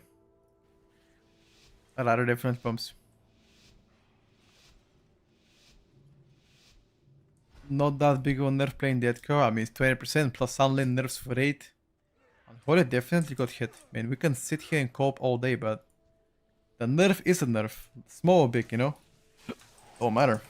A lot of different pumps. Not that big of a nerf playing Dead Coil. I mean, it's 20% plus Sunlane nerfs for 8. Unholy definitely got hit. I mean, we can sit here and cope all day, but the nerf is a nerf. Small or big, you know? Don't matter.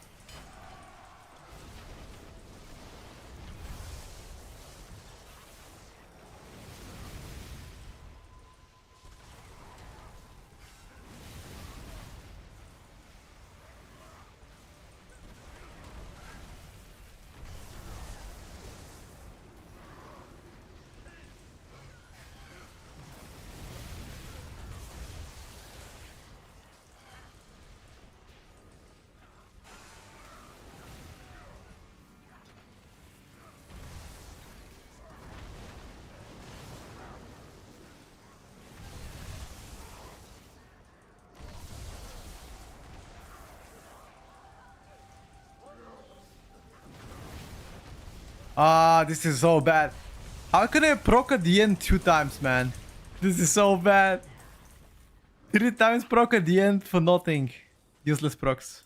This is so bad. How can I proc at the end 2 times, man? This is so bad. 3 times proc at the end for nothing. Useless procs.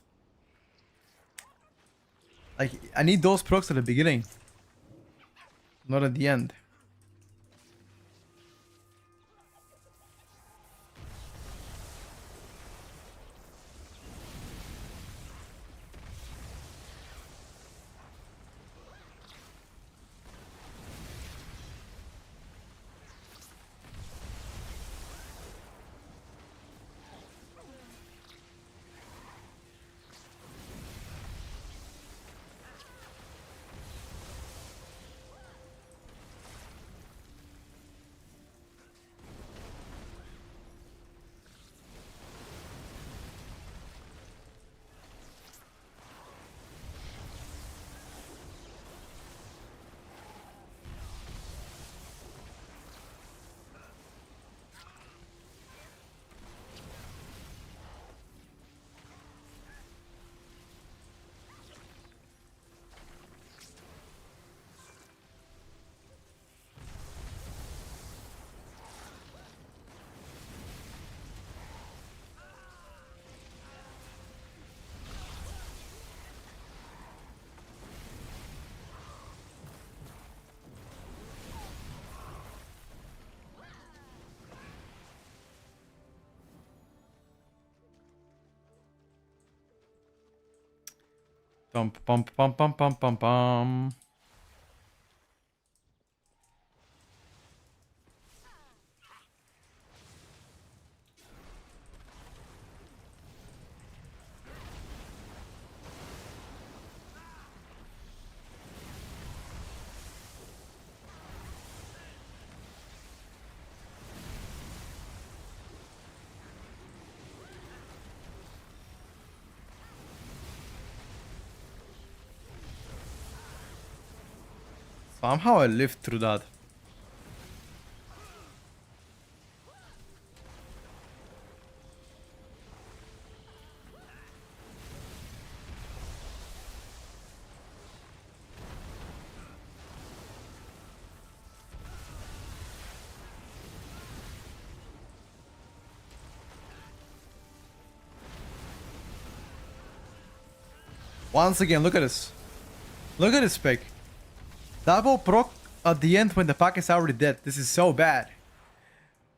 Like, I need those procs at the beginning. Not at the end. Pump, pump, pump, pump, pump, pump, pump. Somehow I lived through that. Once again, look at this. Look at this pick. Double proc at the end when the pack is already dead. This is so bad.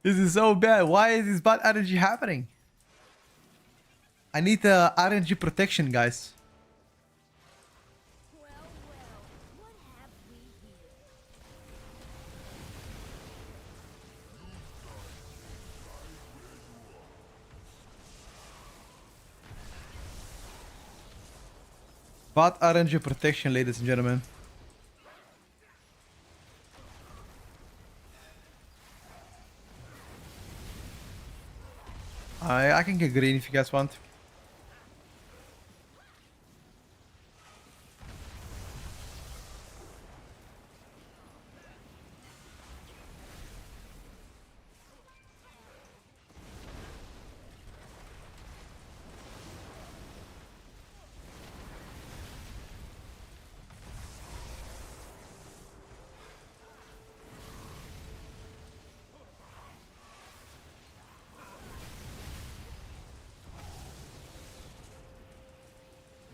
This is so bad. Why is this bad RNG happening? I need the RNG protection, guys. Well, what have we here? Bad RNG protection, ladies and gentlemen. I can get green if you guys want.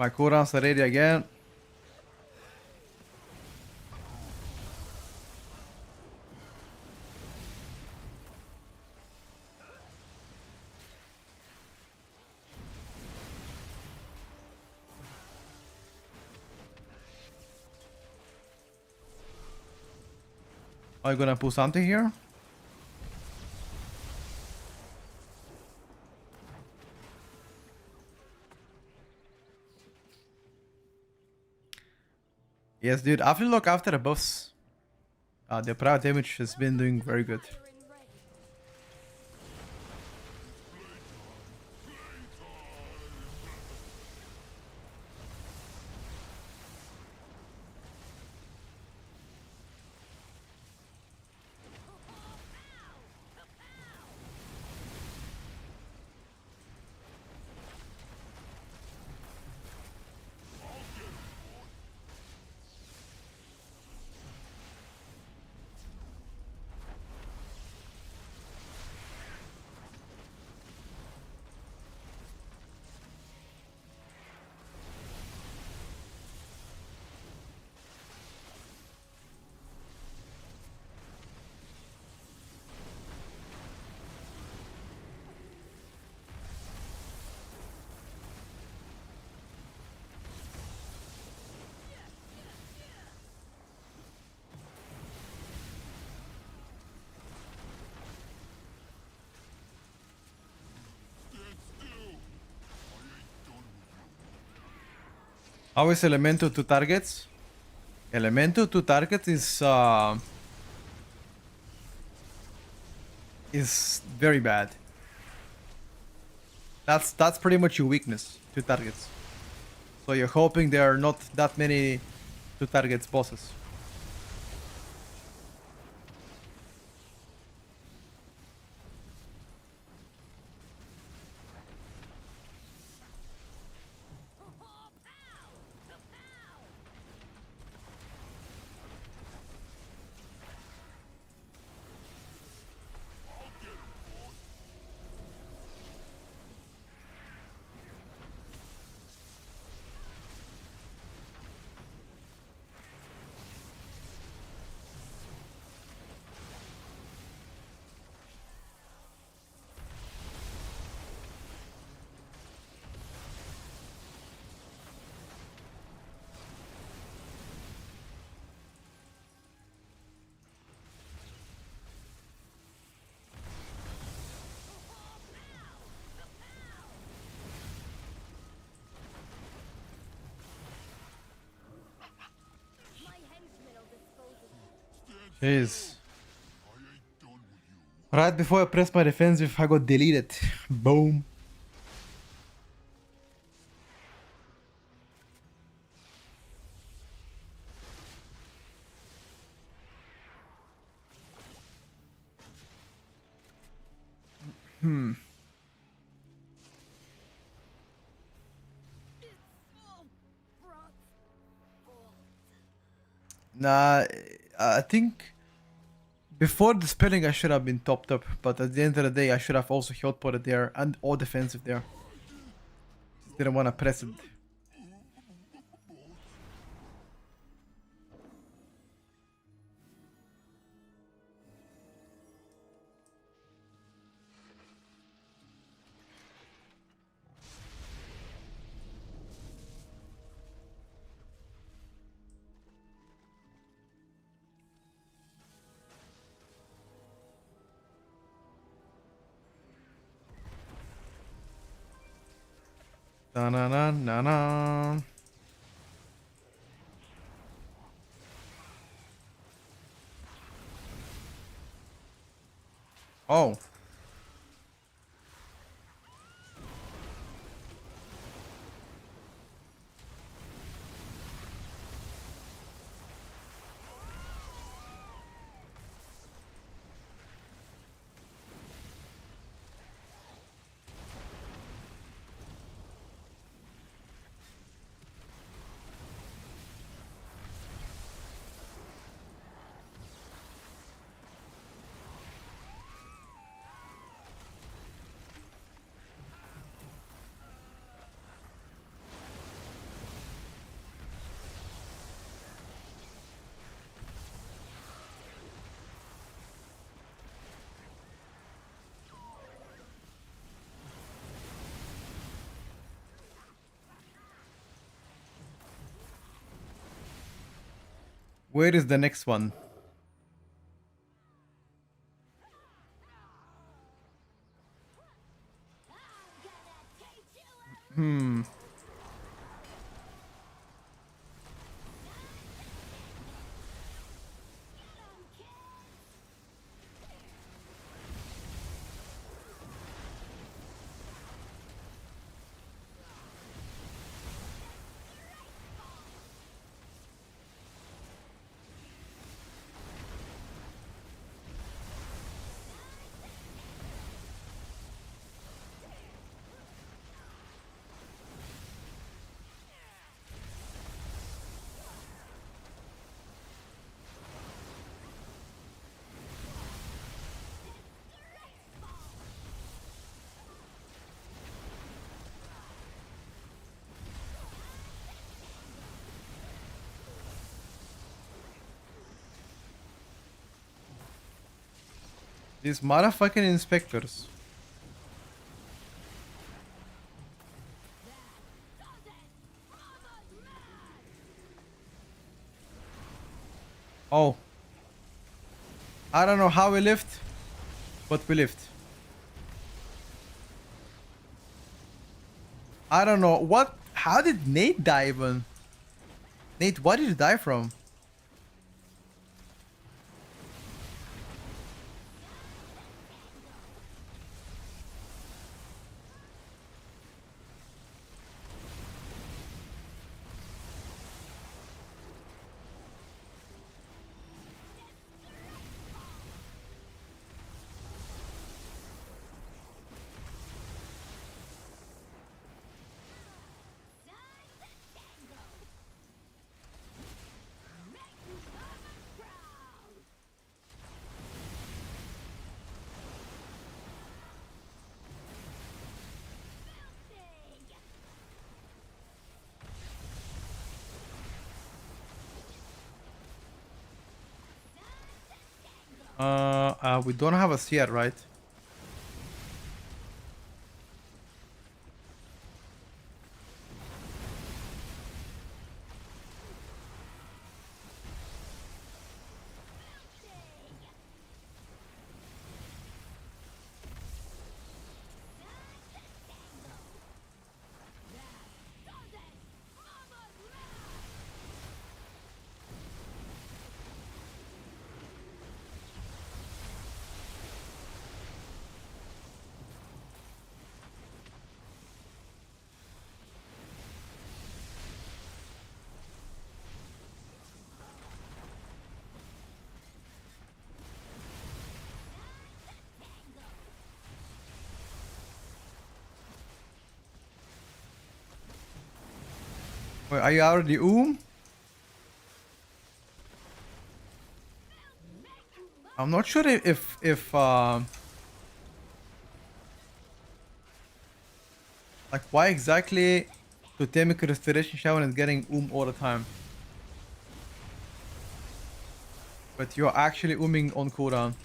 My cooldowns are ready again. Are you gonna pull something here? Yes, dude. After look after the buffs, the private damage has been doing very good. How is Elemental to targets? Elemental to targets is very bad. That's pretty much your weakness, to targets. So you're hoping there are not that many to targets bosses. Jeez. Right before I pressed my defensive, I got deleted. Boom. Nah, I think before the spelling I should have been topped up, but at the end of the day I should have also health potted there and or defensive there. Just didn't want to press it. Na na na na na. Oh. Where is the next one? Hmm. These motherfucking inspectors. Oh. I don't know how we lived, but we lived. I don't know what. How did Nate die even? Nate, what did you die from? We don't have a seer, right? Wait, are you already I'm not sure if like why exactly Totemic Restoration Shaman is getting all the time. But you're actually on cooldown.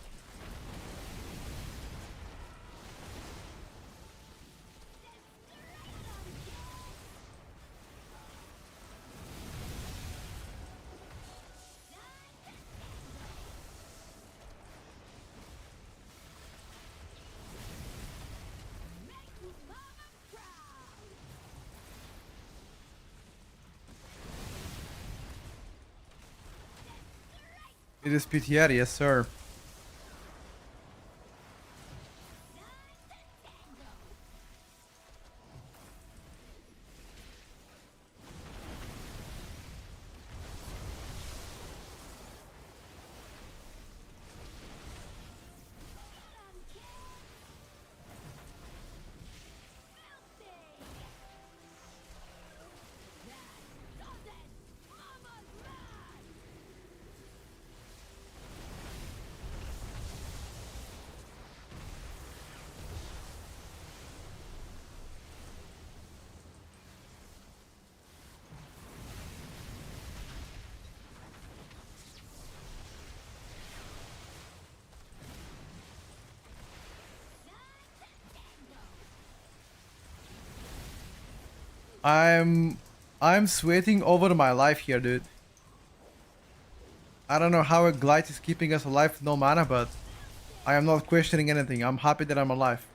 It is PTR, yes sir. I'm sweating over my life here, dude. I don't know how a glide is keeping us alive with no mana, but I am not questioning anything. I'm happy that I'm alive.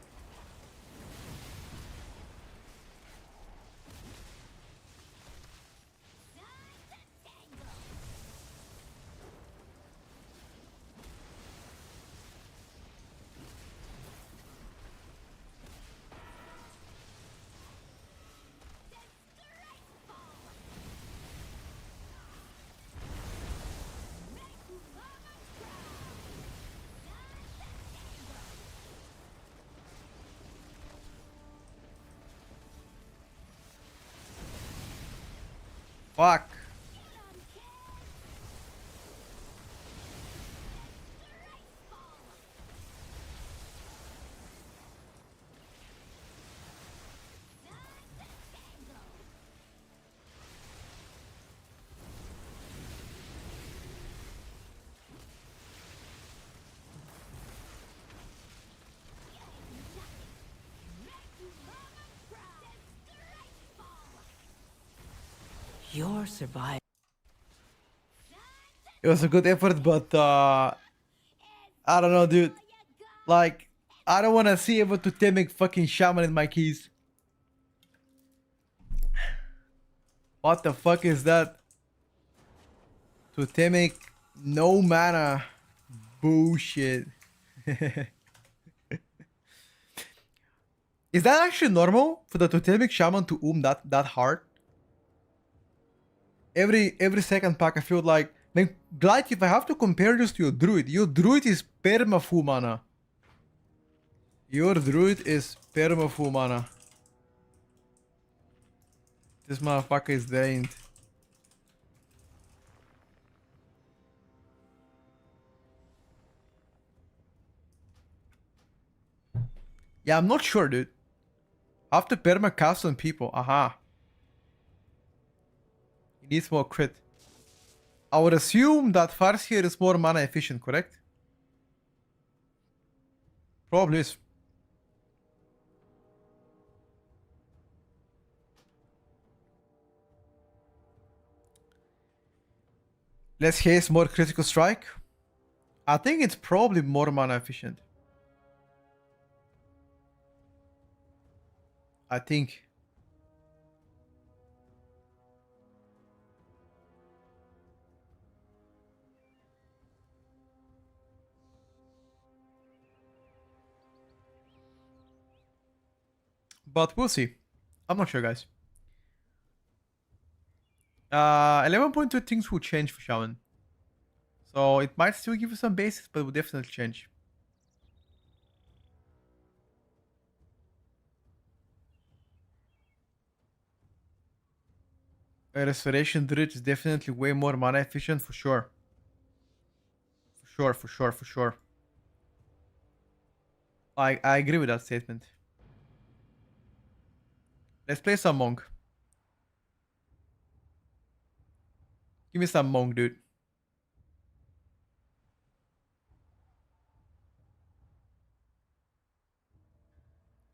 Fuck. Your survival. It was a good effort, but I don't know, dude. Like, I don't want to see a totemic fucking shaman in my keys. What the fuck is that? Totemic, no mana. Bullshit. Is that actually normal for the totemic shaman to that hard? Every second pack I feel like, man, Glide, if I have to compare this to your druid is perma full mana. Your druid is perma full mana. This motherfucker is drained. Yeah, I'm not sure, dude. Have to perma cast on people. Aha. He needs more crit. I would assume that Farseer is more mana efficient, correct? Probably is. Less haste, more critical strike. I think it's probably more mana efficient. I think. But we'll see. I'm not sure, guys. 11.2 things will change for Shaman. So it might still give you some bases, but it will definitely change. A Restoration Druid is definitely way more mana efficient for sure. For sure. I agree with that statement. Let's play some Monk. Give me some Monk, dude.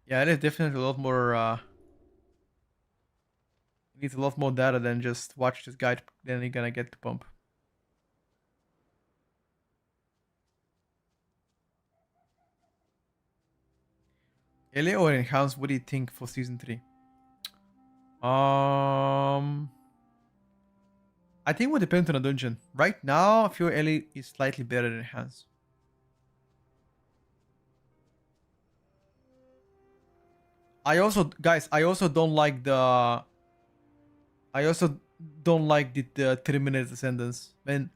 Yeah, it is definitely a lot more, it needs a lot more data than just watch this guy, then you're gonna get the pump. Ellie or Enhance, what do you think for Season 3? I think it would depend on the dungeon. Right now, I feel Ellie is slightly better than Enhance. I also don't like the 3-minute ascendance. Man,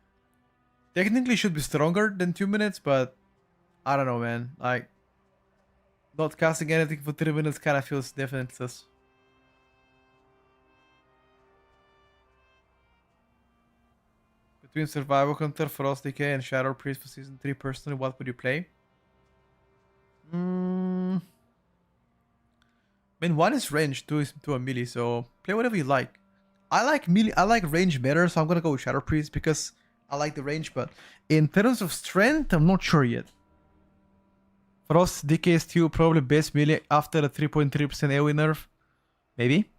technically should be stronger than 2 minutes, but I don't know, man. Like, not casting anything for 3 minutes kind of feels definitely sus. Between Survival Hunter, Frost Decay, and Shadow Priest for Season 3, personally, what would you play? I mean, one is range, two is a melee, so play whatever you like. I like melee. I like range better, so I'm gonna go with Shadow Priest because I like the range. But in terms of strength, I'm not sure yet. Frost Decay is still probably best melee after a 3.3% AoE nerf, maybe.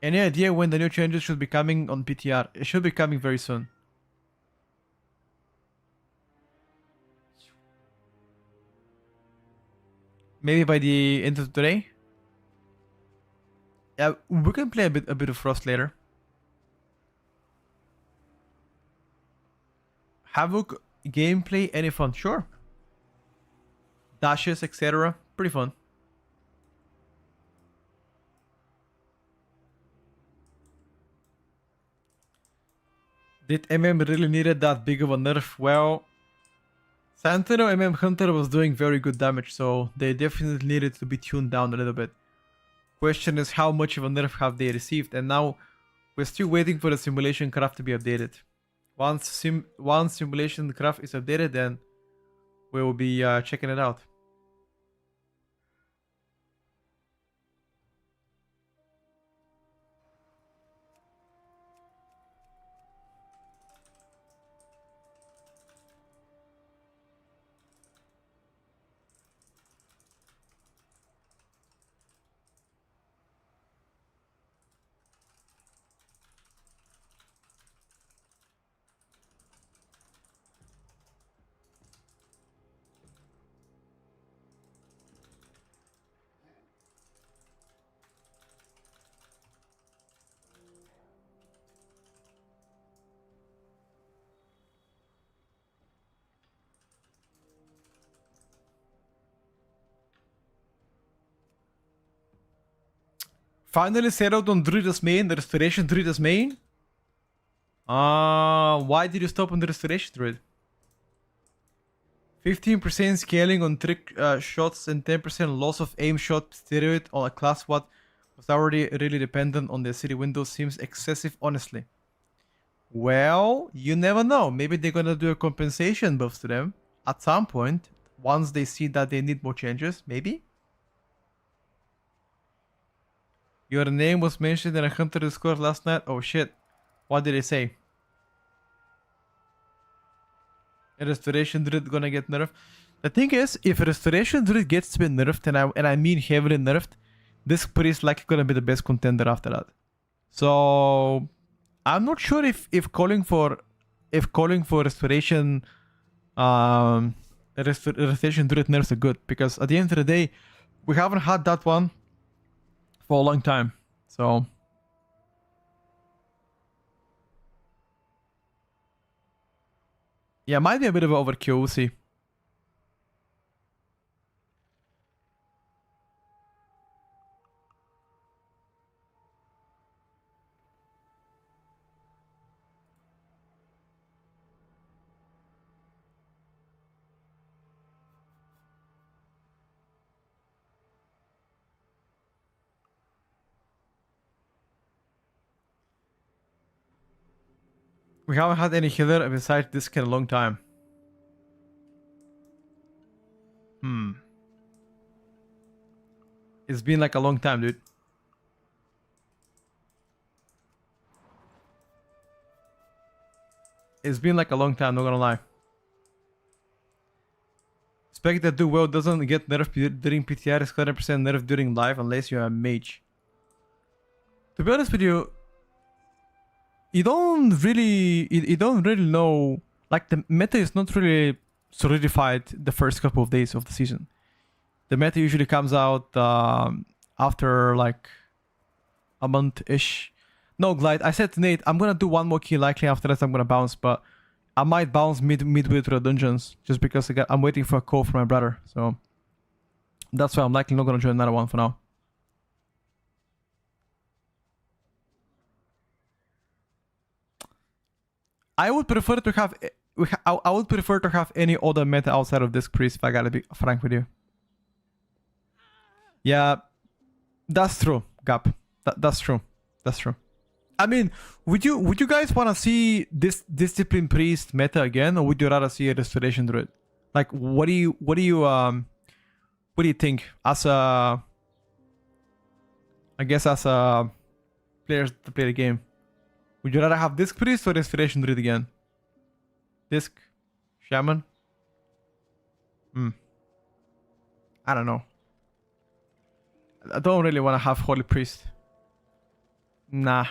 Any idea when the new changes should be coming on PTR? It should be coming very soon. Maybe by the end of today. Yeah, we can play a bit of Frost later. Havoc gameplay, any fun? Sure. Dashes, etc. Pretty fun. Did MM really needed that big of a nerf? Well, Santino MM Hunter was doing very good damage, so they definitely needed to be tuned down a little bit. Question is how much of a nerf have they received, and now we're still waiting for the simulation craft to be updated. Once simulation craft is updated, then we will be checking it out. Finally settled on Druid as main, the Restoration Druid as main. Why did you stop on the Restoration Druid? 15% scaling on trick shots and 10% loss of aim shot steroid on a class what was already really dependent on the city window seems excessive, honestly. Well, you never know. Maybe they're gonna do a compensation buff to them at some point once they see that they need more changes. Maybe. Your name was mentioned in a Hunter Discord last night. Oh shit. What did they say? A Restoration Druid gonna get nerfed. The thing is, if a Restoration Druid gets to be nerfed, and I mean heavily nerfed, this priest likely gonna be the best contender after that. So I'm not sure if calling for Restoration Restoration Druid nerfs are good, because at the end of the day, we haven't had that one for a long time. So yeah, might be a bit of overkill, we'll see. We haven't had any healer besides this in a long time. It's been like a long time, dude. It's been like a long time, not gonna lie. Spec that do well doesn't get nerfed during PTR, is 100% nerfed during live unless you're a mage. To be honest with you, you don't really know. Like, the meta is not really solidified the first couple of days of the season. The meta usually comes out after like a month-ish. No, Glide, I said to Nate, I'm gonna do one more key likely, after that I'm gonna bounce, but I might bounce midway through the dungeons just because I'm waiting for a call from my brother. So that's why I'm likely not gonna join another one for now. I would prefer to have I would prefer to have any other meta outside of this priest, if I gotta be frank with you. Yeah, that's true, Gap. That's true. That's true. I mean, would you guys want to see this discipline priest meta again, or would you rather see a restoration druid? Like, what do you think as a, I guess as a players to play the game? Would you rather have disc priest or restoration druid again? Disc, shaman. I don't know. I don't really want to have holy priest. Nah.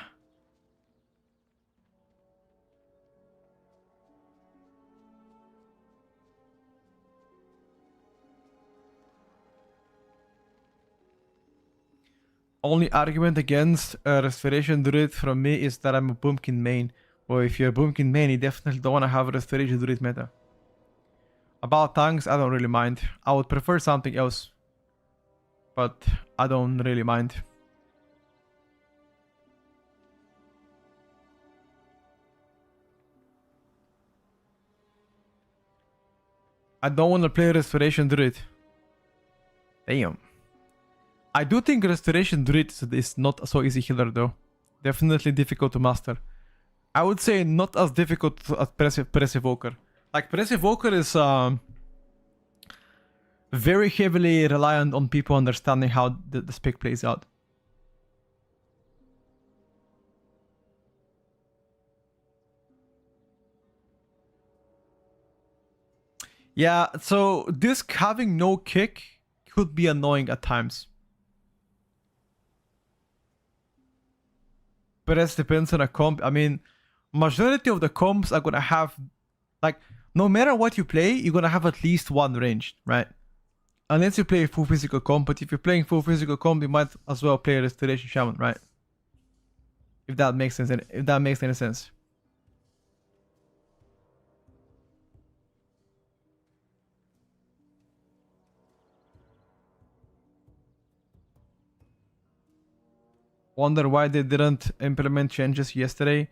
Only argument against a restoration druid from me is that I'm a Boomkin main. Or if you're a Boomkin main, you definitely don't want to have a restoration druid meta. About tanks, I don't really mind. I would prefer something else. But I don't really mind. I don't want to play Restoration Druid. Damn. I do think Restoration Druid is not so easy healer though. Definitely difficult to master. I would say not as difficult as Press Evoker. Like, Press Evoker is very heavily reliant on people understanding how the spec plays out. Yeah, so this having no kick could be annoying at times. But it depends on a comp. I mean, majority of the comps are gonna have, like, no matter what you play, you're gonna have at least one ranged, right? Unless you play a full physical comp, but if you're playing full physical comp, you might as well play a Restoration Shaman, right? If that makes sense, if that makes any sense. Wonder why they didn't implement changes yesterday.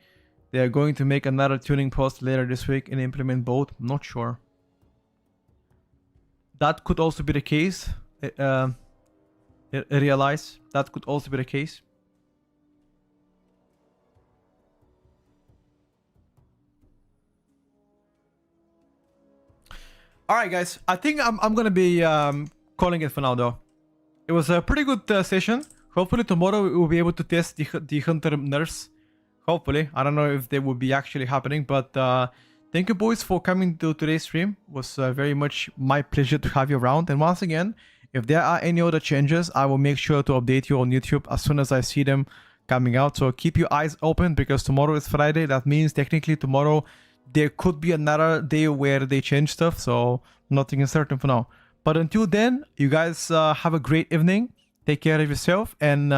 They are going to make another tuning post later this week and implement both. Not sure. That could also be the case. Realize that could also be the case. Alright guys, I think I'm gonna be calling it for now though. It was a pretty good session. Hopefully tomorrow we will be able to test the Hunter nerfs. Hopefully. I don't know if they will be actually happening, but thank you boys for coming to today's stream. It was very much my pleasure to have you around. And once again, if there are any other changes, I will make sure to update you on YouTube as soon as I see them coming out. So keep your eyes open because tomorrow is Friday. That means technically tomorrow there could be another day where they change stuff. So nothing is certain for now. But until then, you guys have a great evening. Take care of yourself, and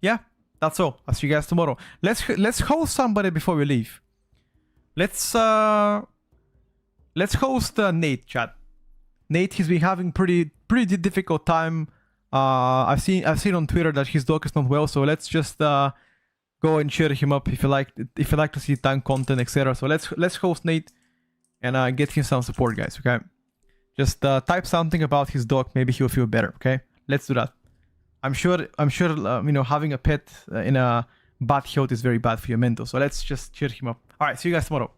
yeah, that's all. I'll see you guys tomorrow. Let's host somebody before we leave. Let's host Nate, chat. Nate, he's been having pretty difficult time. I've seen on Twitter that his dog is not well, so let's just go and cheer him up if you like to see tank content, etc. So let's host Nate and get him some support, guys. Okay, just type something about his dog. Maybe he'll feel better. Okay, let's do that. I'm sure you know, having a pet in a bad health is very bad for your mental. So let's just cheer him up. All right, see you guys tomorrow.